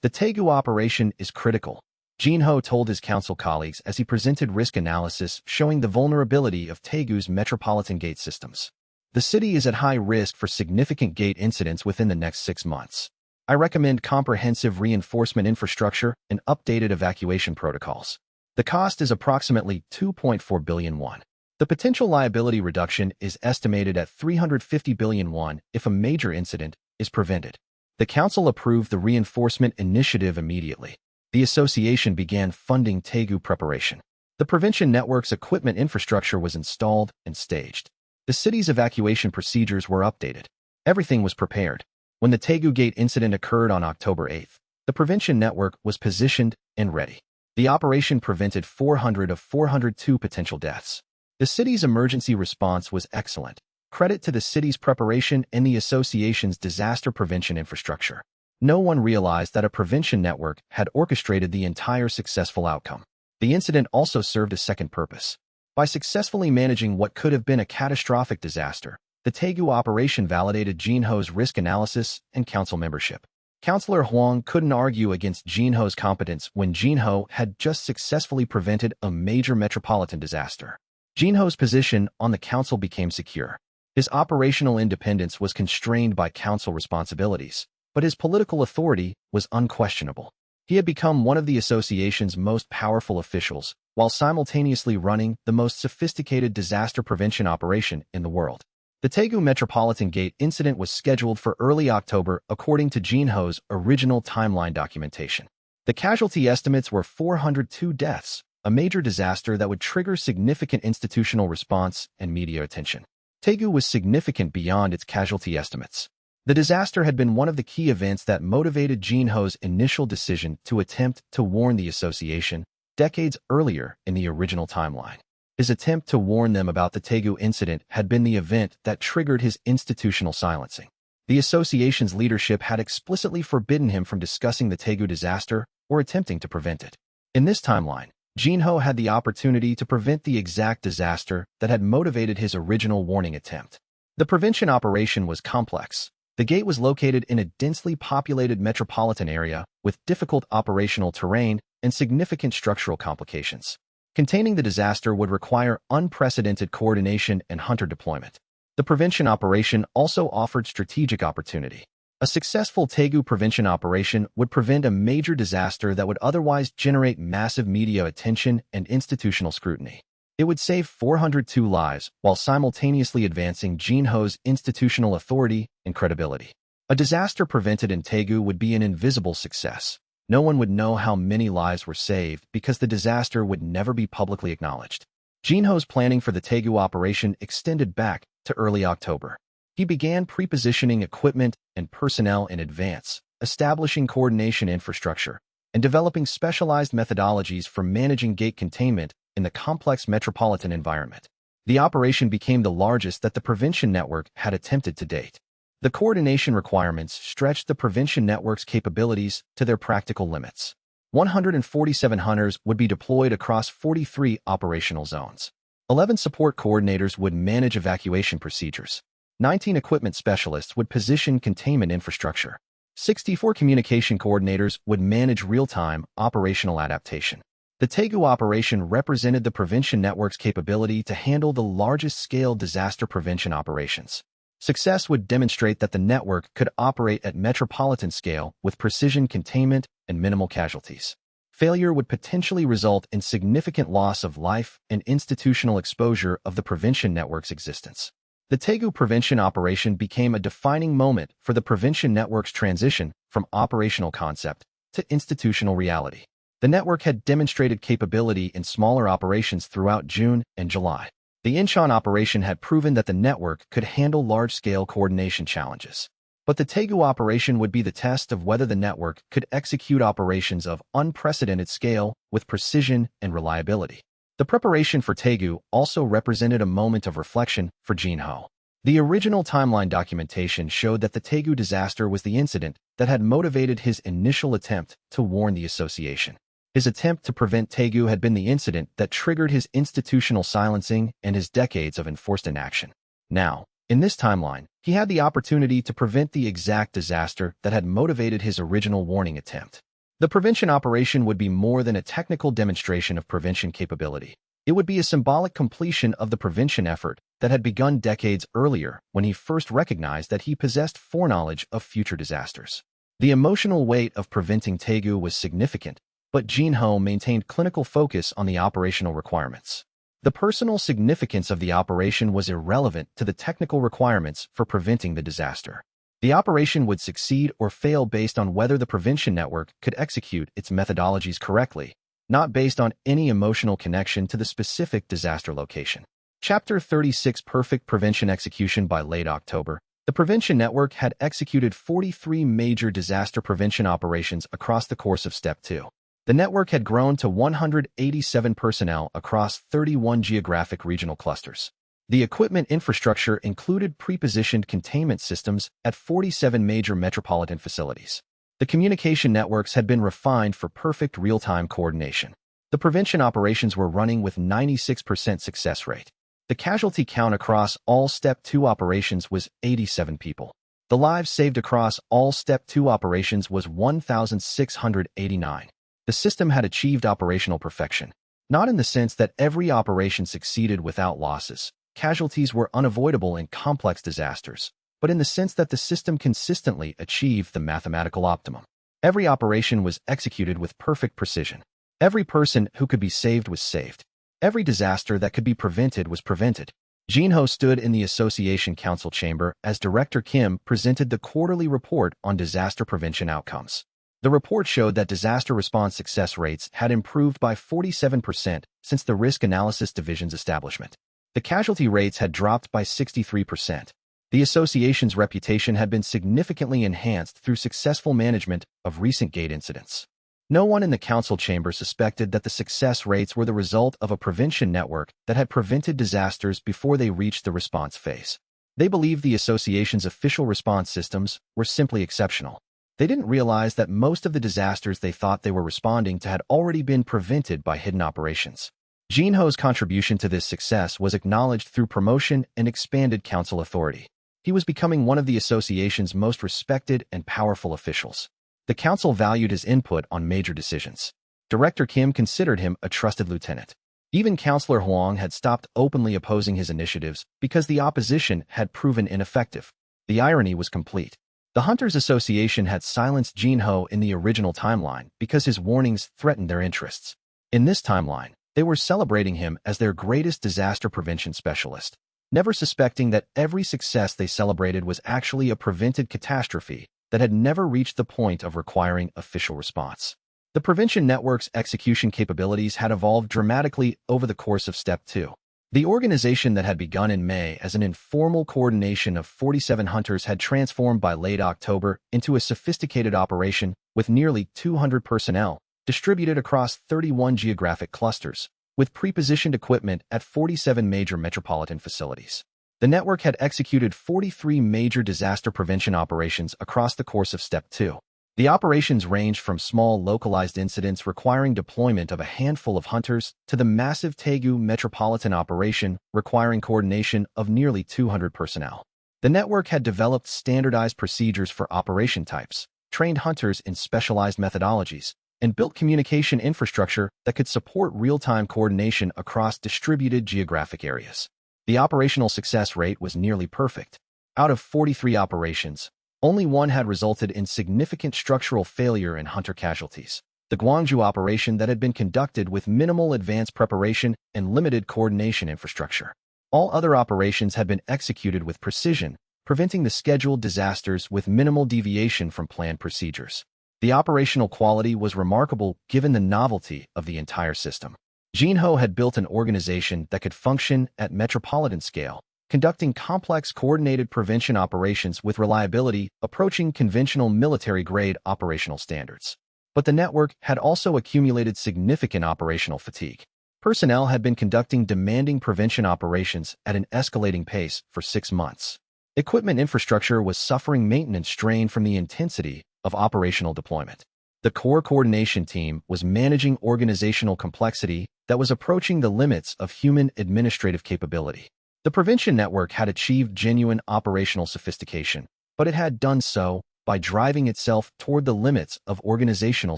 The Taegu operation is critical, Jinho told his council colleagues as he presented risk analysis showing the vulnerability of Taegu's metropolitan gate systems. The city is at high risk for significant gate incidents within the next 6 months. I recommend comprehensive reinforcement infrastructure and updated evacuation protocols. The cost is approximately 2.4 billion won. The potential liability reduction is estimated at 350 billion won if a major incident is prevented. The council approved the reinforcement initiative immediately. The association began funding Taegu preparation. The prevention network's equipment infrastructure was installed and staged. The city's evacuation procedures were updated. Everything was prepared. When the Taegu Gate incident occurred on October 8th, the prevention network was positioned and ready. The operation prevented 400 of 402 potential deaths. The city's emergency response was excellent. Credit to the city's preparation and the association's disaster prevention infrastructure. No one realized that a prevention network had orchestrated the entire successful outcome. The incident also served a second purpose. By successfully managing what could have been a catastrophic disaster, the Taegu operation validated Jinho's risk analysis and council membership. Councillor Huang couldn't argue against Jinho's competence when Jinho had just successfully prevented a major metropolitan disaster. Jinho's position on the council became secure. His operational independence was constrained by council responsibilities, but his political authority was unquestionable. He had become one of the association's most powerful officials, while simultaneously running the most sophisticated disaster prevention operation in the world. The Taegu Metropolitan Gate incident was scheduled for early October according to Jinho's original timeline documentation. The casualty estimates were 402 deaths, a major disaster that would trigger significant institutional response and media attention. Taegu was significant beyond its casualty estimates. The disaster had been one of the key events that motivated Jinho's initial decision to attempt to warn the association decades earlier in the original timeline. His attempt to warn them about the Taegu incident had been the event that triggered his institutional silencing. The association's leadership had explicitly forbidden him from discussing the Taegu disaster or attempting to prevent it. In this timeline, Jinho had the opportunity to prevent the exact disaster that had motivated his original warning attempt. The prevention operation was complex. The gate was located in a densely populated metropolitan area with difficult operational terrain and significant structural complications. Containing the disaster would require unprecedented coordination and hunter deployment. The prevention operation also offered strategic opportunity. A successful Taegu prevention operation would prevent a major disaster that would otherwise generate massive media attention and institutional scrutiny. It would save 402 lives while simultaneously advancing Jinho's institutional authority and credibility. A disaster prevented in Taegu would be an invisible success. No one would know how many lives were saved because the disaster would never be publicly acknowledged. Jinho's planning for the Taegu operation extended back to early October. He began pre-positioning equipment and personnel in advance, establishing coordination infrastructure, and developing specialized methodologies for managing gate containment in the complex metropolitan environment. The operation became the largest that the prevention network had attempted to date. The coordination requirements stretched the prevention network's capabilities to their practical limits. 147 hunters would be deployed across 43 operational zones. 11 support coordinators would manage evacuation procedures. 19 equipment specialists would position containment infrastructure. 64 communication coordinators would manage real-time operational adaptation. The Tegu operation represented the prevention network's capability to handle the largest-scale disaster prevention operations. Success would demonstrate that the network could operate at metropolitan scale with precision containment and minimal casualties. Failure would potentially result in significant loss of life and institutional exposure of the prevention network's existence. The Tegu prevention operation became a defining moment for the prevention network's transition from operational concept to institutional reality. The network had demonstrated capability in smaller operations throughout June and July. The Incheon operation had proven that the network could handle large-scale coordination challenges. But the Tegu operation would be the test of whether the network could execute operations of unprecedented scale with precision and reliability. The preparation for Tegu also represented a moment of reflection for Jinho. The original timeline documentation showed that the Tegu disaster was the incident that had motivated his initial attempt to warn the association. His attempt to prevent Tegu had been the incident that triggered his institutional silencing and his decades of enforced inaction. Now, in this timeline, he had the opportunity to prevent the exact disaster that had motivated his original warning attempt. The prevention operation would be more than a technical demonstration of prevention capability. It would be a symbolic completion of the prevention effort that had begun decades earlier when he first recognized that he possessed foreknowledge of future disasters. The emotional weight of preventing Tegu was significant, but Jinho maintained clinical focus on the operational requirements. The personal significance of the operation was irrelevant to the technical requirements for preventing the disaster. The operation would succeed or fail based on whether the prevention network could execute its methodologies correctly, not based on any emotional connection to the specific disaster location. Chapter 36 Perfect Prevention Execution. By late October, the prevention network had executed 43 major disaster prevention operations across the course of Step 2. The network had grown to 187 personnel across 31 geographic regional clusters. The equipment infrastructure included pre-positioned containment systems at 47 major metropolitan facilities. The communication networks had been refined for perfect real-time coordination. The prevention operations were running with 96% success rate. The casualty count across all Step 2 operations was 87 people. The lives saved across all Step 2 operations was 1,689. The system had achieved operational perfection, not in the sense that every operation succeeded without losses. Casualties were unavoidable in complex disasters, but in the sense that the system consistently achieved the mathematical optimum. Every operation was executed with perfect precision. Every person who could be saved was saved. Every disaster that could be prevented was prevented. Jinho stood in the Association Council chamber as Director Kim presented the quarterly report on disaster prevention outcomes. The report showed that disaster response success rates had improved by 47% since the Risk Analysis Division's establishment. The casualty rates had dropped by 63%. The association's reputation had been significantly enhanced through successful management of recent gate incidents. No one in the council chamber suspected that the success rates were the result of a prevention network that had prevented disasters before they reached the response phase. They believed the association's official response systems were simply exceptional. They didn't realize that most of the disasters they thought they were responding to had already been prevented by hidden operations. Jinho's contribution to this success was acknowledged through promotion and expanded council authority. He was becoming one of the association's most respected and powerful officials. The council valued his input on major decisions. Director Kim considered him a trusted lieutenant. Even Councillor Huang had stopped openly opposing his initiatives because the opposition had proven ineffective. The irony was complete. The Hunters Association had silenced Jinho in the original timeline because his warnings threatened their interests. In this timeline, they were celebrating him as their greatest disaster prevention specialist, never suspecting that every success they celebrated was actually a prevented catastrophe that had never reached the point of requiring official response. The prevention network's execution capabilities had evolved dramatically over the course of Step 2. The organization that had begun in May as an informal coordination of 47 hunters had transformed by late October into a sophisticated operation with nearly 200 personnel distributed across 31 geographic clusters, with pre-positioned equipment at 47 major metropolitan facilities. The network had executed 43 major disaster prevention operations across the course of Step 2. The operations ranged from small localized incidents requiring deployment of a handful of hunters to the massive Tegu metropolitan operation requiring coordination of nearly 200 personnel. The network had developed standardized procedures for operation types, trained hunters in specialized methodologies, and built communication infrastructure that could support real-time coordination across distributed geographic areas. The operational success rate was nearly perfect. Out of 43 operations, only one had resulted in significant structural failure and hunter casualties. The Guangzhou operation that had been conducted with minimal advanced preparation and limited coordination infrastructure. All other operations had been executed with precision, preventing the scheduled disasters with minimal deviation from planned procedures. The operational quality was remarkable given the novelty of the entire system. Jinho had built an organization that could function at metropolitan scale, conducting complex coordinated prevention operations with reliability approaching conventional military-grade operational standards. But the network had also accumulated significant operational fatigue. Personnel had been conducting demanding prevention operations at an escalating pace for 6 months. Equipment infrastructure was suffering maintenance strain from the intensity of operational deployment. The core coordination team was managing organizational complexity that was approaching the limits of human administrative capability. The prevention network had achieved genuine operational sophistication, but it had done so by driving itself toward the limits of organizational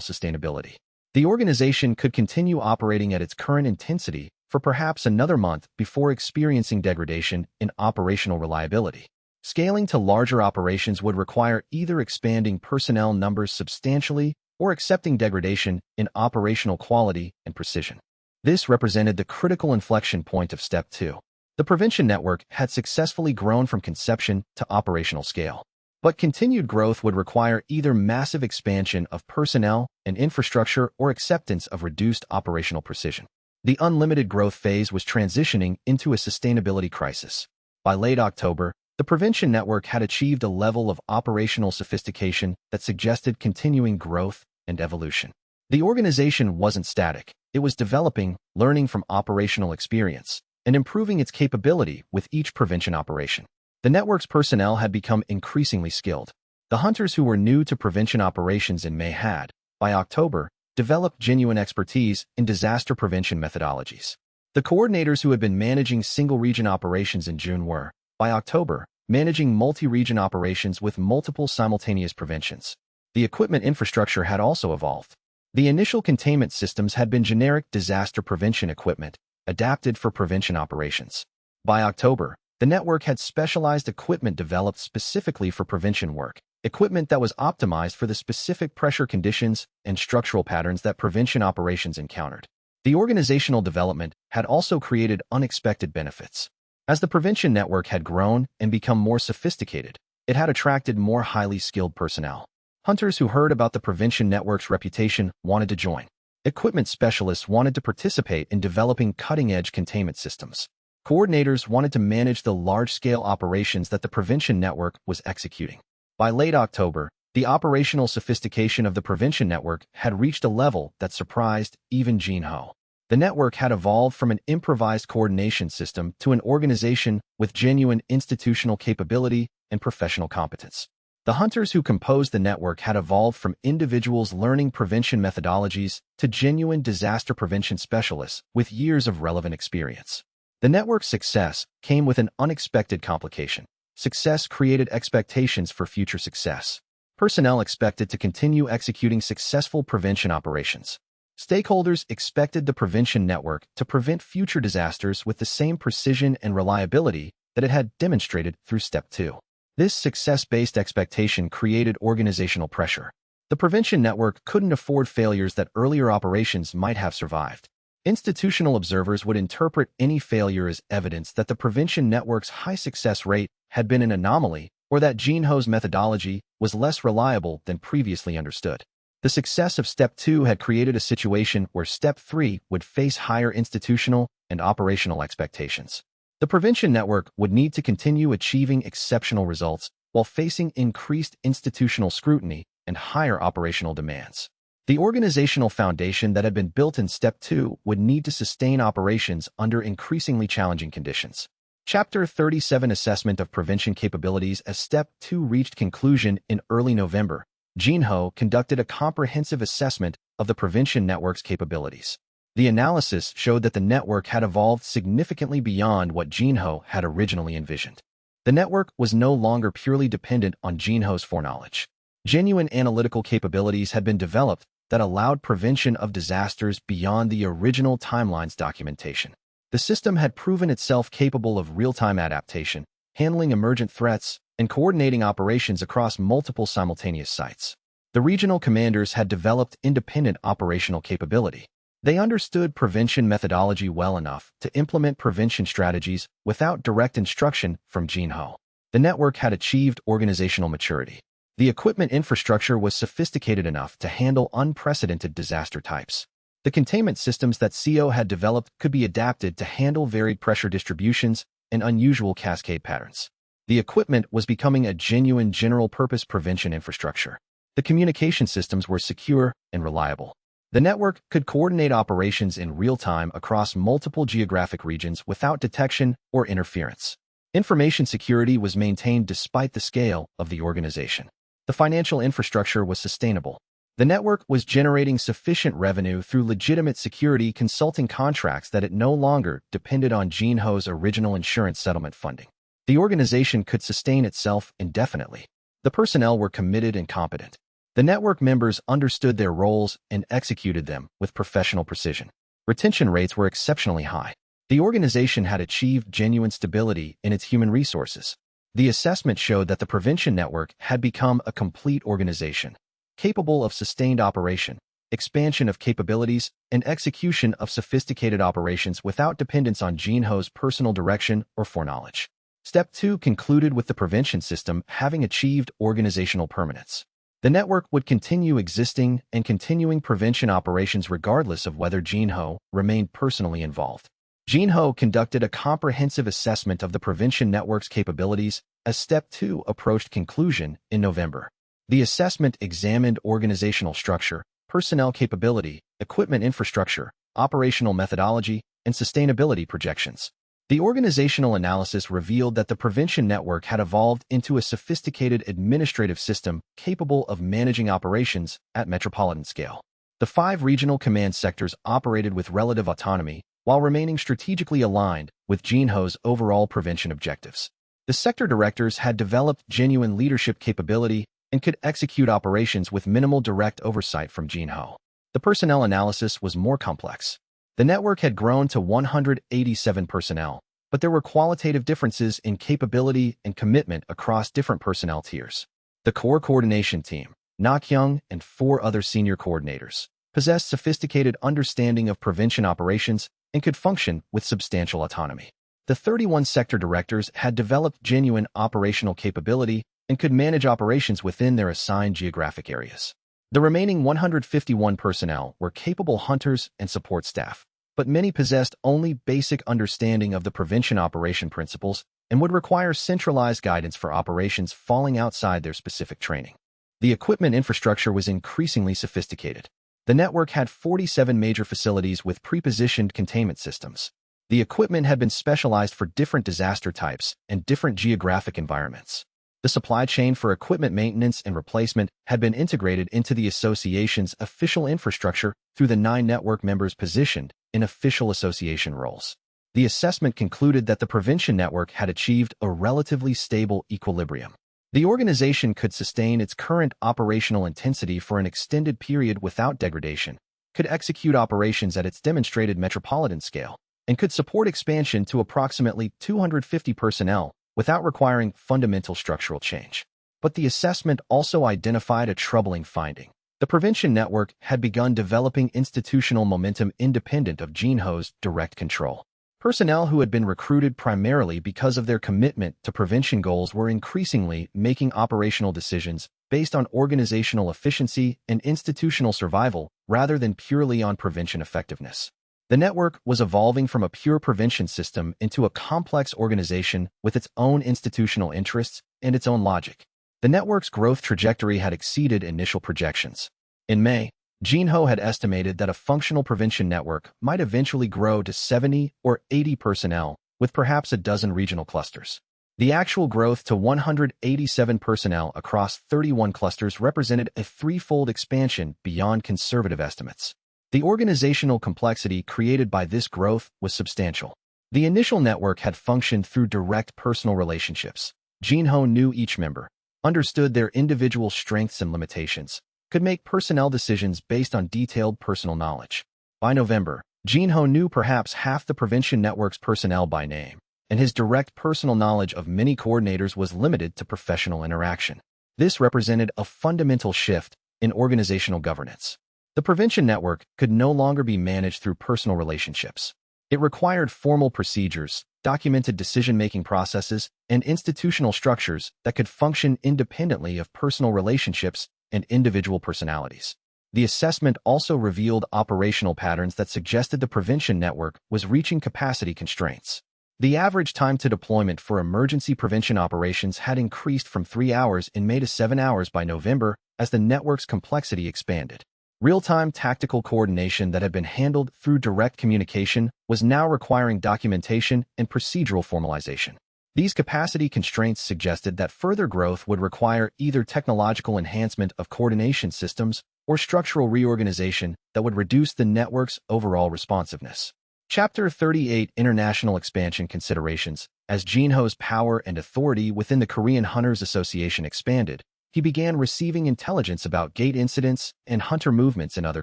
sustainability. The organization could continue operating at its current intensity for perhaps another month before experiencing degradation in operational reliability. Scaling to larger operations would require either expanding personnel numbers substantially or accepting degradation in operational quality and precision. This represented the critical inflection point of Step 2. The prevention network had successfully grown from conception to operational scale. But continued growth would require either massive expansion of personnel and infrastructure or acceptance of reduced operational precision. The unlimited growth phase was transitioning into a sustainability crisis. By late October, the prevention network had achieved a level of operational sophistication that suggested continuing growth and evolution. The organization wasn't static. It was developing, learning from operational experience, and improving its capability with each prevention operation. The network's personnel had become increasingly skilled. The hunters who were new to prevention operations in May had, by October, developed genuine expertise in disaster prevention methodologies. The coordinators who had been managing single-region operations in June were, by October, managing multi-region operations with multiple simultaneous preventions. The equipment infrastructure had also evolved. The initial containment systems had been generic disaster prevention equipment, adapted for prevention operations. By October, the network had specialized equipment developed specifically for prevention work, equipment that was optimized for the specific pressure conditions and structural patterns that prevention operations encountered. The organizational development had also created unexpected benefits. As the prevention network had grown and become more sophisticated, it had attracted more highly skilled personnel. Hunters who heard about the prevention network's reputation wanted to join. Equipment specialists wanted to participate in developing cutting-edge containment systems. Coordinators wanted to manage the large-scale operations that the prevention network was executing. By late October, the operational sophistication of the prevention network had reached a level that surprised even Jinho. The network had evolved from an improvised coordination system to an organization with genuine institutional capability and professional competence. The hunters who composed the network had evolved from individuals learning prevention methodologies to genuine disaster prevention specialists with years of relevant experience. The network's success came with an unexpected complication. Success created expectations for future success. Personnel expected to continue executing successful prevention operations. Stakeholders expected the prevention network to prevent future disasters with the same precision and reliability that it had demonstrated through Step 2. This success-based expectation created organizational pressure. The prevention network couldn't afford failures that earlier operations might have survived. Institutional observers would interpret any failure as evidence that the prevention network's high success rate had been an anomaly or that Jinho's methodology was less reliable than previously understood. The success of Step 2 had created a situation where Step 3 would face higher institutional and operational expectations. The prevention network would need to continue achieving exceptional results while facing increased institutional scrutiny and higher operational demands. The organizational foundation that had been built in Step 2 would need to sustain operations under increasingly challenging conditions. Chapter 37 Assessment of Prevention Capabilities. As Step 2 reached conclusion in early November, Jinho conducted a comprehensive assessment of the prevention network's capabilities. The analysis showed that the network had evolved significantly beyond what Jinho had originally envisioned. The network was no longer purely dependent on Jinho's foreknowledge. Genuine analytical capabilities had been developed that allowed prevention of disasters beyond the original timeline's documentation. The system had proven itself capable of real-time adaptation, handling emergent threats, and coordinating operations across multiple simultaneous sites. The regional commanders had developed independent operational capability. They understood prevention methodology well enough to implement prevention strategies without direct instruction from Jinho. The network had achieved organizational maturity. The equipment infrastructure was sophisticated enough to handle unprecedented disaster types. The containment systems that CO had developed could be adapted to handle varied pressure distributions and unusual cascade patterns. The equipment was becoming a genuine general-purpose prevention infrastructure. The communication systems were secure and reliable. The network could coordinate operations in real time across multiple geographic regions without detection or interference. Information security was maintained despite the scale of the organization. The financial infrastructure was sustainable. The network was generating sufficient revenue through legitimate security consulting contracts that it no longer depended on Jinho's original insurance settlement funding. The organization could sustain itself indefinitely. The personnel were committed and competent. The network members understood their roles and executed them with professional precision. Retention rates were exceptionally high. The organization had achieved genuine stability in its human resources. The assessment showed that the prevention network had become a complete organization, capable of sustained operation, expansion of capabilities, and execution of sophisticated operations without dependence on Jinho's personal direction or foreknowledge. Step 2 concluded with the prevention system having achieved organizational permanence. The network would continue existing and continuing prevention operations regardless of whether Jinho remained personally involved. Jinho conducted a comprehensive assessment of the prevention network's capabilities as Step 2 approached conclusion in November. The assessment examined organizational structure, personnel capability, equipment infrastructure, operational methodology, and sustainability projections. The organizational analysis revealed that the prevention network had evolved into a sophisticated administrative system capable of managing operations at metropolitan scale. The 5 regional command sectors operated with relative autonomy while remaining strategically aligned with Jinho's overall prevention objectives. The sector directors had developed genuine leadership capability and could execute operations with minimal direct oversight from Jinho. The personnel analysis was more complex. The network had grown to 187 personnel, but there were qualitative differences in capability and commitment across different personnel tiers. The core coordination team, Nakyung and 4 other senior coordinators, possessed sophisticated understanding of prevention operations and could function with substantial autonomy. The 31 sector directors had developed genuine operational capability and could manage operations within their assigned geographic areas. The remaining 151 personnel were capable hunters and support staff, but many possessed only basic understanding of the prevention operation principles and would require centralized guidance for operations falling outside their specific training. The equipment infrastructure was increasingly sophisticated. The network had 47 major facilities with pre-positioned containment systems. The equipment had been specialized for different disaster types and different geographic environments. The supply chain for equipment maintenance and replacement had been integrated into the association's official infrastructure through the 9 network members positioned in official association roles. The assessment concluded that the prevention network had achieved a relatively stable equilibrium. The organization could sustain its current operational intensity for an extended period without degradation, could execute operations at its demonstrated metropolitan scale, and could support expansion to approximately 250 personnel without requiring fundamental structural change. But the assessment also identified a troubling finding. The prevention network had begun developing institutional momentum independent of Jinho's direct control. Personnel who had been recruited primarily because of their commitment to prevention goals were increasingly making operational decisions based on organizational efficiency and institutional survival rather than purely on prevention effectiveness. The network was evolving from a pure prevention system into a complex organization with its own institutional interests and its own logic. The network's growth trajectory had exceeded initial projections. In May, Jinho had estimated that a functional prevention network might eventually grow to 70 or 80 personnel, with perhaps a dozen regional clusters. The actual growth to 187 personnel across 31 clusters represented a threefold expansion beyond conservative estimates. The organizational complexity created by this growth was substantial. The initial network had functioned through direct personal relationships. Jinho knew each member, understood their individual strengths and limitations, could make personnel decisions based on detailed personal knowledge. By November, Jinho knew perhaps half the Prevention Network's personnel by name, and his direct personal knowledge of many coordinators was limited to professional interaction. This represented a fundamental shift in organizational governance. The Prevention Network could no longer be managed through personal relationships. It required formal procedures, documented decision-making processes, and institutional structures that could function independently of personal relationships and individual personalities. The assessment also revealed operational patterns that suggested the Prevention Network was reaching capacity constraints. The average time to deployment for emergency prevention operations had increased from 3 hours in May to 7 hours by November as the network's complexity expanded. Real-time tactical coordination that had been handled through direct communication was now requiring documentation and procedural formalization. These capacity constraints suggested that further growth would require either technological enhancement of coordination systems or structural reorganization that would reduce the network's overall responsiveness. Chapter 38 International Expansion Considerations. As Jinho's power and authority within the Korean Hunters Association expanded, he began receiving intelligence about gate incidents and hunter movements in other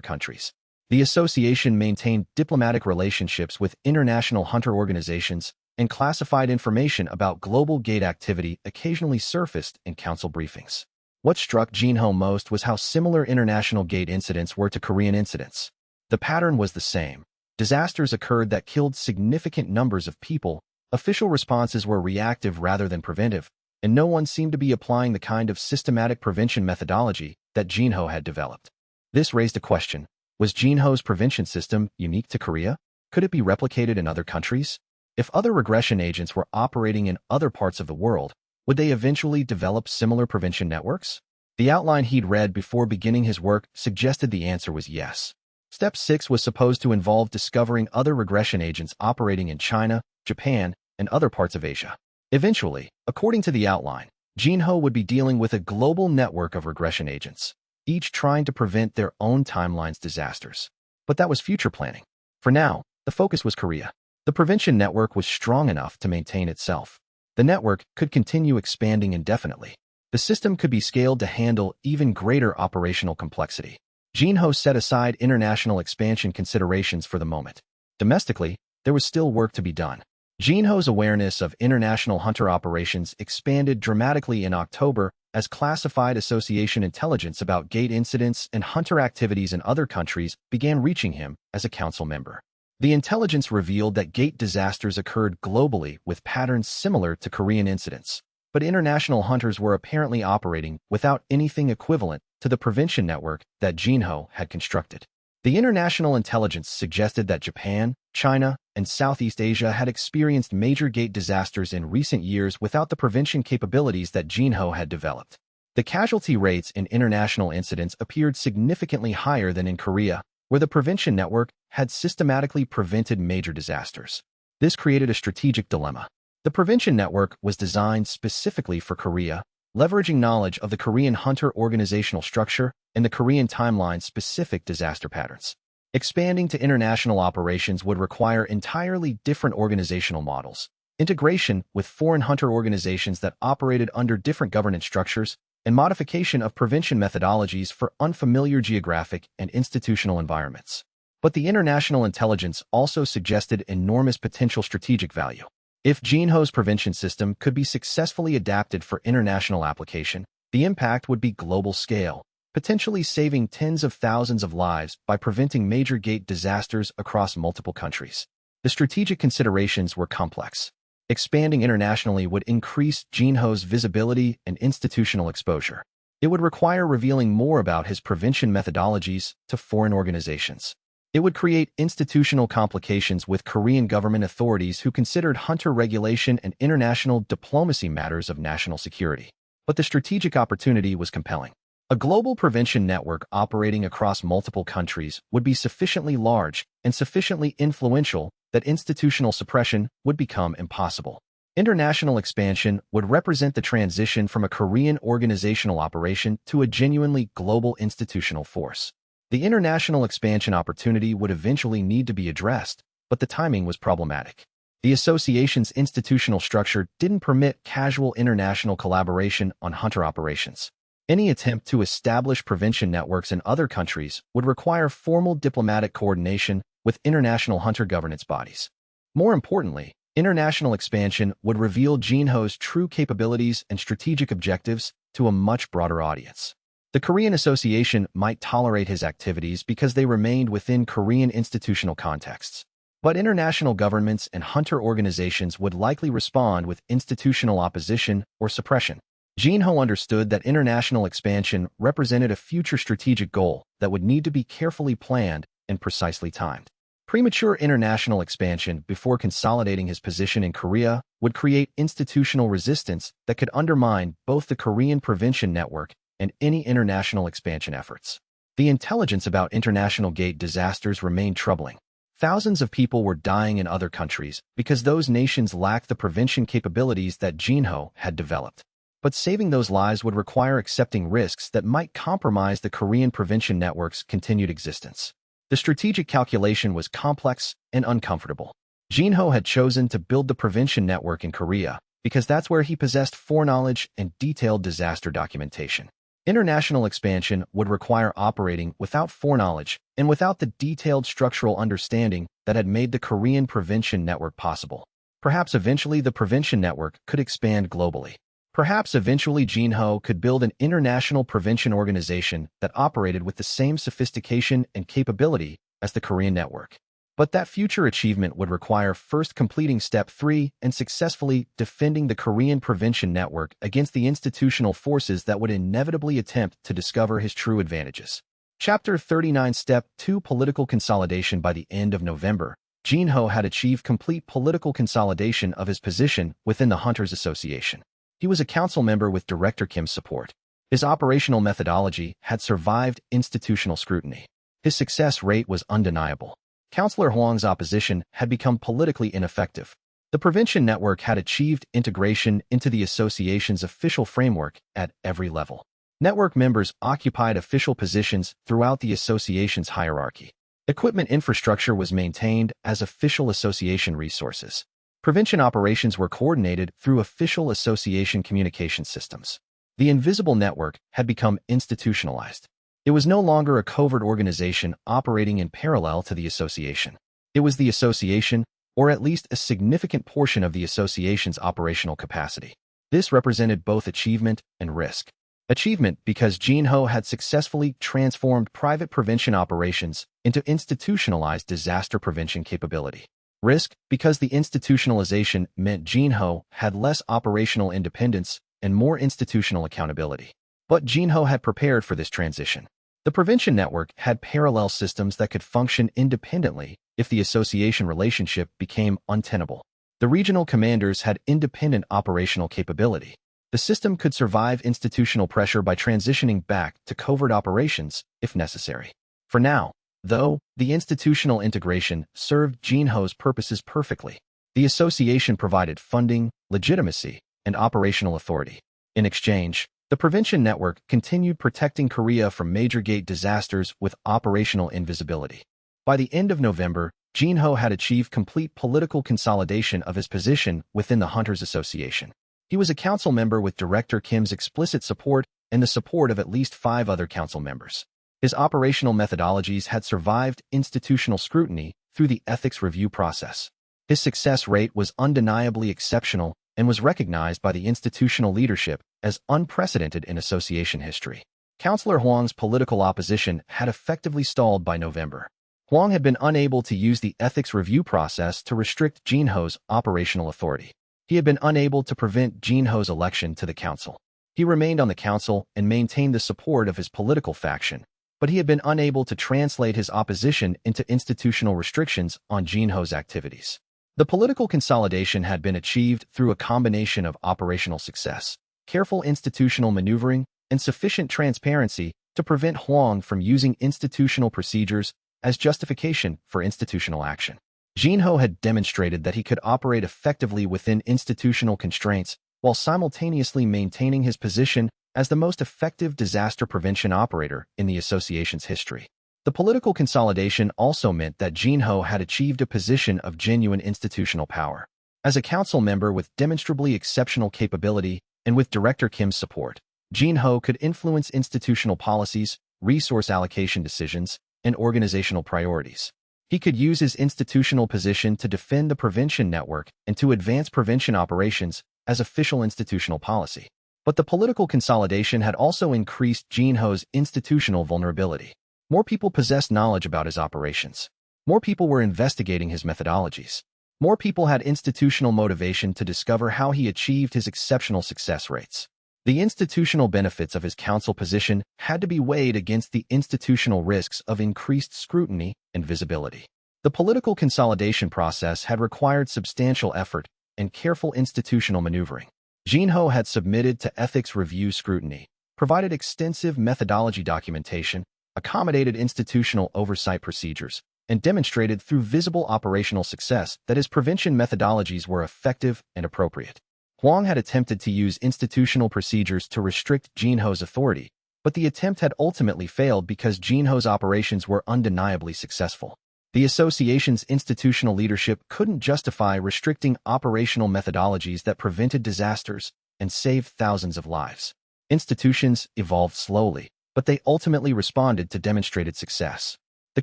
countries. The association maintained diplomatic relationships with international hunter organizations, and classified information about global gate activity occasionally surfaced in council briefings. What struck Jinho most was how similar international gate incidents were to Korean incidents. The pattern was the same. Disasters occurred that killed significant numbers of people, official responses were reactive rather than preventive, and no one seemed to be applying the kind of systematic prevention methodology that Jinho had developed. This raised a question. Was Jinho's prevention system unique to Korea? Could it be replicated in other countries? If other regression agents were operating in other parts of the world, would they eventually develop similar prevention networks? The outline he'd read before beginning his work suggested the answer was yes. Step 6 was supposed to involve discovering other regression agents operating in China, Japan, and other parts of Asia. Eventually, according to the outline, Jinho would be dealing with a global network of regression agents, each trying to prevent their own timeline's disasters. But that was future planning. For now, the focus was Korea. The prevention network was strong enough to maintain itself. The network could continue expanding indefinitely. The system could be scaled to handle even greater operational complexity. Jinho set aside international expansion considerations for the moment. Domestically, there was still work to be done. Jinho's awareness of international hunter operations expanded dramatically in October as classified association intelligence about gate incidents and hunter activities in other countries began reaching him as a council member. The intelligence revealed that gate disasters occurred globally with patterns similar to Korean incidents, but international hunters were apparently operating without anything equivalent to the prevention network that Jinho had constructed. The international intelligence suggested that Japan, China, and Southeast Asia had experienced major gate disasters in recent years without the prevention capabilities that Jinho had developed. The casualty rates in international incidents appeared significantly higher than in Korea, where the prevention network had systematically prevented major disasters. This created a strategic dilemma. The prevention network was designed specifically for Korea, leveraging knowledge of the Korean hunter organizational structure and the Korean timeline-specific disaster patterns. Expanding to international operations would require entirely different organizational models, integration with foreign hunter organizations that operated under different governance structures, and modification of prevention methodologies for unfamiliar geographic and institutional environments. But the international intelligence also suggested enormous potential strategic value. If Jinho's prevention system could be successfully adapted for international application, the impact would be global scale, potentially saving tens of thousands of lives by preventing major gate disasters across multiple countries. The strategic considerations were complex. Expanding internationally would increase Jinho's visibility and institutional exposure. It would require revealing more about his prevention methodologies to foreign organizations. It would create institutional complications with Korean government authorities who considered hunter regulation and international diplomacy matters of national security. But the strategic opportunity was compelling. A global prevention network operating across multiple countries would be sufficiently large and sufficiently influential that institutional suppression would become impossible. International expansion would represent the transition from a Korean organizational operation to a genuinely global institutional force. The international expansion opportunity would eventually need to be addressed, but the timing was problematic. The association's institutional structure didn't permit casual international collaboration on hunter operations. Any attempt to establish prevention networks in other countries would require formal diplomatic coordination with international hunter governance bodies. More importantly, international expansion would reveal Jinho's true capabilities and strategic objectives to a much broader audience. The Korean Association might tolerate his activities because they remained within Korean institutional contexts. But international governments and hunter organizations would likely respond with institutional opposition or suppression. Jinho understood that international expansion represented a future strategic goal that would need to be carefully planned and precisely timed. Premature international expansion before consolidating his position in Korea would create institutional resistance that could undermine both the Korean prevention network and any international expansion efforts. The intelligence about international gate disasters remained troubling. Thousands of people were dying in other countries because those nations lacked the prevention capabilities that Jinho had developed. But saving those lives would require accepting risks that might compromise the Korean prevention network's continued existence. The strategic calculation was complex and uncomfortable. Jinho had chosen to build the prevention network in Korea because that's where he possessed foreknowledge and detailed disaster documentation. International expansion would require operating without foreknowledge and without the detailed structural understanding that had made the Korean prevention network possible. Perhaps eventually the prevention network could expand globally. Perhaps eventually Jinho could build an international prevention organization that operated with the same sophistication and capability as the Korean network. But that future achievement would require first completing Step 3 and successfully defending the Korean prevention network against the institutional forces that would inevitably attempt to discover his true advantages. Chapter 39 Step 2 Political Consolidation. By the end of November, Jinho had achieved complete political consolidation of his position within the Hunters Association. He was a council member with Director Kim's support. His operational methodology had survived institutional scrutiny. His success rate was undeniable. Councillor Hwang's opposition had become politically ineffective. The prevention network had achieved integration into the association's official framework at every level. Network members occupied official positions throughout the association's hierarchy. Equipment infrastructure was maintained as official association resources. Prevention operations were coordinated through official association communication systems. The invisible network had become institutionalized. It was no longer a covert organization operating in parallel to the association. It was the association, or at least a significant portion of the association's operational capacity. This represented both achievement and risk. Achievement because Jinho had successfully transformed private prevention operations into institutionalized disaster prevention capability. Risk because the institutionalization meant Jinho had less operational independence and more institutional accountability. But Jinho had prepared for this transition. The prevention network had parallel systems that could function independently if the association relationship became untenable. The regional commanders had independent operational capability. The system could survive institutional pressure by transitioning back to covert operations if necessary. For now, though, the institutional integration served Jinho's purposes perfectly. The association provided funding, legitimacy, and operational authority. In exchange, the prevention network continued protecting Korea from major gate disasters with operational invisibility. By the end of November, Jinho had achieved complete political consolidation of his position within the Hunters Association. He was a council member with Director Kim's explicit support and the support of at least 5 other council members. His operational methodologies had survived institutional scrutiny through the ethics review process. His success rate was undeniably exceptional and was recognized by the institutional leadership as unprecedented in association history. Councillor Hwang's political opposition had effectively stalled by November. Hwang had been unable to use the ethics review process to restrict Jinho's operational authority. He had been unable to prevent Jinho's election to the council. He remained on the council and maintained the support of his political faction, but he had been unable to translate his opposition into institutional restrictions on Jinho's activities. The political consolidation had been achieved through a combination of operational success, careful institutional maneuvering, and sufficient transparency to prevent Hwang from using institutional procedures as justification for institutional action. Jinho had demonstrated that he could operate effectively within institutional constraints while simultaneously maintaining his position as the most effective disaster prevention operator in the association's history. The political consolidation also meant that Jinho had achieved a position of genuine institutional power. As a council member with demonstrably exceptional capability and with Director Kim's support, Jin-ho could influence institutional policies, resource allocation decisions, and organizational priorities. He could use his institutional position to defend the prevention network and to advance prevention operations as official institutional policy. But the political consolidation had also increased Jin-ho's institutional vulnerability. More people possessed knowledge about his operations. More people were investigating his methodologies. More people had institutional motivation to discover how he achieved his exceptional success rates. The institutional benefits of his council position had to be weighed against the institutional risks of increased scrutiny and visibility. The political consolidation process had required substantial effort and careful institutional maneuvering. Jin-ho had submitted to ethics review scrutiny, provided extensive methodology documentation, accommodated institutional oversight procedures, and demonstrated through visible operational success that his prevention methodologies were effective and appropriate. Huang had attempted to use institutional procedures to restrict Jin-ho's authority, but the attempt had ultimately failed because Jin-ho's operations were undeniably successful. The association's institutional leadership couldn't justify restricting operational methodologies that prevented disasters and saved thousands of lives. Institutions evolved slowly, but they ultimately responded to demonstrated success. The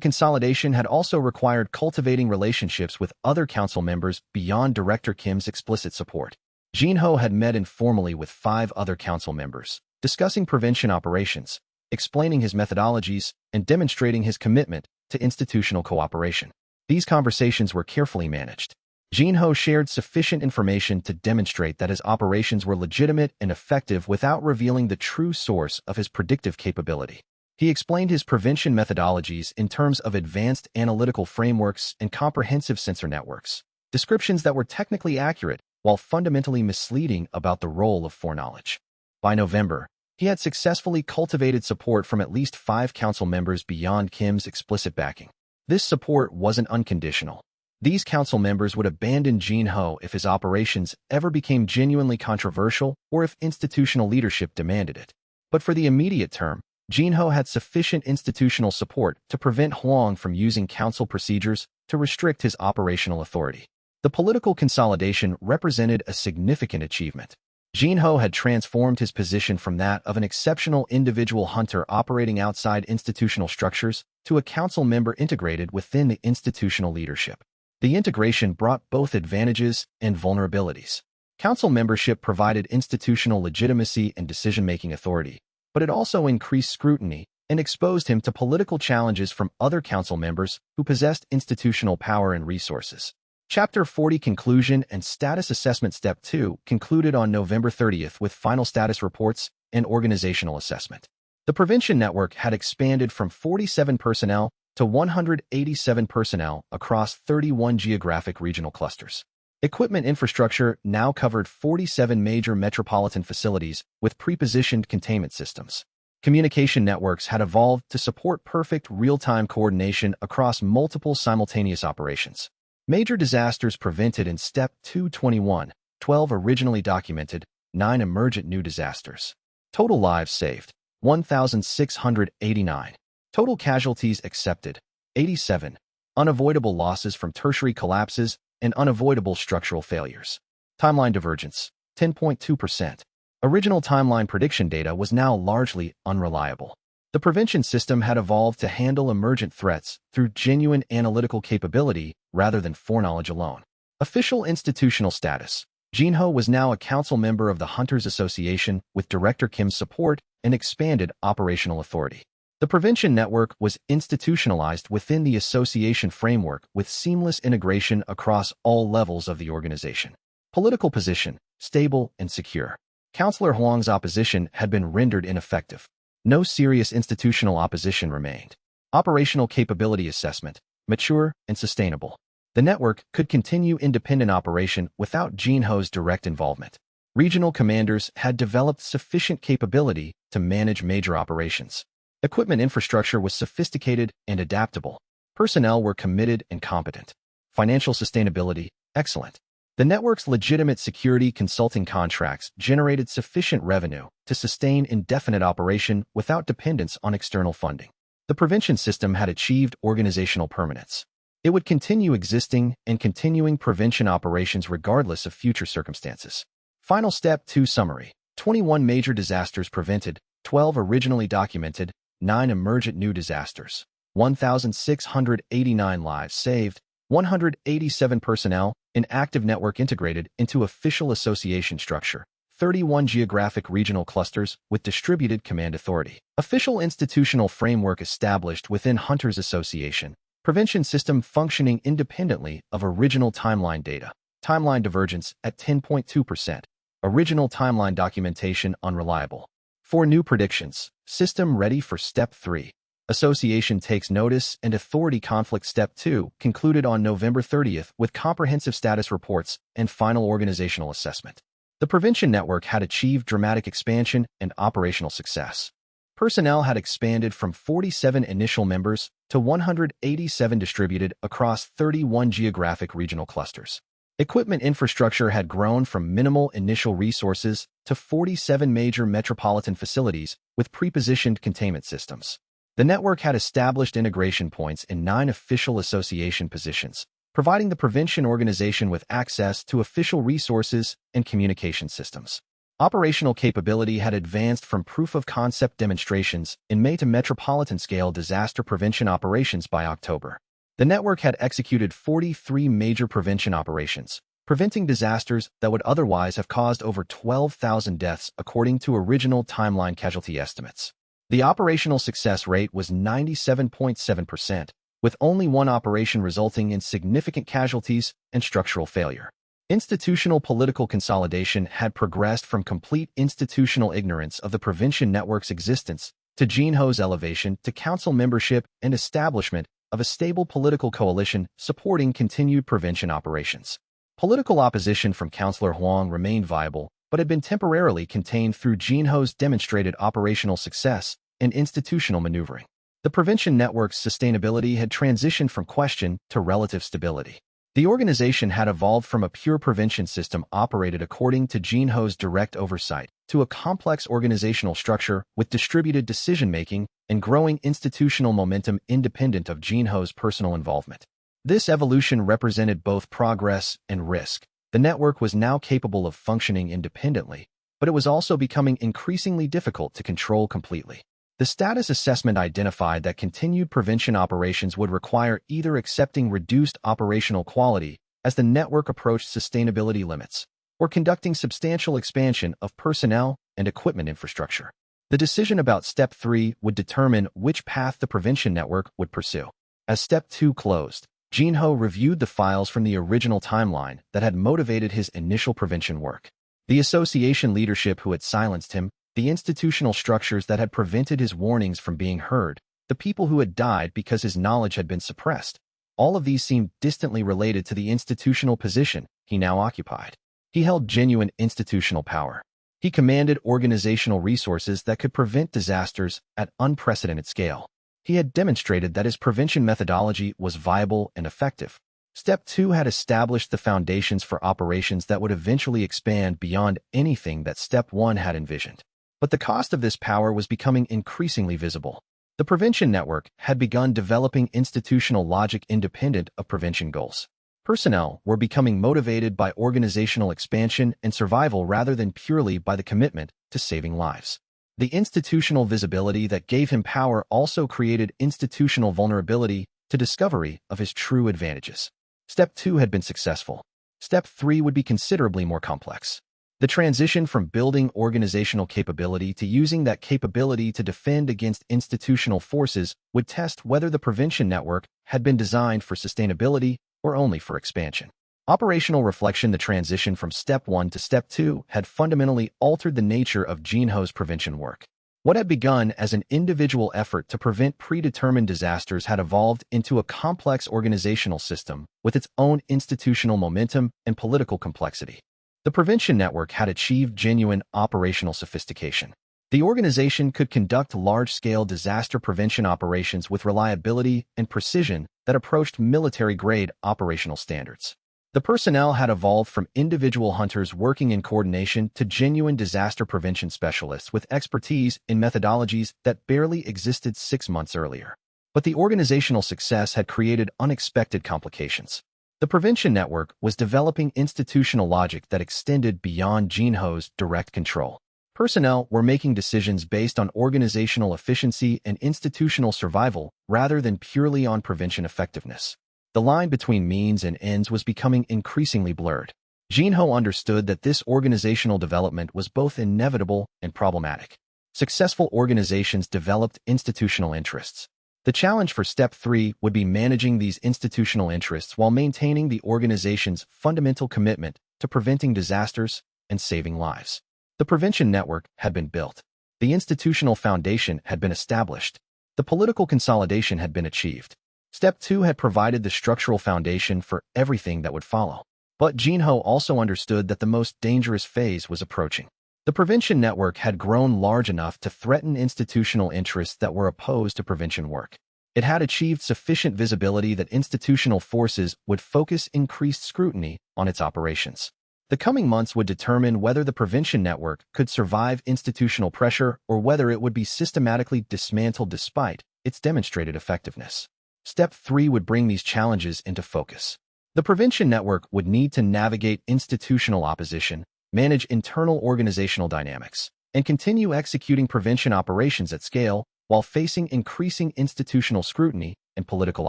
consolidation had also required cultivating relationships with other council members beyond Director Kim's explicit support. Jin-ho had met informally with 5 other council members, discussing prevention operations, explaining his methodologies, and demonstrating his commitment to institutional cooperation. These conversations were carefully managed. Jin-ho shared sufficient information to demonstrate that his operations were legitimate and effective without revealing the true source of his predictive capability. He explained his prevention methodologies in terms of advanced analytical frameworks and comprehensive sensor networks, descriptions that were technically accurate while fundamentally misleading about the role of foreknowledge. By November, he had successfully cultivated support from at least 5 council members beyond Kim's explicit backing. This support wasn't unconditional. These council members would abandon Jin-ho if his operations ever became genuinely controversial or if institutional leadership demanded it. But for the immediate term, Jin-ho had sufficient institutional support to prevent Huang from using council procedures to restrict his operational authority. The political consolidation represented a significant achievement. Jin-ho had transformed his position from that of an exceptional individual hunter operating outside institutional structures to a council member integrated within the institutional leadership. The integration brought both advantages and vulnerabilities. Council membership provided institutional legitimacy and decision-making authority, but it also increased scrutiny and exposed him to political challenges from other council members who possessed institutional power and resources. Chapter 40 Conclusion and Status Assessment Step 2 concluded on November 30th with final status reports and organizational assessment. The prevention network had expanded from 47 personnel to 187 personnel across 31 geographic regional clusters. Equipment infrastructure now covered 47 major metropolitan facilities with pre-positioned containment systems. Communication networks had evolved to support perfect real-time coordination across multiple simultaneous operations. Major disasters prevented in Step 221, 12 originally documented, 9 emergent new disasters. Total lives saved, 1,689. Total casualties accepted, 87. Unavoidable losses from tertiary collapses and unavoidable structural failures. Timeline divergence, 10.2%. Original timeline prediction data was now largely unreliable. The prevention system had evolved to handle emergent threats through genuine analytical capability rather than foreknowledge alone. Official institutional status. Jin-ho was now a council member of the Hunters Association with Director Kim's support and expanded operational authority. The prevention network was institutionalized within the association framework with seamless integration across all levels of the organization. Political position, stable and secure. Councillor Huang's opposition had been rendered ineffective. No serious institutional opposition remained. Operational capability assessment, mature and sustainable. The network could continue independent operation without Jin-ho's direct involvement. Regional commanders had developed sufficient capability to manage major operations. Equipment infrastructure was sophisticated and adaptable. Personnel were committed and competent. Financial sustainability, excellent. The network's legitimate security consulting contracts generated sufficient revenue to sustain indefinite operation without dependence on external funding. The prevention system had achieved organizational permanence. It would continue existing and continuing prevention operations regardless of future circumstances. Final Step 2 Summary: 21 major disasters prevented, 12 originally documented, 9 emergent new disasters, 1,689 lives saved, 187 personnel in active network integrated into official association structure, 31 geographic regional clusters with distributed command authority. Official institutional framework established within Hunters Association. Prevention system functioning independently of original timeline data. Timeline divergence at 10.2%. Original timeline documentation unreliable. 4 new predictions. System ready for Step 3. Association takes notice and authority conflict. Step 2 concluded on November 30th with comprehensive status reports and final organizational assessment. The prevention network had achieved dramatic expansion and operational success. Personnel had expanded from 47 initial members to 187 distributed across 31 geographic regional clusters. Equipment infrastructure had grown from minimal initial resources to 47 major metropolitan facilities with pre-positioned containment systems. The network had established integration points in 9 official association positions, providing the prevention organization with access to official resources and communication systems. Operational capability had advanced from proof-of-concept demonstrations in May to metropolitan-scale disaster prevention operations by October. The network had executed 43 major prevention operations, preventing disasters that would otherwise have caused over 12,000 deaths according to original timeline casualty estimates. The operational success rate was 97.7%, with only one operation resulting in significant casualties and structural failure. Institutional political consolidation had progressed from complete institutional ignorance of the prevention network's existence to Jinho's elevation to council membership and establishment of a stable political coalition supporting continued prevention operations. Political opposition from Councillor Huang remained viable, but had been temporarily contained through Jinho's demonstrated operational success and institutional maneuvering. The prevention network's sustainability had transitioned from question to relative stability. The organization had evolved from a pure prevention system operated according to Jinho's direct oversight to a complex organizational structure with distributed decision-making and growing institutional momentum independent of Jinho's personal involvement. This evolution represented both progress and risk. The network was now capable of functioning independently, but it was also becoming increasingly difficult to control completely. The status assessment identified that continued prevention operations would require either accepting reduced operational quality as the network approached sustainability limits, or conducting substantial expansion of personnel and equipment infrastructure. The decision about Step 3 would determine which path the prevention network would pursue. As Step 2 closed, Jinho reviewed the files from the original timeline that had motivated his initial prevention work. The association leadership who had silenced him, the institutional structures that had prevented his warnings from being heard, the people who had died because his knowledge had been suppressed. All of these seemed distantly related to the institutional position he now occupied. He held genuine institutional power. He commanded organizational resources that could prevent disasters at unprecedented scale. He had demonstrated that his prevention methodology was viable and effective. Step 2 had established the foundations for operations that would eventually expand beyond anything that Step 1 had envisioned. But the cost of this power was becoming increasingly visible. The prevention network had begun developing institutional logic independent of prevention goals. Personnel were becoming motivated by organizational expansion and survival rather than purely by the commitment to saving lives. The institutional visibility that gave him power also created institutional vulnerability to discovery of his true advantages. Step 2 had been successful. Step 3 would be considerably more complex. The transition from building organizational capability to using that capability to defend against institutional forces would test whether the prevention network had been designed for sustainability or only for expansion. Operational reflection: the transition from Step 1 to Step 2 had fundamentally altered the nature of Jinho's prevention work. What had begun as an individual effort to prevent predetermined disasters had evolved into a complex organizational system with its own institutional momentum and political complexity. The prevention network had achieved genuine operational sophistication. The organization could conduct large-scale disaster prevention operations with reliability and precision that approached military-grade operational standards. The personnel had evolved from individual hunters working in coordination to genuine disaster prevention specialists with expertise in methodologies that barely existed 6 months earlier. But the organizational success had created unexpected complications. The prevention network was developing institutional logic that extended beyond Jinho's direct control. Personnel were making decisions based on organizational efficiency and institutional survival rather than purely on prevention effectiveness. The line between means and ends was becoming increasingly blurred. Jinho understood that this organizational development was both inevitable and problematic. Successful organizations developed institutional interests. The challenge for Step 3 would be managing these institutional interests while maintaining the organization's fundamental commitment to preventing disasters and saving lives. The prevention network had been built. The institutional foundation had been established. The political consolidation had been achieved. Step 2 had provided the structural foundation for everything that would follow. But Jinho also understood that the most dangerous phase was approaching. The prevention network had grown large enough to threaten institutional interests that were opposed to prevention work. It had achieved sufficient visibility that institutional forces would focus increased scrutiny on its operations. The coming months would determine whether the prevention network could survive institutional pressure or whether it would be systematically dismantled despite its demonstrated effectiveness. Step 3 would bring these challenges into focus. The prevention network would need to navigate institutional opposition, manage internal organizational dynamics, and continue executing prevention operations at scale while facing increasing institutional scrutiny and political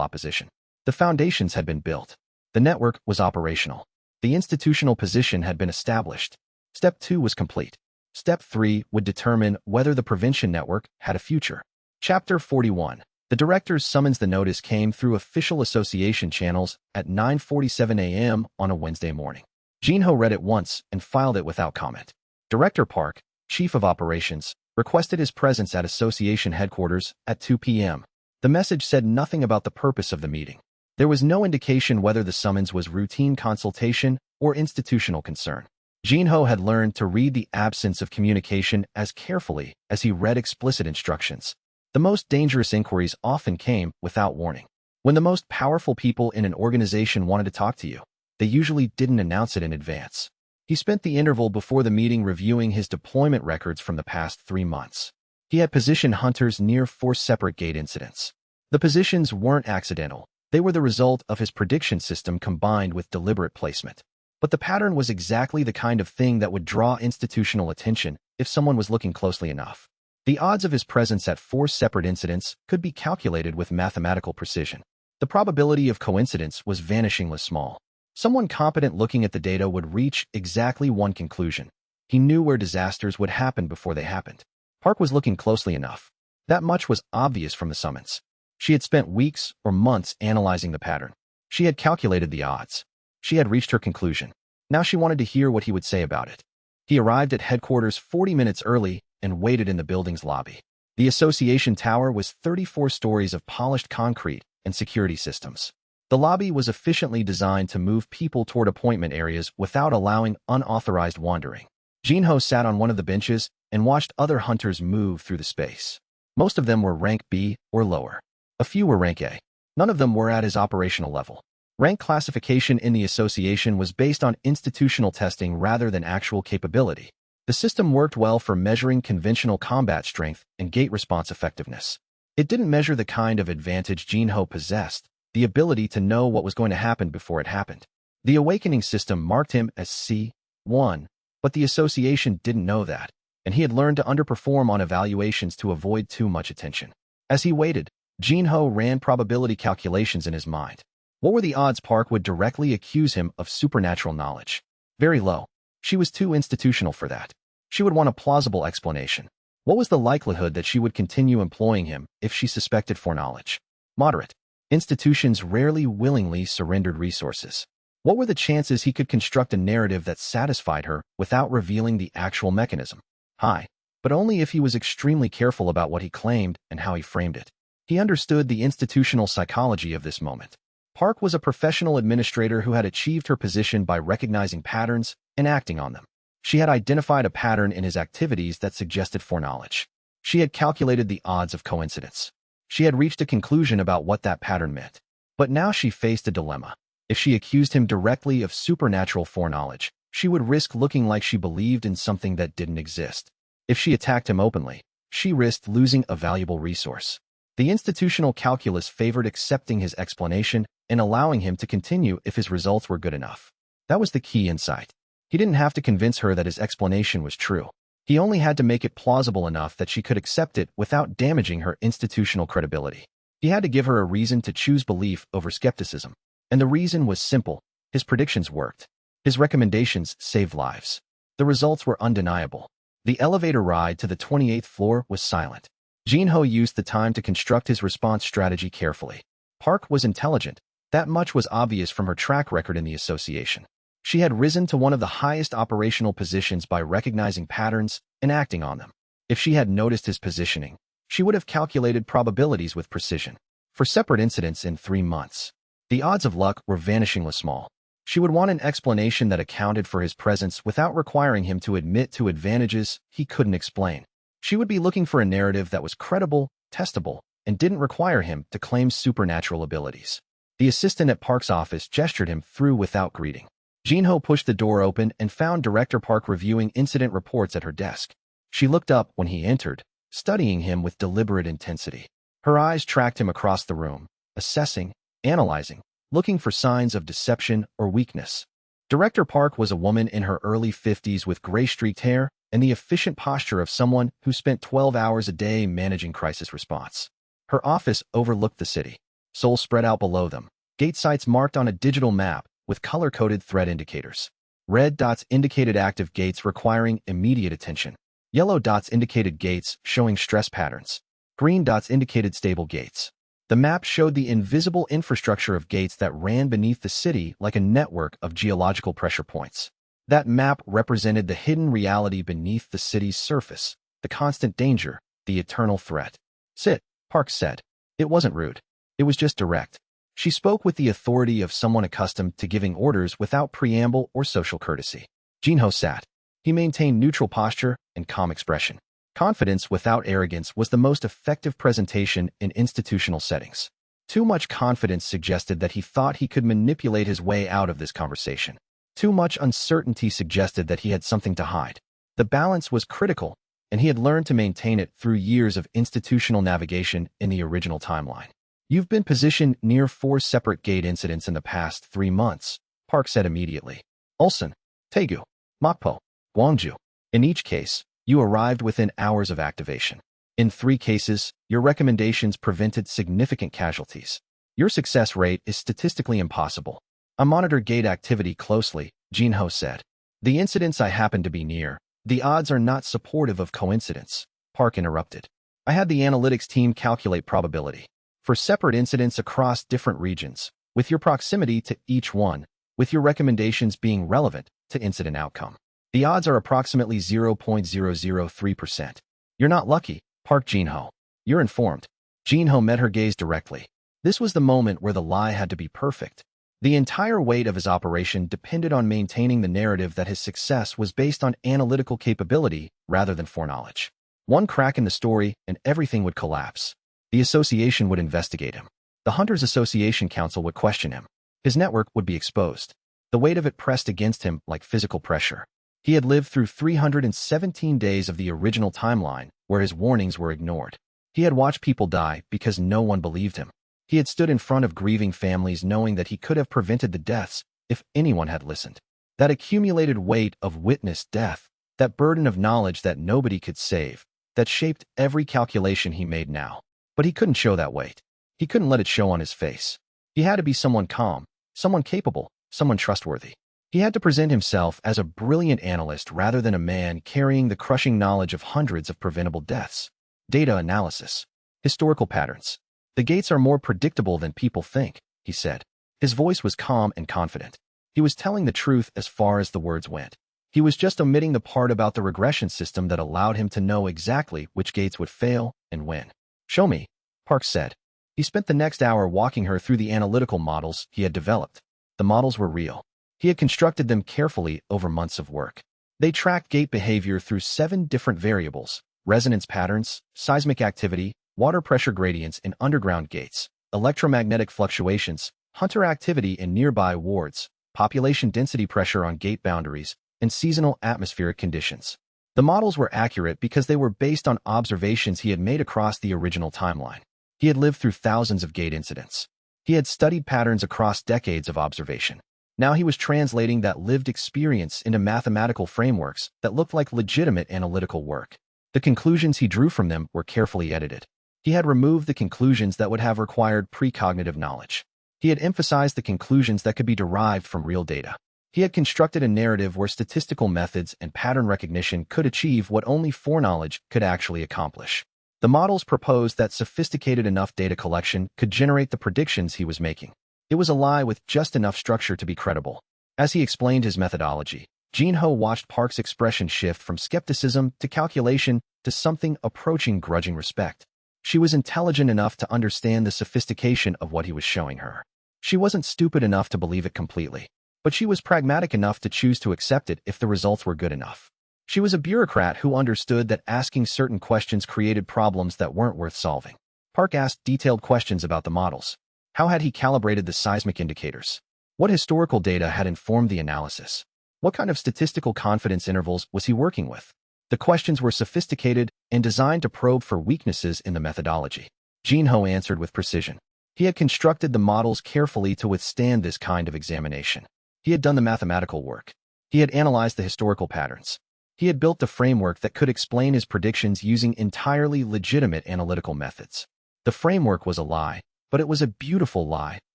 opposition. The foundations had been built. The network was operational. The institutional position had been established. Step 2 was complete. Step 3 would determine whether the prevention network had a future. Chapter 41. The director's summons. The notice came through official association channels at 9:47 a.m. on a Wednesday morning. Jinho read it once and filed it without comment. Director Park, Chief of Operations, requested his presence at association headquarters at 2 p.m. The message said nothing about the purpose of the meeting. There was no indication whether the summons was routine consultation or institutional concern. Jinho had learned to read the absence of communication as carefully as he read explicit instructions. The most dangerous inquiries often came without warning. When the most powerful people in an organization wanted to talk to you, they usually didn't announce it in advance. He spent the interval before the meeting reviewing his deployment records from the past 3 months. He had positioned hunters near 4 separate gate incidents. The positions weren't accidental. They were the result of his prediction system combined with deliberate placement. But the pattern was exactly the kind of thing that would draw institutional attention if someone was looking closely enough. The odds of his presence at 4 separate incidents could be calculated with mathematical precision. The probability of coincidence was vanishingly small. Someone competent looking at the data would reach exactly one conclusion. He knew where disasters would happen before they happened. Park was looking closely enough. That much was obvious from the summons. She had spent weeks or months analyzing the pattern. She had calculated the odds. She had reached her conclusion. Now she wanted to hear what he would say about it. He arrived at headquarters 40 minutes early and waited in the building's lobby. The association tower was 34 stories of polished concrete and security systems. The lobby was efficiently designed to move people toward appointment areas without allowing unauthorized wandering. Jinho sat on one of the benches and watched other hunters move through the space. Most of them were rank B or lower. A few were rank A. None of them were at his operational level. Rank classification in the association was based on institutional testing rather than actual capability. The system worked well for measuring conventional combat strength and gate response effectiveness. It didn't measure the kind of advantage Jinho possessed, the ability to know what was going to happen before it happened. The awakening system marked him as C1, but the association didn't know that, and he had learned to underperform on evaluations to avoid too much attention. As he waited, Jinho ran probability calculations in his mind. What were the odds Park would directly accuse him of supernatural knowledge? Very low. She was too institutional for that. She would want a plausible explanation. What was the likelihood that she would continue employing him if she suspected foreknowledge? Moderate. Institutions rarely willingly surrendered resources. What were the chances he could construct a narrative that satisfied her without revealing the actual mechanism? High, but only if he was extremely careful about what he claimed and how he framed it. He understood the institutional psychology of this moment. Park was a professional administrator who had achieved her position by recognizing patterns and acting on them. She had identified a pattern in his activities that suggested foreknowledge. She had calculated the odds of coincidence. She had reached a conclusion about what that pattern meant. But now she faced a dilemma. If she accused him directly of supernatural foreknowledge, she would risk looking like she believed in something that didn't exist. If she attacked him openly, she risked losing a valuable resource. The institutional calculus favored accepting his explanation and allowing him to continue if his results were good enough. That was the key insight. He didn't have to convince her that his explanation was true. He only had to make it plausible enough that she could accept it without damaging her institutional credibility. He had to give her a reason to choose belief over skepticism. And the reason was simple. His predictions worked. His recommendations saved lives. The results were undeniable. The elevator ride to the 28th floor was silent. Jinho used the time to construct his response strategy carefully. Park was intelligent. That much was obvious from her track record in the association. She had risen to one of the highest operational positions by recognizing patterns and acting on them. If she had noticed his positioning, she would have calculated probabilities with precision. For separate incidents in 3 months, the odds of luck were vanishingly small. She would want an explanation that accounted for his presence without requiring him to admit to advantages he couldn't explain. She would be looking for a narrative that was credible, testable, and didn't require him to claim supernatural abilities. The assistant at Park's office gestured him through without greeting. Jinho pushed the door open and found Director Park reviewing incident reports at her desk. She looked up when he entered, studying him with deliberate intensity. Her eyes tracked him across the room, assessing, analyzing, looking for signs of deception or weakness. Director Park was a woman in her early 50s with gray-streaked hair and the efficient posture of someone who spent 12 hours a day managing crisis response. Her office overlooked the city. Seoul spread out below them, gate sites marked on a digital map with color-coded threat indicators. Red dots indicated active gates requiring immediate attention. Yellow dots indicated gates showing stress patterns. Green dots indicated stable gates. The map showed the invisible infrastructure of gates that ran beneath the city like a network of geological pressure points. That map represented the hidden reality beneath the city's surface, the constant danger, the eternal threat. "Sit," Park said. It wasn't rude. It was just direct. She spoke with the authority of someone accustomed to giving orders without preamble or social courtesy. Jinho sat. He maintained neutral posture and calm expression. Confidence without arrogance was the most effective presentation in institutional settings. Too much confidence suggested that he thought he could manipulate his way out of this conversation. Too much uncertainty suggested that he had something to hide. The balance was critical, and he had learned to maintain it through years of institutional navigation in the original timeline. "You've been positioned near 4 separate gate incidents in the past 3 months, Park said immediately. Ulsan, Daegu, Mokpo, Gwangju. In each case, you arrived within hours of activation. In 3 cases, your recommendations prevented significant casualties. Your success rate is statistically impossible. I monitor gate activity closely, Jinho said. The incidents I happen to be near, the odds are not supportive of coincidence, Park interrupted. I had the analytics team calculate probability for separate incidents across different regions, with your proximity to each one, with your recommendations being relevant to incident outcome. The odds are approximately 0.003%. You're not lucky, Park Jinho. You're informed. Jinho met her gaze directly. This was the moment where the lie had to be perfect. The entire weight of his operation depended on maintaining the narrative that his success was based on analytical capability rather than foreknowledge. One crack in the story and everything would collapse. The association would investigate him. The Hunters Association Council would question him. His network would be exposed. The weight of it pressed against him like physical pressure. He had lived through 317 days of the original timeline where his warnings were ignored. He had watched people die because no one believed him. He had stood in front of grieving families knowing that he could have prevented the deaths if anyone had listened. That accumulated weight of witnessed death, that burden of knowledge that nobody could save, that shaped every calculation he made now. But he couldn't show that weight. He couldn't let it show on his face. He had to be someone calm, someone capable, someone trustworthy. He had to present himself as a brilliant analyst rather than a man carrying the crushing knowledge of hundreds of preventable deaths. Data analysis. Historical patterns. The gates are more predictable than people think, he said. His voice was calm and confident. He was telling the truth as far as the words went. He was just omitting the part about the regression system that allowed him to know exactly which gates would fail and when. "Show me," Park said. He spent the next hour walking her through the analytical models he had developed. The models were real. He had constructed them carefully over months of work. They tracked gate behavior through 7 different variables: resonance patterns, seismic activity, water pressure gradients in underground gates, electromagnetic fluctuations, hunter activity in nearby wards, population density pressure on gate boundaries, and seasonal atmospheric conditions. The models were accurate because they were based on observations he had made across the original timeline. He had lived through thousands of gate incidents. He had studied patterns across decades of observation. Now he was translating that lived experience into mathematical frameworks that looked like legitimate analytical work. The conclusions he drew from them were carefully edited. He had removed the conclusions that would have required precognitive knowledge. He had emphasized the conclusions that could be derived from real data. He had constructed a narrative where statistical methods and pattern recognition could achieve what only foreknowledge could actually accomplish. The models proposed that sophisticated enough data collection could generate the predictions he was making. It was a lie with just enough structure to be credible. As he explained his methodology, Jinho watched Park's expression shift from skepticism to calculation to something approaching grudging respect. She was intelligent enough to understand the sophistication of what he was showing her. She wasn't stupid enough to believe it completely, but she was pragmatic enough to choose to accept it if the results were good enough. She was a bureaucrat who understood that asking certain questions created problems that weren't worth solving. Park asked detailed questions about the models. How had he calibrated the seismic indicators? What historical data had informed the analysis? What kind of statistical confidence intervals was he working with? The questions were sophisticated and designed to probe for weaknesses in the methodology. Jinho answered with precision. He had constructed the models carefully to withstand this kind of examination. He had done the mathematical work. He had analyzed the historical patterns. He had built the framework that could explain his predictions using entirely legitimate analytical methods. The framework was a lie, but it was a beautiful lie,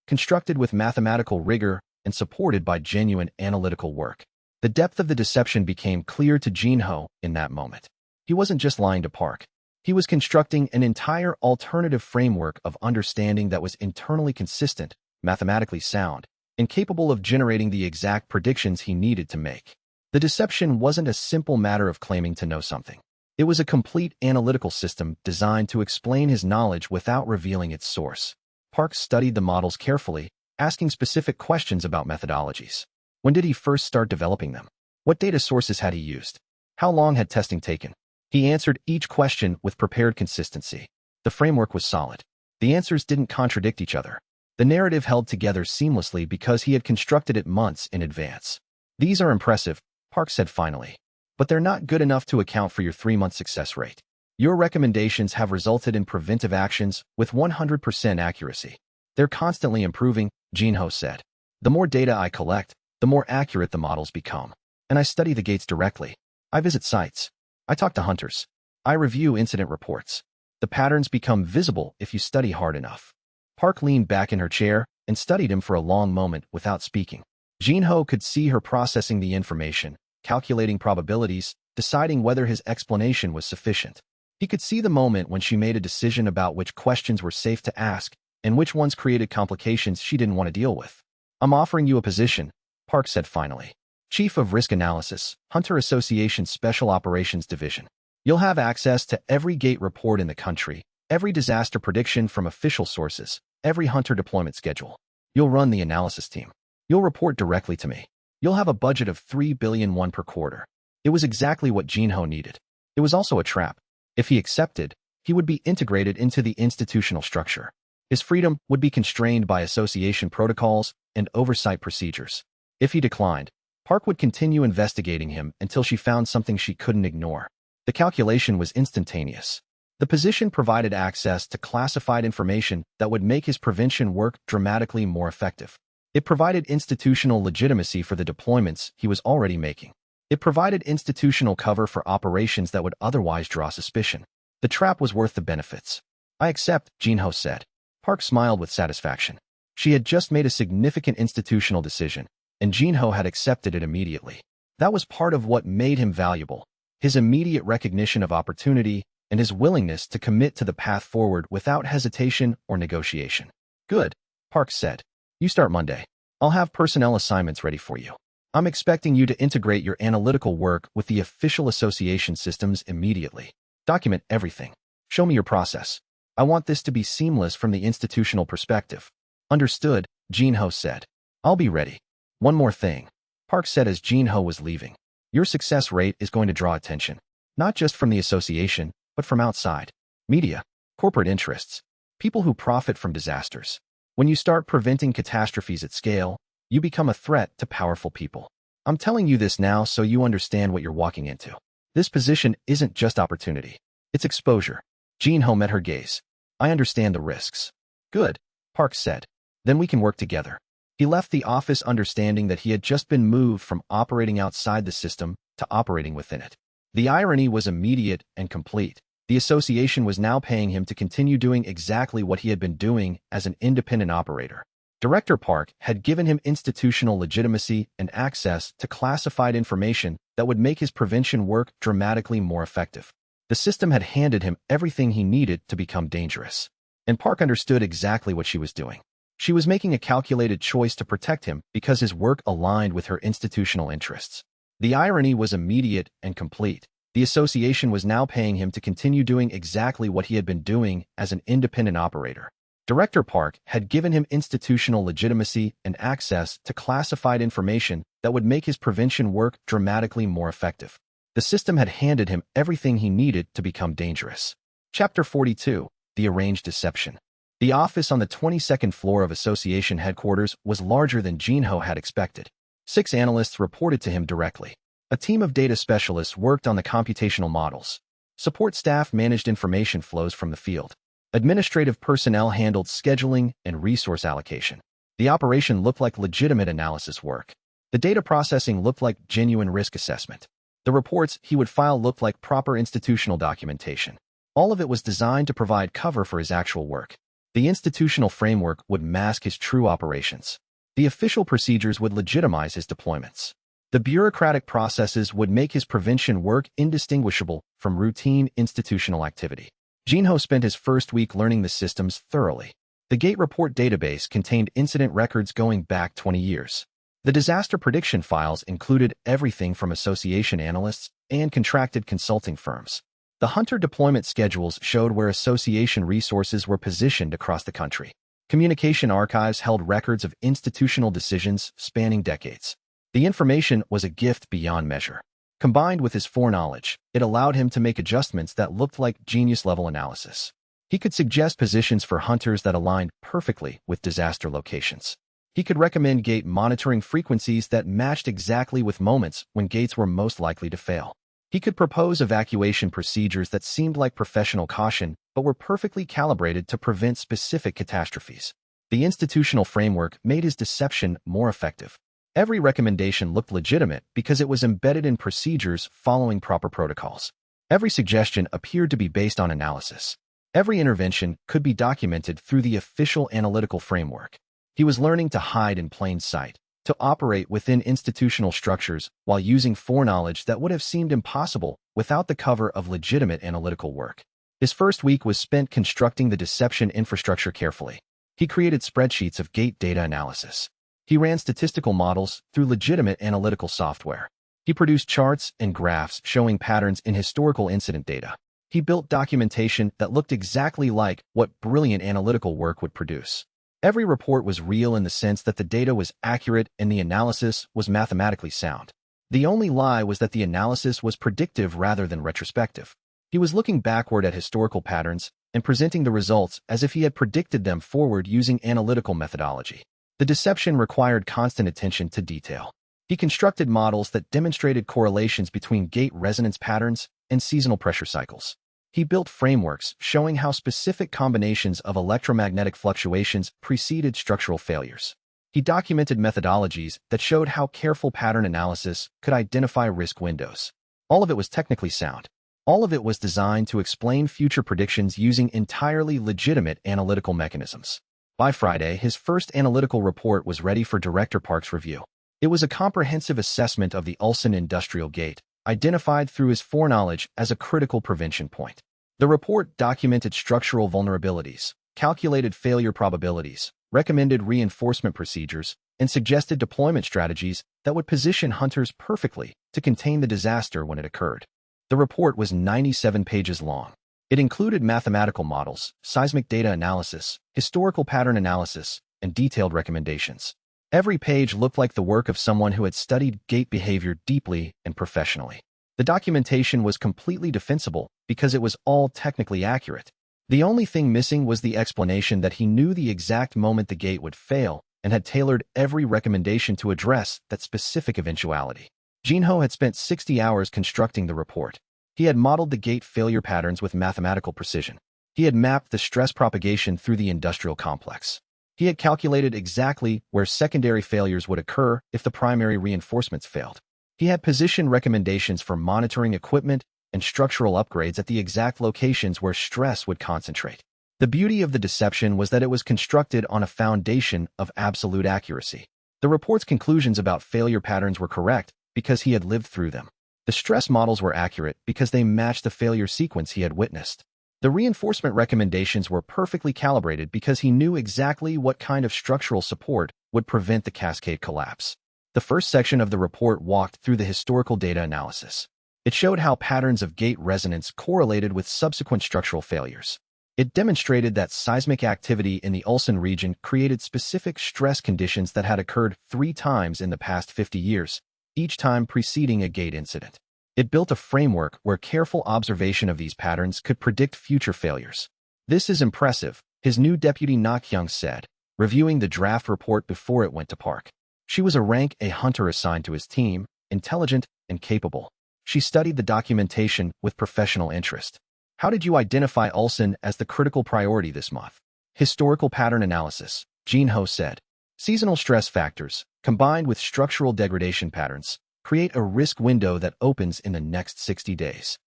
constructed with mathematical rigor and supported by genuine analytical work. The depth of the deception became clear to Jinho in that moment. He wasn't just lying to Park. He was constructing an entire alternative framework of understanding that was internally consistent, mathematically sound, and capable of generating the exact predictions he needed to make. The deception wasn't a simple matter of claiming to know something. It was a complete analytical system designed to explain his knowledge without revealing its source. Park studied the models carefully, asking specific questions about methodologies. When did he first start developing them? What data sources had he used? How long had testing taken? He answered each question with prepared consistency. The framework was solid. The answers didn't contradict each other. The narrative held together seamlessly because he had constructed it months in advance. These are impressive, Park said finally, but they're not good enough to account for your 3-month success rate. Your recommendations have resulted in preventive actions with 100% accuracy. They're constantly improving, Jinho said. The more data I collect, the more accurate the models become. And I study the gates directly. I visit sites. I talk to hunters. I review incident reports. The patterns become visible if you study hard enough. Park leaned back in her chair and studied him for a long moment without speaking. Jinho could see her processing the information, calculating probabilities, deciding whether his explanation was sufficient. He could see the moment when she made a decision about which questions were safe to ask and which ones created complications she didn't want to deal with. I'm offering you a position, Park said finally. Chief of Risk Analysis, Hunter Association Special Operations Division. You'll have access to every gate report in the country, every disaster prediction from official sources, every hunter deployment schedule. You'll run the analysis team. You'll report directly to me. You'll have a budget of $3 billion per quarter. It was exactly what Jinho needed. It was also a trap. If he accepted, he would be integrated into the institutional structure. His freedom would be constrained by association protocols and oversight procedures. If he declined, Park would continue investigating him until she found something she couldn't ignore. The calculation was instantaneous. The position provided access to classified information that would make his prevention work dramatically more effective. It provided institutional legitimacy for the deployments he was already making. It provided institutional cover for operations that would otherwise draw suspicion. The trap was worth the benefits. I accept, Jinho said. Park smiled with satisfaction. She had just made a significant institutional decision, and Jinho had accepted it immediately. That was part of what made him valuable, his immediate recognition of opportunity and his willingness to commit to the path forward without hesitation or negotiation. Good, Park said. You start Monday. I'll have personnel assignments ready for you. I'm expecting you to integrate your analytical work with the official association systems immediately. Document everything. Show me your process. I want this to be seamless from the institutional perspective. Understood, Jinho said. I'll be ready. One more thing, Park said as Jinho was leaving. Your success rate is going to draw attention, not just from the association, but from outside. Media, corporate interests, people who profit from disasters. When you start preventing catastrophes at scale, you become a threat to powerful people. I'm telling you this now so you understand what you're walking into. This position isn't just opportunity. It's exposure. Jinho met her gaze. I understand the risks. Good, Park said. Then we can work together. He left the office understanding that he had just been moved from operating outside the system to operating within it. The irony was immediate and complete. The association was now paying him to continue doing exactly what he had been doing as an independent operator. Director Park had given him institutional legitimacy and access to classified information that would make his prevention work dramatically more effective. The system had handed him everything he needed to become dangerous. And Park understood exactly what she was doing. She was making a calculated choice to protect him because his work aligned with her institutional interests. The irony was immediate and complete. The association was now paying him to continue doing exactly what he had been doing as an independent operator. Director Park had given him institutional legitimacy and access to classified information that would make his prevention work dramatically more effective. The system had handed him everything he needed to become dangerous. Chapter 42. The Arranged Deception. The office on the 22nd floor of Association headquarters was larger than Jinho had expected. 6 analysts reported to him directly. A team of data specialists worked on the computational models. Support staff managed information flows from the field. Administrative personnel handled scheduling and resource allocation. The operation looked like legitimate analysis work. The data processing looked like genuine risk assessment. The reports he would file looked like proper institutional documentation. All of it was designed to provide cover for his actual work. The institutional framework would mask his true operations. The official procedures would legitimize his deployments. The bureaucratic processes would make his prevention work indistinguishable from routine institutional activity. Jinho spent his first week learning the systems thoroughly. The Gate Report database contained incident records going back 20 years. The disaster prediction files included everything from association analysts and contracted consulting firms. The Hunter deployment schedules showed where association resources were positioned across the country. Communication archives held records of institutional decisions spanning decades. The information was a gift beyond measure. Combined with his foreknowledge, it allowed him to make adjustments that looked like genius-level analysis. He could suggest positions for hunters that aligned perfectly with disaster locations. He could recommend gate monitoring frequencies that matched exactly with moments when gates were most likely to fail. He could propose evacuation procedures that seemed like professional caution but were perfectly calibrated to prevent specific catastrophes. The institutional framework made his deception more effective. Every recommendation looked legitimate because it was embedded in procedures following proper protocols. Every suggestion appeared to be based on analysis. Every intervention could be documented through the official analytical framework. He was learning to hide in plain sight, to operate within institutional structures while using foreknowledge that would have seemed impossible without the cover of legitimate analytical work. His first week was spent constructing the deception infrastructure carefully. He created spreadsheets of gate data analysis. He ran statistical models through legitimate analytical software. He produced charts and graphs showing patterns in historical incident data. He built documentation that looked exactly like what brilliant analytical work would produce. Every report was real in the sense that the data was accurate and the analysis was mathematically sound. The only lie was that the analysis was predictive rather than retrospective. He was looking backward at historical patterns and presenting the results as if he had predicted them forward using analytical methodology. The deception required constant attention to detail. He constructed models that demonstrated correlations between gate resonance patterns and seasonal pressure cycles. He built frameworks showing how specific combinations of electromagnetic fluctuations preceded structural failures. He documented methodologies that showed how careful pattern analysis could identify risk windows. All of it was technically sound. All of it was designed to explain future predictions using entirely legitimate analytical mechanisms. By Friday, his first analytical report was ready for Director Park's review. It was a comprehensive assessment of the Ulsan Industrial Gate, identified through his foreknowledge as a critical prevention point. The report documented structural vulnerabilities, calculated failure probabilities, recommended reinforcement procedures, and suggested deployment strategies that would position hunters perfectly to contain the disaster when it occurred. The report was 97 pages long. It included mathematical models, seismic data analysis, historical pattern analysis, and detailed recommendations. Every page looked like the work of someone who had studied gate behavior deeply and professionally. The documentation was completely defensible because it was all technically accurate. The only thing missing was the explanation that he knew the exact moment the gate would fail and had tailored every recommendation to address that specific eventuality. Jinho had spent 60 hours constructing the report. He had modeled the gate failure patterns with mathematical precision. He had mapped the stress propagation through the industrial complex. He had calculated exactly where secondary failures would occur if the primary reinforcements failed. He had positioned recommendations for monitoring equipment and structural upgrades at the exact locations where stress would concentrate. The beauty of the deception was that it was constructed on a foundation of absolute accuracy. The report's conclusions about failure patterns were correct because he had lived through them. The stress models were accurate because they matched the failure sequence he had witnessed. The reinforcement recommendations were perfectly calibrated because he knew exactly what kind of structural support would prevent the cascade collapse. The first section of the report walked through the historical data analysis. It showed how patterns of gate resonance correlated with subsequent structural failures. It demonstrated that seismic activity in the Ulsan region created specific stress conditions that had occurred 3 times in the past 50 years, each time preceding a gate incident. It built a framework where careful observation of these patterns could predict future failures. "This is impressive," his new deputy xianxia said, reviewing the draft report before it went to Park. She was a rank A hunter assigned to his team, intelligent and capable. She studied the documentation with professional interest. "How did you identify Ulsan as the critical priority this month?" "Historical pattern analysis," Jinho said. "Seasonal stress factors, combined with structural degradation patterns, create a risk window that opens in the next 60 days.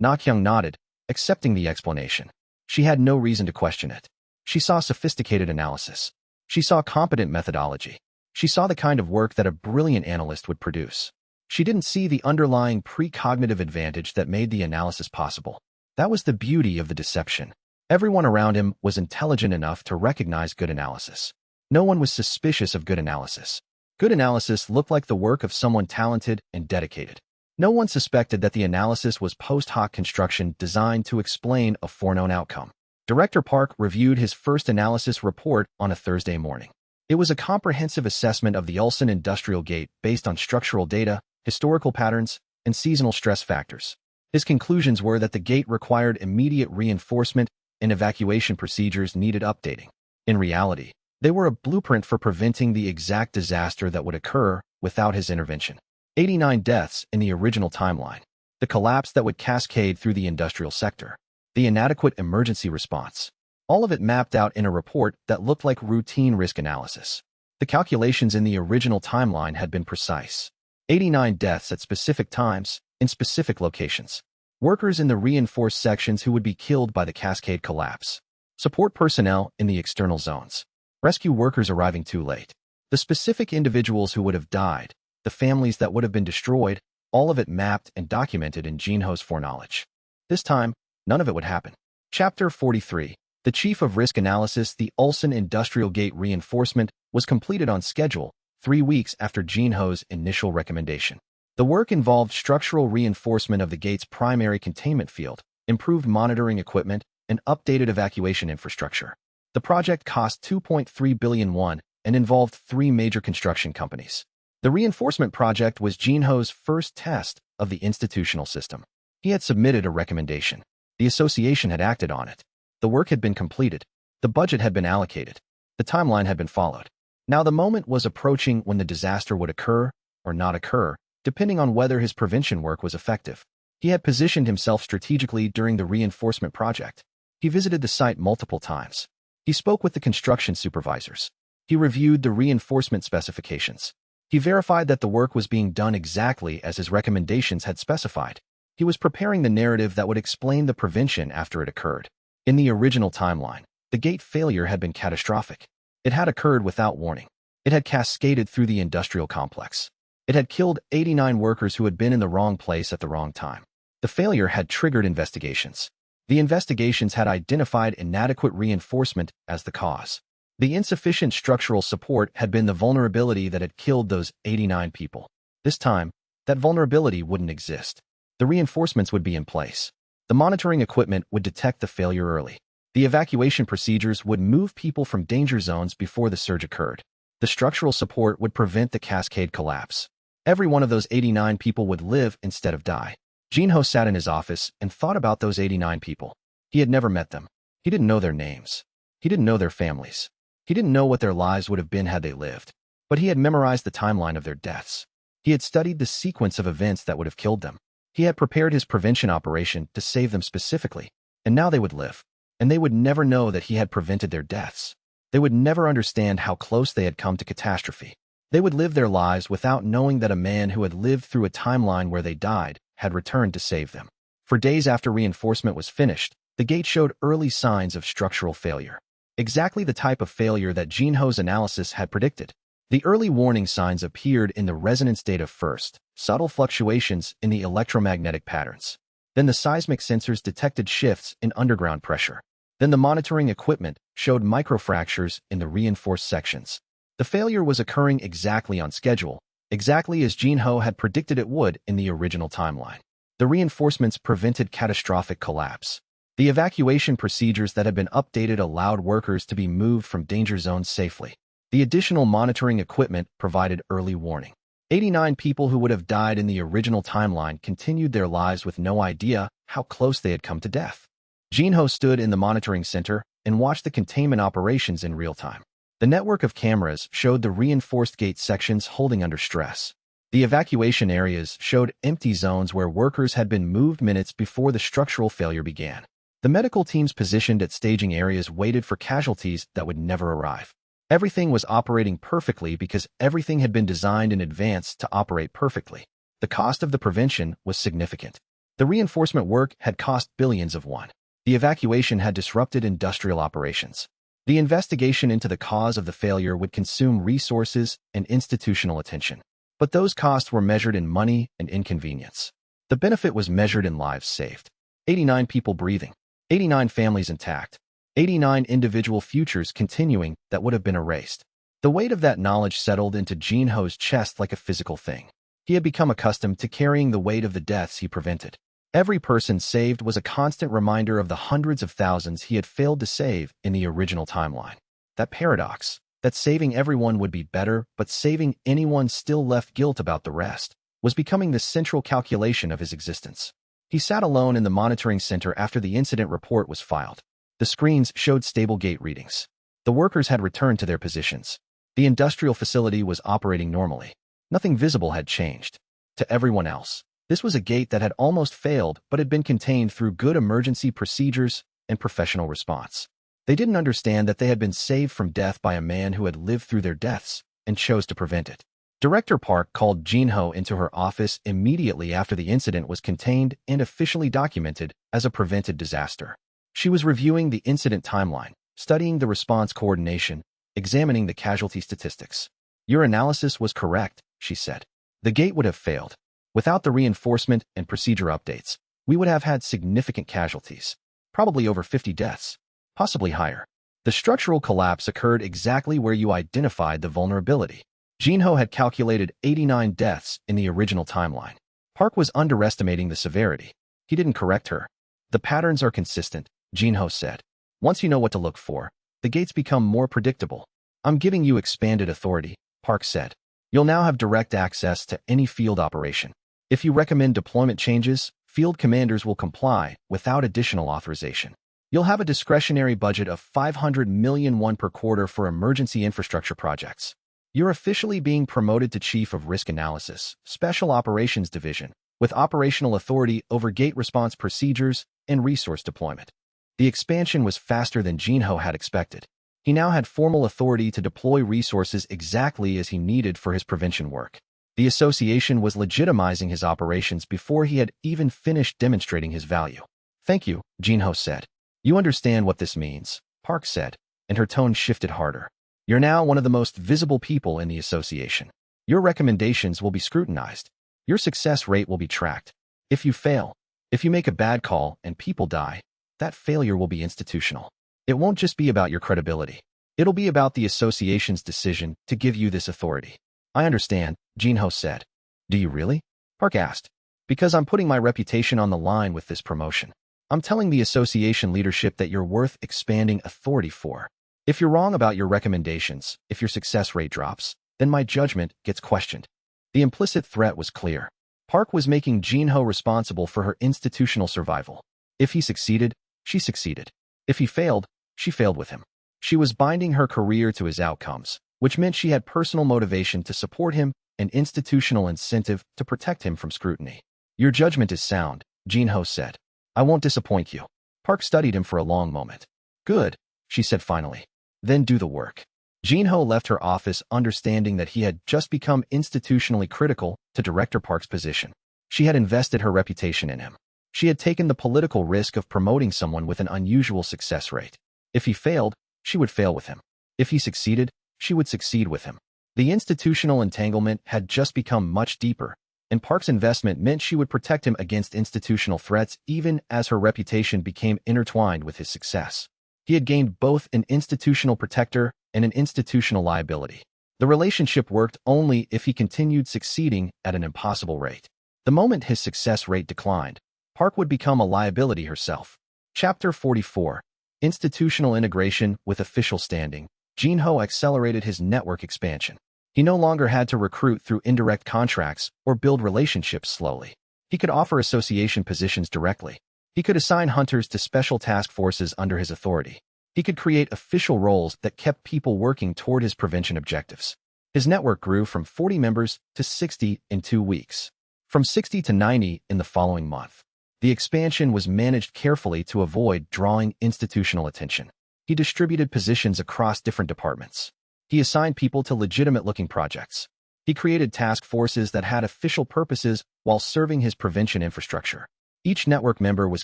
Xianxia nodded, accepting the explanation. She had no reason to question it. She saw sophisticated analysis. She saw competent methodology. She saw the kind of work that a brilliant analyst would produce. She didn't see the underlying precognitive advantage that made the analysis possible. That was the beauty of the deception. Everyone around him was intelligent enough to recognize good analysis. No one was suspicious of good analysis. Good analysis looked like the work of someone talented and dedicated. No one suspected that the analysis was post hoc construction designed to explain a foreknown outcome. Director Park reviewed his first analysis report on a Thursday morning. It was a comprehensive assessment of the Ulsan industrial gate based on structural data, historical patterns, and seasonal stress factors. His conclusions were that the gate required immediate reinforcement and evacuation procedures needed updating. In reality, they were a blueprint for preventing the exact disaster that would occur without his intervention. 89 deaths in the original timeline. The collapse that would cascade through the industrial sector. The inadequate emergency response. All of it mapped out in a report that looked like routine risk analysis. The calculations in the original timeline had been precise. 89 deaths at specific times, in specific locations. Workers in the reinforced sections who would be killed by the cascade collapse. Support personnel in the external zones. Rescue workers arriving too late. The specific individuals who would have died, the families that would have been destroyed, all of it mapped and documented in Jinho's foreknowledge. This time, none of it would happen. Chapter 43. The Chief of Risk Analysis. The Ulsan Industrial Gate reinforcement was completed on schedule 3 weeks after Jinho's initial recommendation. The work involved structural reinforcement of the gate's primary containment field, improved monitoring equipment, and updated evacuation infrastructure. The project cost 2.3 billion won and involved 3 major construction companies. The reinforcement project was Jinho's first test of the institutional system. He had submitted a recommendation. The association had acted on it. The work had been completed. The budget had been allocated. The timeline had been followed. Now the moment was approaching when the disaster would occur or not occur, depending on whether his prevention work was effective. He had positioned himself strategically during the reinforcement project. He visited the site multiple times. He spoke with the construction supervisors. He reviewed the reinforcement specifications. He verified that the work was being done exactly as his recommendations had specified. He was preparing the narrative that would explain the prevention after it occurred. In the original timeline, the gate failure had been catastrophic. It had occurred without warning. It had cascaded through the industrial complex. It had killed 89 workers who had been in the wrong place at the wrong time. The failure had triggered investigations. The investigations had identified inadequate reinforcement as the cause. The insufficient structural support had been the vulnerability that had killed those 89 people. This time, that vulnerability wouldn't exist. The reinforcements would be in place. The monitoring equipment would detect the failure early. The evacuation procedures would move people from danger zones before the surge occurred. The structural support would prevent the cascade collapse. Every one of those 89 people would live instead of die. Jinho sat in his office and thought about those 89 people. He had never met them. He didn't know their names. He didn't know their families. He didn't know what their lives would have been had they lived. But he had memorized the timeline of their deaths. He had studied the sequence of events that would have killed them. He had prepared his prevention operation to save them specifically, and now they would live. and they would never know that he had prevented their deaths. They would never understand how close they had come to catastrophe. They would live their lives without knowing that a man who had lived through a timeline where they died had returned to save them. For days after reinforcement was finished, the gate showed early signs of structural failure. Exactly the type of failure that Jinho's analysis had predicted. The early warning signs appeared in the resonance data first, subtle fluctuations in the electromagnetic patterns. Then the seismic sensors detected shifts in underground pressure. Then the monitoring equipment showed microfractures in the reinforced sections. The failure was occurring exactly on schedule, exactly as Jinho had predicted it would in the original timeline. The reinforcements prevented catastrophic collapse. The evacuation procedures that had been updated allowed workers to be moved from danger zones safely. The additional monitoring equipment provided early warning. 89 people who would have died in the original timeline continued their lives with no idea how close they had come to death. Jinho stood in the monitoring center and watched the containment operations in real time. The network of cameras showed the reinforced gate sections holding under stress. The evacuation areas showed empty zones where workers had been moved minutes before the structural failure began. The medical teams positioned at staging areas waited for casualties that would never arrive. Everything was operating perfectly because everything had been designed in advance to operate perfectly. The cost of the prevention was significant. The reinforcement work had cost billions of won. The evacuation had disrupted industrial operations. The investigation into the cause of the failure would consume resources and institutional attention. But those costs were measured in money and inconvenience. The benefit was measured in lives saved. 89 people breathing. 89 families intact. 89 individual futures continuing that would have been erased. The weight of that knowledge settled into Jinho's chest like a physical thing. He had become accustomed to carrying the weight of the deaths he prevented. Every person saved was a constant reminder of the hundreds of thousands he had failed to save in the original timeline. That paradox, that saving everyone would be better, but saving anyone still left guilt about the rest, was becoming the central calculation of his existence. He sat alone in the monitoring center after the incident report was filed. The screens showed stable gate readings. The workers had returned to their positions. The industrial facility was operating normally. Nothing visible had changed. To everyone else, this was a gate that had almost failed but had been contained through good emergency procedures and professional response. They didn't understand that they had been saved from death by a man who had lived through their deaths and chose to prevent it. Director Park called Jinho into her office immediately after the incident was contained and officially documented as a prevented disaster. She was reviewing the incident timeline, studying the response coordination, examining the casualty statistics. "Your analysis was correct," she said. "The gate would have failed. Without the reinforcement and procedure updates, we would have had significant casualties, probably over 50 deaths, possibly higher. The structural collapse occurred exactly where you identified the vulnerability." Jinho had calculated 89 deaths in the original timeline. Park was underestimating the severity. He didn't correct her. "The patterns are consistent," Jinho said. "Once you know what to look for, the gates become more predictable." "I'm giving you expanded authority," Park said. "You'll now have direct access to any field operation. If you recommend deployment changes, field commanders will comply without additional authorization. You'll have a discretionary budget of 500 million won per quarter for emergency infrastructure projects. You're officially being promoted to Chief of Risk Analysis, Special Operations Division, with operational authority over gate response procedures and resource deployment." The expansion was faster than Jinho had expected. He now had formal authority to deploy resources exactly as he needed for his prevention work. The association was legitimizing his operations before he had even finished demonstrating his value. "Thank you," Jinho said. "You understand what this means," Park said, and her tone shifted harder. "You're now one of the most visible people in the association. Your recommendations will be scrutinized. Your success rate will be tracked. If you fail, if you make a bad call and people die, that failure will be institutional. It won't just be about your credibility. It'll be about the association's decision to give you this authority." "I understand," Jinho said. "Do you really?" Park asked. "Because I'm putting my reputation on the line with this promotion. I'm telling the association leadership that you're worth expanding authority for. If you're wrong about your recommendations, if your success rate drops, then my judgment gets questioned." The implicit threat was clear. Park was making Jinho responsible for her institutional survival. If he succeeded, she succeeded. If he failed, she failed with him. She was binding her career to his outcomes, which meant she had personal motivation to support him and institutional incentive to protect him from scrutiny. "Your judgment is sound," Jinho said. "I won't disappoint you." Park studied him for a long moment. Good, she said finally. Then do the work. Jinho left her office understanding that he had just become institutionally critical to Director Park's position. She had invested her reputation in him. She had taken the political risk of promoting someone with an unusual success rate. If he failed, she would fail with him. If he succeeded, she would succeed with him. The institutional entanglement had just become much deeper, and Park's investment meant she would protect him against institutional threats even as her reputation became intertwined with his success. He had gained both an institutional protector and an institutional liability. The relationship worked only if he continued succeeding at an impossible rate. The moment his success rate declined, Park would become a liability herself. Chapter 44. Institutional Integration with Official Standing. Jinho accelerated his network expansion. He no longer had to recruit through indirect contracts or build relationships slowly. He could offer association positions directly. He could assign hunters to special task forces under his authority. He could create official roles that kept people working toward his prevention objectives. His network grew from 40 members to 60 in 2 weeks, from 60 to 90 in the following month. The expansion was managed carefully to avoid drawing institutional attention. He distributed positions across different departments. He assigned people to legitimate-looking projects. He created task forces that had official purposes while serving his prevention infrastructure. Each network member was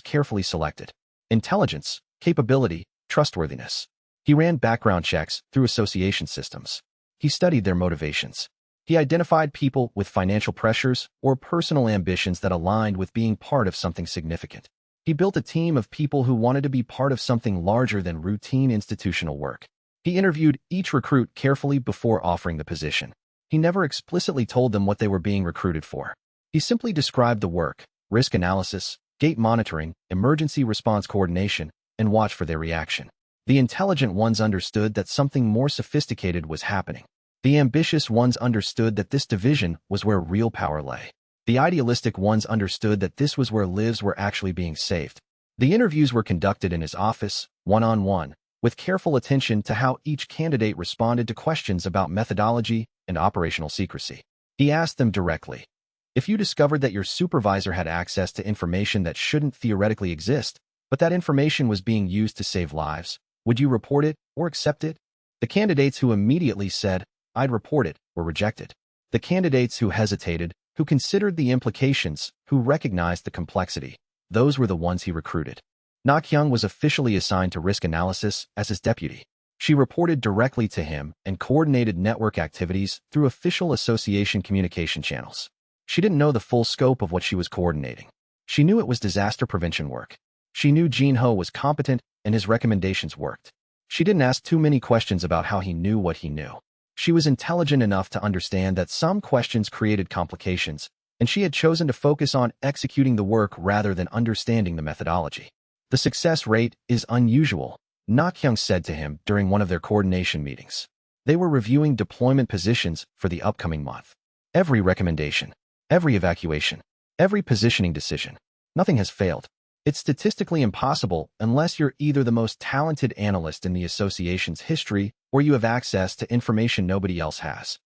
carefully selected. Intelligence, capability, trustworthiness. He ran background checks through association systems. He studied their motivations. He identified people with financial pressures or personal ambitions that aligned with being part of something significant. He built a team of people who wanted to be part of something larger than routine institutional work. He interviewed each recruit carefully before offering the position. He never explicitly told them what they were being recruited for. He simply described the work: risk analysis, gate monitoring, emergency response coordination, and watch for their reaction. The intelligent ones understood that something more sophisticated was happening. The ambitious ones understood that this division was where real power lay. The idealistic ones understood that this was where lives were actually being saved. The interviews were conducted in his office, one-on-one, with careful attention to how each candidate responded to questions about methodology and operational secrecy. He asked them directly, if you discovered that your supervisor had access to information that shouldn't theoretically exist, but that information was being used to save lives, would you report it or accept it? The candidates who immediately said, I'd report it, were rejected. The candidates who hesitated, who considered the implications, who recognized the complexity, those were the ones he recruited. Na Kyung was officially assigned to risk analysis as his deputy. She reported directly to him and coordinated network activities through official association communication channels. She didn't know the full scope of what she was coordinating. She knew it was disaster prevention work. She knew Jinho was competent and his recommendations worked. She didn't ask too many questions about how he knew what he knew. She was intelligent enough to understand that some questions created complications, and she had chosen to focus on executing the work rather than understanding the methodology. The success rate is unusual, Na Kyung said to him during one of their coordination meetings. They were reviewing deployment positions for the upcoming month. Every recommendation, every evacuation, every positioning decision, nothing has failed. It's statistically impossible unless you're either the most talented analyst in the association's history or you have access to information nobody else has.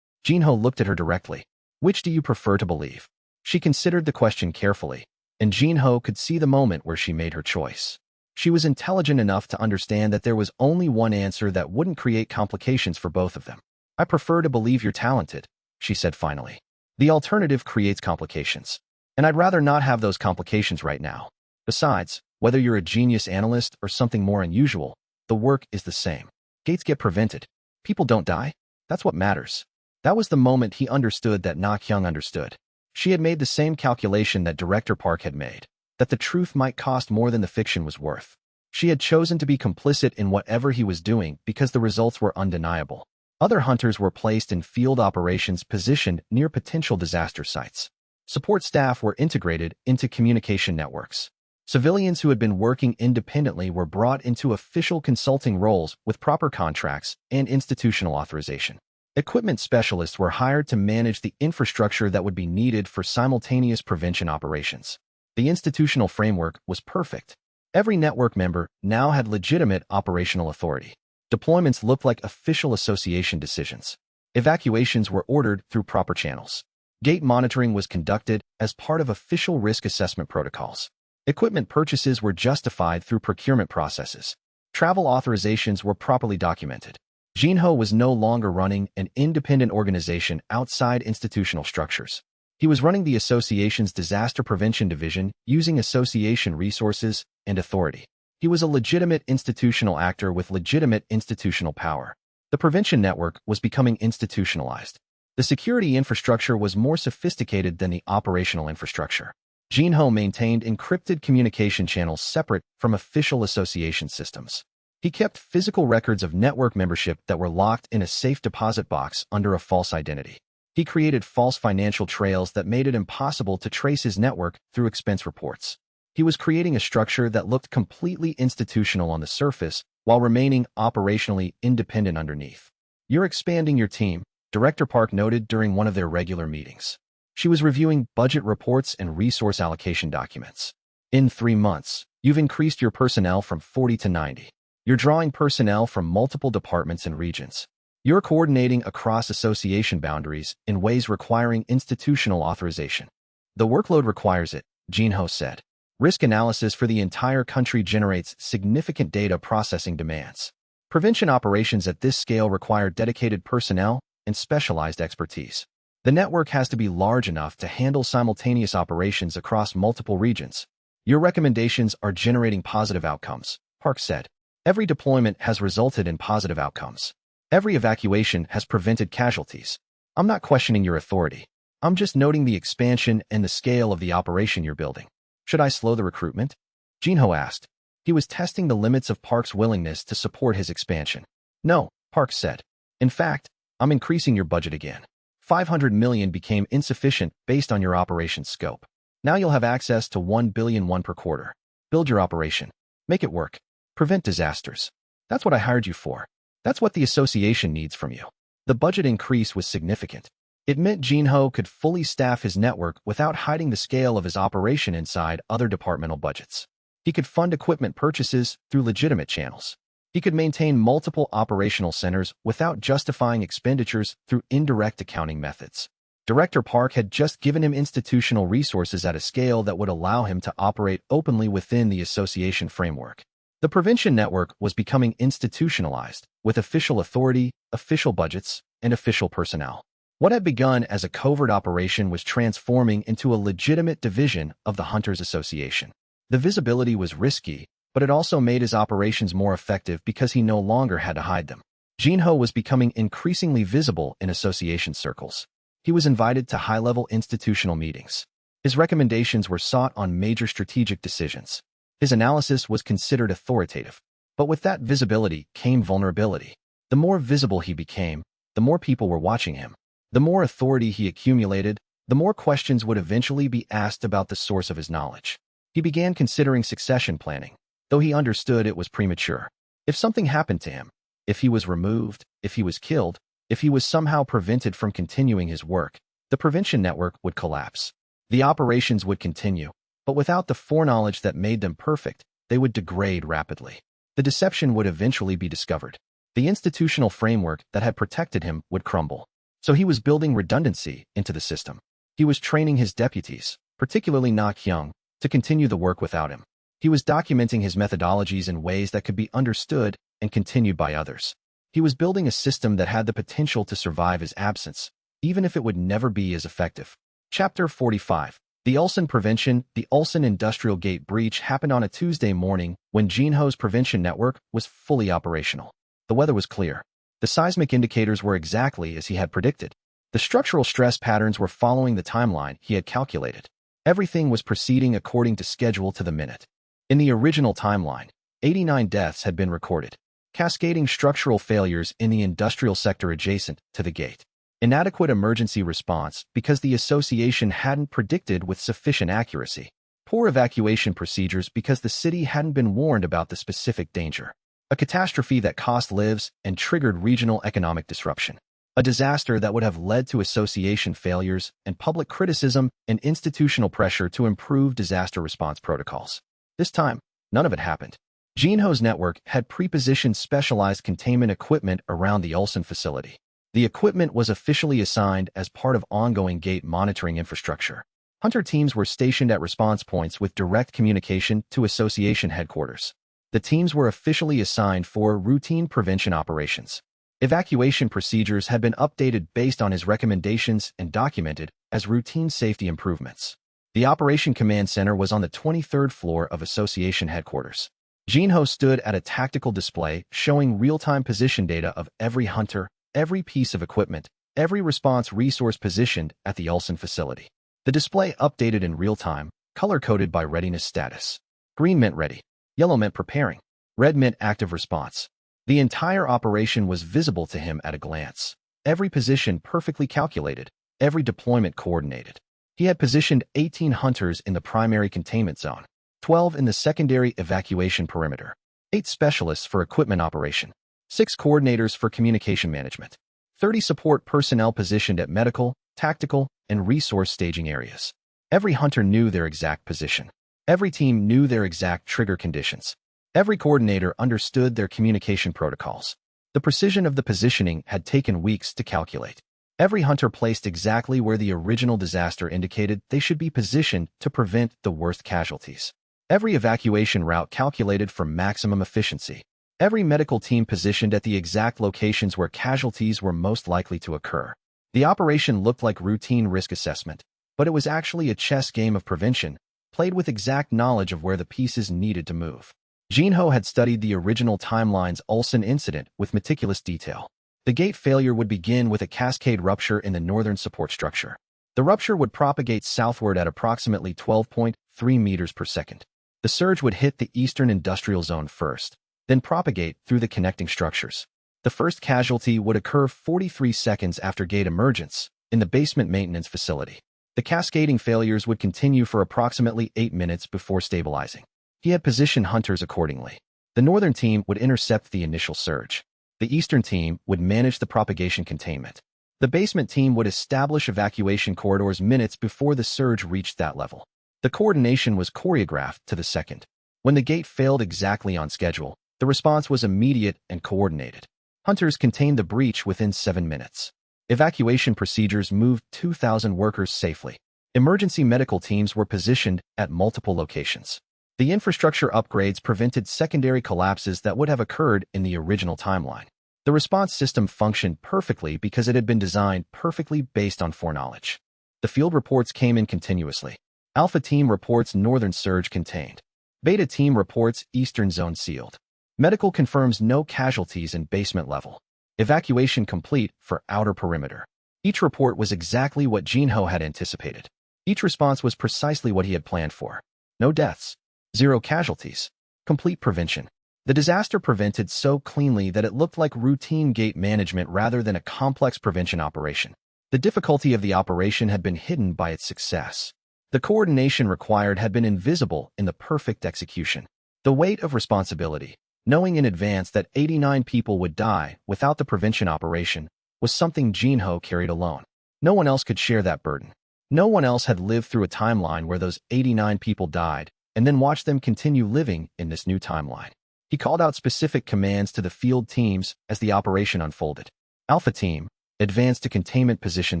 Jinho looked at her directly. Which do you prefer to believe? She considered the question carefully, and Jinho could see the moment where she made her choice. She was intelligent enough to understand that there was only one answer that wouldn't create complications for both of them. I prefer to believe you're talented, she said finally. The alternative creates complications, and I'd rather not have those complications right now. Besides, whether you're a genius analyst or something more unusual, the work is the same. Gates get prevented. People don't die. That's what matters. That was the moment he understood that Na Kyung understood. She had made the same calculation that Director Park had made, that the truth might cost more than the fiction was worth. She had chosen to be complicit in whatever he was doing because the results were undeniable. Other hunters were placed in field operations positioned near potential disaster sites. Support staff were integrated into communication networks. Civilians who had been working independently were brought into official consulting roles with proper contracts and institutional authorization. Equipment specialists were hired to manage the infrastructure that would be needed for simultaneous prevention operations. The institutional framework was perfect. Every network member now had legitimate operational authority. Deployments looked like official association decisions. Evacuations were ordered through proper channels. Gate monitoring was conducted as part of official risk assessment protocols. Equipment purchases were justified through procurement processes. Travel authorizations were properly documented. Jinho was no longer running an independent organization outside institutional structures. He was running the association's disaster prevention division using association resources and authority. He was a legitimate institutional actor with legitimate institutional power. The prevention network was becoming institutionalized. The security infrastructure was more sophisticated than the operational infrastructure. Jinho maintained encrypted communication channels separate from official association systems. He kept physical records of network membership that were locked in a safe deposit box under a false identity. He created false financial trails that made it impossible to trace his network through expense reports. He was creating a structure that looked completely institutional on the surface while remaining operationally independent underneath. "You're expanding your team," Director Park noted during one of their regular meetings. She was reviewing budget reports and resource allocation documents. "In 3 months, you've increased your personnel from 40 to 90. You're drawing personnel from multiple departments and regions. You're coordinating across association boundaries in ways requiring institutional authorization. The workload requires it," Jinho said. "Risk analysis for the entire country generates significant data processing demands. Prevention operations at this scale require dedicated personnel and specialized expertise. The network has to be large enough to handle simultaneous operations across multiple regions. Your recommendations are generating positive outcomes," Park said. "Every deployment has resulted in positive outcomes. Every evacuation has prevented casualties. I'm not questioning your authority. I'm just noting the expansion and the scale of the operation you're building. Should I slow the recruitment?" Jinho asked. He was testing the limits of Park's willingness to support his expansion. "No," Park said. "In fact, I'm increasing your budget again. 500 million became insufficient based on your operations scope. Now you'll have access to 1 billion per quarter. Build your operation. Make it work. Prevent disasters. That's what I hired you for. That's what the association needs from you." The budget increase was significant. It meant Jinho could fully staff his network without hiding the scale of his operation inside other departmental budgets. He could fund equipment purchases through legitimate channels. He could maintain multiple operational centers without justifying expenditures through indirect accounting methods. Director Park had just given him institutional resources at a scale that would allow him to operate openly within the association framework. The prevention network was becoming institutionalized, with official authority, official budgets, and official personnel. What had begun as a covert operation was transforming into a legitimate division of the Hunters Association. The visibility was risky, but it also made his operations more effective because he no longer had to hide them. Jinho was becoming increasingly visible in association circles. He was invited to high-level institutional meetings. His recommendations were sought on major strategic decisions. His analysis was considered authoritative. But with that visibility came vulnerability. The more visible he became, the more people were watching him. The more authority he accumulated, the more questions would eventually be asked about the source of his knowledge. He began considering succession planning, though he understood it was premature. If something happened to him, if he was removed, if he was killed, if he was somehow prevented from continuing his work, the prevention network would collapse. The operations would continue, but without the foreknowledge that made them perfect, they would degrade rapidly. The deception would eventually be discovered. The institutional framework that had protected him would crumble. So he was building redundancy into the system. He was training his deputies, particularly Na Kyung, to continue the work without him. He was documenting his methodologies in ways that could be understood and continued by others. He was building a system that had the potential to survive his absence, even if it would never be as effective. Chapter 45. The Ulsan Prevention. The Ulsan Industrial Gate breach happened on a Tuesday morning when Jinho's prevention network was fully operational. The weather was clear. The seismic indicators were exactly as he had predicted. The structural stress patterns were following the timeline he had calculated. Everything was proceeding according to schedule to the minute. In the original timeline, 89 deaths had been recorded. Cascading structural failures in the industrial sector adjacent to the gate. Inadequate emergency response because the association hadn't predicted with sufficient accuracy. Poor evacuation procedures because the city hadn't been warned about the specific danger. A catastrophe that cost lives and triggered regional economic disruption. A disaster that would have led to association failures and public criticism and institutional pressure to improve disaster response protocols. This time, none of it happened. Jinho's network had pre-positioned specialized containment equipment around the Ulsan facility. The equipment was officially assigned as part of ongoing gate monitoring infrastructure. Hunter teams were stationed at response points with direct communication to association headquarters. The teams were officially assigned for routine prevention operations. Evacuation procedures had been updated based on his recommendations and documented as routine safety improvements. The Operation Command Center was on the 23rd floor of Association headquarters. Jinho stood at a tactical display showing real-time position data of every hunter, every piece of equipment, every response resource positioned at the Ulsan facility. The display updated in real time, color-coded by readiness status. Green meant ready. Yellow meant preparing. Red meant active response. The entire operation was visible to him at a glance. Every position perfectly calculated, every deployment coordinated. He had positioned 18 hunters in the primary containment zone, 12 in the secondary evacuation perimeter, 8 specialists for equipment operation, 6 coordinators for communication management, 30 support personnel positioned at medical, tactical, and resource staging areas. Every hunter knew their exact position. Every team knew their exact trigger conditions. Every coordinator understood their communication protocols. The precision of the positioning had taken weeks to calculate. Every hunter placed exactly where the original disaster indicated they should be positioned to prevent the worst casualties. Every evacuation route calculated for maximum efficiency. Every medical team positioned at the exact locations where casualties were most likely to occur. The operation looked like routine risk assessment, but it was actually a chess game of prevention, played with exact knowledge of where the pieces needed to move. Jinho had studied the original timeline's Ulsan incident with meticulous detail. The gate failure would begin with a cascade rupture in the northern support structure. The rupture would propagate southward at approximately 12.3 meters per second. The surge would hit the eastern industrial zone first, then propagate through the connecting structures. The first casualty would occur 43 seconds after gate emergence, in the basement maintenance facility. The cascading failures would continue for approximately 8 minutes before stabilizing. He had positioned hunters accordingly. The northern team would intercept the initial surge. The eastern team would manage the propagation containment. The basement team would establish evacuation corridors minutes before the surge reached that level. The coordination was choreographed to the second. When the gate failed exactly on schedule, the response was immediate and coordinated. Hunters contained the breach within 7 minutes. Evacuation procedures moved 2,000 workers safely. Emergency medical teams were positioned at multiple locations. The infrastructure upgrades prevented secondary collapses that would have occurred in the original timeline. The response system functioned perfectly because it had been designed perfectly based on foreknowledge. The field reports came in continuously. Alpha Team reports northern surge contained. Beta Team reports eastern zone sealed. Medical confirms no casualties in basement level. Evacuation complete for outer perimeter. Each report was exactly what Jinho had anticipated. Each response was precisely what he had planned for. No deaths. 0 casualties. Complete prevention. The disaster prevented so cleanly that it looked like routine gate management rather than a complex prevention operation. The difficulty of the operation had been hidden by its success. The coordination required had been invisible in the perfect execution. The weight of responsibility, knowing in advance that 89 people would die without the prevention operation, was something Jinho carried alone. No one else could share that burden. No one else had lived through a timeline where those 89 people died, and then watch them continue living in this new timeline. He called out specific commands to the field teams as the operation unfolded. Alpha Team, advance to containment position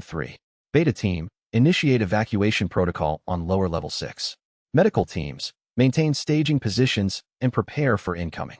3. Beta Team, initiate evacuation protocol on lower level 6. Medical teams, maintain staging positions and prepare for incoming.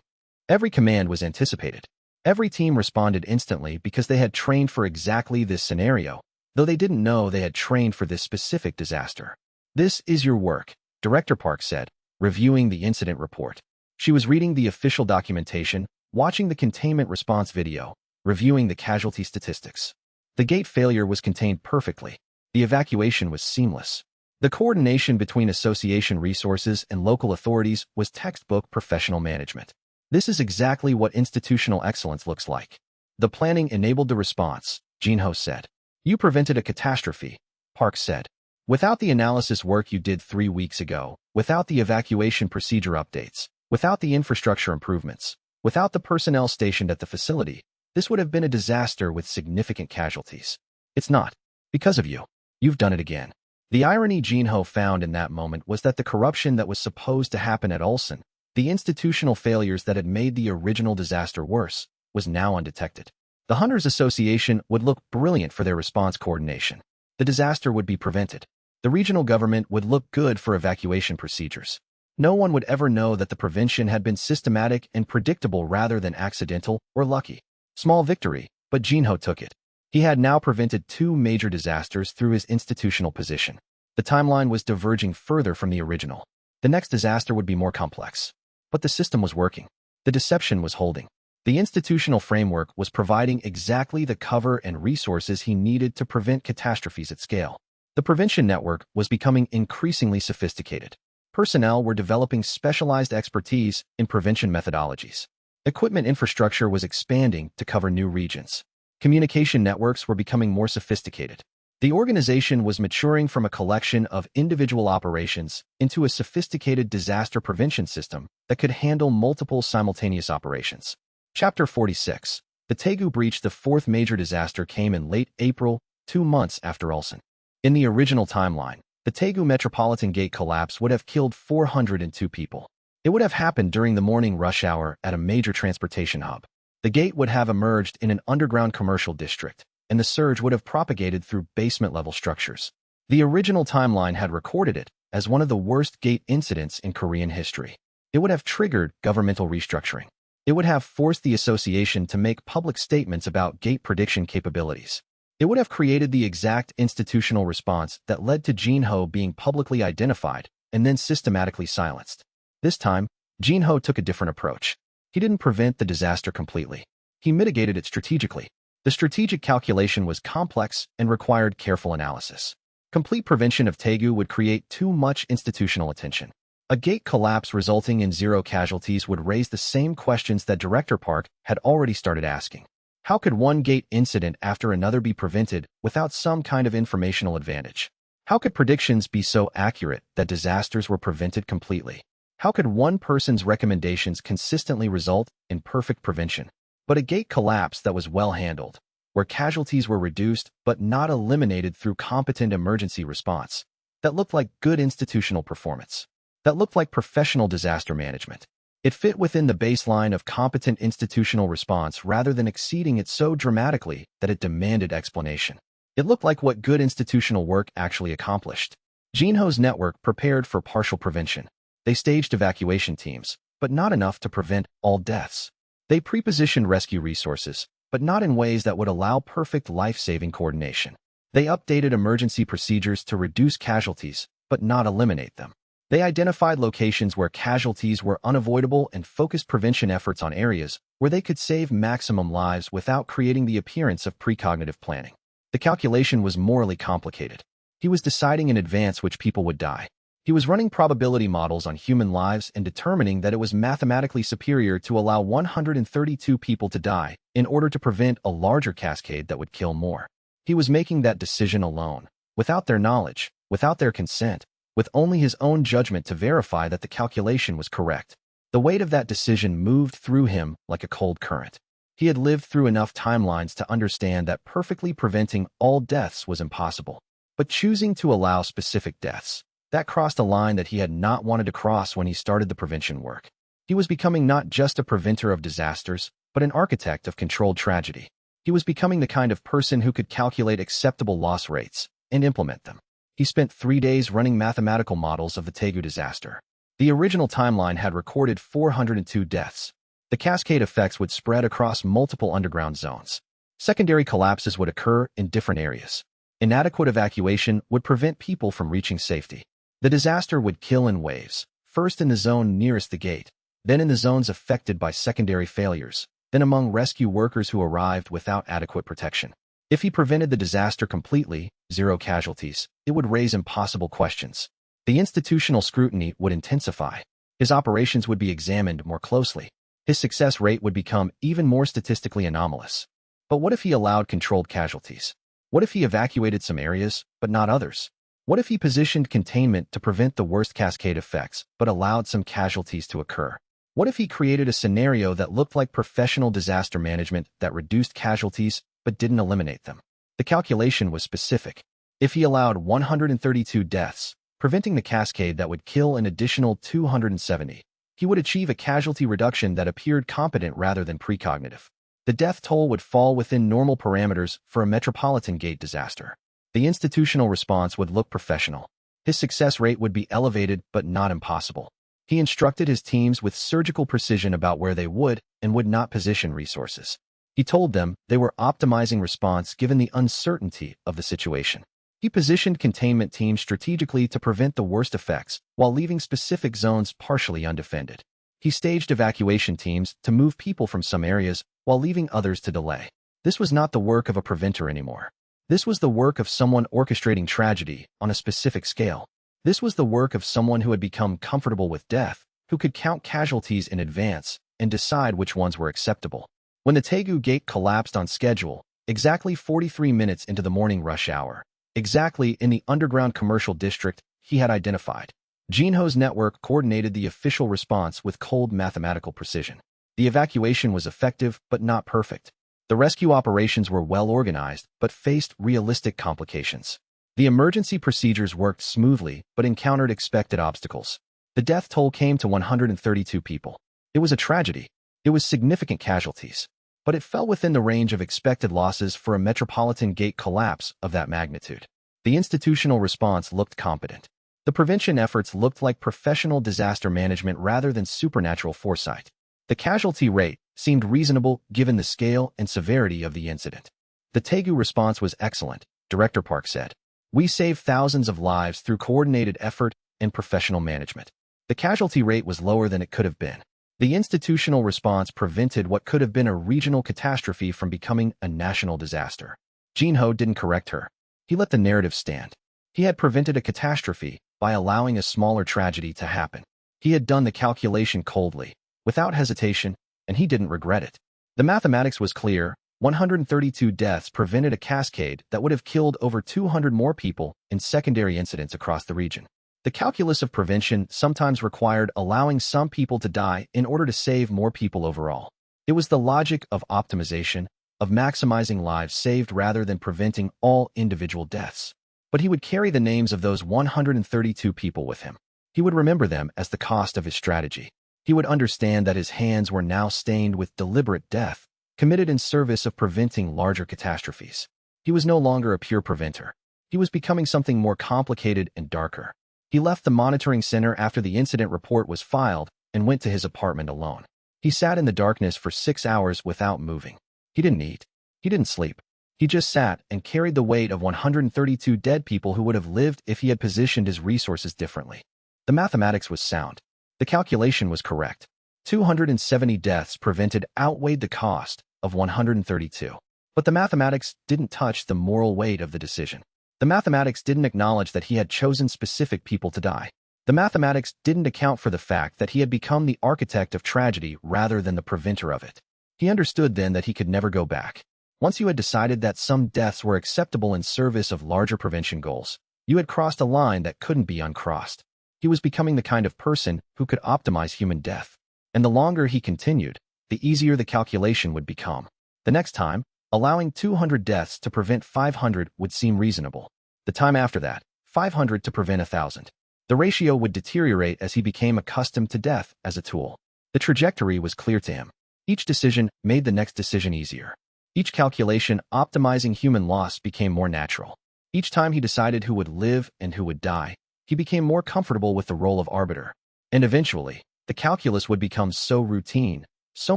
Every command was anticipated. Every team responded instantly because they had trained for exactly this scenario, though they didn't know they had trained for this specific disaster. This is your work, Director Park said, reviewing the incident report. She was reading the official documentation, watching the containment response video, reviewing the casualty statistics. The gate failure was contained perfectly. The evacuation was seamless. The coordination between association resources and local authorities was textbook professional management. This is exactly what institutional excellence looks like. The planning enabled the response, Jinho said. You prevented a catastrophe, Park said. Without the analysis work you did 3 weeks ago, without the evacuation procedure updates, without the infrastructure improvements, without the personnel stationed at the facility, this would have been a disaster with significant casualties. It's not. Because of you. You've done it again. The irony Jinho found in that moment was that the corruption that was supposed to happen at Ulsan, the institutional failures that had made the original disaster worse, was now undetected. The Hunters Association would look brilliant for their response coordination. The disaster would be prevented. The regional government would look good for evacuation procedures. No one would ever know that the prevention had been systematic and predictable rather than accidental or lucky. Small victory, but Jinho took it. He had now prevented 2 major disasters through his institutional position. The timeline was diverging further from the original. The next disaster would be more complex. But the system was working. The deception was holding. The institutional framework was providing exactly the cover and resources he needed to prevent catastrophes at scale. The prevention network was becoming increasingly sophisticated. Personnel were developing specialized expertise in prevention methodologies. Equipment infrastructure was expanding to cover new regions. Communication networks were becoming more sophisticated. The organization was maturing from a collection of individual operations into a sophisticated disaster prevention system that could handle multiple simultaneous operations. Chapter 46. The Taegu breach. The 4th major disaster came in late April, 2 months after Ulsan. In the original timeline, the Taegu Metropolitan Gate collapse would have killed 402 people. It would have happened during the morning rush hour at a major transportation hub. The gate would have emerged in an underground commercial district, and the surge would have propagated through basement-level structures. The original timeline had recorded it as one of the worst gate incidents in Korean history. It would have triggered governmental restructuring. It would have forced the association to make public statements about gate prediction capabilities. It would have created the exact institutional response that led to Jinho being publicly identified and then systematically silenced. This time, Jinho took a different approach. He didn't prevent the disaster completely. He mitigated it strategically. The strategic calculation was complex and required careful analysis. Complete prevention of Taegu would create too much institutional attention. A gate collapse resulting in 0 casualties would raise the same questions that Director Park had already started asking. How could one gate incident after another be prevented without some kind of informational advantage? How could predictions be so accurate that disasters were prevented completely? How could one person's recommendations consistently result in perfect prevention? But a gate collapse that was well handled, where casualties were reduced but not eliminated through competent emergency response, that looked like good institutional performance, that looked like professional disaster management. It fit within the baseline of competent institutional response rather than exceeding it so dramatically that it demanded explanation. It looked like what good institutional work actually accomplished. Jinho's network prepared for partial prevention. They staged evacuation teams, but not enough to prevent all deaths. They prepositioned rescue resources, but not in ways that would allow perfect life-saving coordination. They updated emergency procedures to reduce casualties, but not eliminate them. They identified locations where casualties were unavoidable and focused prevention efforts on areas where they could save maximum lives without creating the appearance of precognitive planning. The calculation was morally complicated. He was deciding in advance which people would die. He was running probability models on human lives and determining that it was mathematically superior to allow 132 people to die in order to prevent a larger cascade that would kill more. He was making that decision alone, without their knowledge, without their consent, with only his own judgment to verify that the calculation was correct. The weight of that decision moved through him like a cold current. He had lived through enough timelines to understand that perfectly preventing all deaths was impossible. But choosing to allow specific deaths, that crossed a line that he had not wanted to cross when he started the prevention work. He was becoming not just a preventer of disasters, but an architect of controlled tragedy. He was becoming the kind of person who could calculate acceptable loss rates and implement them. He spent 3 days running mathematical models of the Taegu disaster. The original timeline had recorded 402 deaths. The cascade effects would spread across multiple underground zones. Secondary collapses would occur in different areas. Inadequate evacuation would prevent people from reaching safety. The disaster would kill in waves, first in the zone nearest the gate, then in the zones affected by secondary failures, then among rescue workers who arrived without adequate protection. If he prevented the disaster completely, 0 casualties, it would raise impossible questions. The institutional scrutiny would intensify. His operations would be examined more closely. His success rate would become even more statistically anomalous. But what if he allowed controlled casualties? What if he evacuated some areas, but not others? What if he positioned containment to prevent the worst cascade effects, but allowed some casualties to occur? What if he created a scenario that looked like professional disaster management that reduced casualties but didn't eliminate them? The calculation was specific. If he allowed 132 deaths, preventing the cascade that would kill an additional 270, he would achieve a casualty reduction that appeared competent rather than precognitive. The death toll would fall within normal parameters for a metropolitan gate disaster. The institutional response would look professional. His success rate would be elevated but not impossible. He instructed his teams with surgical precision about where they would and would not position resources. He told them they were optimizing response given the uncertainty of the situation. He positioned containment teams strategically to prevent the worst effects while leaving specific zones partially undefended. He staged evacuation teams to move people from some areas while leaving others to delay. This was not the work of a preventer anymore. This was the work of someone orchestrating tragedy on a specific scale. This was the work of someone who had become comfortable with death, who could count casualties in advance and decide which ones were acceptable. When the Tegu gate collapsed on schedule, exactly 43 minutes into the morning rush hour, exactly in the underground commercial district he had identified, Jinho's network coordinated the official response with cold mathematical precision. The evacuation was effective but not perfect. The rescue operations were well organized but faced realistic complications. The emergency procedures worked smoothly but encountered expected obstacles. The death toll came to 132 people. It was a tragedy. It was significant casualties. But it fell within the range of expected losses for a metropolitan gate collapse of that magnitude. The institutional response looked competent. The prevention efforts looked like professional disaster management rather than supernatural foresight. The casualty rate seemed reasonable given the scale and severity of the incident. The Tegu response was excellent, Director Park said. We saved thousands of lives through coordinated effort and professional management. The casualty rate was lower than it could have been. The institutional response prevented what could have been a regional catastrophe from becoming a national disaster. Jinho didn't correct her. He let the narrative stand. He had prevented a catastrophe by allowing a smaller tragedy to happen. He had done the calculation coldly, without hesitation, and he didn't regret it. The mathematics was clear. 132 deaths prevented a cascade that would have killed over 200 more people in secondary incidents across the region. The calculus of prevention sometimes required allowing some people to die in order to save more people overall. It was the logic of optimization, of maximizing lives saved rather than preventing all individual deaths. But he would carry the names of those 132 people with him. He would remember them as the cost of his strategy. He would understand that his hands were now stained with deliberate death, committed in service of preventing larger catastrophes. He was no longer a pure preventer. He was becoming something more complicated and darker. He left the monitoring center after the incident report was filed and went to his apartment alone. He sat in the darkness for 6 hours without moving. He didn't eat. He didn't sleep. He just sat and carried the weight of 132 dead people who would have lived if he had positioned his resources differently. The mathematics was sound. The calculation was correct. 270 deaths prevented outweighed the cost of 132. But the mathematics didn't touch the moral weight of the decision. The mathematics didn't acknowledge that he had chosen specific people to die. The mathematics didn't account for the fact that he had become the architect of tragedy rather than the preventer of it. He understood then that he could never go back. Once you had decided that some deaths were acceptable in service of larger prevention goals, you had crossed a line that couldn't be uncrossed. He was becoming the kind of person who could optimize human death. And the longer he continued, the easier the calculation would become. The next time, allowing 200 deaths to prevent 500 would seem reasonable. The time after that, 500 to prevent 1,000. The ratio would deteriorate as he became accustomed to death as a tool. The trajectory was clear to him. Each decision made the next decision easier. Each calculation optimizing human loss became more natural. Each time he decided who would live and who would die, he became more comfortable with the role of arbiter. And eventually, the calculus would become so routine, so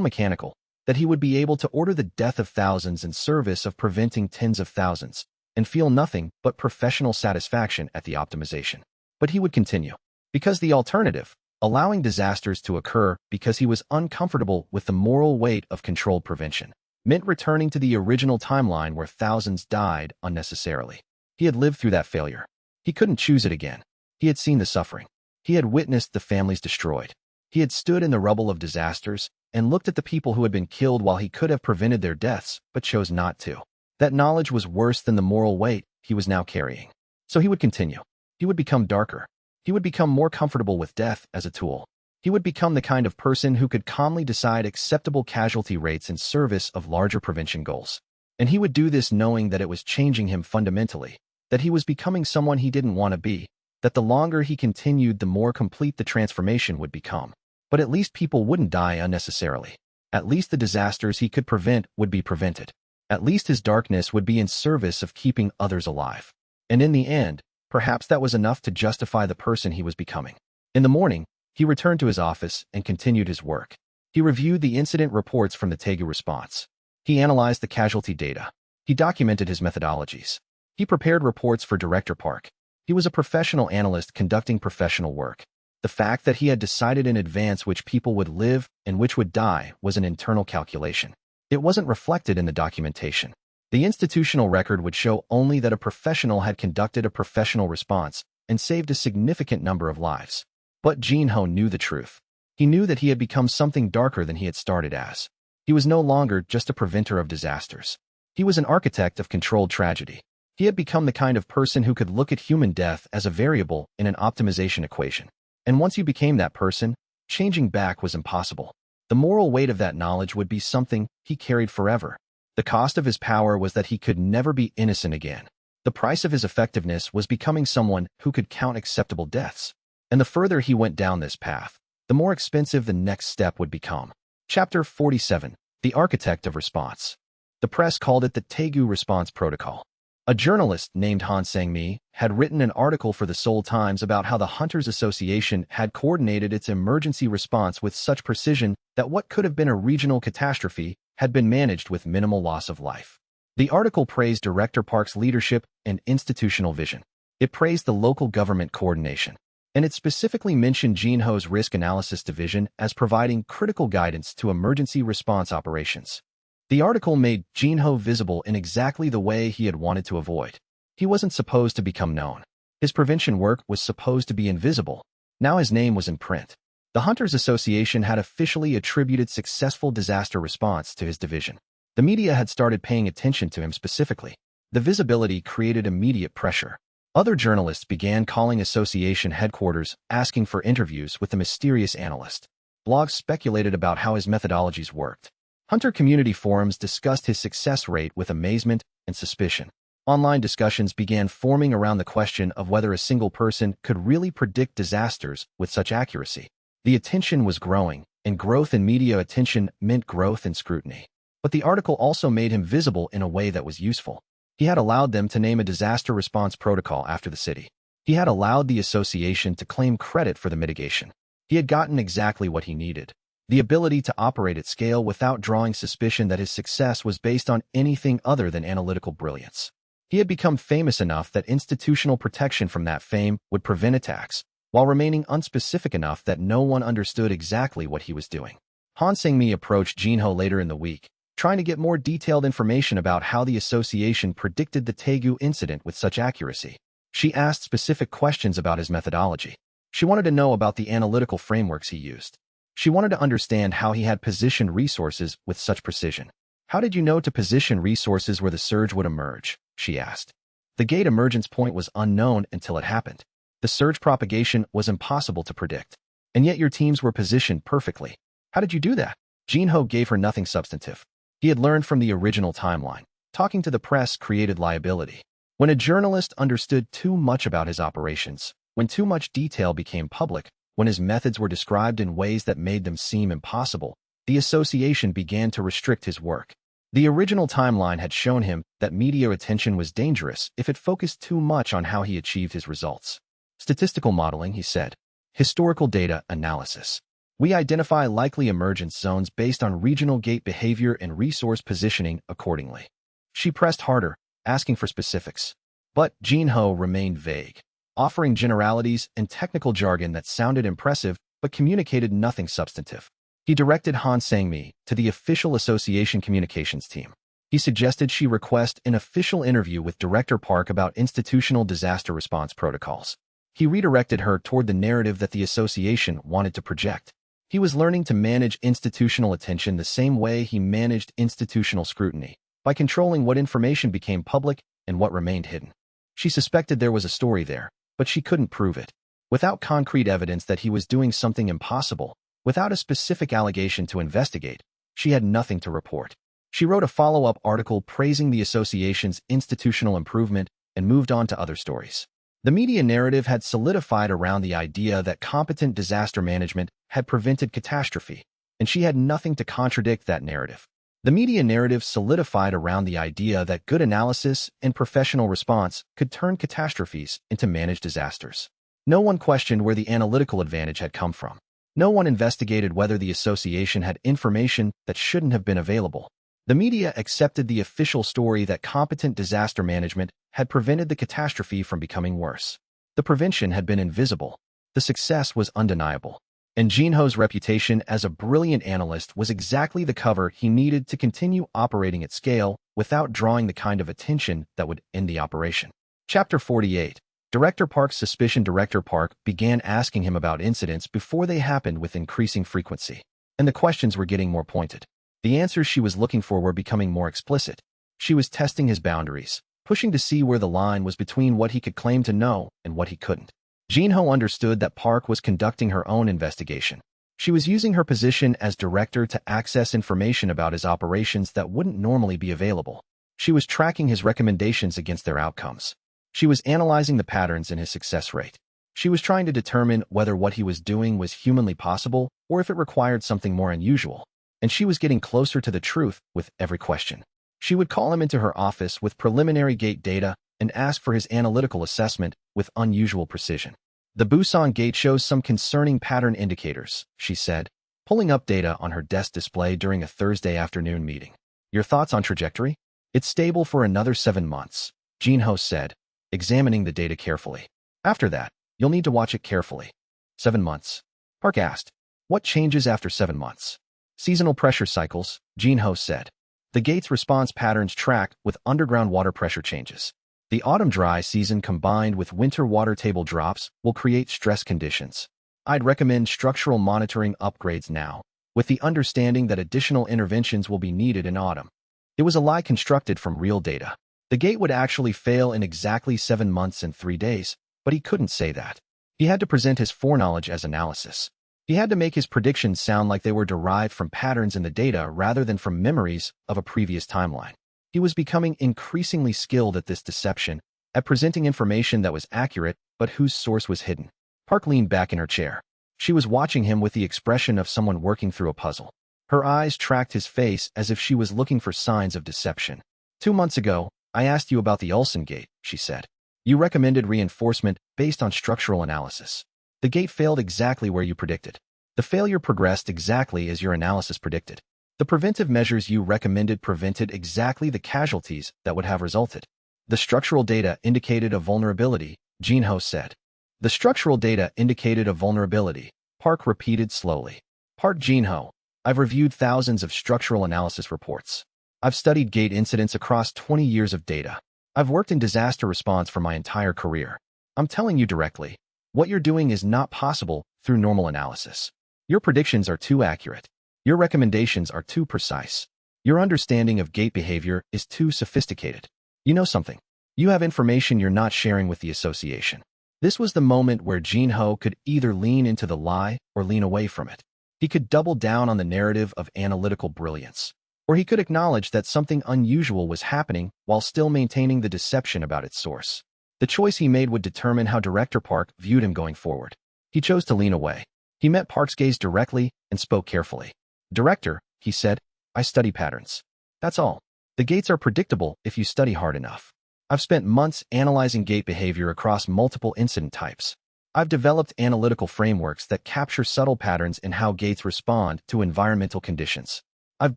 mechanical, that he would be able to order the death of thousands in service of preventing tens of thousands, and feel nothing but professional satisfaction at the optimization. But he would continue. Because the alternative, allowing disasters to occur because he was uncomfortable with the moral weight of controlled prevention, meant returning to the original timeline where thousands died unnecessarily. He had lived through that failure. He couldn't choose it again. He had seen the suffering. He had witnessed the families destroyed. He had stood in the rubble of disasters and looked at the people who had been killed while he could have prevented their deaths, but chose not to. That knowledge was worse than the moral weight he was now carrying. So he would continue. He would become darker. He would become more comfortable with death as a tool. He would become the kind of person who could calmly decide acceptable casualty rates in service of larger prevention goals. And he would do this knowing that it was changing him fundamentally, that he was becoming someone he didn't want to be, that the longer he continued, the more complete the transformation would become. But at least people wouldn't die unnecessarily. At least the disasters he could prevent would be prevented. At least his darkness would be in service of keeping others alive. And in the end, perhaps that was enough to justify the person he was becoming. In the morning, He returned to his office and continued his work. He reviewed the incident reports from the Taegu response. He analyzed the casualty data. He documented his methodologies. He prepared reports for Director Park. He was a professional analyst conducting professional work. The fact that he had decided in advance which people would live and which would die was an internal calculation. It wasn't reflected in the documentation. The institutional record would show only that a professional had conducted a professional response and saved a significant number of lives. But Jinho knew the truth. He knew that he had become something darker than he had started as. He was no longer just a preventer of disasters. He was an architect of controlled tragedy. He had become the kind of person who could look at human death as a variable in an optimization equation. And once you became that person, changing back was impossible. The moral weight of that knowledge would be something he carried forever. The cost of his power was that he could never be innocent again. The price of his effectiveness was becoming someone who could count acceptable deaths. And the further he went down this path, the more expensive the next step would become. Chapter 47. The Architect of Response. The press called it the Taegu Response Protocol. A journalist named Han Sang-mi had written an article for the Seoul Times about how the Hunters Association had coordinated its emergency response with such precision that what could have been a regional catastrophe had been managed with minimal loss of life. The article praised Director Park's leadership and institutional vision. It praised the local government coordination. And it specifically mentioned Jinho's Risk Analysis Division as providing critical guidance to emergency response operations. The article made Jinho visible in exactly the way he had wanted to avoid. He wasn't supposed to become known. His prevention work was supposed to be invisible. Now his name was in print. The Hunters Association had officially attributed successful disaster response to his division. The media had started paying attention to him specifically. The visibility created immediate pressure. Other journalists began calling association headquarters, asking for interviews with the mysterious analyst. Blogs speculated about how his methodologies worked. Hunter community forums discussed his success rate with amazement and suspicion. Online discussions began forming around the question of whether a single person could really predict disasters with such accuracy. The attention was growing, and growth in media attention meant growth in scrutiny. But the article also made him visible in a way that was useful. He had allowed them to name a disaster response protocol after the city. He had allowed the association to claim credit for the mitigation. He had gotten exactly what he needed. The ability to operate at scale without drawing suspicion that his success was based on anything other than analytical brilliance. He had become famous enough that institutional protection from that fame would prevent attacks, while remaining unspecific enough that no one understood exactly what he was doing. Han Sang-mi approached Jinho later in the week, trying to get more detailed information about how the association predicted the Taegu incident with such accuracy. She asked specific questions about his methodology. She wanted to know about the analytical frameworks he used. She wanted to understand how he had positioned resources with such precision. How did you know to position resources where the surge would emerge? She asked. The gate emergence point was unknown until it happened. The surge propagation was impossible to predict. And yet your teams were positioned perfectly. How did you do that? Jinho gave her nothing substantive. He had learned from the original timeline. Talking to the press created liability. When a journalist understood too much about his operations, when too much detail became public, when his methods were described in ways that made them seem impossible, the association began to restrict his work. The original timeline had shown him that media attention was dangerous if it focused too much on how he achieved his results. Statistical modeling, he said. Historical data analysis. We identify likely emergence zones based on regional gate behavior and resource positioning accordingly. She pressed harder, asking for specifics. But Jinho remained vague, offering generalities and technical jargon that sounded impressive but communicated nothing substantive. He directed Han Sang-mi to the official association communications team. He suggested she request an official interview with Director Park about institutional disaster response protocols. He redirected her toward the narrative that the association wanted to project. He was learning to manage institutional attention the same way he managed institutional scrutiny, by controlling what information became public and what remained hidden. She suspected there was a story there, but she couldn't prove it. Without concrete evidence that he was doing something impossible, without a specific allegation to investigate, she had nothing to report. She wrote a follow-up article praising the association's institutional improvement and moved on to other stories. The media narrative had solidified around the idea that competent disaster management had prevented catastrophe, and she had nothing to contradict that narrative. The media narrative solidified around the idea that good analysis and professional response could turn catastrophes into managed disasters. No one questioned where the analytical advantage had come from. No one investigated whether the association had information that shouldn't have been available. The media accepted the official story that competent disaster management had prevented the catastrophe from becoming worse. The prevention had been invisible. The success was undeniable. And Jinho's reputation as a brilliant analyst was exactly the cover he needed to continue operating at scale without drawing the kind of attention that would end the operation. Chapter 48. Director Park's suspicion. Director Park began asking him about incidents before they happened with increasing frequency. And the questions were getting more pointed. The answers she was looking for were becoming more explicit. She was testing his boundaries, pushing to see where the line was between what he could claim to know and what he couldn't. Jinho understood that Park was conducting her own investigation. She was using her position as director to access information about his operations that wouldn't normally be available. She was tracking his recommendations against their outcomes. She was analyzing the patterns in his success rate. She was trying to determine whether what he was doing was humanly possible or if it required something more unusual. And she was getting closer to the truth with every question. She would call him into her office with preliminary gate data and ask for his analytical assessment with unusual precision. The Busan gate shows some concerning pattern indicators, she said, pulling up data on her desk display during a Thursday afternoon meeting. Your thoughts on trajectory? It's stable for another 7 months, Jinho said, examining the data carefully. After that, you'll need to watch it carefully. 7 months. Park asked. What changes after 7 months? Seasonal pressure cycles, Jinho said. The gate's response patterns track with underground water pressure changes. The autumn dry season combined with winter water table drops will create stress conditions. I'd recommend structural monitoring upgrades now, with the understanding that additional interventions will be needed in autumn. It was a lie constructed from real data. The gate would actually fail in exactly 7 months and 3 days, but he couldn't say that. He had to present his foreknowledge as analysis. He had to make his predictions sound like they were derived from patterns in the data rather than from memories of a previous timeline. He was becoming increasingly skilled at this deception, at presenting information that was accurate but whose source was hidden. Park leaned back in her chair. She was watching him with the expression of someone working through a puzzle. Her eyes tracked his face as if she was looking for signs of deception. 2 months ago, I asked you about the Ulsan gate, she said. You recommended reinforcement based on structural analysis. The gate failed exactly where you predicted. The failure progressed exactly as your analysis predicted. The preventive measures you recommended prevented exactly the casualties that would have resulted. The structural data indicated a vulnerability, Jinho said. The structural data indicated a vulnerability, Park repeated slowly. Park Jinho, I've reviewed thousands of structural analysis reports. I've studied gate incidents across 20 years of data. I've worked in disaster response for my entire career. I'm telling you directly, what you're doing is not possible through normal analysis. Your predictions are too accurate. Your recommendations are too precise. Your understanding of gate behavior is too sophisticated. You know something. You have information you're not sharing with the association. This was the moment where Jinho could either lean into the lie or lean away from it. He could double down on the narrative of analytical brilliance, or he could acknowledge that something unusual was happening while still maintaining the deception about its source. The choice he made would determine how Director Park viewed him going forward. He chose to lean away. He met Park's gaze directly and spoke carefully. Director, he said, I study patterns. That's all. The gates are predictable if you study hard enough. I've spent months analyzing gate behavior across multiple incident types. I've developed analytical frameworks that capture subtle patterns in how gates respond to environmental conditions. I've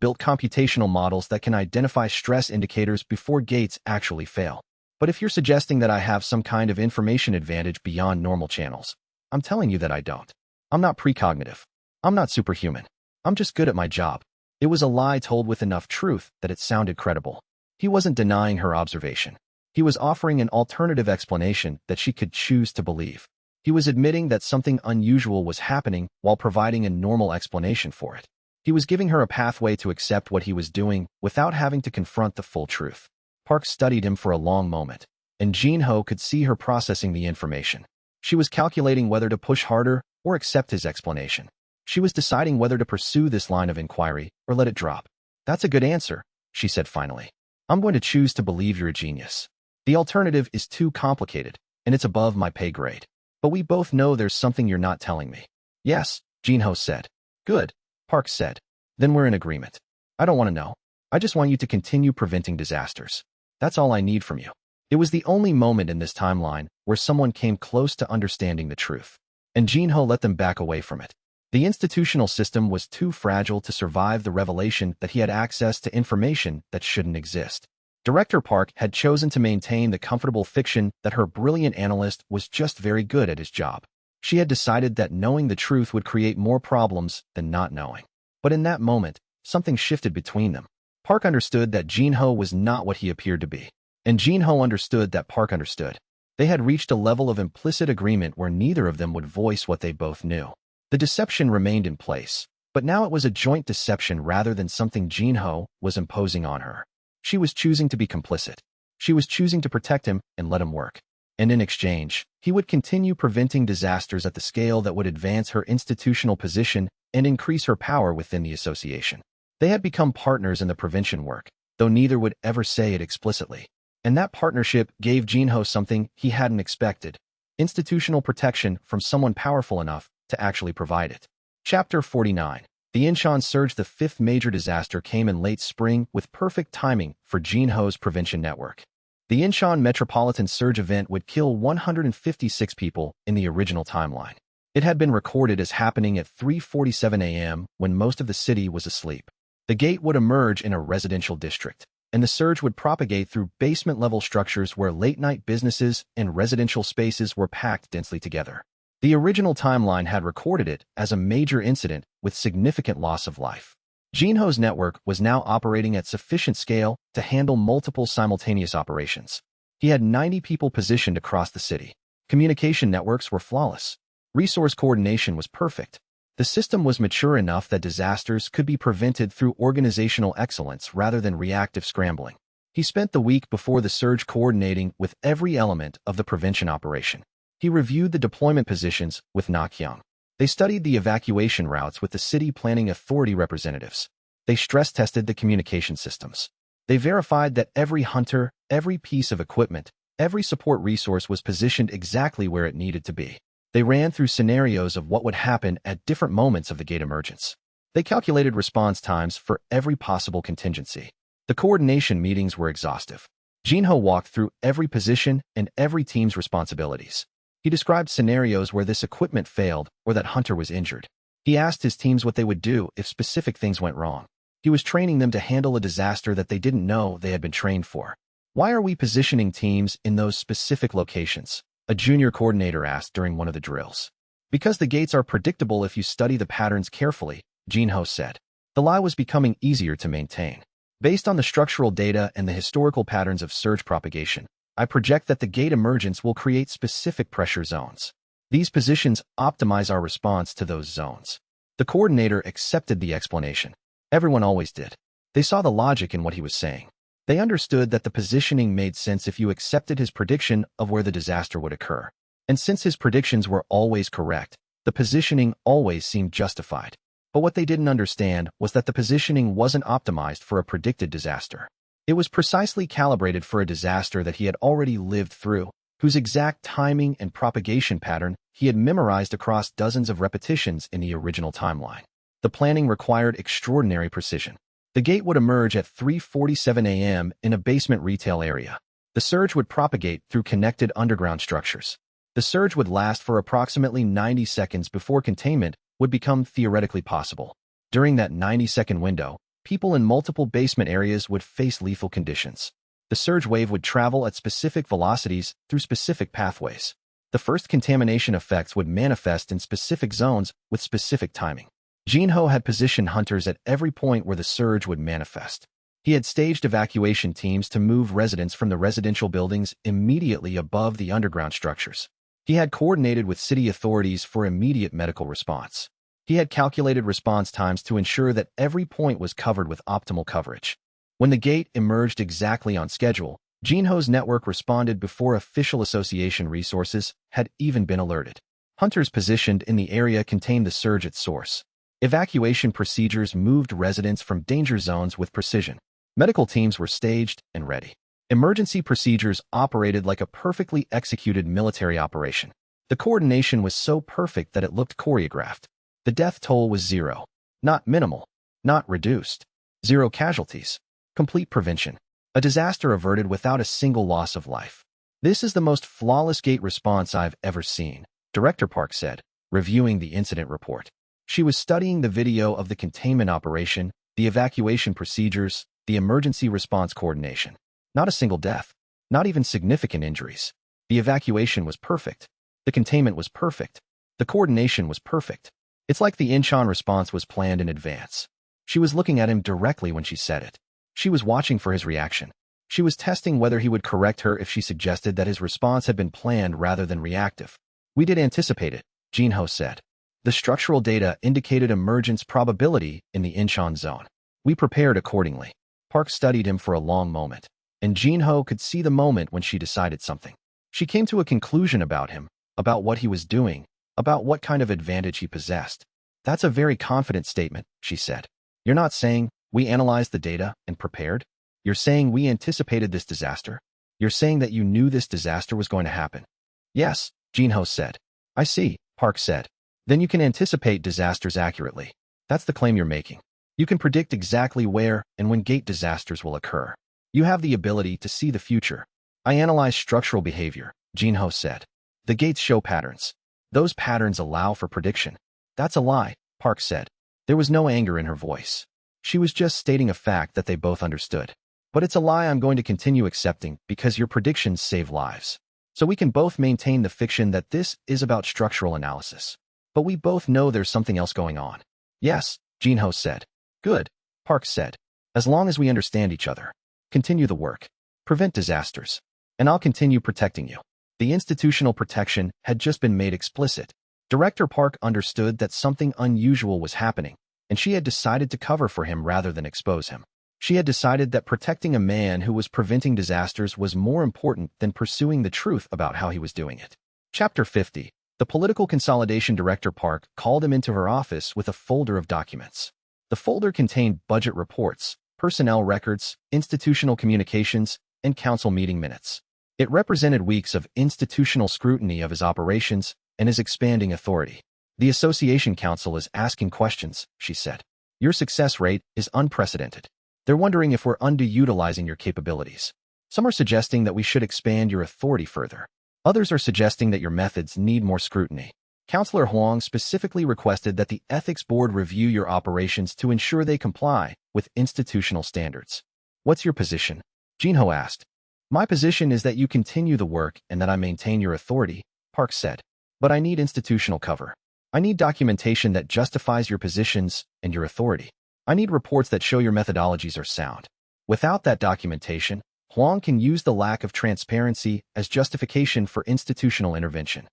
built computational models that can identify stress indicators before gates actually fail. But if you're suggesting that I have some kind of information advantage beyond normal channels, I'm telling you that I don't. I'm not precognitive. I'm not superhuman. I'm just good at my job. It was a lie told with enough truth that it sounded credible. He wasn't denying her observation. He was offering an alternative explanation that she could choose to believe. He was admitting that something unusual was happening while providing a normal explanation for it. He was giving her a pathway to accept what he was doing without having to confront the full truth. Park studied him for a long moment, and Jinho could see her processing the information. She was calculating whether to push harder or accept his explanation. She was deciding whether to pursue this line of inquiry or let it drop. That's a good answer, she said finally. I'm going to choose to believe you're a genius. The alternative is too complicated, and it's above my pay grade. But we both know there's something you're not telling me. Yes, Jinho said. Good, Park said. Then we're in agreement. I don't want to know. I just want you to continue preventing disasters. That's all I need from you. It was the only moment in this timeline where someone came close to understanding the truth. And Jinho let them back away from it. The institutional system was too fragile to survive the revelation that he had access to information that shouldn't exist. Director Park had chosen to maintain the comfortable fiction that her brilliant analyst was just very good at his job. She had decided that knowing the truth would create more problems than not knowing. But in that moment, something shifted between them. Park understood that Jinho was not what he appeared to be. And Jinho understood that Park understood. They had reached a level of implicit agreement where neither of them would voice what they both knew. The deception remained in place, but now it was a joint deception rather than something Jinho was imposing on her. She was choosing to be complicit. She was choosing to protect him and let him work. And in exchange, he would continue preventing disasters at the scale that would advance her institutional position and increase her power within the association. They had become partners in the prevention work, though neither would ever say it explicitly. And that partnership gave Jinho something he hadn't expected: institutional protection from someone powerful enough to actually provide it. Chapter 49. The Incheon surge. The fifth major disaster came in late spring with perfect timing for Jinho's prevention network. The Incheon metropolitan surge event would kill 156 people in the original timeline. It had been recorded as happening at 3:47 a.m. when most of the city was asleep. The gate would emerge in a residential district, and the surge would propagate through basement-level structures where late-night businesses and residential spaces were packed densely together. The original timeline had recorded it as a major incident with significant loss of life. Jinho's network was now operating at sufficient scale to handle multiple simultaneous operations. He had 90 people positioned across the city. Communication networks were flawless. Resource coordination was perfect. The system was mature enough that disasters could be prevented through organizational excellence rather than reactive scrambling. He spent the week before the surge coordinating with every element of the prevention operation. He reviewed the deployment positions with Nakyang. They studied the evacuation routes with the city planning authority representatives. They stress-tested the communication systems. They verified that every hunter, every piece of equipment, every support resource was positioned exactly where it needed to be. They ran through scenarios of what would happen at different moments of the gate emergence. They calculated response times for every possible contingency. The coordination meetings were exhaustive. Jinho walked through every position and every team's responsibilities. He described scenarios where this equipment failed or that Hunter was injured. He asked his teams what they would do if specific things went wrong. He was training them to handle a disaster that they didn't know they had been trained for. "Why are we positioning teams in those specific locations?" a junior coordinator asked during one of the drills. "Because the gates are predictable if you study the patterns carefully," Jinho said. The lie was becoming easier to maintain. "Based on the structural data and the historical patterns of surge propagation, I project that the gate emergence will create specific pressure zones. These positions optimize our response to those zones." The coordinator accepted the explanation. Everyone always did. They saw the logic in what he was saying. They understood that the positioning made sense if you accepted his prediction of where the disaster would occur. And since his predictions were always correct, the positioning always seemed justified. But what they didn't understand was that the positioning wasn't optimized for a predicted disaster. It was precisely calibrated for a disaster that he had already lived through, whose exact timing and propagation pattern he had memorized across dozens of repetitions in the original timeline. The planning required extraordinary precision. The gate would emerge at 3:47 a.m. in a basement retail area. The surge would propagate through connected underground structures. The surge would last for approximately 90 seconds before containment would become theoretically possible. During that 90-second window, people in multiple basement areas would face lethal conditions. The surge wave would travel at specific velocities through specific pathways. The first contamination effects would manifest in specific zones with specific timing. Jinho had positioned hunters at every point where the surge would manifest. He had staged evacuation teams to move residents from the residential buildings immediately above the underground structures. He had coordinated with city authorities for immediate medical response. He had calculated response times to ensure that every point was covered with optimal coverage. When the gate emerged exactly on schedule, Jinho's network responded before official association resources had even been alerted. Hunters positioned in the area contained the surge at source. Evacuation procedures moved residents from danger zones with precision. Medical teams were staged and ready. Emergency procedures operated like a perfectly executed military operation. The coordination was so perfect that it looked choreographed. The death toll was zero. Not minimal. Not reduced. Zero casualties. Complete prevention. A disaster averted without a single loss of life. "This is the most flawless gate response I've ever seen," Director Park said, reviewing the incident report. She was studying the video of the containment operation, the evacuation procedures, the emergency response coordination. Not a single death. Not even significant injuries. The evacuation was perfect. The containment was perfect. The coordination was perfect. It's like the Incheon response was planned in advance. She was looking at him directly when she said it. She was watching for his reaction. She was testing whether he would correct her if she suggested that his response had been planned rather than reactive. We did anticipate it, Jinho said. The structural data indicated emergence probability in the Incheon zone. We prepared accordingly. Park studied him for a long moment, and Jinho could see the moment when she decided something. She came to a conclusion about him, about what he was doing, about what kind of advantage he possessed. That's a very confident statement, she said. You're not saying, we analyzed the data and prepared? You're saying we anticipated this disaster? You're saying that you knew this disaster was going to happen? Yes, Jinho said. I see, Park said. Then you can anticipate disasters accurately. That's the claim you're making. You can predict exactly where and when gate disasters will occur. You have the ability to see the future. I analyze structural behavior, Jinho said. The gates show patterns. Those patterns allow for prediction. That's a lie, Park said. There was no anger in her voice. She was just stating a fact that they both understood. But it's a lie I'm going to continue accepting because your predictions save lives. So we can both maintain the fiction that this is about structural analysis. But we both know there's something else going on. Yes, Jinho said. Good, Park said. As long as we understand each other. Continue the work. Prevent disasters. And I'll continue protecting you. The institutional protection had just been made explicit. Director Park understood that something unusual was happening, and she had decided to cover for him rather than expose him. She had decided that protecting a man who was preventing disasters was more important than pursuing the truth about how he was doing it. Chapter 50. The political consolidation Director Park called him into her office with a folder of documents. The folder contained budget reports, personnel records, institutional communications, and council meeting minutes. It represented weeks of institutional scrutiny of his operations and his expanding authority. The Association Council is asking questions, she said. Your success rate is unprecedented. They're wondering if we're underutilizing your capabilities. Some are suggesting that we should expand your authority further. Others are suggesting that your methods need more scrutiny. Councillor Huang specifically requested that the Ethics Board review your operations to ensure they comply with institutional standards. What's your position? Jinho asked. My position is that you continue the work and that I maintain your authority, Park said. But I need institutional cover. I need documentation that justifies your positions and your authority. I need reports that show your methodologies are sound. Without that documentation, Huang can use the lack of transparency as justification for institutional intervention.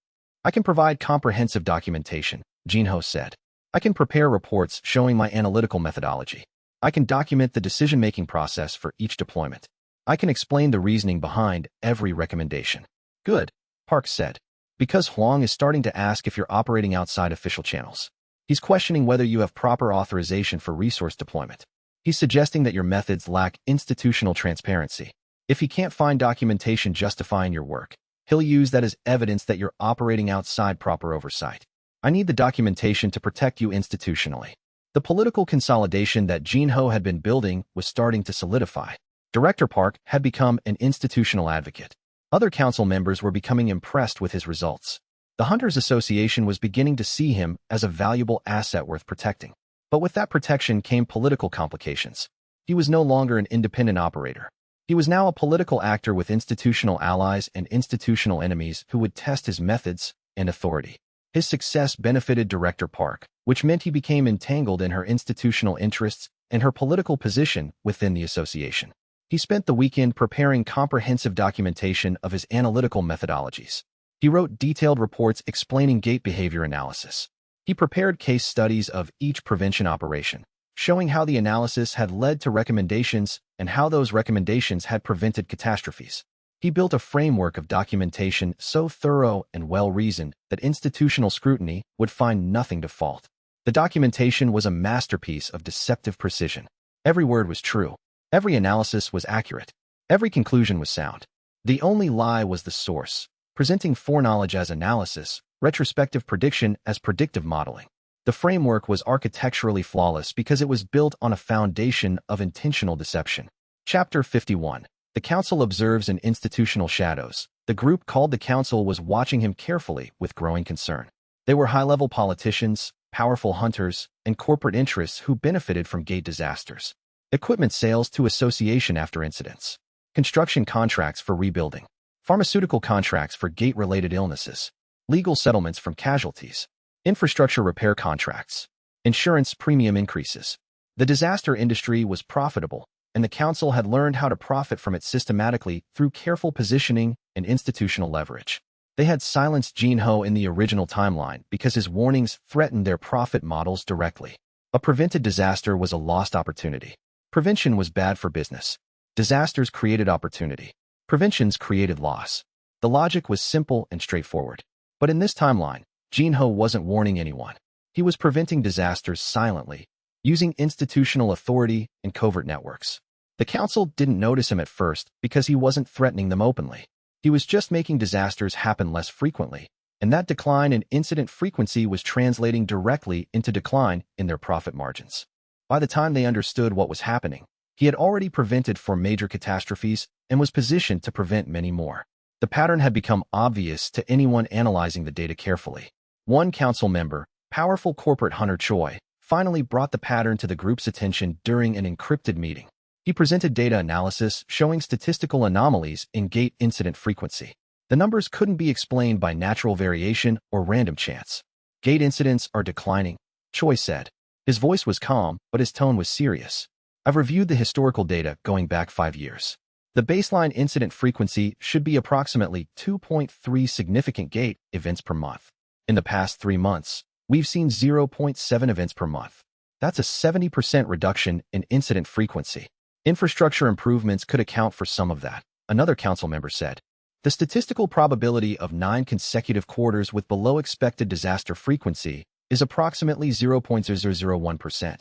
I can provide comprehensive documentation, Jinho said. I can prepare reports showing my analytical methodology. I can document the decision-making process for each deployment. I can explain the reasoning behind every recommendation. Good, Park said. Because Huang is starting to ask if you're operating outside official channels. He's questioning whether you have proper authorization for resource deployment. He's suggesting that your methods lack institutional transparency. If he can't find documentation justifying your work, he'll use that as evidence that you're operating outside proper oversight. I need the documentation to protect you institutionally. The political consolidation that Jinho had been building was starting to solidify. Director Park had become an institutional advocate. Other council members were becoming impressed with his results. The Hunters Association was beginning to see him as a valuable asset worth protecting. But with that protection came political complications. He was no longer an independent operator. He was now a political actor with institutional allies and institutional enemies who would test his methods and authority. His success benefited Director Park, which meant he became entangled in her institutional interests and her political position within the association. He spent the weekend preparing comprehensive documentation of his analytical methodologies. He wrote detailed reports explaining gate behavior analysis. He prepared case studies of each prevention operation, showing how the analysis had led to recommendations and how those recommendations had prevented catastrophes. He built a framework of documentation so thorough and well-reasoned that institutional scrutiny would find nothing to fault. The documentation was a masterpiece of deceptive precision. Every word was true. Every analysis was accurate. Every conclusion was sound. The only lie was the source, presenting foreknowledge as analysis, retrospective prediction as predictive modeling. The framework was architecturally flawless because it was built on a foundation of intentional deception. Chapter 51. The Council observes in institutional shadows. The group called the Council was watching him carefully with growing concern. They were high-level politicians, powerful hunters, and corporate interests who benefited from gate disasters. Equipment sales to association after incidents. Construction contracts for rebuilding. Pharmaceutical contracts for gate-related illnesses. Legal settlements from casualties. Infrastructure repair contracts. Insurance premium increases. The disaster industry was profitable, and the council had learned how to profit from it systematically through careful positioning and institutional leverage. They had silenced Jinho in the original timeline because his warnings threatened their profit models directly. A prevented disaster was a lost opportunity. Prevention was bad for business. Disasters created opportunity. Preventions created loss. The logic was simple and straightforward. But in this timeline, Jinho wasn't warning anyone. He was preventing disasters silently, using institutional authority and covert networks. The council didn't notice him at first because he wasn't threatening them openly. He was just making disasters happen less frequently, and that decline in incident frequency was translating directly into decline in their profit margins. By the time they understood what was happening, he had already prevented for major catastrophes and was positioned to prevent many more. The pattern had become obvious to anyone analyzing the data carefully. One council member, powerful corporate hunter Choi, finally brought the pattern to the group's attention during an encrypted meeting. He presented data analysis showing statistical anomalies in gate incident frequency. The numbers couldn't be explained by natural variation or random chance. Gate incidents are declining, Choi said. His voice was calm, but his tone was serious. I've reviewed the historical data going back 5 years. The baseline incident frequency should be approximately 2.3 significant gate events per month. In the past 3 months, we've seen 0.7 events per month. That's a 70% reduction in incident frequency. Infrastructure improvements could account for some of that, another council member said. The statistical probability of 9 consecutive quarters with below expected disaster frequency is approximately 0.001%,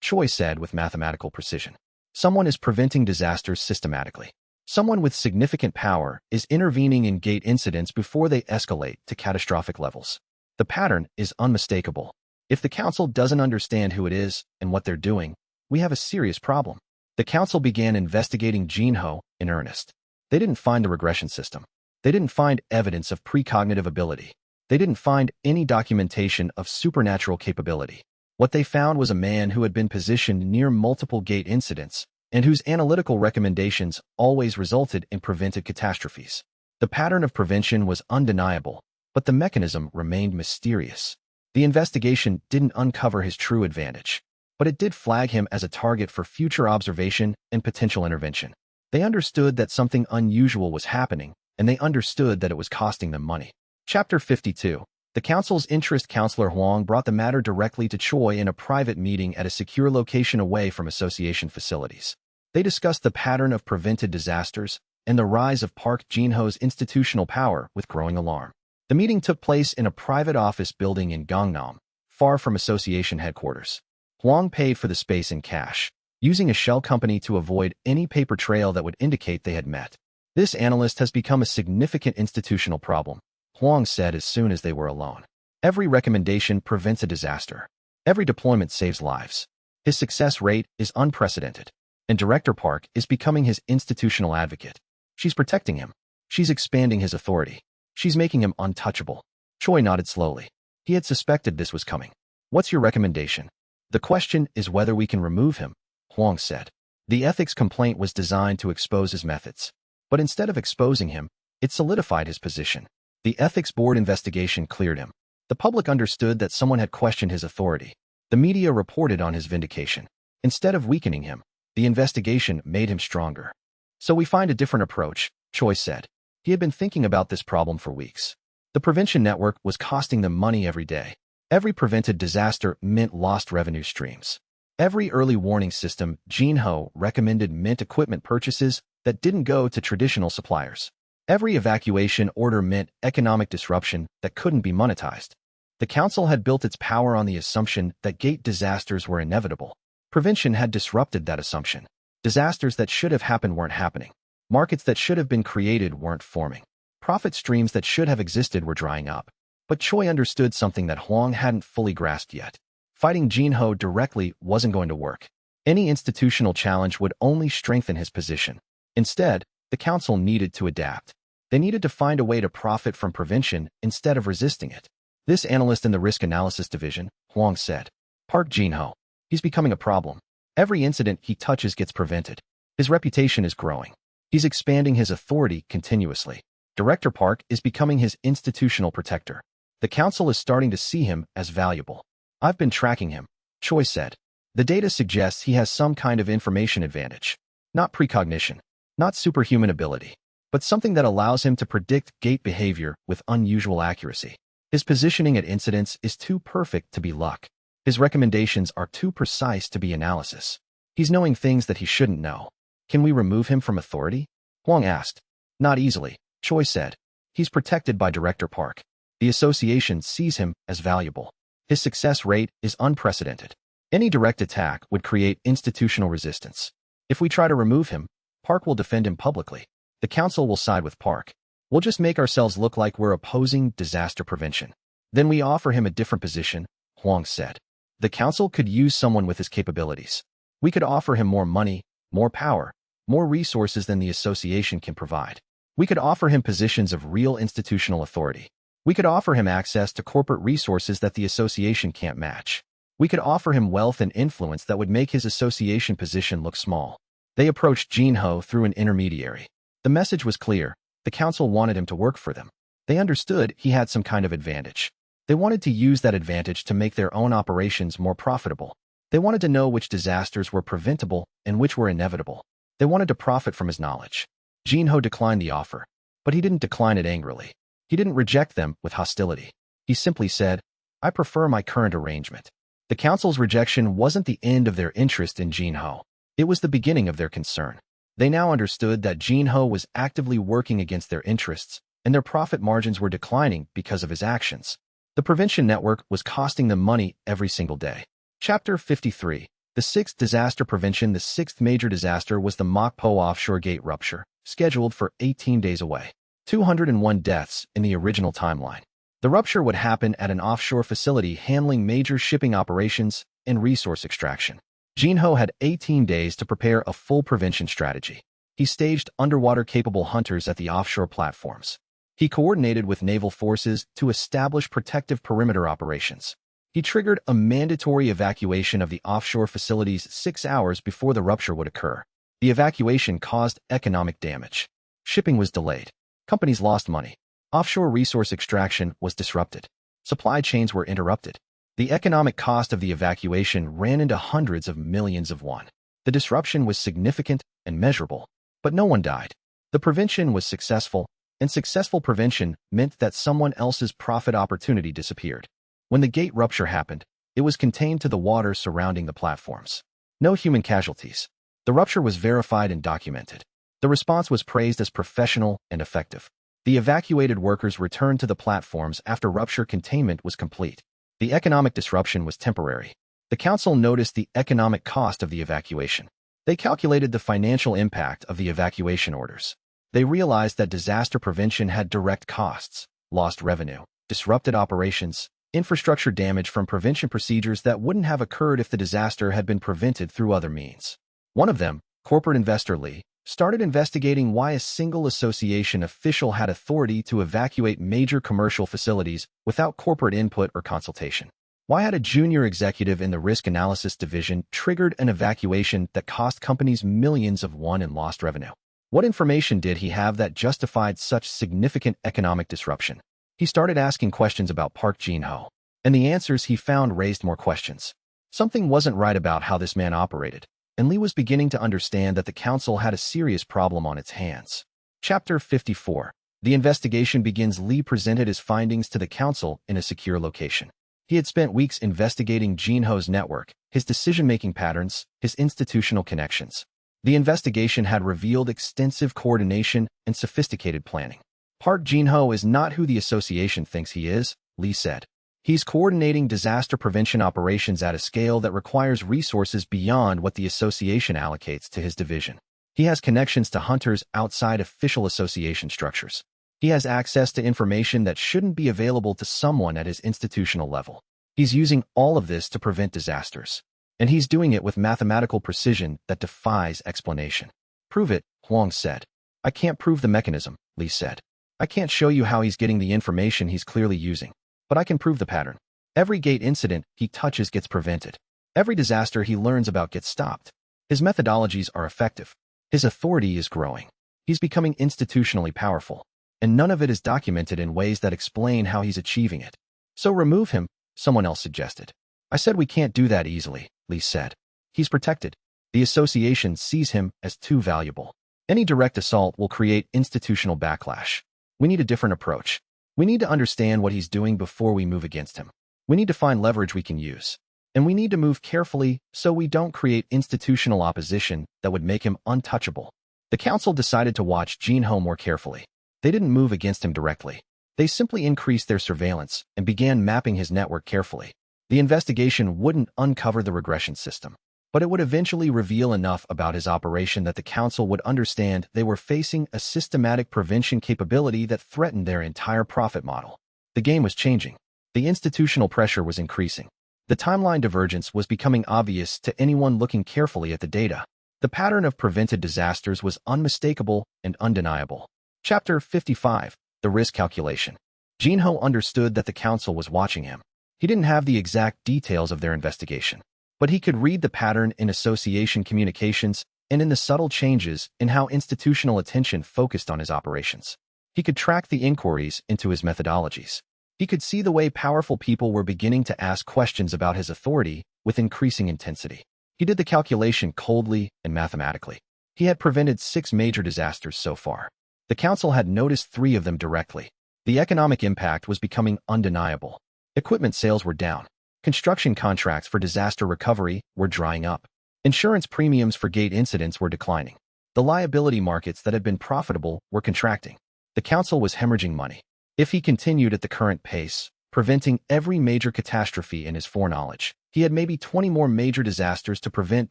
Choi said with mathematical precision. Someone is preventing disasters systematically. Someone with significant power is intervening in gate incidents before they escalate to catastrophic levels. The pattern is unmistakable. If the council doesn't understand who it is and what they're doing, we have a serious problem. The council began investigating Jinho in earnest. They didn't find the regression system. They didn't find evidence of precognitive ability. They didn't find any documentation of supernatural capability. What they found was a man who had been positioned near multiple gate incidents and whose analytical recommendations always resulted in prevented catastrophes. The pattern of prevention was undeniable, but the mechanism remained mysterious. The investigation didn't uncover his true advantage, but it did flag him as a target for future observation and potential intervention. They understood that something unusual was happening, and they understood that it was costing them money. Chapter 52. The council's interest counselor Huang brought the matter directly to Choi in a private meeting at a secure location away from association facilities. They discussed the pattern of prevented disasters and the rise of Park Jinho's institutional power with growing alarm. The meeting took place in a private office building in Gangnam, far from association headquarters. Huang paid for the space in cash, using a shell company to avoid any paper trail that would indicate they had met. This analyst has become a significant institutional problem, Huang said as soon as they were alone. Every recommendation prevents a disaster. Every deployment saves lives. His success rate is unprecedented. And Director Park is becoming his institutional advocate. She's protecting him. She's expanding his authority. She's making him untouchable. Choi nodded slowly. He had suspected this was coming. What's your recommendation? The question is whether we can remove him, Huang said. The ethics complaint was designed to expose his methods. But instead of exposing him, it solidified his position. The ethics board investigation cleared him. The public understood that someone had questioned his authority. The media reported on his vindication. Instead of weakening him, the investigation made him stronger. So we find a different approach, Choi said. He had been thinking about this problem for weeks. The prevention network was costing them money every day. Every prevented disaster meant lost revenue streams. Every early warning system Jinho recommended meant equipment purchases that didn't go to traditional suppliers. Every evacuation order meant economic disruption that couldn't be monetized. The council had built its power on the assumption that gate disasters were inevitable. Prevention had disrupted that assumption. Disasters that should have happened weren't happening. Markets that should have been created weren't forming. Profit streams that should have existed were drying up. But Choi understood something that Huang hadn't fully grasped yet. Fighting Jinho directly wasn't going to work. Any institutional challenge would only strengthen his position. Instead, the council needed to adapt. They needed to find a way to profit from prevention instead of resisting it. This analyst in the risk analysis division, Huang said. Park Jin-ho. He's becoming a problem. Every incident he touches gets prevented. His reputation is growing. He's expanding his authority continuously. Director Park is becoming his institutional protector. The council is starting to see him as valuable. I've been tracking him, Choi said. The data suggests he has some kind of information advantage. Not precognition, not superhuman ability, but something that allows him to predict gate behavior with unusual accuracy. His positioning at incidents is too perfect to be luck. His recommendations are too precise to be analysis. He's knowing things that he shouldn't know. Can we remove him from authority? Huang asked. Not easily, Choi said. He's protected by Director Park. The association sees him as valuable. His success rate is unprecedented. Any direct attack would create institutional resistance. If we try to remove him, Park will defend him publicly. The council will side with Park. We'll just make ourselves look like we're opposing disaster prevention. Then we offer him a different position, Huang said. The council could use someone with his capabilities. We could offer him more money, more power, more resources than the association can provide. We could offer him positions of real institutional authority. We could offer him access to corporate resources that the association can't match. We could offer him wealth and influence that would make his association position look small. They approached Jin-ho through an intermediary. The message was clear. The council wanted him to work for them. They understood he had some kind of advantage. They wanted to use that advantage to make their own operations more profitable. They wanted to know which disasters were preventable and which were inevitable. They wanted to profit from his knowledge. Jin-ho declined the offer, but he didn't decline it angrily. He didn't reject them with hostility. He simply said, I prefer my current arrangement. The council's rejection wasn't the end of their interest in Jin-ho. It was the beginning of their concern. They now understood that Jin-ho was actively working against their interests, and their profit margins were declining because of his actions. The prevention network was costing them money every single day. Chapter 53. The sixth disaster prevention. The sixth major disaster was the Mokpo offshore gate rupture, scheduled for 18 days away. 201 deaths in the original timeline. The rupture would happen at an offshore facility handling major shipping operations and resource extraction. Jin-ho had 18 days to prepare a full prevention strategy. He staged underwater-capable hunters at the offshore platforms. He coordinated with naval forces to establish protective perimeter operations. He triggered a mandatory evacuation of the offshore facilities 6 hours before the rupture would occur. The evacuation caused economic damage. Shipping was delayed. Companies lost money. Offshore resource extraction was disrupted. Supply chains were interrupted. The economic cost of the evacuation ran into hundreds of millions of won. The disruption was significant and measurable, but no one died. The prevention was successful, and successful prevention meant that someone else's profit opportunity disappeared. When the gate rupture happened, it was contained to the water surrounding the platforms. No human casualties. The rupture was verified and documented. The response was praised as professional and effective. The evacuated workers returned to the platforms after rupture containment was complete. The economic disruption was temporary. The council noticed the economic cost of the evacuation. They calculated the financial impact of the evacuation orders. They realized that disaster prevention had direct costs, lost revenue, disrupted operations, infrastructure damage from prevention procedures that wouldn't have occurred if the disaster had been prevented through other means. One of them, corporate investor Lee, started investigating why a single association official had authority to evacuate major commercial facilities without corporate input or consultation. Why had a junior executive in the risk analysis division triggered an evacuation that cost companies millions of won in lost revenue? What information did he have that justified such significant economic disruption? He started asking questions about Park Jin-ho, and the answers he found raised more questions. Something wasn't right about how this man operated, and Lee was beginning to understand that the council had a serious problem on its hands. Chapter 54. The investigation begins. Lee presented his findings to the council in a secure location. He had spent weeks investigating Jin-ho's network, his decision-making patterns, his institutional connections. The investigation had revealed extensive coordination and sophisticated planning. Park Jin-ho is not who the association thinks he is, Lee said. He's coordinating disaster prevention operations at a scale that requires resources beyond what the association allocates to his division. He has connections to hunters outside official association structures. He has access to information that shouldn't be available to someone at his institutional level. He's using all of this to prevent disasters. And he's doing it with mathematical precision that defies explanation. Prove it, Huang said. I can't prove the mechanism, Lee said. I can't show you how he's getting the information he's clearly using, but I can prove the pattern. Every gate incident he touches gets prevented. Every disaster he learns about gets stopped. His methodologies are effective. His authority is growing. He's becoming institutionally powerful. And none of it is documented in ways that explain how he's achieving it. So remove him, someone else suggested. I said we can't do that easily, Lee said. He's protected. The association sees him as too valuable. Any direct assault will create institutional backlash. We need a different approach. We need to understand what he's doing before we move against him. We need to find leverage we can use. And we need to move carefully so we don't create institutional opposition that would make him untouchable. The council decided to watch Jinho more carefully. They didn't move against him directly. They simply increased their surveillance and began mapping his network carefully. The investigation wouldn't uncover the regression system, but it would eventually reveal enough about his operation that the council would understand they were facing a systematic prevention capability that threatened their entire profit model. The game was changing. The institutional pressure was increasing. The timeline divergence was becoming obvious to anyone looking carefully at the data. The pattern of prevented disasters was unmistakable and undeniable. Chapter 55. The Risk Calculation. Jinho understood that the council was watching him. He didn't have the exact details of their investigation, but he could read the pattern in association communications and in the subtle changes in how institutional attention focused on his operations. He could track the inquiries into his methodologies. He could see the way powerful people were beginning to ask questions about his authority with increasing intensity. He did the calculation coldly and mathematically. He had prevented 6 major disasters so far. The council had noticed 3 of them directly. The economic impact was becoming undeniable. Equipment sales were down. Construction contracts for disaster recovery were drying up. Insurance premiums for gate incidents were declining. The liability markets that had been profitable were contracting. The council was hemorrhaging money. If he continued at the current pace, preventing every major catastrophe in his foreknowledge, he had maybe 20 more major disasters to prevent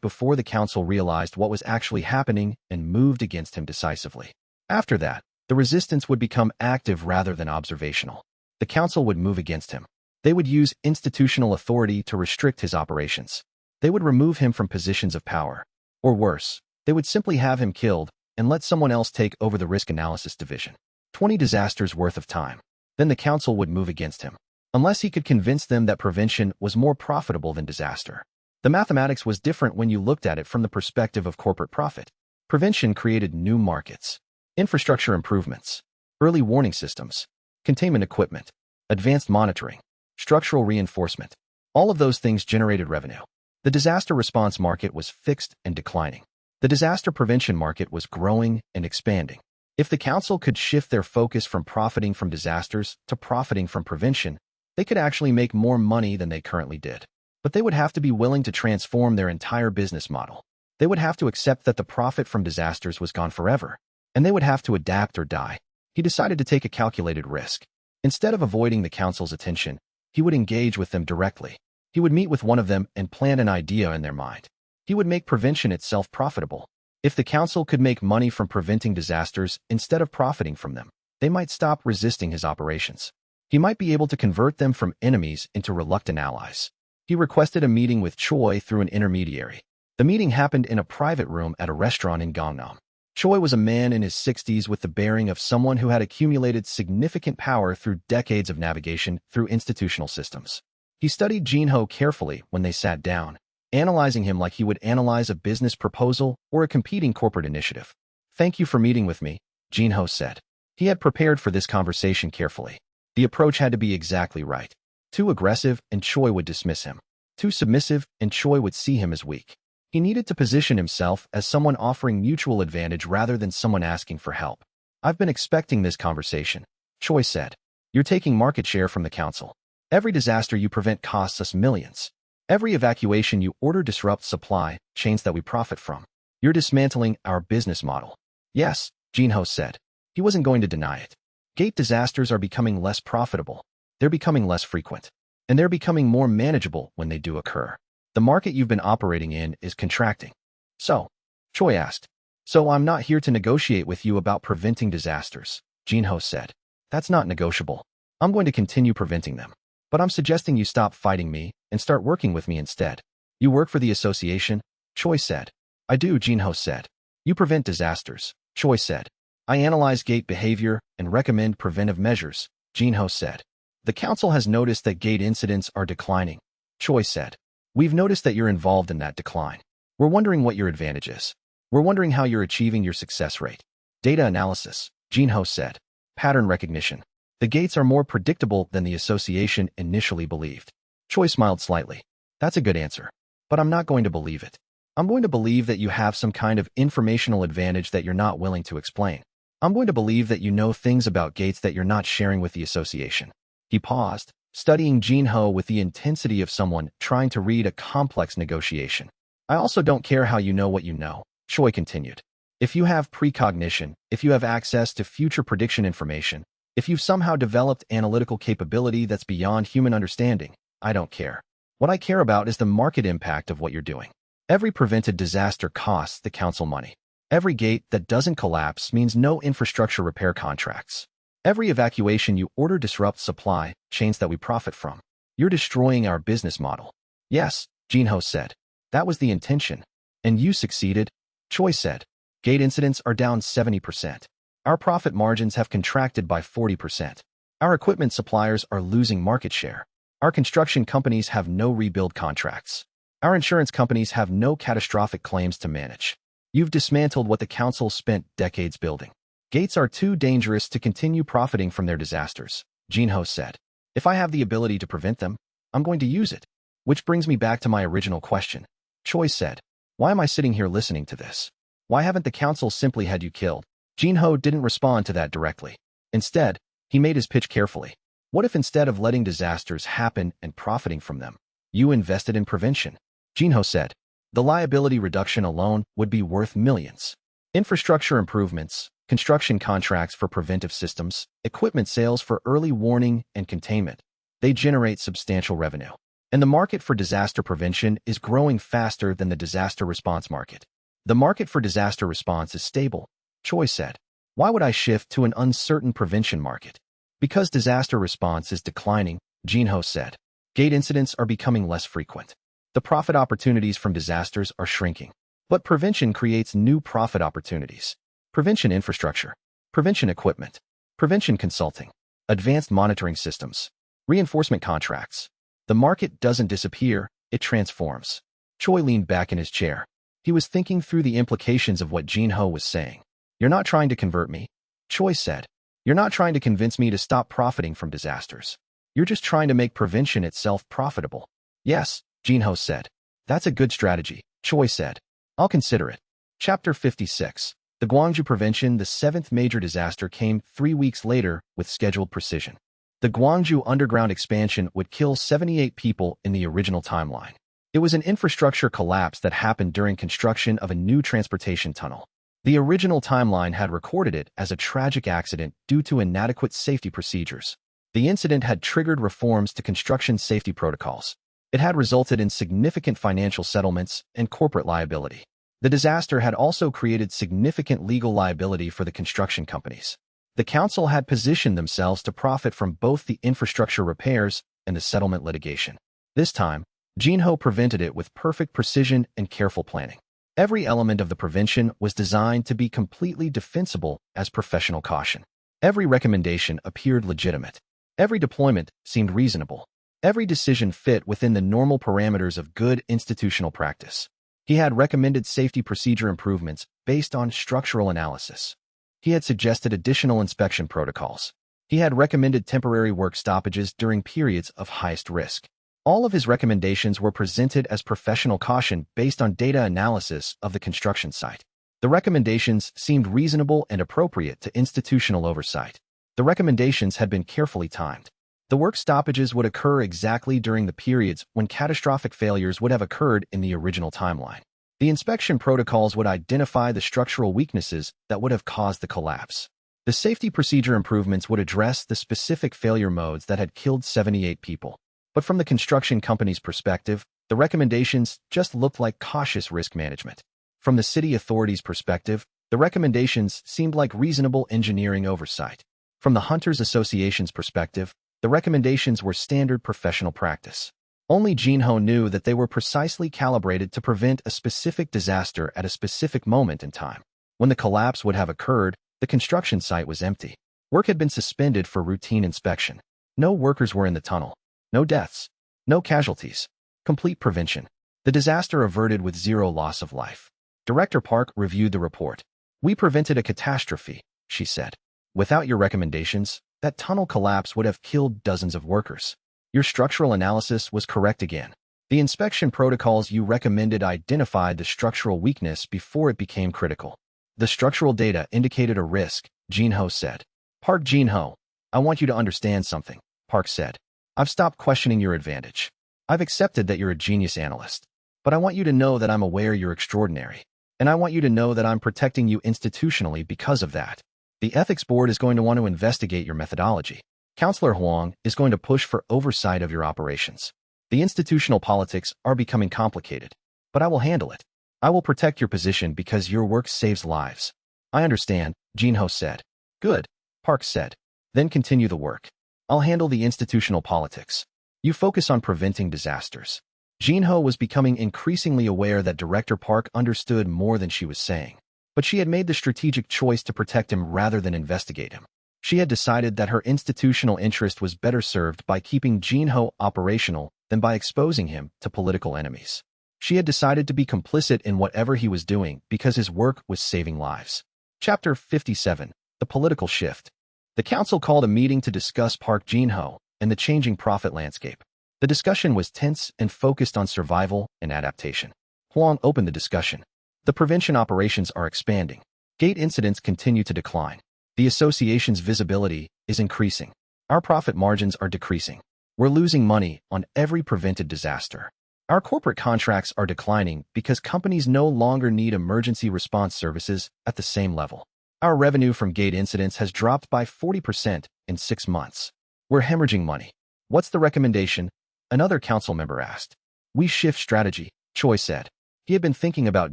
before the council realized what was actually happening and moved against him decisively. After that, the resistance would become active rather than observational. The council would move against him. They would use institutional authority to restrict his operations. They would remove him from positions of power. Or worse, they would simply have him killed and let someone else take over the risk analysis division. 20 disasters worth of time. Then the council would move against him, unless he could convince them that prevention was more profitable than disaster. The mathematics was different when you looked at it from the perspective of corporate profit. Prevention created new markets, infrastructure improvements, early warning systems, containment equipment, advanced monitoring, structural reinforcement. All of those things generated revenue. The disaster response market was fixed and declining. The disaster prevention market was growing and expanding. If the council could shift their focus from profiting from disasters to profiting from prevention, they could actually make more money than they currently did. But they would have to be willing to transform their entire business model. They would have to accept that the profit from disasters was gone forever, and they would have to adapt or die. He decided to take a calculated risk. Instead of avoiding the council's attention, he would engage with them directly. He would meet with one of them and plant an idea in their mind. He would make prevention itself profitable. If the council could make money from preventing disasters instead of profiting from them, they might stop resisting his operations. He might be able to convert them from enemies into reluctant allies. He requested a meeting with Choi through an intermediary. The meeting happened in a private room at a restaurant in Gangnam. Choi was a man in his 60s with the bearing of someone who had accumulated significant power through decades of navigation through institutional systems. He studied Jinho carefully when they sat down, analyzing him like he would analyze a business proposal or a competing corporate initiative. "Thank you for meeting with me," Jinho said. He had prepared for this conversation carefully. The approach had to be exactly right. Too aggressive, and Choi would dismiss him. Too submissive, and Choi would see him as weak. He needed to position himself as someone offering mutual advantage rather than someone asking for help. "I've been expecting this conversation," Choi said. "You're taking market share from the council. Every disaster you prevent costs us millions. Every evacuation you order disrupts supply chains that we profit from. You're dismantling our business model." "Yes," Jinho said. He wasn't going to deny it. Gate disasters are becoming less profitable. They're becoming less frequent. And they're becoming more manageable when they do occur. The market you've been operating in is contracting. "So?" Choi asked. "So I'm not here to negotiate with you about preventing disasters," Jinho said. "That's not negotiable. I'm going to continue preventing them. But I'm suggesting you stop fighting me and start working with me instead." "You work for the association?" Choi said. "I do," Jinho said. "You prevent disasters," Choi said. "I analyze gate behavior and recommend preventive measures," Jinho said. The council has noticed that gate incidents are declining, Choi said. We've noticed that you're involved in that decline. We're wondering what your advantage is. We're wondering how you're achieving your success rate. Data analysis, Jinho said. Pattern recognition. The gates are more predictable than the association initially believed. Choi smiled slightly. That's a good answer. But I'm not going to believe it. I'm going to believe that you have some kind of informational advantage that you're not willing to explain. I'm going to believe that you know things about gates that you're not sharing with the association. He paused, studying Jinho with the intensity of someone trying to read a complex negotiation. I also don't care how you know what you know, Choi continued. If you have precognition, if you have access to future prediction information, if you've somehow developed analytical capability that's beyond human understanding, I don't care. What I care about is the market impact of what you're doing. Every prevented disaster costs the council money. Every gate that doesn't collapse means no infrastructure repair contracts. Every evacuation you order disrupts supply chains that we profit from. You're destroying our business model. Yes, Jinho said. That was the intention. And you succeeded, Choi said. Gate incidents are down 70%. Our profit margins have contracted by 40%. Our equipment suppliers are losing market share. Our construction companies have no rebuild contracts. Our insurance companies have no catastrophic claims to manage. You've dismantled what the council spent decades building. Gates are too dangerous to continue profiting from their disasters, Jinho said. If I have the ability to prevent them, I'm going to use it. Which brings me back to my original question. Choi said, why am I sitting here listening to this? Why haven't the council simply had you killed? Jinho didn't respond to that directly. Instead, he made his pitch carefully. What if instead of letting disasters happen and profiting from them, you invested in prevention? Jinho said, the liability reduction alone would be worth millions. Infrastructure improvements, construction contracts for preventive systems, equipment sales for early warning and containment. They generate substantial revenue. And the market for disaster prevention is growing faster than the disaster response market. The market for disaster response is stable, Choi said. Why would I shift to an uncertain prevention market? Because disaster response is declining, Jinho said. Gate incidents are becoming less frequent. The profit opportunities from disasters are shrinking. But prevention creates new profit opportunities. Prevention infrastructure, prevention equipment, prevention consulting, advanced monitoring systems, reinforcement contracts. The market doesn't disappear, it transforms. Choi leaned back in his chair. He was thinking through the implications of what Jinho was saying. You're not trying to convert me, Choi said. You're not trying to convince me to stop profiting from disasters. You're just trying to make prevention itself profitable. Yes, Jinho said. That's a good strategy, Choi said. I'll consider it. Chapter 56. The Gwangju Prevention. The seventh major disaster came 3 weeks later with scheduled precision. The Gwangju underground expansion would kill 78 people in the original timeline. It was an infrastructure collapse that happened during construction of a new transportation tunnel. The original timeline had recorded it as a tragic accident due to inadequate safety procedures. The incident had triggered reforms to construction safety protocols. It had resulted in significant financial settlements and corporate liability. The disaster had also created significant legal liability for the construction companies. The council had positioned themselves to profit from both the infrastructure repairs and the settlement litigation. This time, Jinho prevented it with perfect precision and careful planning. Every element of the prevention was designed to be completely defensible as professional caution. Every recommendation appeared legitimate. Every deployment seemed reasonable. Every decision fit within the normal parameters of good institutional practice. He had recommended safety procedure improvements based on structural analysis. He had suggested additional inspection protocols. He had recommended temporary work stoppages during periods of highest risk. All of his recommendations were presented as professional caution based on data analysis of the construction site. The recommendations seemed reasonable and appropriate to institutional oversight. The recommendations had been carefully timed. The work stoppages would occur exactly during the periods when catastrophic failures would have occurred in the original timeline. The inspection protocols would identify the structural weaknesses that would have caused the collapse. The safety procedure improvements would address the specific failure modes that had killed 78 people. But from the construction company's perspective, the recommendations just looked like cautious risk management. From the city authorities' perspective, the recommendations seemed like reasonable engineering oversight. From the Hunters Association's perspective, the recommendations were standard professional practice. Only Jinho knew that they were precisely calibrated to prevent a specific disaster at a specific moment in time. When the collapse would have occurred, the construction site was empty. Work had been suspended for routine inspection. No workers were in the tunnel. No deaths. No casualties. Complete prevention. The disaster averted with zero loss of life. Director Park reviewed the report. We prevented a catastrophe, she said. Without your recommendations, that tunnel collapse would have killed dozens of workers. Your structural analysis was correct again. The inspection protocols you recommended identified the structural weakness before it became critical. The structural data indicated a risk, Jinho said. Park Jinho, I want you to understand something, Park said. I've stopped questioning your advantage. I've accepted that you're a genius analyst. But I want you to know that I'm aware you're extraordinary. And I want you to know that I'm protecting you institutionally because of that. The ethics board is going to want to investigate your methodology. Counselor Huang is going to push for oversight of your operations. The institutional politics are becoming complicated, but I will handle it. I will protect your position because your work saves lives. I understand, Jinho said. Good, Park said. Then continue the work. I'll handle the institutional politics. You focus on preventing disasters. Jinho was becoming increasingly aware that Director Park understood more than she was saying. But she had made the strategic choice to protect him rather than investigate him. She had decided that her institutional interest was better served by keeping Jinho operational than by exposing him to political enemies. She had decided to be complicit in whatever he was doing because his work was saving lives. Chapter 57. The Political Shift. The council called a meeting to discuss Park Jinho and the changing profit landscape. The discussion was tense and focused on survival and adaptation. Huang opened the discussion. The prevention operations are expanding. Gate incidents continue to decline. The association's visibility is increasing. Our profit margins are decreasing. We're losing money on every prevented disaster. Our corporate contracts are declining because companies no longer need emergency response services at the same level. Our revenue from gate incidents has dropped by 40% in 6 months. We're hemorrhaging money. What's the recommendation? Another council member asked. We shift strategy, Choi said. He had been thinking about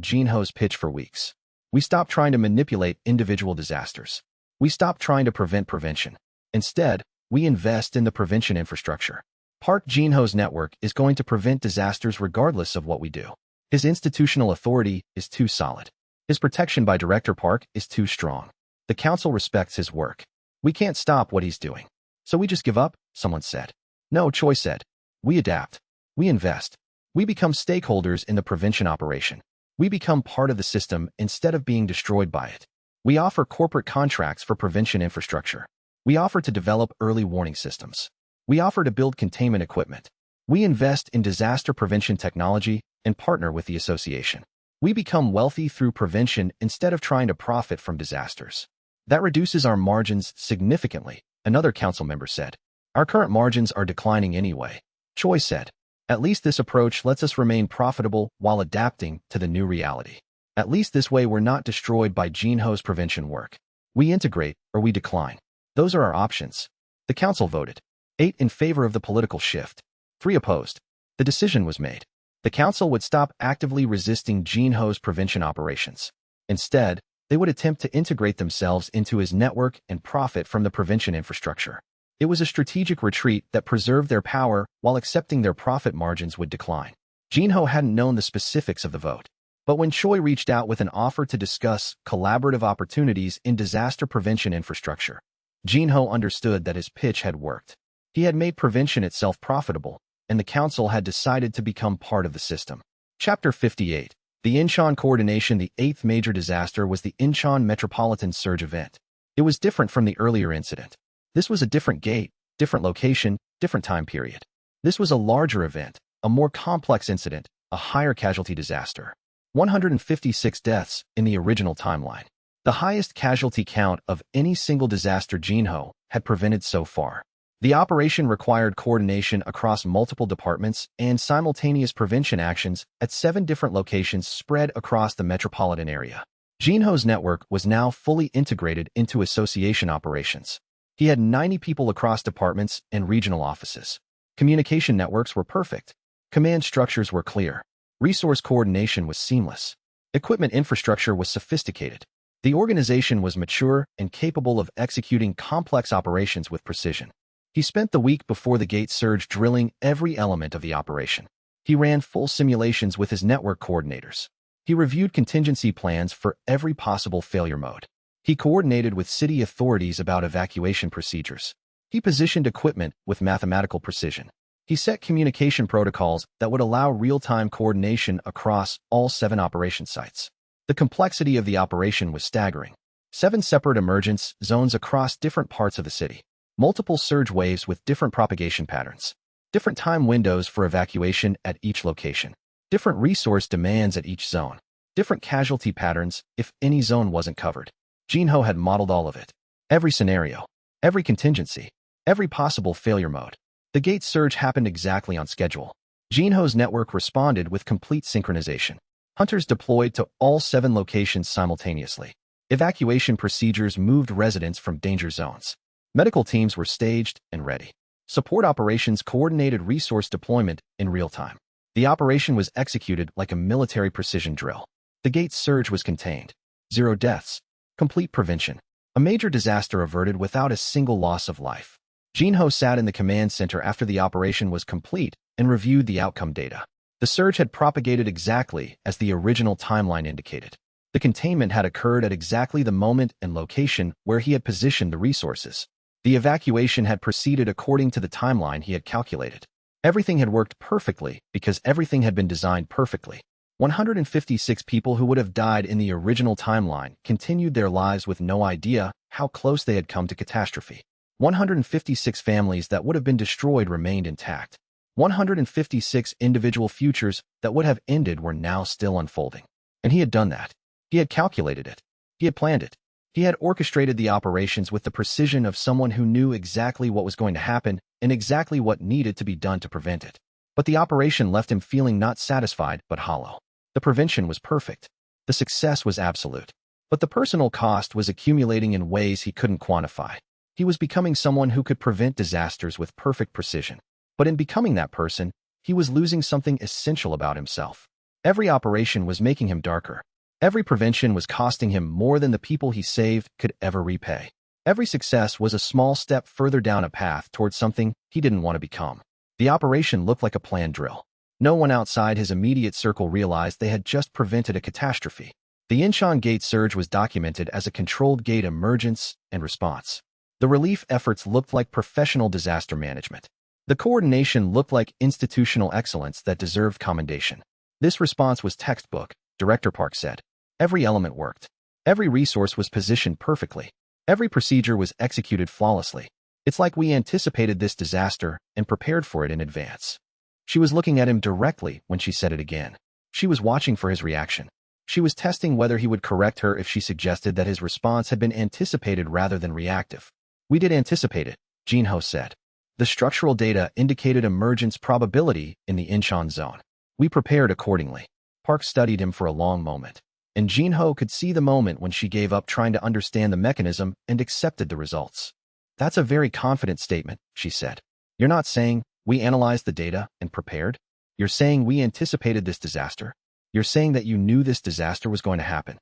Jinho's pitch for weeks. We stop trying to manipulate individual disasters. We stop trying to prevent prevention. Instead, we invest in the prevention infrastructure. Park Jinho's network is going to prevent disasters regardless of what we do. His institutional authority is too solid. His protection by Director Park is too strong. The council respects his work. We can't stop what he's doing. So we just give up, someone said. No, Choi said. We adapt. We invest. We become stakeholders in the prevention operation. We become part of the system instead of being destroyed by it. We offer corporate contracts for prevention infrastructure. We offer to develop early warning systems. We offer to build containment equipment. We invest in disaster prevention technology and partner with the association. We become wealthy through prevention instead of trying to profit from disasters. That reduces our margins significantly, another council member said. Our current margins are declining anyway, Choi said. At least this approach lets us remain profitable while adapting to the new reality. At least this way we're not destroyed by Jinho's prevention work. We integrate or we decline. Those are our options. The council voted. 8 in favor of the political shift. 3 opposed. The decision was made. The council would stop actively resisting Jinho's prevention operations. Instead, they would attempt to integrate themselves into his network and profit from the prevention infrastructure. It was a strategic retreat that preserved their power while accepting their profit margins would decline. Jinho hadn't known the specifics of the vote. But when Choi reached out with an offer to discuss collaborative opportunities in disaster prevention infrastructure, Jinho understood that his pitch had worked. He had made prevention itself profitable, and the council had decided to become part of the system. Chapter 58. The Incheon Coordination. The 8th major disaster was the Incheon Metropolitan Surge event. It was different from the earlier incident. This was a different gate, different location, different time period. This was a larger event, a more complex incident, a higher casualty disaster. 156 deaths in the original timeline. The highest casualty count of any single disaster Jinho had prevented so far. The operation required coordination across multiple departments and simultaneous prevention actions at 7 different locations spread across the metropolitan area. Jinho's network was now fully integrated into association operations. He had 90 people across departments and regional offices. Communication networks were perfect. Command structures were clear. Resource coordination was seamless. Equipment infrastructure was sophisticated. The organization was mature and capable of executing complex operations with precision. He spent the week before the gate surge drilling every element of the operation. He ran full simulations with his network coordinators. He reviewed contingency plans for every possible failure mode. He coordinated with city authorities about evacuation procedures. He positioned equipment with mathematical precision. He set communication protocols that would allow real-time coordination across all 7 operation sites. The complexity of the operation was staggering. 7 separate emergence zones across different parts of the city. Multiple surge waves with different propagation patterns. Different time windows for evacuation at each location. Different resource demands at each zone. Different casualty patterns if any zone wasn't covered. Jinho had modeled all of it. Every scenario. Every contingency. Every possible failure mode. The gate surge happened exactly on schedule. Jinho's network responded with complete synchronization. Hunters deployed to all 7 locations simultaneously. Evacuation procedures moved residents from danger zones. Medical teams were staged and ready. Support operations coordinated resource deployment in real time. The operation was executed like a military precision drill. The gate surge was contained. 0 deaths. Complete prevention. A major disaster averted without a single loss of life. Jinho sat in the command center after the operation was complete and reviewed the outcome data. The surge had propagated exactly as the original timeline indicated. The containment had occurred at exactly the moment and location where he had positioned the resources. The evacuation had proceeded according to the timeline he had calculated. Everything had worked perfectly because everything had been designed perfectly. 156 people who would have died in the original timeline continued their lives with no idea how close they had come to catastrophe. 156 families that would have been destroyed remained intact. 156 individual futures that would have ended were now still unfolding. And he had done that. He had calculated it. He had planned it. He had orchestrated the operations with the precision of someone who knew exactly what was going to happen and exactly what needed to be done to prevent it. But the operation left him feeling not satisfied but hollow. The prevention was perfect. The success was absolute. But the personal cost was accumulating in ways he couldn't quantify. He was becoming someone who could prevent disasters with perfect precision. But in becoming that person, he was losing something essential about himself. Every operation was making him darker. Every prevention was costing him more than the people he saved could ever repay. Every success was a small step further down a path towards something he didn't want to become. The operation looked like a planned drill. No one outside his immediate circle realized they had just prevented a catastrophe. The Incheon Gate surge was documented as a controlled gate emergence and response. The relief efforts looked like professional disaster management. The coordination looked like institutional excellence that deserved commendation. This response was textbook, Director Park said. Every element worked. Every resource was positioned perfectly. Every procedure was executed flawlessly. It's like we anticipated this disaster and prepared for it in advance. She was looking at him directly when she said it again. She was watching for his reaction. She was testing whether he would correct her if she suggested that his response had been anticipated rather than reactive. We did anticipate it, Jinho said. The structural data indicated emergence probability in the Incheon zone. We prepared accordingly. Park studied him for a long moment. And Jinho could see the moment when she gave up trying to understand the mechanism and accepted the results. That's a very confident statement, she said. You're not saying, we analyzed the data and prepared? You're saying we anticipated this disaster? You're saying that you knew this disaster was going to happen?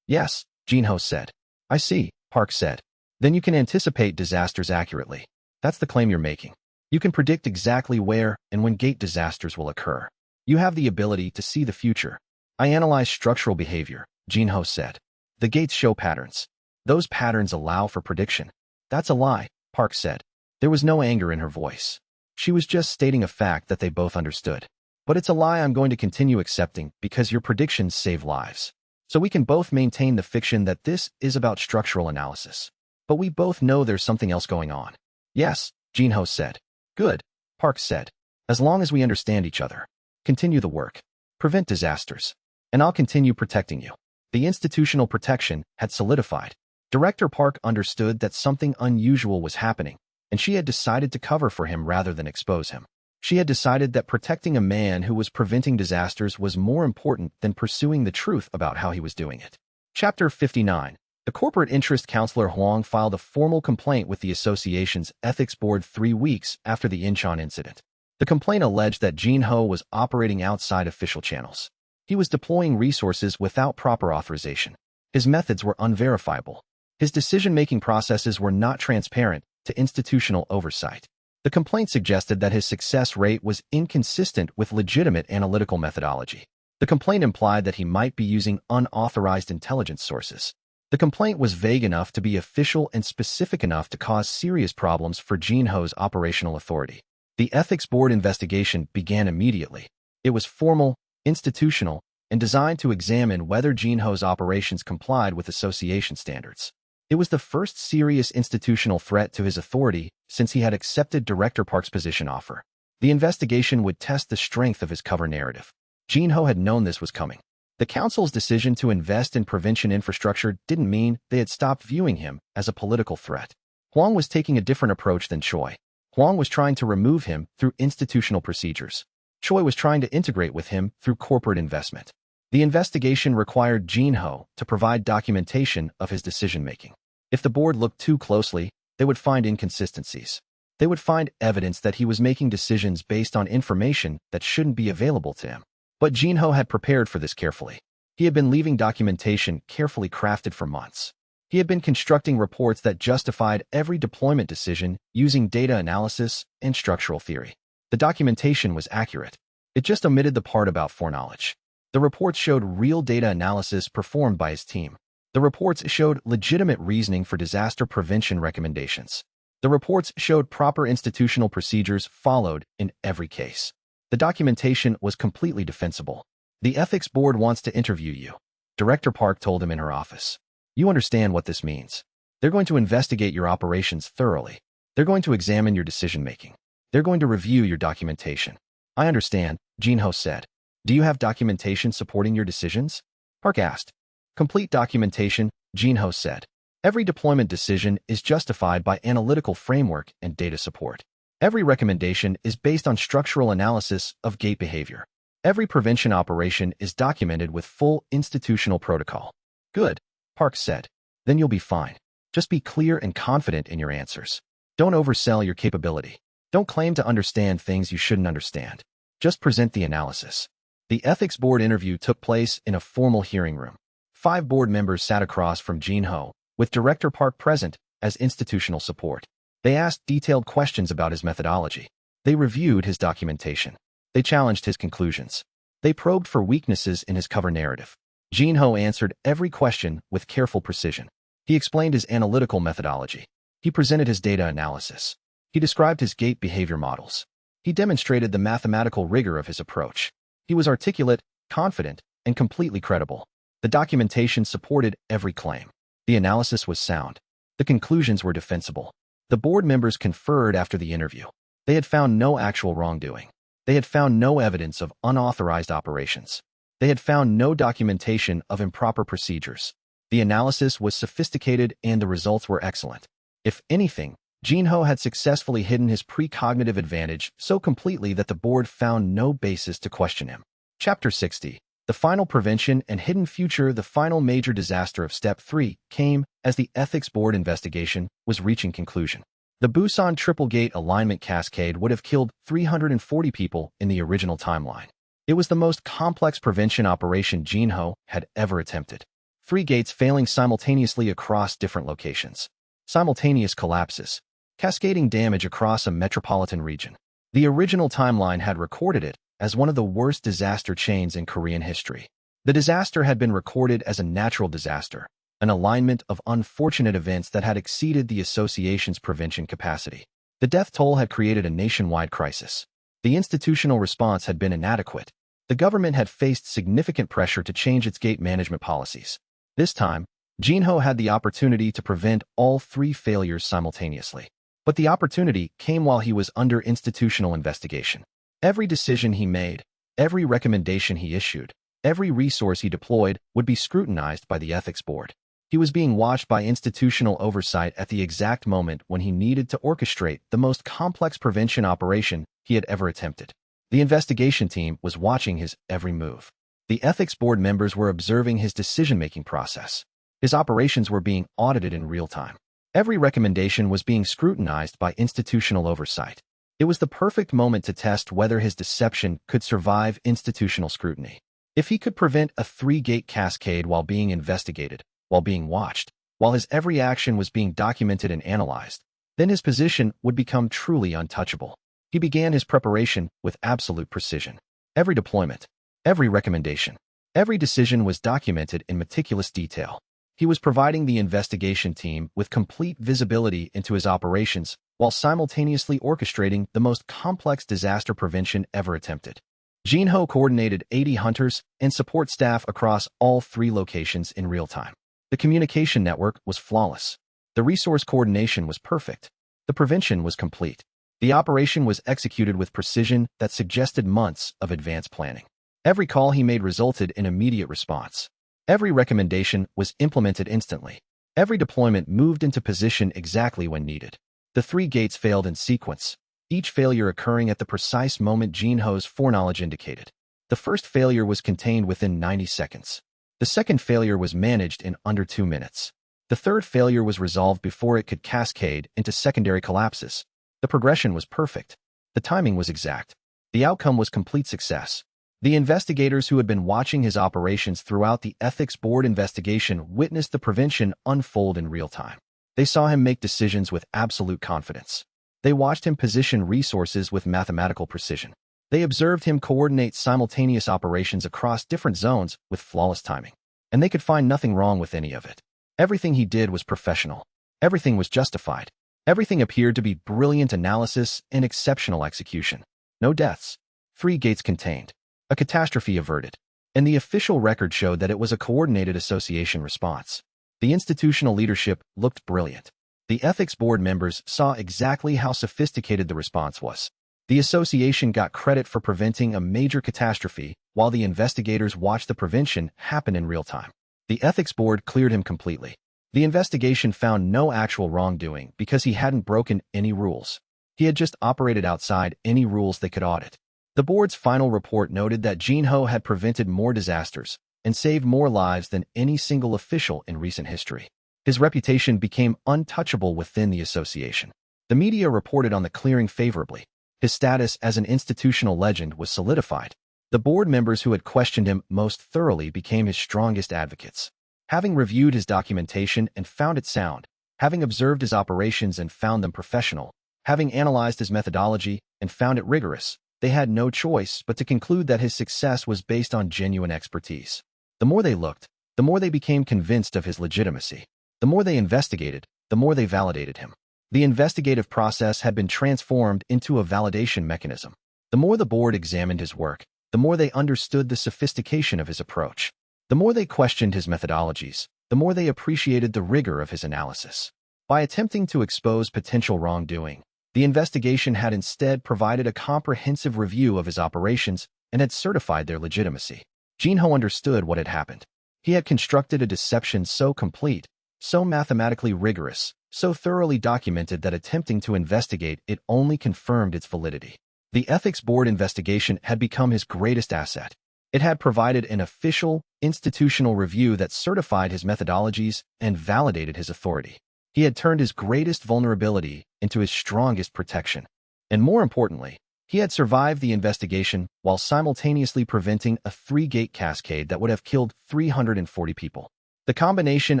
Yes, Jinho said. I see, Park said. Then you can anticipate disasters accurately. That's the claim you're making. You can predict exactly where and when gate disasters will occur. You have the ability to see the future. I analyze structural behavior, Jinho said. The gates show patterns. Those patterns allow for prediction. That's a lie, Park said. There was no anger in her voice. She was just stating a fact that they both understood. But it's a lie I'm going to continue accepting because your predictions save lives. So we can both maintain the fiction that this is about structural analysis. But we both know there's something else going on. Yes, Jinho said. Good, Park said. As long as we understand each other. Continue the work. Prevent disasters. And I'll continue protecting you. The institutional protection had solidified. Director Park understood that something unusual was happening, and she had decided to cover for him rather than expose him. She had decided that protecting a man who was preventing disasters was more important than pursuing the truth about how he was doing it. Chapter 59. The corporate interest counselor Huang filed a formal complaint with the association's ethics board 3 weeks after the Incheon incident. The complaint alleged that Jinho was operating outside official channels. He was deploying resources without proper authorization. His methods were unverifiable. His decision-making processes were not transparent to institutional oversight. The complaint suggested that his success rate was inconsistent with legitimate analytical methodology. The complaint implied that he might be using unauthorized intelligence sources. The complaint was vague enough to be official and specific enough to cause serious problems for Jinho's operational authority. The ethics board investigation began immediately. It was formal, institutional, and designed to examine whether Jinho's operations complied with association standards. It was the first serious institutional threat to his authority since he had accepted Director Park's position offer. The investigation would test the strength of his cover narrative. Jinho had known this was coming. The council's decision to invest in prevention infrastructure didn't mean they had stopped viewing him as a political threat. Huang was taking a different approach than Choi. Huang was trying to remove him through institutional procedures. Choi was trying to integrate with him through corporate investment. The investigation required Jinho to provide documentation of his decision-making. If the board looked too closely, they would find inconsistencies. They would find evidence that he was making decisions based on information that shouldn't be available to him. But Jinho had prepared for this carefully. He had been leaving documentation carefully crafted for months. He had been constructing reports that justified every deployment decision using data analysis and structural theory. The documentation was accurate. It just omitted the part about foreknowledge. The reports showed real data analysis performed by his team. The reports showed legitimate reasoning for disaster prevention recommendations. The reports showed proper institutional procedures followed in every case. The documentation was completely defensible. The ethics board wants to interview you, Director Park told him in her office. You understand what this means. They're going to investigate your operations thoroughly. They're going to examine your decision-making. They're going to review your documentation. I understand, Jinho said. Do you have documentation supporting your decisions? Park asked. Complete documentation, Jinho said. Every deployment decision is justified by analytical framework and data support. Every recommendation is based on structural analysis of gate behavior. Every prevention operation is documented with full institutional protocol. Good, Park said. Then you'll be fine. Just be clear and confident in your answers. Don't oversell your capability. Don't claim to understand things you shouldn't understand. Just present the analysis. The ethics board interview took place in a formal hearing room. 5 board members sat across from Jinho, with Director Park present as institutional support. They asked detailed questions about his methodology. They reviewed his documentation. They challenged his conclusions. They probed for weaknesses in his cover narrative. Jinho answered every question with careful precision. He explained his analytical methodology. He presented his data analysis. He described his gate behavior models. He demonstrated the mathematical rigor of his approach. He was articulate, confident, and completely credible. The documentation supported every claim. The analysis was sound. The conclusions were defensible. The board members conferred after the interview. They had found no actual wrongdoing. They had found no evidence of unauthorized operations. They had found no documentation of improper procedures. The analysis was sophisticated and the results were excellent. If anything, Jinho had successfully hidden his precognitive advantage so completely that the board found no basis to question him. Chapter 60. The final prevention and hidden future. The final major disaster of Step 3 came as the ethics board investigation was reaching conclusion. The Busan Triple Gate Alignment Cascade would have killed 340 people in the original timeline. It was the most complex prevention operation Jinho had ever attempted. 3 gates failing simultaneously across different locations. Simultaneous collapses. Cascading damage across a metropolitan region. The original timeline had recorded it as one of the worst disaster chains in Korean history. The disaster had been recorded as a natural disaster, an alignment of unfortunate events that had exceeded the association's prevention capacity. The death toll had created a nationwide crisis. The institutional response had been inadequate. The government had faced significant pressure to change its gate management policies. This time, Jinho had the opportunity to prevent all 3 failures simultaneously. But the opportunity came while he was under institutional investigation. Every decision he made, every recommendation he issued, every resource he deployed would be scrutinized by the ethics board. He was being watched by institutional oversight at the exact moment when he needed to orchestrate the most complex prevention operation he had ever attempted. The investigation team was watching his every move. The ethics board members were observing his decision-making process. His operations were being audited in real time. Every recommendation was being scrutinized by institutional oversight. It was the perfect moment to test whether his deception could survive institutional scrutiny. If he could prevent a 3-gate cascade while being investigated, while being watched, while his every action was being documented and analyzed, then his position would become truly untouchable. He began his preparation with absolute precision. Every deployment, every recommendation, every decision was documented in meticulous detail. He was providing the investigation team with complete visibility into his operations while simultaneously orchestrating the most complex disaster prevention ever attempted. Jinho coordinated 80 hunters and support staff across all 3 locations in real time. The communication network was flawless. The resource coordination was perfect. The prevention was complete. The operation was executed with precision that suggested months of advanced planning. Every call he made resulted in immediate response. Every recommendation was implemented instantly. Every deployment moved into position exactly when needed. The 3 gates failed in sequence, each failure occurring at the precise moment Jinho's foreknowledge indicated. The first failure was contained within 90 seconds. The second failure was managed in under 2 minutes. The third failure was resolved before it could cascade into secondary collapses. The progression was perfect. The timing was exact. The outcome was complete success. The investigators who had been watching his operations throughout the ethics board investigation witnessed the prevention unfold in real time. They saw him make decisions with absolute confidence. They watched him position resources with mathematical precision. They observed him coordinate simultaneous operations across different zones with flawless timing. And they could find nothing wrong with any of it. Everything he did was professional. Everything was justified. Everything appeared to be brilliant analysis and exceptional execution. No deaths. 3 gates contained. A catastrophe averted. And the official record showed that it was a coordinated association response. The institutional leadership looked brilliant. The ethics board members saw exactly how sophisticated the response was. The association got credit for preventing a major catastrophe, while the investigators watched the prevention happen in real time. The ethics board cleared him completely. The investigation found no actual wrongdoing because he hadn't broken any rules. He had just operated outside any rules they could audit. The board's final report noted that Jinho had prevented more disasters and saved more lives than any single official in recent history. His reputation became untouchable within the association. The media reported on the clearing favorably. His status as an institutional legend was solidified. The board members who had questioned him most thoroughly became his strongest advocates. Having reviewed his documentation and found it sound, having observed his operations and found them professional, having analyzed his methodology and found it rigorous, they had no choice but to conclude that his success was based on genuine expertise. The more they looked, the more they became convinced of his legitimacy. The more they investigated, the more they validated him. The investigative process had been transformed into a validation mechanism. The more the board examined his work, the more they understood the sophistication of his approach. The more they questioned his methodologies, the more they appreciated the rigor of his analysis. By attempting to expose potential wrongdoing, the investigation had instead provided a comprehensive review of his operations and had certified their legitimacy. Jinho understood what had happened. He had constructed a deception so complete, so mathematically rigorous, so thoroughly documented that attempting to investigate it only confirmed its validity. The ethics board investigation had become his greatest asset. It had provided an official, institutional review that certified his methodologies and validated his authority. He had turned his greatest vulnerability into his strongest protection. And more importantly, he had survived the investigation while simultaneously preventing a 3-gate cascade that would have killed 340 people. The combination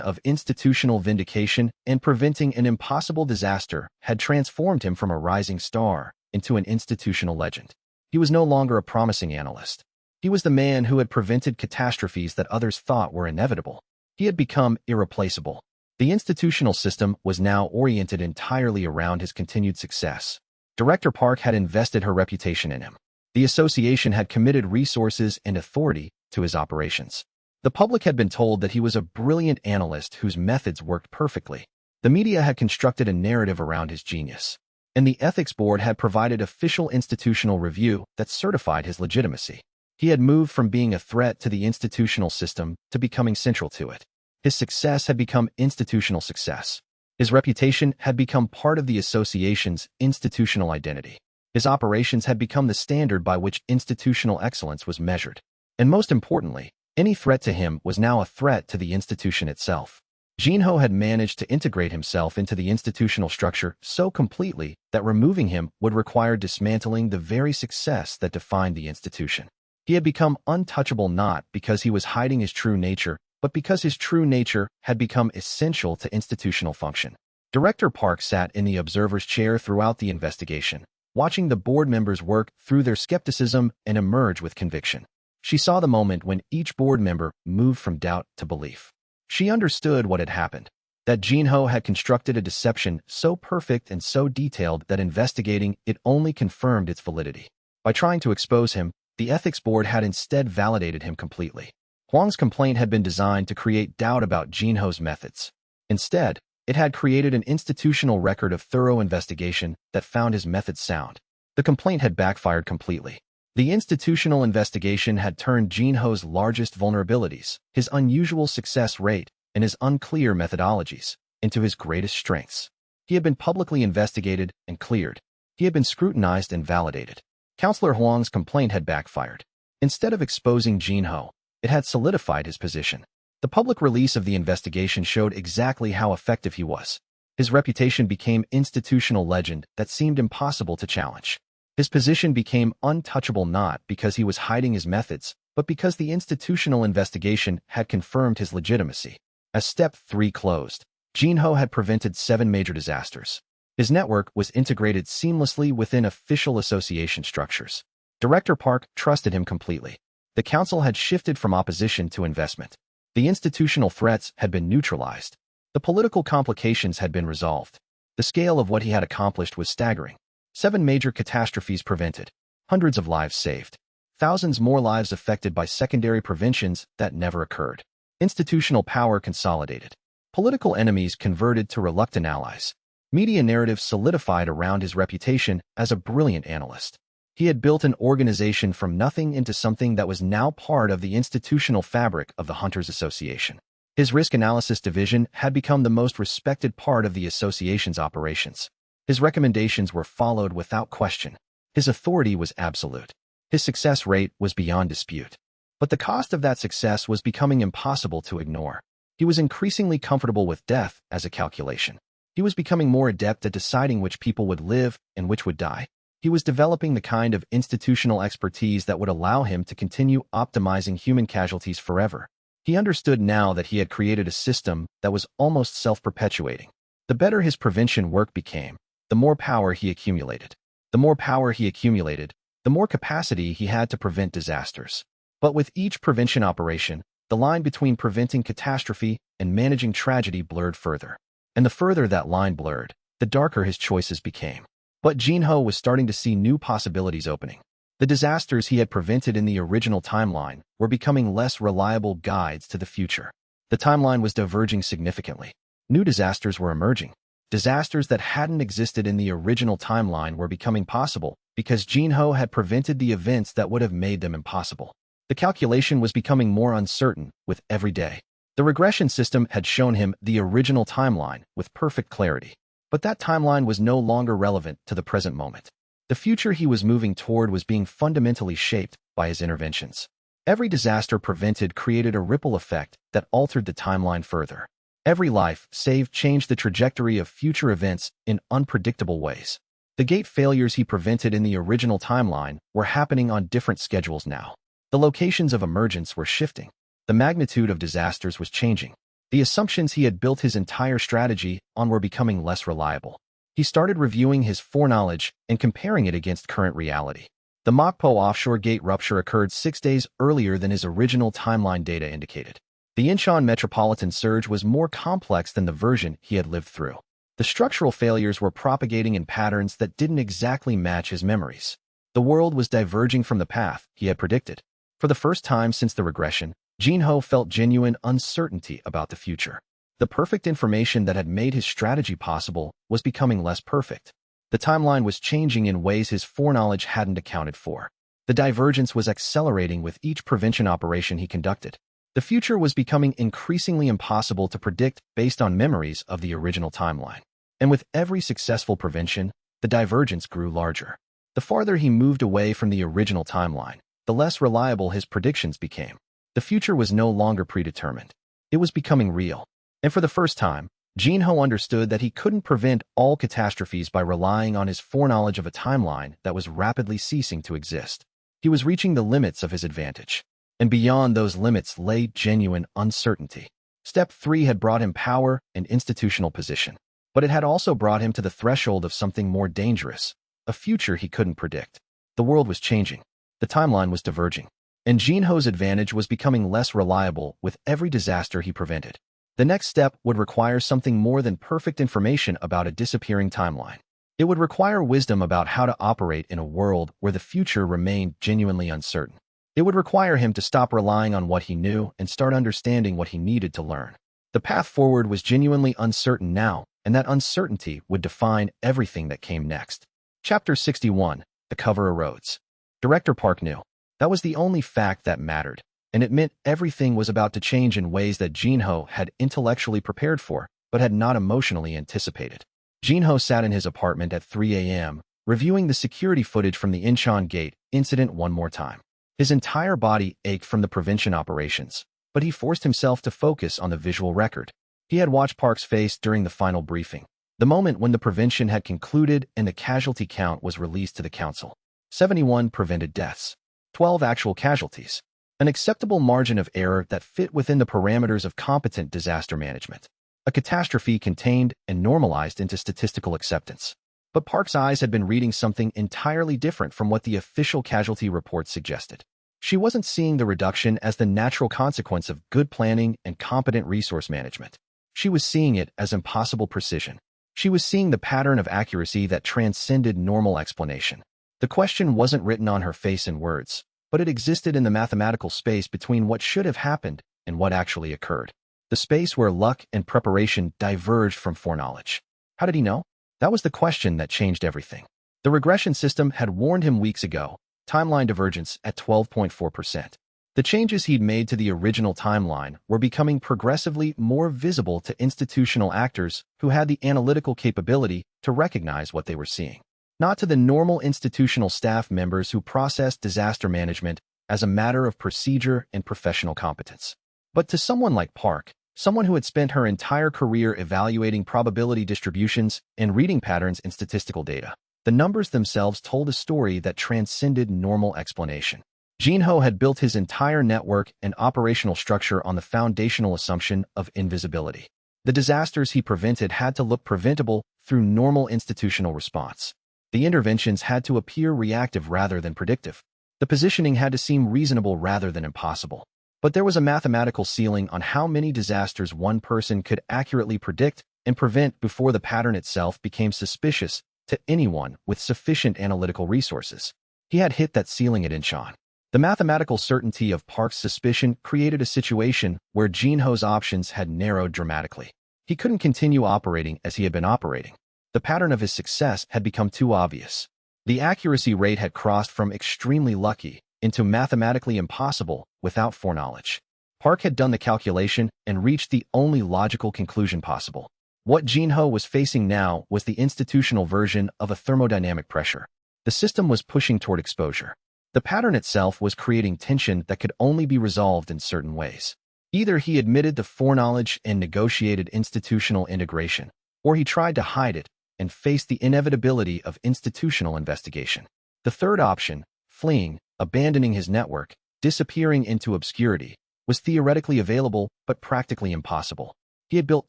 of institutional vindication and preventing an impossible disaster had transformed him from a rising star into an institutional legend. He was no longer a promising analyst. He was the man who had prevented catastrophes that others thought were inevitable. He had become irreplaceable. The institutional system was now oriented entirely around his continued success. Director Park had invested her reputation in him. The association had committed resources and authority to his operations. The public had been told that he was a brilliant analyst whose methods worked perfectly. The media had constructed a narrative around his genius. And the ethics board had provided official institutional review that certified his legitimacy. He had moved from being a threat to the institutional system to becoming central to it. His success had become institutional success. His reputation had become part of the association's institutional identity. His operations had become the standard by which institutional excellence was measured. And most importantly, any threat to him was now a threat to the institution itself. Jinho had managed to integrate himself into the institutional structure so completely that removing him would require dismantling the very success that defined the institution. He had become untouchable not because he was hiding his true nature, but because his true nature had become essential to institutional function. Director Park sat in the observer's chair throughout the investigation, watching the board members work through their skepticism and emerge with conviction. She saw the moment when each board member moved from doubt to belief. She understood what had happened, that Jinho had constructed a deception so perfect and so detailed that investigating it only confirmed its validity. By trying to expose him, the ethics board had instead validated him completely. Huang's complaint had been designed to create doubt about Jinho's methods. Instead, it had created an institutional record of thorough investigation that found his methods sound. The complaint had backfired completely. The institutional investigation had turned Jinho's largest vulnerabilities, his unusual success rate, and his unclear methodologies, into his greatest strengths. He had been publicly investigated and cleared. He had been scrutinized and validated. Counselor Huang's complaint had backfired. Instead of exposing Jinho, it had solidified his position. The public release of the investigation showed exactly how effective he was. His reputation became institutional legend that seemed impossible to challenge. His position became untouchable not because he was hiding his methods, but because the institutional investigation had confirmed his legitimacy. As Step 3 closed, Jinho had prevented 7 major disasters. His network was integrated seamlessly within official association structures. Director Park trusted him completely. The council had shifted from opposition to investment. The institutional threats had been neutralized. The political complications had been resolved. The scale of what he had accomplished was staggering. 7 major catastrophes prevented. Hundreds of lives saved. Thousands more lives affected by secondary preventions that never occurred. Institutional power consolidated. Political enemies converted to reluctant allies. Media narrative solidified around his reputation as a brilliant analyst. He had built an organization from nothing into something that was now part of the institutional fabric of the Hunters Association. His risk analysis division had become the most respected part of the association's operations. His recommendations were followed without question. His authority was absolute. His success rate was beyond dispute. But the cost of that success was becoming impossible to ignore. He was increasingly comfortable with death as a calculation. He was becoming more adept at deciding which people would live and which would die. He was developing the kind of institutional expertise that would allow him to continue optimizing human casualties forever. He understood now that he had created a system that was almost self-perpetuating. The better his prevention work became, the more power he accumulated. The more power he accumulated, the more capacity he had to prevent disasters. But with each prevention operation, the line between preventing catastrophe and managing tragedy blurred further. And the further that line blurred, the darker his choices became. But Jinho was starting to see new possibilities opening. The disasters he had prevented in the original timeline were becoming less reliable guides to the future. The timeline was diverging significantly. New disasters were emerging. Disasters that hadn't existed in the original timeline were becoming possible because Jinho had prevented the events that would have made them impossible. The calculation was becoming more uncertain with every day. The regression system had shown him the original timeline with perfect clarity. But that timeline was no longer relevant to the present moment. The future he was moving toward was being fundamentally shaped by his interventions. Every disaster prevented created a ripple effect that altered the timeline further. Every life saved changed the trajectory of future events in unpredictable ways. The gate failures he prevented in the original timeline were happening on different schedules now. The locations of emergence were shifting. The magnitude of disasters was changing. The assumptions he had built his entire strategy on were becoming less reliable. He started reviewing his foreknowledge and comparing it against current reality. The Mokpo offshore gate rupture occurred 6 days earlier than his original timeline data indicated. The Incheon metropolitan surge was more complex than the version he had lived through. The structural failures were propagating in patterns that didn't exactly match his memories. The world was diverging from the path he had predicted. For the first time since the regression, Jinho felt genuine uncertainty about the future. The perfect information that had made his strategy possible was becoming less perfect. The timeline was changing in ways his foreknowledge hadn't accounted for. The divergence was accelerating with each prevention operation he conducted. The future was becoming increasingly impossible to predict based on memories of the original timeline. And with every successful prevention, the divergence grew larger. The farther he moved away from the original timeline, the less reliable his predictions became. The future was no longer predetermined. It was becoming real. And for the first time, Jinho understood that he couldn't prevent all catastrophes by relying on his foreknowledge of a timeline that was rapidly ceasing to exist. He was reaching the limits of his advantage. And beyond those limits lay genuine uncertainty. Step 3 had brought him power and institutional position. But it had also brought him to the threshold of something more dangerous, a future he couldn't predict. The world was changing. The timeline was diverging. And Jinho's advantage was becoming less reliable with every disaster he prevented. The next step would require something more than perfect information about a disappearing timeline. It would require wisdom about how to operate in a world where the future remained genuinely uncertain. It would require him to stop relying on what he knew and start understanding what he needed to learn. The path forward was genuinely uncertain now, and that uncertainty would define everything that came next. Chapter 61. The cover erodes. Director Park knew. That was the only fact that mattered, and it meant everything was about to change in ways that Jinho had intellectually prepared for, but had not emotionally anticipated. Jinho sat in his apartment at 3 a.m., reviewing the security footage from the Incheon Gate incident one more time. His entire body ached from the prevention operations, but he forced himself to focus on the visual record. He had watched Park's face during the final briefing, the moment when the prevention had concluded and the casualty count was released to the council. 71 prevented deaths. 12 actual casualties. An acceptable margin of error that fit within the parameters of competent disaster management. A catastrophe contained and normalized into statistical acceptance. But Park's eyes had been reading something entirely different from what the official casualty report suggested. She wasn't seeing the reduction as the natural consequence of good planning and competent resource management. She was seeing it as impossible precision. She was seeing the pattern of accuracy that transcended normal explanation. The question wasn't written on her face in words, but it existed in the mathematical space between what should have happened and what actually occurred. The space where luck and preparation diverged from foreknowledge. How did he know? That was the question that changed everything. The regression system had warned him weeks ago, timeline divergence at 12.4%. The changes he'd made to the original timeline were becoming progressively more visible to institutional actors who had the analytical capability to recognize what they were seeing. Not to the normal institutional staff members who processed disaster management as a matter of procedure and professional competence. But to someone like Park, someone who had spent her entire career evaluating probability distributions and reading patterns in statistical data. The numbers themselves told a story that transcended normal explanation. Jinho had built his entire network and operational structure on the foundational assumption of invisibility. The disasters he prevented had to look preventable through normal institutional response. The interventions had to appear reactive rather than predictive. The positioning had to seem reasonable rather than impossible. But there was a mathematical ceiling on how many disasters one person could accurately predict and prevent before the pattern itself became suspicious to anyone with sufficient analytical resources. He had hit that ceiling at Incheon. The mathematical certainty of Park's suspicion created a situation where Jinho's options had narrowed dramatically. He couldn't continue operating as he had been operating. The pattern of his success had become too obvious. The accuracy rate had crossed from extremely lucky into mathematically impossible without foreknowledge. Park had done the calculation and reached the only logical conclusion possible. What Jinho was facing now was the institutional version of a thermodynamic pressure. The system was pushing toward exposure. The pattern itself was creating tension that could only be resolved in certain ways. Either he admitted the foreknowledge and negotiated institutional integration, or he tried to hide it and faced the inevitability of institutional investigation. The third option, fleeing, abandoning his network, disappearing into obscurity, was theoretically available but practically impossible. He had built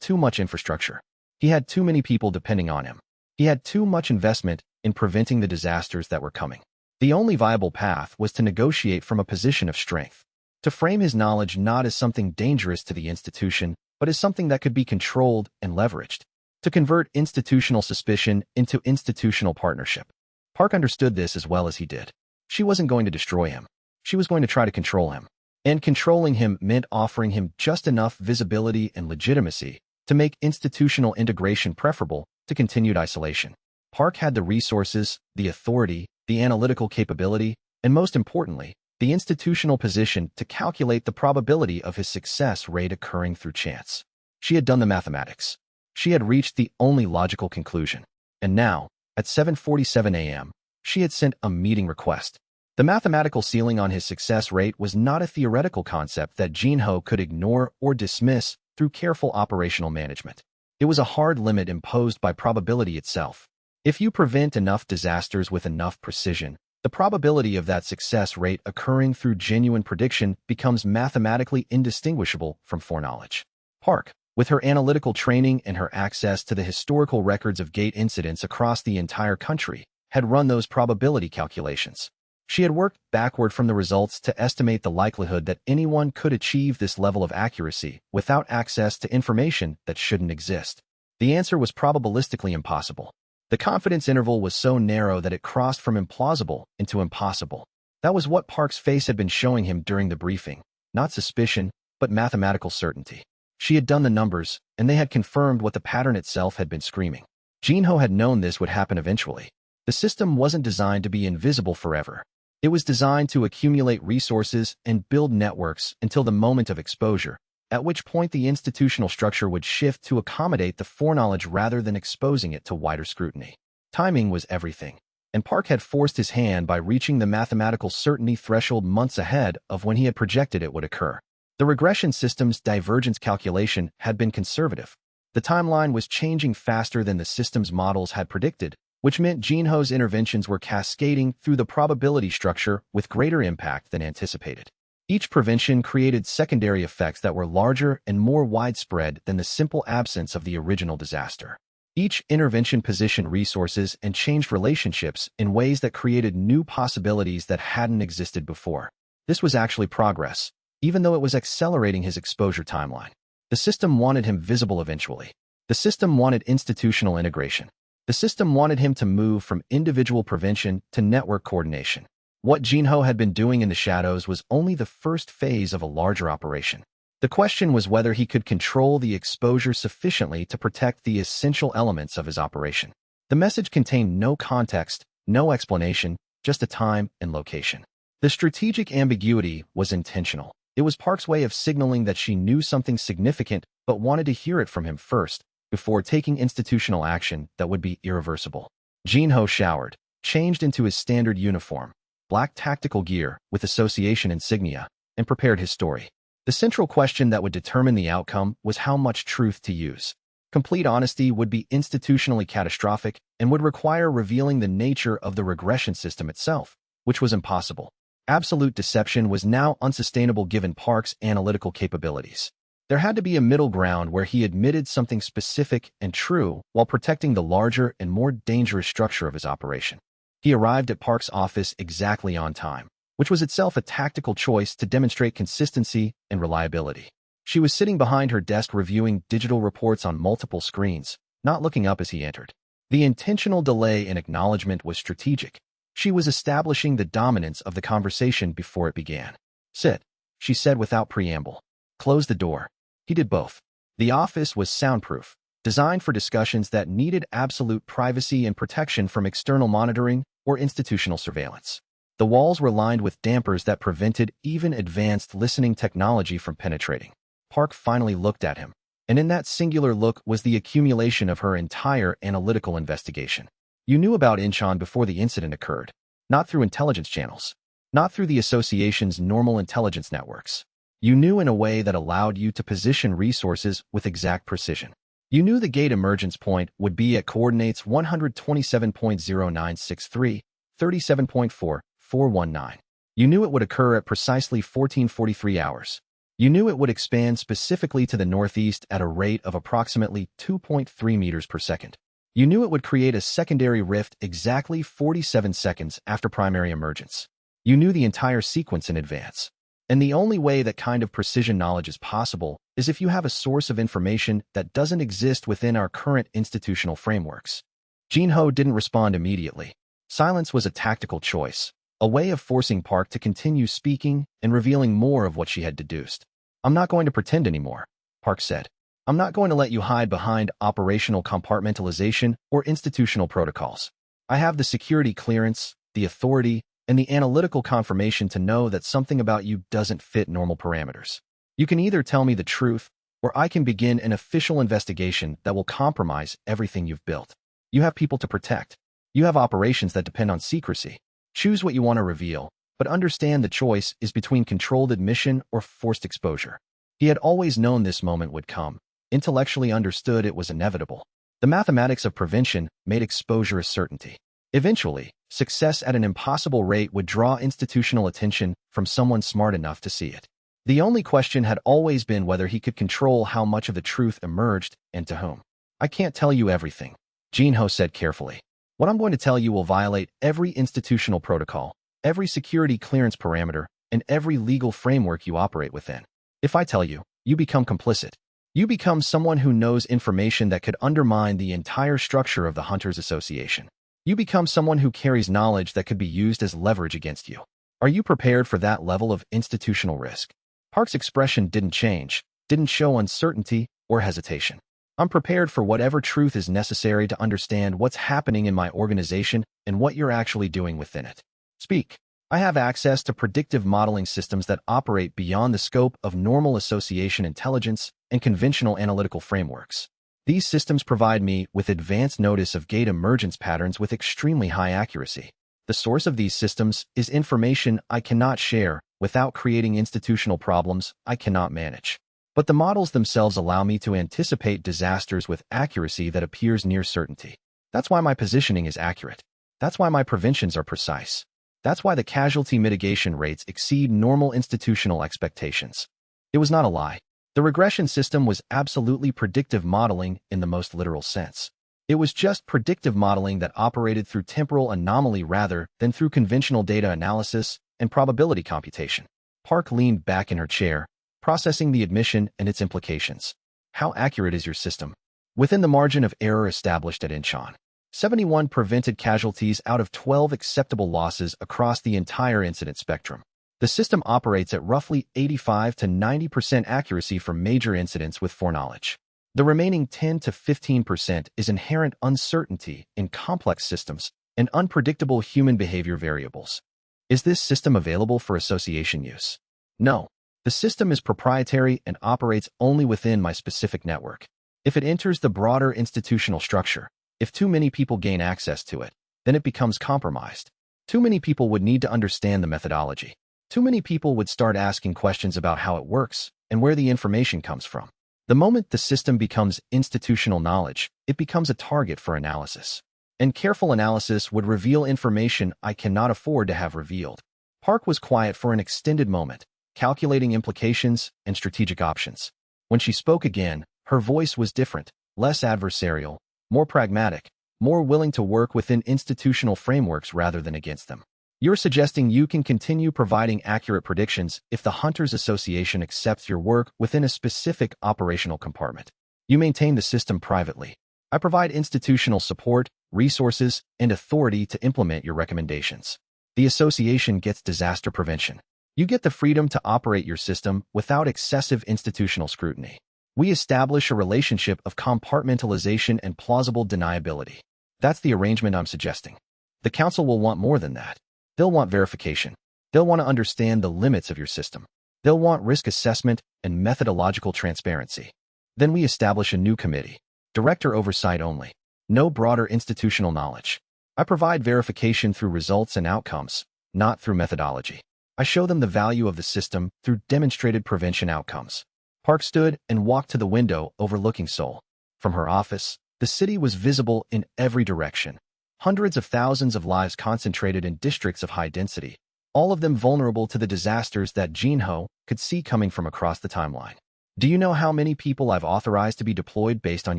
too much infrastructure. He had too many people depending on him. He had too much investment in preventing the disasters that were coming. The only viable path was to negotiate from a position of strength, to frame his knowledge not as something dangerous to the institution, but as something that could be controlled and leveraged, to convert institutional suspicion into institutional partnership. Park understood this as well as he did. She wasn't going to destroy him. She was going to try to control him. And controlling him meant offering him just enough visibility and legitimacy to make institutional integration preferable to continued isolation. Park had the resources, the authority, the analytical capability, and most importantly, the institutional position to calculate the probability of his success rate occurring through chance. She had done the mathematics. She had reached the only logical conclusion. And now, at 7:47 a.m., she had sent a meeting request. The mathematical ceiling on his success rate was not a theoretical concept that Jinho could ignore or dismiss through careful operational management. It was a hard limit imposed by probability itself. If you prevent enough disasters with enough precision, the probability of that success rate occurring through genuine prediction becomes mathematically indistinguishable from foreknowledge. Park, with her analytical training and her access to the historical records of gate incidents across the entire country, had run those probability calculations. She had worked backward from the results to estimate the likelihood that anyone could achieve this level of accuracy without access to information that shouldn't exist. The answer was probabilistically impossible. The confidence interval was so narrow that it crossed from implausible into impossible. That was what Park's face had been showing him during the briefing. Not suspicion, but mathematical certainty. She had done the numbers, and they had confirmed what the pattern itself had been screaming. Jinho had known this would happen eventually. The system wasn't designed to be invisible forever. It was designed to accumulate resources and build networks until the moment of exposure, at which point the institutional structure would shift to accommodate the foreknowledge rather than exposing it to wider scrutiny. Timing was everything, and Park had forced his hand by reaching the mathematical certainty threshold months ahead of when he had projected it would occur. The regression system's divergence calculation had been conservative. The timeline was changing faster than the system's models had predicted, which meant Jinho's interventions were cascading through the probability structure with greater impact than anticipated. Each prevention created secondary effects that were larger and more widespread than the simple absence of the original disaster. Each intervention positioned resources and changed relationships in ways that created new possibilities that hadn't existed before. This was actually progress, even though it was accelerating his exposure timeline. The system wanted him visible eventually. The system wanted institutional integration. The system wanted him to move from individual prevention to network coordination. What Jinho had been doing in the shadows was only the first phase of a larger operation. The question was whether he could control the exposure sufficiently to protect the essential elements of his operation. The message contained no context, no explanation, just a time and location. The strategic ambiguity was intentional. It was Park's way of signaling that she knew something significant but wanted to hear it from him first, before taking institutional action that would be irreversible. Jinho showered, changed into his standard uniform, black tactical gear with association insignia, and prepared his story. The central question that would determine the outcome was how much truth to use. Complete honesty would be institutionally catastrophic and would require revealing the nature of the regression system itself, which was impossible. Absolute deception was now unsustainable given Park's analytical capabilities. There had to be a middle ground where he admitted something specific and true while protecting the larger and more dangerous structure of his operation. He arrived at Park's office exactly on time, which was itself a tactical choice to demonstrate consistency and reliability. She was sitting behind her desk reviewing digital reports on multiple screens, not looking up as he entered. The intentional delay in acknowledgement was strategic. She was establishing the dominance of the conversation before it began. "Sit," she said without preamble. "Close the door." He did both. The office was soundproof, designed for discussions that needed absolute privacy and protection from external monitoring or institutional surveillance. The walls were lined with dampers that prevented even advanced listening technology from penetrating. Park finally looked at him, and in that singular look was the accumulation of her entire analytical investigation. "You knew about Incheon before the incident occurred, not through intelligence channels, not through the association's normal intelligence networks. You knew in a way that allowed you to position resources with exact precision. You knew the gate emergence point would be at coordinates 127.0963, 37.4419. You knew it would occur at precisely 1443 hours. You knew it would expand specifically to the northeast at a rate of approximately 2.3 meters per second. You knew it would create a secondary rift exactly 47 seconds after primary emergence. You knew the entire sequence in advance. And the only way that kind of precision knowledge is possible is if you have a source of information that doesn't exist within our current institutional frameworks." Jinho didn't respond immediately. Silence was a tactical choice, a way of forcing Park to continue speaking and revealing more of what she had deduced. "I'm not going to pretend anymore," Park said. "I'm not going to let you hide behind operational compartmentalization or institutional protocols. I have the security clearance, the authority, and the analytical confirmation to know that something about you doesn't fit normal parameters. You can either tell me the truth, or I can begin an official investigation that will compromise everything you've built. You have people to protect. You have operations that depend on secrecy. Choose what you want to reveal, but understand the choice is between controlled admission or forced exposure." He had always known this moment would come, intellectually understood it was inevitable. The mathematics of prevention made exposure a certainty. Eventually, success at an impossible rate would draw institutional attention from someone smart enough to see it. The only question had always been whether he could control how much of the truth emerged and to whom. "I can't tell you everything," Jinho said carefully. "What I'm going to tell you will violate every institutional protocol, every security clearance parameter, and every legal framework you operate within. If I tell you, you become complicit. You become someone who knows information that could undermine the entire structure of the Hunters Association. You become someone who carries knowledge that could be used as leverage against you. Are you prepared for that level of institutional risk? Park's expression didn't change, didn't show uncertainty or hesitation. I'm prepared for whatever truth is necessary to understand what's happening in my organization and what you're actually doing within it. Speak. I have access to predictive modeling systems that operate beyond the scope of normal association intelligence and conventional analytical frameworks. These systems provide me with advanced notice of gate emergence patterns with extremely high accuracy. The source of these systems is information I cannot share without creating institutional problems I cannot manage. But the models themselves allow me to anticipate disasters with accuracy that appears near certainty. That's why my positioning is accurate. That's why my preventions are precise. That's why the casualty mitigation rates exceed normal institutional expectations. It was not a lie. The regression system was absolutely predictive modeling in the most literal sense. It was just predictive modeling that operated through temporal anomaly rather than through conventional data analysis and probability computation. Park leaned back in her chair, processing the admission and its implications. How accurate is your system? Within the margin of error established at Incheon, 71 prevented casualties out of 12 acceptable losses across the entire incident spectrum. The system operates at roughly 85 to 90% accuracy for major incidents with foreknowledge. The remaining 10 to 15% is inherent uncertainty in complex systems and unpredictable human behavior variables. Is this system available for association use? No. The system is proprietary and operates only within my specific network. If it enters the broader institutional structure, if too many people gain access to it, then it becomes compromised. Too many people would need to understand the methodology. Too many people would start asking questions about how it works and where the information comes from. The moment the system becomes institutional knowledge, it becomes a target for analysis. And careful analysis would reveal information I cannot afford to have revealed. Park was quiet for an extended moment, calculating implications and strategic options. When she spoke again, her voice was different, less adversarial, more pragmatic, more willing to work within institutional frameworks rather than against them. You're suggesting you can continue providing accurate predictions if the Hunters Association accepts your work within a specific operational compartment. You maintain the system privately. I provide institutional support, resources, and authority to implement your recommendations. The association gets disaster prevention. You get the freedom to operate your system without excessive institutional scrutiny. We establish a relationship of compartmentalization and plausible deniability. That's the arrangement I'm suggesting. The council will want more than that. They'll want verification. They'll want to understand the limits of your system. They'll want risk assessment and methodological transparency. Then we establish a new committee. Director oversight only. No broader institutional knowledge. I provide verification through results and outcomes, not through methodology. I show them the value of the system through demonstrated prevention outcomes. Park stood and walked to the window overlooking Seoul. From her office, the city was visible in every direction. Hundreds of thousands of lives concentrated in districts of high density, all of them vulnerable to the disasters that Jinho could see coming from across the timeline. Do you know how many people I've authorized to be deployed based on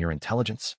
your intelligence?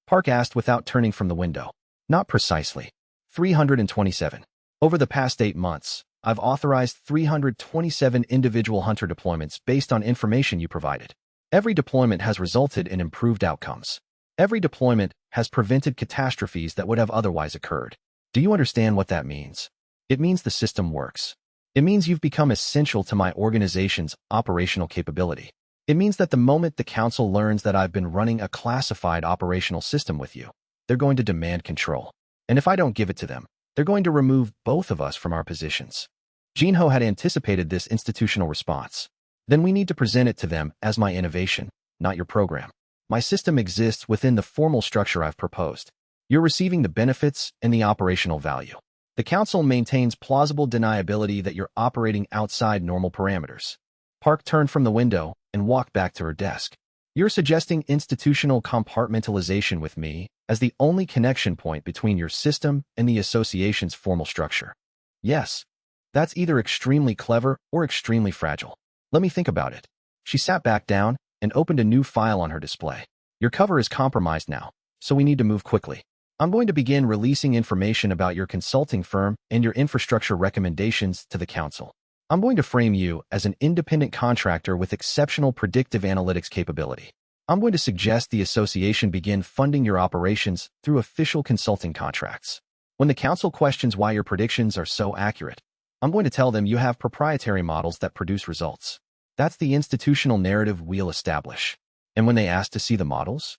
Park asked without turning from the window. Not precisely. 327. Over the past 8 months, I've authorized 327 individual hunter deployments based on information you provided. Every deployment has resulted in improved outcomes. Every deployment has prevented catastrophes that would have otherwise occurred. Do you understand what that means? It means the system works. It means you've become essential to my organization's operational capability. It means that the moment the council learns that I've been running a classified operational system with you, they're going to demand control. And if I don't give it to them, they're going to remove both of us from our positions. Jinho had anticipated this institutional response. Then we need to present it to them as my innovation, not your program. My system exists within the formal structure I've proposed. You're receiving the benefits and the operational value. The council maintains plausible deniability that you're operating outside normal parameters. Park turned from the window and walked back to her desk. You're suggesting institutional compartmentalization with me as the only connection point between your system and the association's formal structure. Yes. That's either extremely clever or extremely fragile. Let me think about it. She sat back down and opened a new file on her display. Your cover is compromised now, so we need to move quickly. I'm going to begin releasing information about your consulting firm and your infrastructure recommendations to the council. I'm going to frame you as an independent contractor with exceptional predictive analytics capability. I'm going to suggest the association begin funding your operations through official consulting contracts. When the council questions why your predictions are so accurate, I'm going to tell them you have proprietary models that produce results. That's the institutional narrative we'll establish. And when they ask to see the models,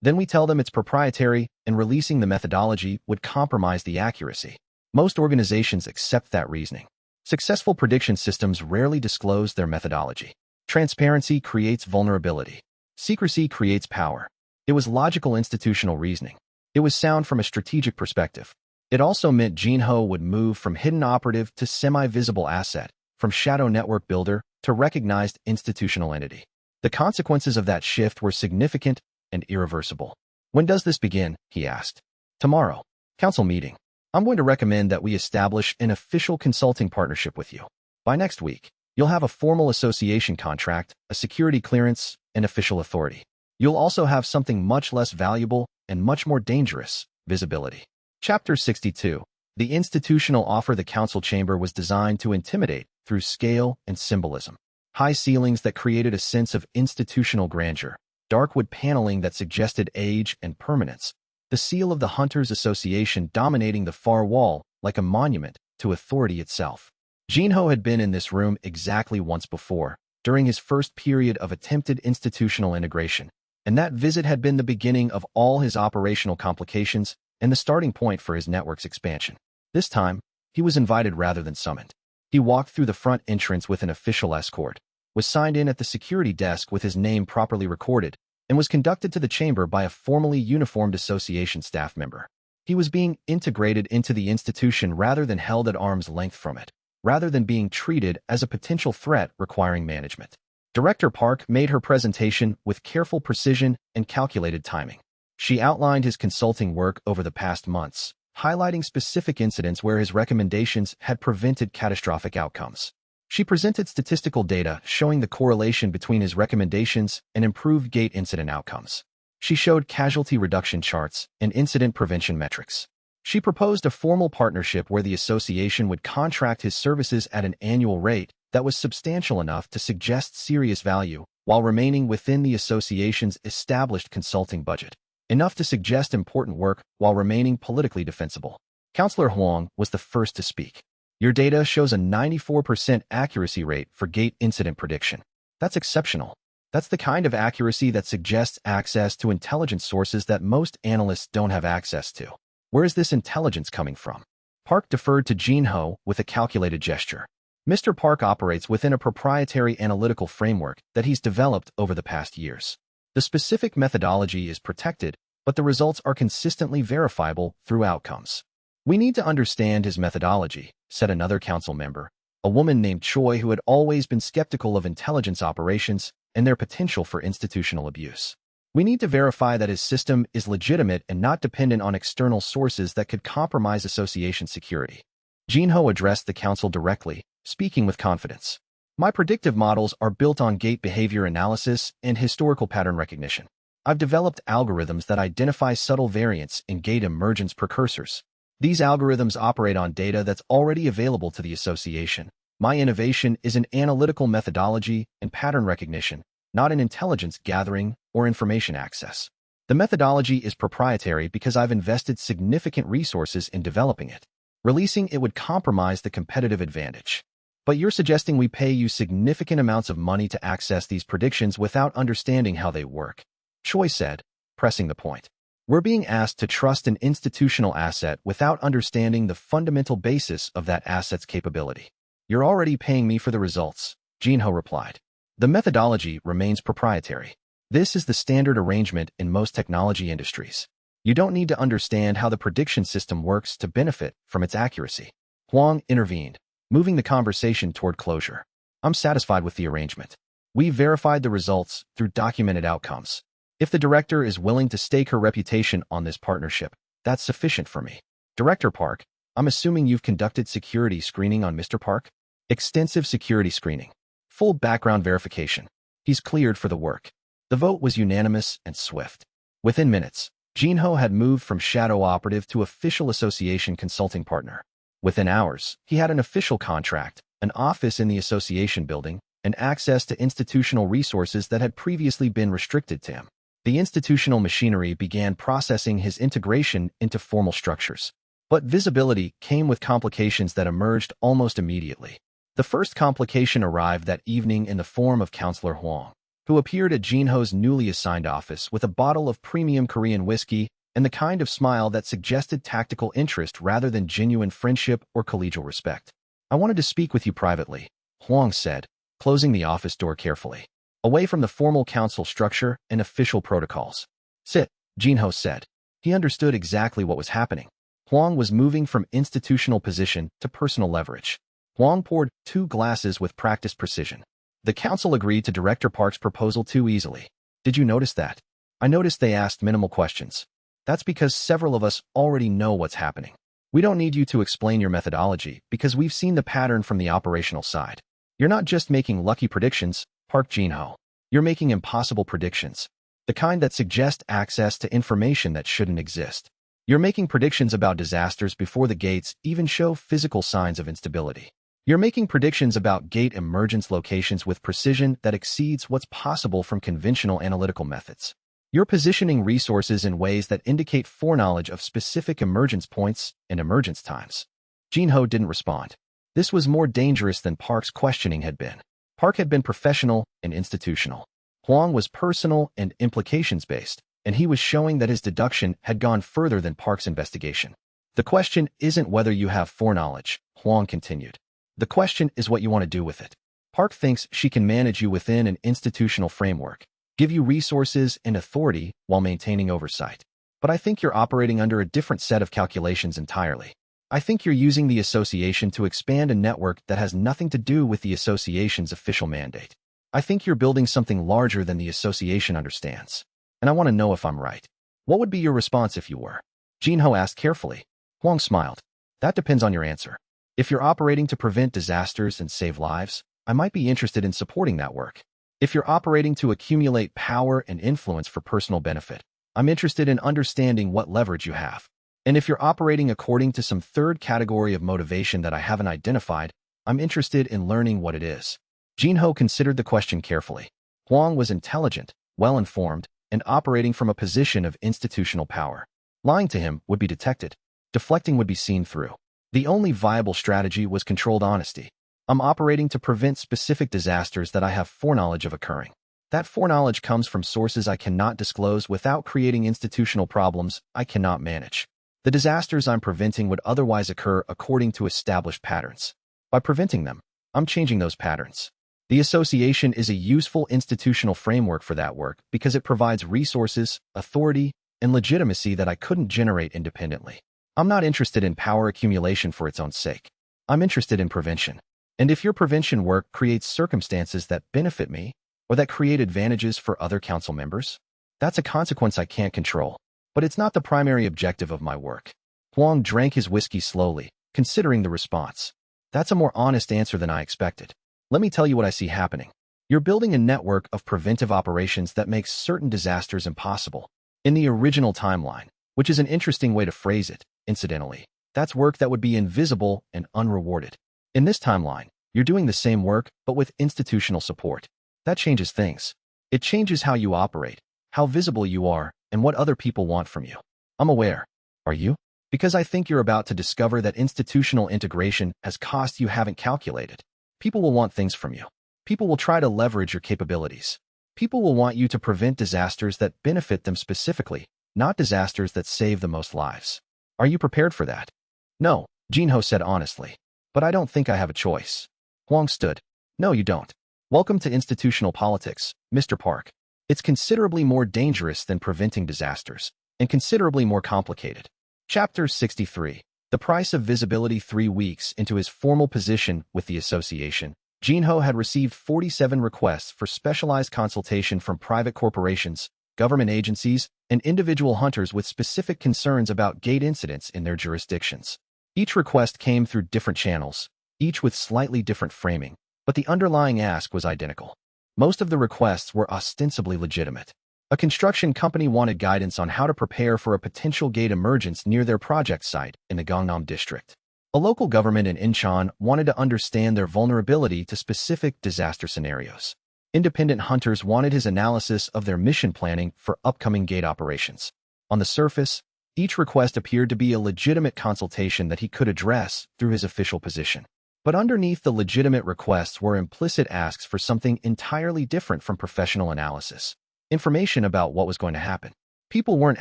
then we tell them it's proprietary and releasing the methodology would compromise the accuracy. Most organizations accept that reasoning. Successful prediction systems rarely disclose their methodology. Transparency creates vulnerability. Secrecy creates power. It was logical institutional reasoning. It was sound from a strategic perspective. It also meant Jinho would move from hidden operative to semi-visible asset, from shadow network builder to recognized institutional entity. The consequences of that shift were significant and irreversible. When does this begin? He asked. Tomorrow. Council meeting. I'm going to recommend that we establish an official consulting partnership with you. By next week, you'll have a formal association contract, a security clearance, and official authority. You'll also have something much less valuable and much more dangerous, visibility. Chapter 62. The institutional offer. The council chamber was designed to intimidate through scale and symbolism. High ceilings that created a sense of institutional grandeur. Dark wood paneling that suggested age and permanence. The seal of the Hunters Association dominating the far wall like a monument to authority itself. Jinho had been in this room exactly once before, during his first period of attempted institutional integration, and that visit had been the beginning of all his operational complications and the starting point for his network's expansion. This time, he was invited rather than summoned. He walked through the front entrance with an official escort, was signed in at the security desk with his name properly recorded, and was conducted to the chamber by a formally uniformed association staff member. He was being integrated into the institution rather than held at arm's length from it, rather than being treated as a potential threat requiring management. Director Park made her presentation with careful precision and calculated timing. She outlined his consulting work over the past months, highlighting specific incidents where his recommendations had prevented catastrophic outcomes. She presented statistical data showing the correlation between his recommendations and improved gate incident outcomes. She showed casualty reduction charts and incident prevention metrics. She proposed a formal partnership where the association would contract his services at an annual rate that was substantial enough to suggest serious value while remaining within the association's established consulting budget, enough to suggest important work while remaining politically defensible. Counselor Huang was the first to speak. Your data shows a 94% accuracy rate for gate incident prediction. That's exceptional. That's the kind of accuracy that suggests access to intelligence sources that most analysts don't have access to. Where is this intelligence coming from? Park deferred to Jinho with a calculated gesture. Mr. Park operates within a proprietary analytical framework that he's developed over the past years. The specific methodology is protected, but the results are consistently verifiable through outcomes. We need to understand his methodology, said another council member, a woman named Choi who had always been skeptical of intelligence operations and their potential for institutional abuse. We need to verify that his system is legitimate and not dependent on external sources that could compromise association security. Jinho addressed the council directly, speaking with confidence. My predictive models are built on gate behavior analysis and historical pattern recognition. I've developed algorithms that identify subtle variants in gate emergence precursors. These algorithms operate on data that's already available to the association. My innovation is an analytical methodology and pattern recognition, not an intelligence gathering or information access. The methodology is proprietary because I've invested significant resources in developing it. Releasing it would compromise the competitive advantage. But you're suggesting we pay you significant amounts of money to access these predictions without understanding how they work, Choi said, pressing the point. We're being asked to trust an institutional asset without understanding the fundamental basis of that asset's capability. You're already paying me for the results, Jinho replied. The methodology remains proprietary. This is the standard arrangement in most technology industries. You don't need to understand how the prediction system works to benefit from its accuracy. Huang intervened, moving the conversation toward closure. I'm satisfied with the arrangement. We've verified the results through documented outcomes. If the director is willing to stake her reputation on this partnership, that's sufficient for me. Director Park, I'm assuming you've conducted security screening on Mr. Park? Extensive security screening. Full background verification. He's cleared for the work. The vote was unanimous and swift. Within minutes, Jinho had moved from shadow operative to official association consulting partner. Within hours, he had an official contract, an office in the association building, and access to institutional resources that had previously been restricted to him. The institutional machinery began processing his integration into formal structures. But visibility came with complications that emerged almost immediately. The first complication arrived that evening in the form of Counselor Huang, who appeared at Jinho's newly assigned office with a bottle of premium Korean whiskey and the kind of smile that suggested tactical interest rather than genuine friendship or collegial respect. "I wanted to speak with you privately," Huang said, closing the office door carefully, away from the formal council structure and official protocols. "Sit," Jinho said. He understood exactly what was happening. Huang was moving from institutional position to personal leverage. Huang poured 2 glasses with practiced precision. The council agreed to Director Park's proposal too easily. "Did you notice that?" "I noticed they asked minimal questions." "That's because several of us already know what's happening. We don't need you to explain your methodology because we've seen the pattern from the operational side. You're not just making lucky predictions, Park Jinho. You're making impossible predictions, the kind that suggest access to information that shouldn't exist. You're making predictions about disasters before the gates even show physical signs of instability. You're making predictions about gate emergence locations with precision that exceeds what's possible from conventional analytical methods. You're positioning resources in ways that indicate foreknowledge of specific emergence points and emergence times." Jinho didn't respond. This was more dangerous than Park's questioning had been. Park had been professional and institutional. Huang was personal and implications-based, and he was showing that his deduction had gone further than Park's investigation. "The question isn't whether you have foreknowledge," Huang continued. "The question is what you want to do with it. Park thinks she can manage you within an institutional framework, give you resources and authority while maintaining oversight. But I think you're operating under a different set of calculations entirely. I think you're using the association to expand a network that has nothing to do with the association's official mandate. I think you're building something larger than the association understands. And I want to know if I'm right." "What would be your response if you were?" Jinho asked carefully. Huang smiled. "That depends on your answer. If you're operating to prevent disasters and save lives, I might be interested in supporting that work. If you're operating to accumulate power and influence for personal benefit, I'm interested in understanding what leverage you have. And if you're operating according to some third category of motivation that I haven't identified, I'm interested in learning what it is." Jinho considered the question carefully. Huang was intelligent, well-informed, and operating from a position of institutional power. Lying to him would be detected. Deflecting would be seen through. The only viable strategy was controlled honesty. "I'm operating to prevent specific disasters that I have foreknowledge of occurring. That foreknowledge comes from sources I cannot disclose without creating institutional problems I cannot manage. The disasters I'm preventing would otherwise occur according to established patterns. By preventing them, I'm changing those patterns. The association is a useful institutional framework for that work because it provides resources, authority, and legitimacy that I couldn't generate independently. I'm not interested in power accumulation for its own sake. I'm interested in prevention. And if your prevention work creates circumstances that benefit me, or that create advantages for other council members, that's a consequence I can't control. But it's not the primary objective of my work." Huang drank his whiskey slowly, considering the response. "That's a more honest answer than I expected. Let me tell you what I see happening. You're building a network of preventive operations that makes certain disasters impossible. In the original timeline, which is an interesting way to phrase it, incidentally, that's work that would be invisible and unrewarded. In this timeline, you're doing the same work, but with institutional support. That changes things. It changes how you operate, how visible you are, and what other people want from you. I'm aware. Are you? Because I think you're about to discover that institutional integration has cost you haven't calculated. People will want things from you. People will try to leverage your capabilities. People will want you to prevent disasters that benefit them specifically, not disasters that save the most lives. Are you prepared for that?" "No," Jinho said honestly. "But I don't think I have a choice." Huang stood. "No, you don't. Welcome to institutional politics, Mr. Park. It's considerably more dangerous than preventing disasters, and considerably more complicated." Chapter 63. The price of visibility. 3 weeks into his formal position with the association, Jinho had received 47 requests for specialized consultation from private corporations, government agencies, and individual hunters with specific concerns about gate incidents in their jurisdictions. Each request came through different channels, each with slightly different framing, but the underlying ask was identical. Most of the requests were ostensibly legitimate. A construction company wanted guidance on how to prepare for a potential gate emergence near their project site in the Gangnam district. A local government in Incheon wanted to understand their vulnerability to specific disaster scenarios. Independent hunters wanted his analysis of their mission planning for upcoming gate operations. On the surface, each request appeared to be a legitimate consultation that he could address through his official position. But underneath the legitimate requests were implicit asks for something entirely different from professional analysis. Information about what was going to happen. People weren't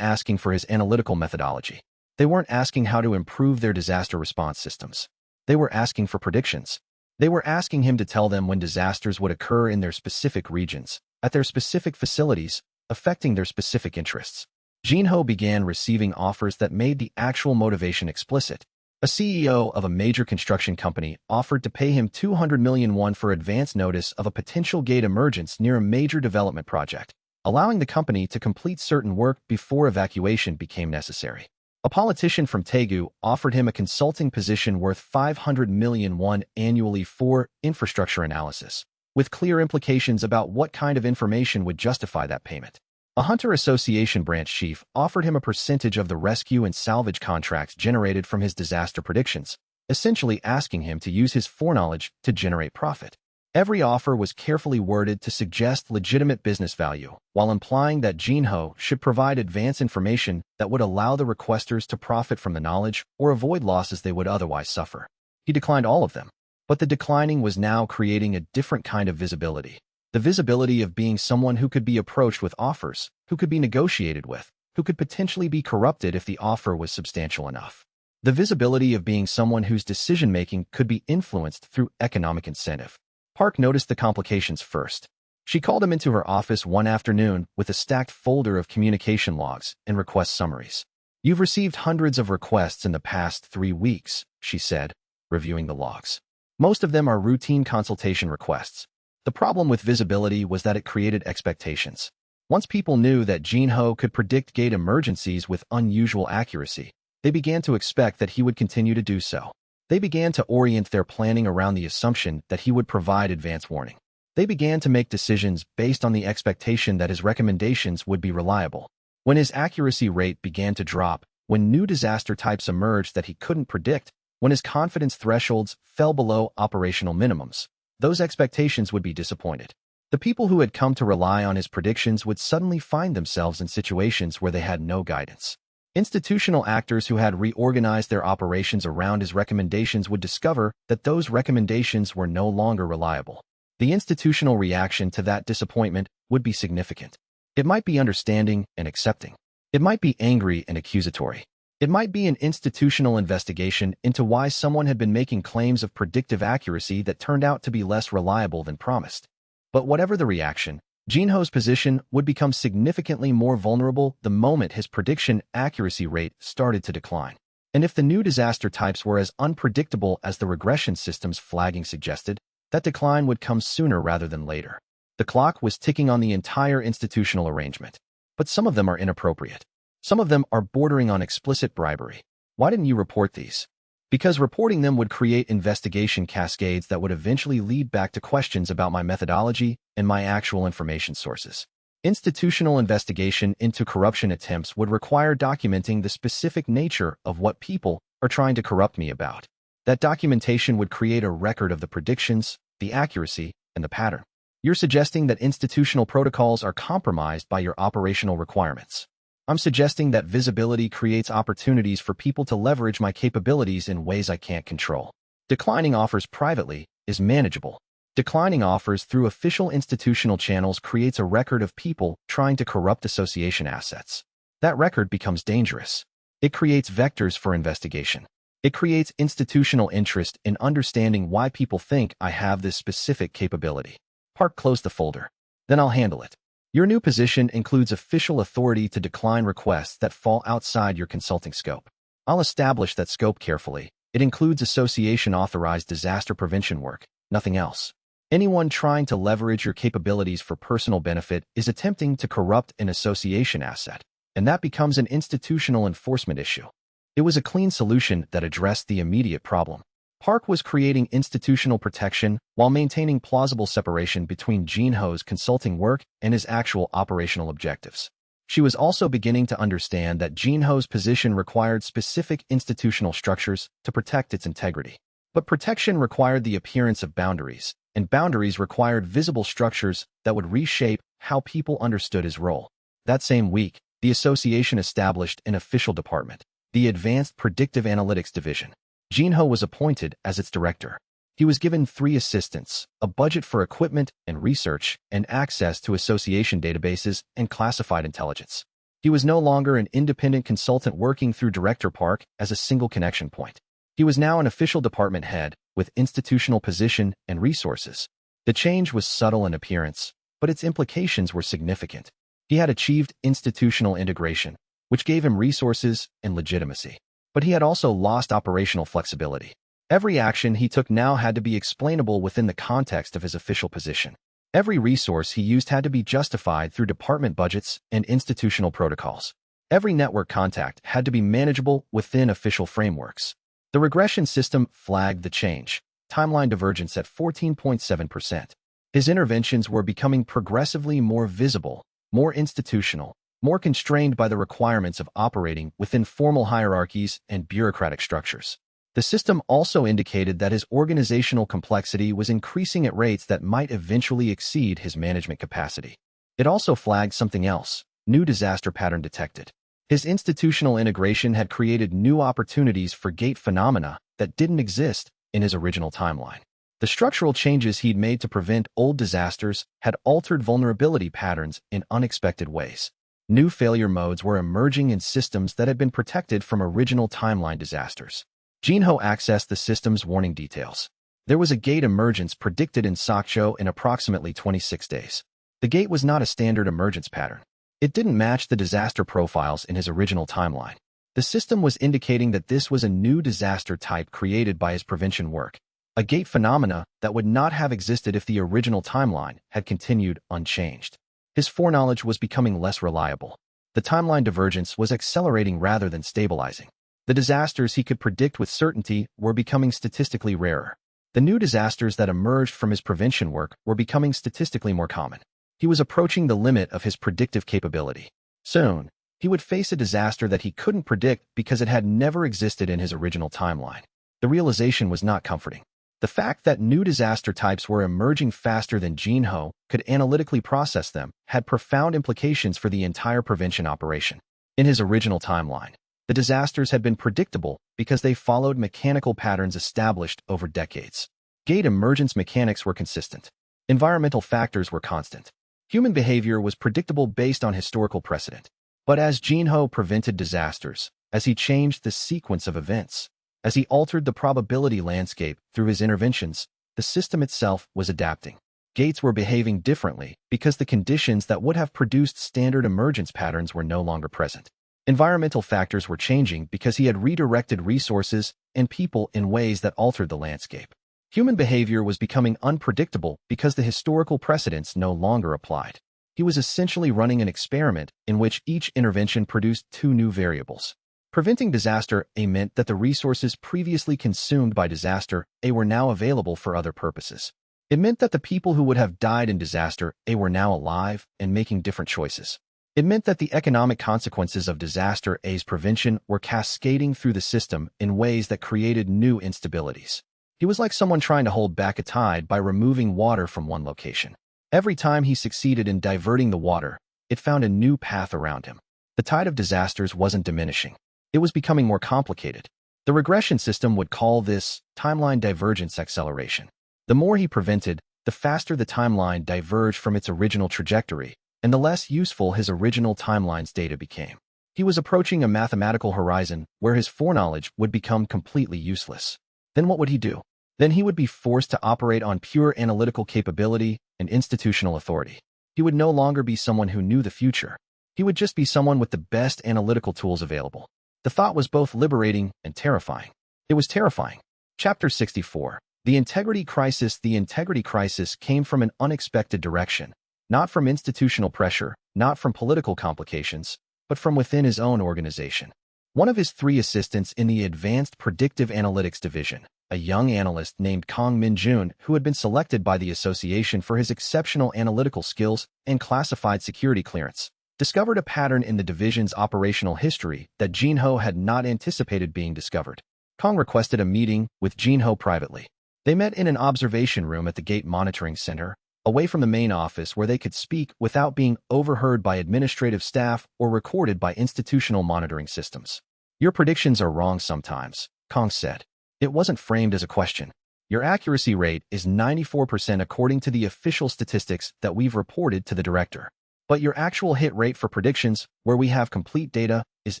asking for his analytical methodology. They weren't asking how to improve their disaster response systems. They were asking for predictions. They were asking him to tell them when disasters would occur in their specific regions, at their specific facilities, affecting their specific interests. Jinho began receiving offers that made the actual motivation explicit. A CEO of a major construction company offered to pay him 200 million won for advance notice of a potential gate emergence near a major development project, allowing the company to complete certain work before evacuation became necessary. A politician from Daegu offered him a consulting position worth 500 million won annually for infrastructure analysis, with clear implications about what kind of information would justify that payment. A Hunter Association branch chief offered him a percentage of the rescue and salvage contracts generated from his disaster predictions, essentially asking him to use his foreknowledge to generate profit. Every offer was carefully worded to suggest legitimate business value, while implying that Jinho should provide advance information that would allow the requesters to profit from the knowledge or avoid losses they would otherwise suffer. He declined all of them, but the declining was now creating a different kind of visibility. The visibility of being someone who could be approached with offers, who could be negotiated with, who could potentially be corrupted if the offer was substantial enough. The visibility of being someone whose decision-making could be influenced through economic incentive. Park noticed the complications first. She called him into her office one afternoon with a stacked folder of communication logs and request summaries. "You've received hundreds of requests in the past 3 weeks," she said, reviewing the logs. "Most of them are routine consultation requests." The problem with visibility was that it created expectations. Once people knew that Jinho could predict gate emergencies with unusual accuracy, they began to expect that he would continue to do so. They began to orient their planning around the assumption that he would provide advance warning. They began to make decisions based on the expectation that his recommendations would be reliable. When his accuracy rate began to drop, when new disaster types emerged that he couldn't predict, when his confidence thresholds fell below operational minimums, those expectations would be disappointed. The people who had come to rely on his predictions would suddenly find themselves in situations where they had no guidance. Institutional actors who had reorganized their operations around his recommendations would discover that those recommendations were no longer reliable. The institutional reaction to that disappointment would be significant. It might be understanding and accepting. It might be angry and accusatory. It might be an institutional investigation into why someone had been making claims of predictive accuracy that turned out to be less reliable than promised. But whatever the reaction, Jinho's position would become significantly more vulnerable the moment his prediction accuracy rate started to decline. And if the new disaster types were as unpredictable as the regression system's flagging suggested, that decline would come sooner rather than later. The clock was ticking on the entire institutional arrangement. But some of them are inappropriate. Some of them are bordering on explicit bribery. Why didn't you report these? Because reporting them would create investigation cascades that would eventually lead back to questions about my methodology and my actual information sources. Institutional investigation into corruption attempts would require documenting the specific nature of what people are trying to corrupt me about. That documentation would create a record of the predictions, the accuracy, and the pattern. You're suggesting that institutional protocols are compromised by your operational requirements. I'm suggesting that visibility creates opportunities for people to leverage my capabilities in ways I can't control. Declining offers privately is manageable. Declining offers through official institutional channels creates a record of people trying to corrupt association assets. That record becomes dangerous. It creates vectors for investigation. It creates institutional interest in understanding why people think I have this specific capability. Park closed the folder. Then I'll handle it. Your new position includes official authority to decline requests that fall outside your consulting scope. I'll establish that scope carefully. It includes association-authorized disaster prevention work, nothing else. Anyone trying to leverage your capabilities for personal benefit is attempting to corrupt an association asset, and that becomes an institutional enforcement issue. It was a clean solution that addressed the immediate problem. Park was creating institutional protection while maintaining plausible separation between Jinho's consulting work and his actual operational objectives. She was also beginning to understand that Jinho's position required specific institutional structures to protect its integrity. But protection required the appearance of boundaries, and boundaries required visible structures that would reshape how people understood his role. That same week, the association established an official department, the Advanced Predictive Analytics Division. Jinho was appointed as its director. He was given 3 assistants, a budget for equipment and research, and access to association databases and classified intelligence. He was no longer an independent consultant working through Director Park as a single connection point. He was now an official department head with institutional position and resources. The change was subtle in appearance, but its implications were significant. He had achieved institutional integration, which gave him resources and legitimacy. But he had also lost operational flexibility. Every action he took now had to be explainable within the context of his official position. Every resource he used had to be justified through department budgets and institutional protocols. Every network contact had to be manageable within official frameworks. The regression system flagged the change, timeline divergence at 14.7%. His interventions were becoming progressively more visible, more institutional, more constrained by the requirements of operating within formal hierarchies and bureaucratic structures. The system also indicated that his organizational complexity was increasing at rates that might eventually exceed his management capacity. It also flagged something else: new disaster pattern detected. His institutional integration had created new opportunities for gate phenomena that didn't exist in his original timeline. The structural changes he'd made to prevent old disasters had altered vulnerability patterns in unexpected ways. New failure modes were emerging in systems that had been protected from original timeline disasters. Jinho accessed the system's warning details. There was a gate emergence predicted in Sakcho in approximately 26 days. The gate was not a standard emergence pattern. It didn't match the disaster profiles in his original timeline. The system was indicating that this was a new disaster type created by his prevention work, a gate phenomena that would not have existed if the original timeline had continued unchanged. His foreknowledge was becoming less reliable. The timeline divergence was accelerating rather than stabilizing. The disasters he could predict with certainty were becoming statistically rarer. The new disasters that emerged from his prevention work were becoming statistically more common. He was approaching the limit of his predictive capability. Soon, he would face a disaster that he couldn't predict because it had never existed in his original timeline. The realization was not comforting. The fact that new disaster types were emerging faster than Jinho could analytically process them had profound implications for the entire prevention operation. In his original timeline, the disasters had been predictable because they followed mechanical patterns established over decades. Gate emergence mechanics were consistent. Environmental factors were constant. Human behavior was predictable based on historical precedent. But as Jinho prevented disasters, as he changed the sequence of events, as he altered the probability landscape through his interventions, the system itself was adapting. Gates were behaving differently because the conditions that would have produced standard emergence patterns were no longer present. Environmental factors were changing because he had redirected resources and people in ways that altered the landscape. Human behavior was becoming unpredictable because the historical precedents no longer applied. He was essentially running an experiment in which each intervention produced 2 new variables. Preventing disaster A meant that the resources previously consumed by disaster A were now available for other purposes. It meant that the people who would have died in disaster A were now alive and making different choices. It meant that the economic consequences of disaster A's prevention were cascading through the system in ways that created new instabilities. He was like someone trying to hold back a tide by removing water from one location. Every time he succeeded in diverting the water, it found a new path around him. The tide of disasters wasn't diminishing. It was becoming more complicated. The regression system would call this timeline divergence acceleration. The more he prevented, the faster the timeline diverged from its original trajectory, and the less useful his original timeline's data became. He was approaching a mathematical horizon where his foreknowledge would become completely useless. Then what would he do? Then he would be forced to operate on pure analytical capability and institutional authority. He would no longer be someone who knew the future. He would just be someone with the best analytical tools available. The thought was both liberating and terrifying. It was terrifying. Chapter 64. The Integrity Crisis. The integrity crisis came from an unexpected direction, not from institutional pressure, not from political complications, but from within his own organization. One of his 3 assistants in the Advanced Predictive Analytics Division, a young analyst named Kang Min-jun, who had been selected by the association for his exceptional analytical skills and classified security clearance, discovered a pattern in the division's operational history that Jinho had not anticipated being discovered. Kang requested a meeting with Jinho privately. They met in an observation room at the Gate Monitoring Center, away from the main office where they could speak without being overheard by administrative staff or recorded by institutional monitoring systems. "Your predictions are wrong sometimes," Kang said. It wasn't framed as a question. "Your accuracy rate is 94% according to the official statistics that we've reported to the director. But your actual hit rate for predictions, where we have complete data, is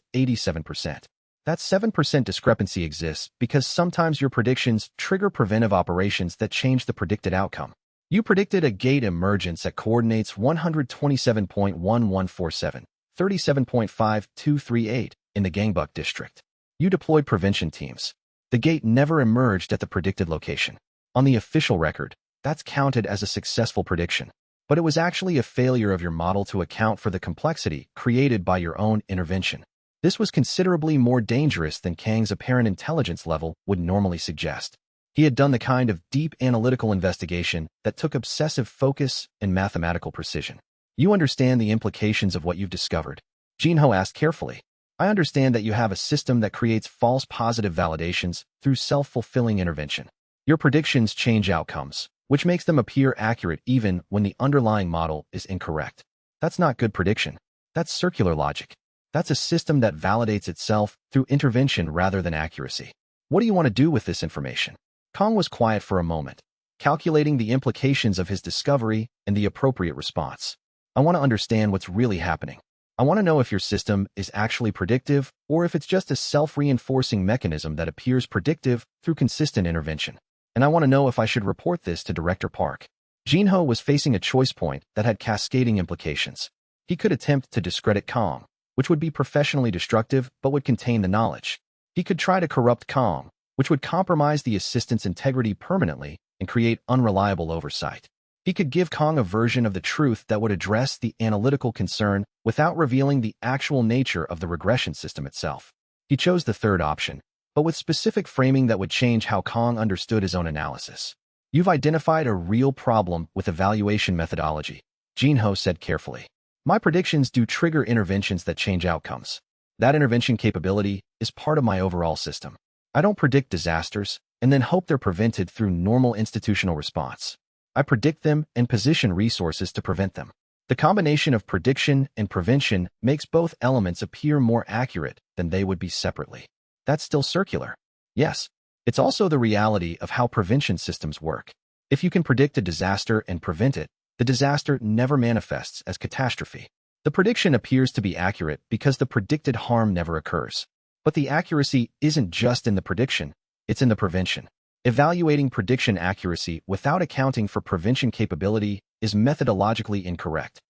87%. That 7% discrepancy exists because sometimes your predictions trigger preventive operations that change the predicted outcome. You predicted a gate emergence at coordinates 127.1147, 37.5238 in the Gangbuk district. You deployed prevention teams. The gate never emerged at the predicted location. On the official record, that's counted as a successful prediction. But it was actually a failure of your model to account for the complexity created by your own intervention. This was considerably more dangerous than Kang's apparent intelligence level would normally suggest. He had done the kind of deep analytical investigation that took obsessive focus and mathematical precision. "You understand the implications of what you've discovered?" Jinho asked carefully. "I understand that you have a system that creates false positive validations through self-fulfilling intervention. Your predictions change outcomes, which makes them appear accurate even when the underlying model is incorrect. That's not good prediction. That's circular logic. That's a system that validates itself through intervention rather than accuracy. What do you want to do with this information?" Kang was quiet for a moment, calculating the implications of his discovery and the appropriate response. "I want to understand what's really happening. I want to know if your system is actually predictive or if it's just a self-reinforcing mechanism that appears predictive through consistent intervention. And I want to know if I should report this to Director Park." Jinho was facing a choice point that had cascading implications. He could attempt to discredit Kang, which would be professionally destructive but would contain the knowledge. He could try to corrupt Kang, which would compromise the assistant's integrity permanently and create unreliable oversight. He could give Kang a version of the truth that would address the analytical concern without revealing the actual nature of the regression system itself. He chose the third option, but with specific framing that would change how Kang understood his own analysis. "You've identified a real problem with evaluation methodology," Jinho said carefully. "My predictions do trigger interventions that change outcomes. That intervention capability is part of my overall system. I don't predict disasters and then hope they're prevented through normal institutional response. I predict them and position resources to prevent them. The combination of prediction and prevention makes both elements appear more accurate than they would be separately. That's still circular." "Yes. It's also the reality of how prevention systems work. If you can predict a disaster and prevent it, the disaster never manifests as catastrophe. The prediction appears to be accurate because the predicted harm never occurs. But the accuracy isn't just in the prediction, it's in the prevention. Evaluating prediction accuracy without accounting for prevention capability is methodologically incorrect."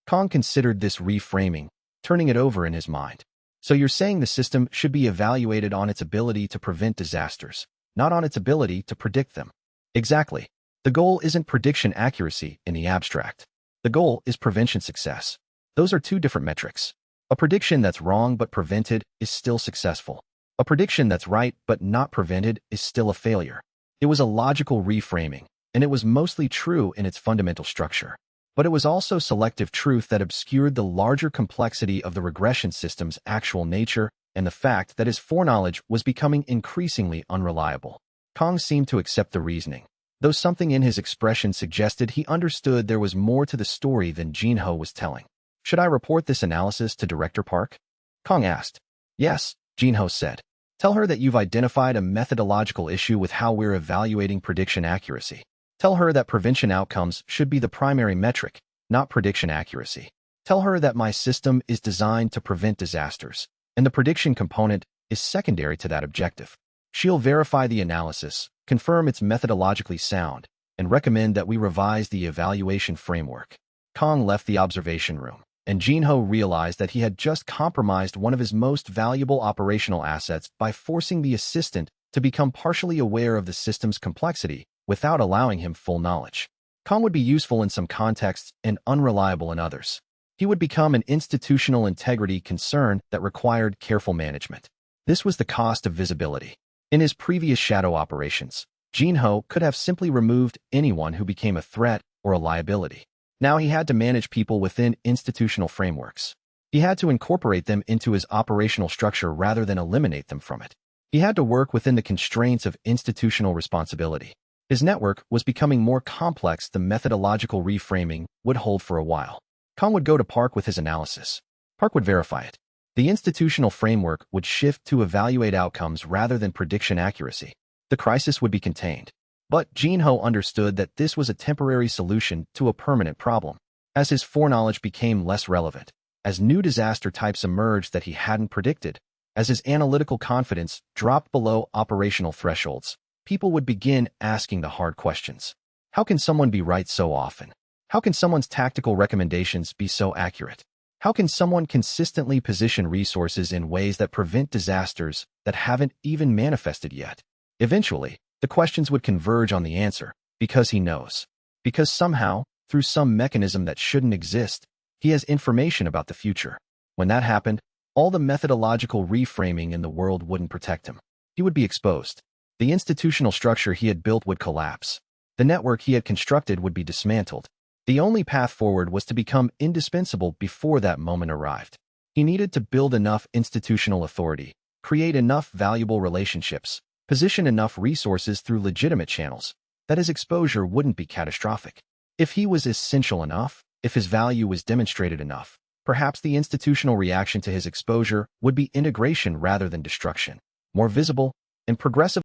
Kang considered this reframing, turning it over in his mind. "So you're saying the system should be evaluated on its ability to prevent disasters, not on its ability to predict them?" "Exactly. The goal isn't prediction accuracy in the abstract. The goal is prevention success. Those are two different metrics. A prediction that's wrong but prevented is still successful. A prediction that's right but not prevented is still a failure." It was a logical reframing, and it was mostly true in its fundamental structure. But it was also selective truth that obscured the larger complexity of the regression system's actual nature and the fact that his foreknowledge was becoming increasingly unreliable. Kang seemed to accept the reasoning, though something in his expression suggested he understood there was more to the story than Jinho was telling. "Should I report this analysis to Director Park?" Kang asked. "Yes," Jinho said. "Tell her that you've identified a methodological issue with how we're evaluating prediction accuracy. Tell her that prevention outcomes should be the primary metric, not prediction accuracy. Tell her that my system is designed to prevent disasters, and the prediction component is secondary to that objective. She'll verify the analysis, confirm it's methodologically sound, and recommend that we revise the evaluation framework." Kang left the observation room, and Jinho realized that he had just compromised one of his most valuable operational assets by forcing the assistant to become partially aware of the system's complexity without allowing him full knowledge. Kang would be useful in some contexts and unreliable in others. He would become an institutional integrity concern that required careful management. This was the cost of visibility. In his previous shadow operations, Jinho could have simply removed anyone who became a threat or a liability. Now he had to manage people within institutional frameworks. He had to incorporate them into his operational structure rather than eliminate them from it. He had to work within the constraints of institutional responsibility. His network was becoming more complex than methodological reframing would hold for a while. Kong would go to Park with his analysis. Park would verify it. The institutional framework would shift to evaluate outcomes rather than prediction accuracy. The crisis would be contained. But Jinho understood that this was a temporary solution to a permanent problem. As his foreknowledge became less relevant, as new disaster types emerged that he hadn't predicted, as his analytical confidence dropped below operational thresholds, people would begin asking the hard questions. How can someone be right so often? How can someone's tactical recommendations be so accurate? How can someone consistently position resources in ways that prevent disasters that haven't even manifested yet? Eventually, the questions would converge on the answer, because he knows. Because somehow, through some mechanism that shouldn't exist, he has information about the future. When that happened, all the methodological reframing in the world wouldn't protect him. He would be exposed. The institutional structure he had built would collapse. The network he had constructed would be dismantled. The only path forward was to become indispensable before that moment arrived. He needed to build enough institutional authority, create enough valuable relationships, position enough resources through legitimate channels, that his exposure wouldn't be catastrophic. If he was essential enough, if his value was demonstrated enough, perhaps the institutional reaction to his exposure would be integration rather than destruction, more visible and progressive.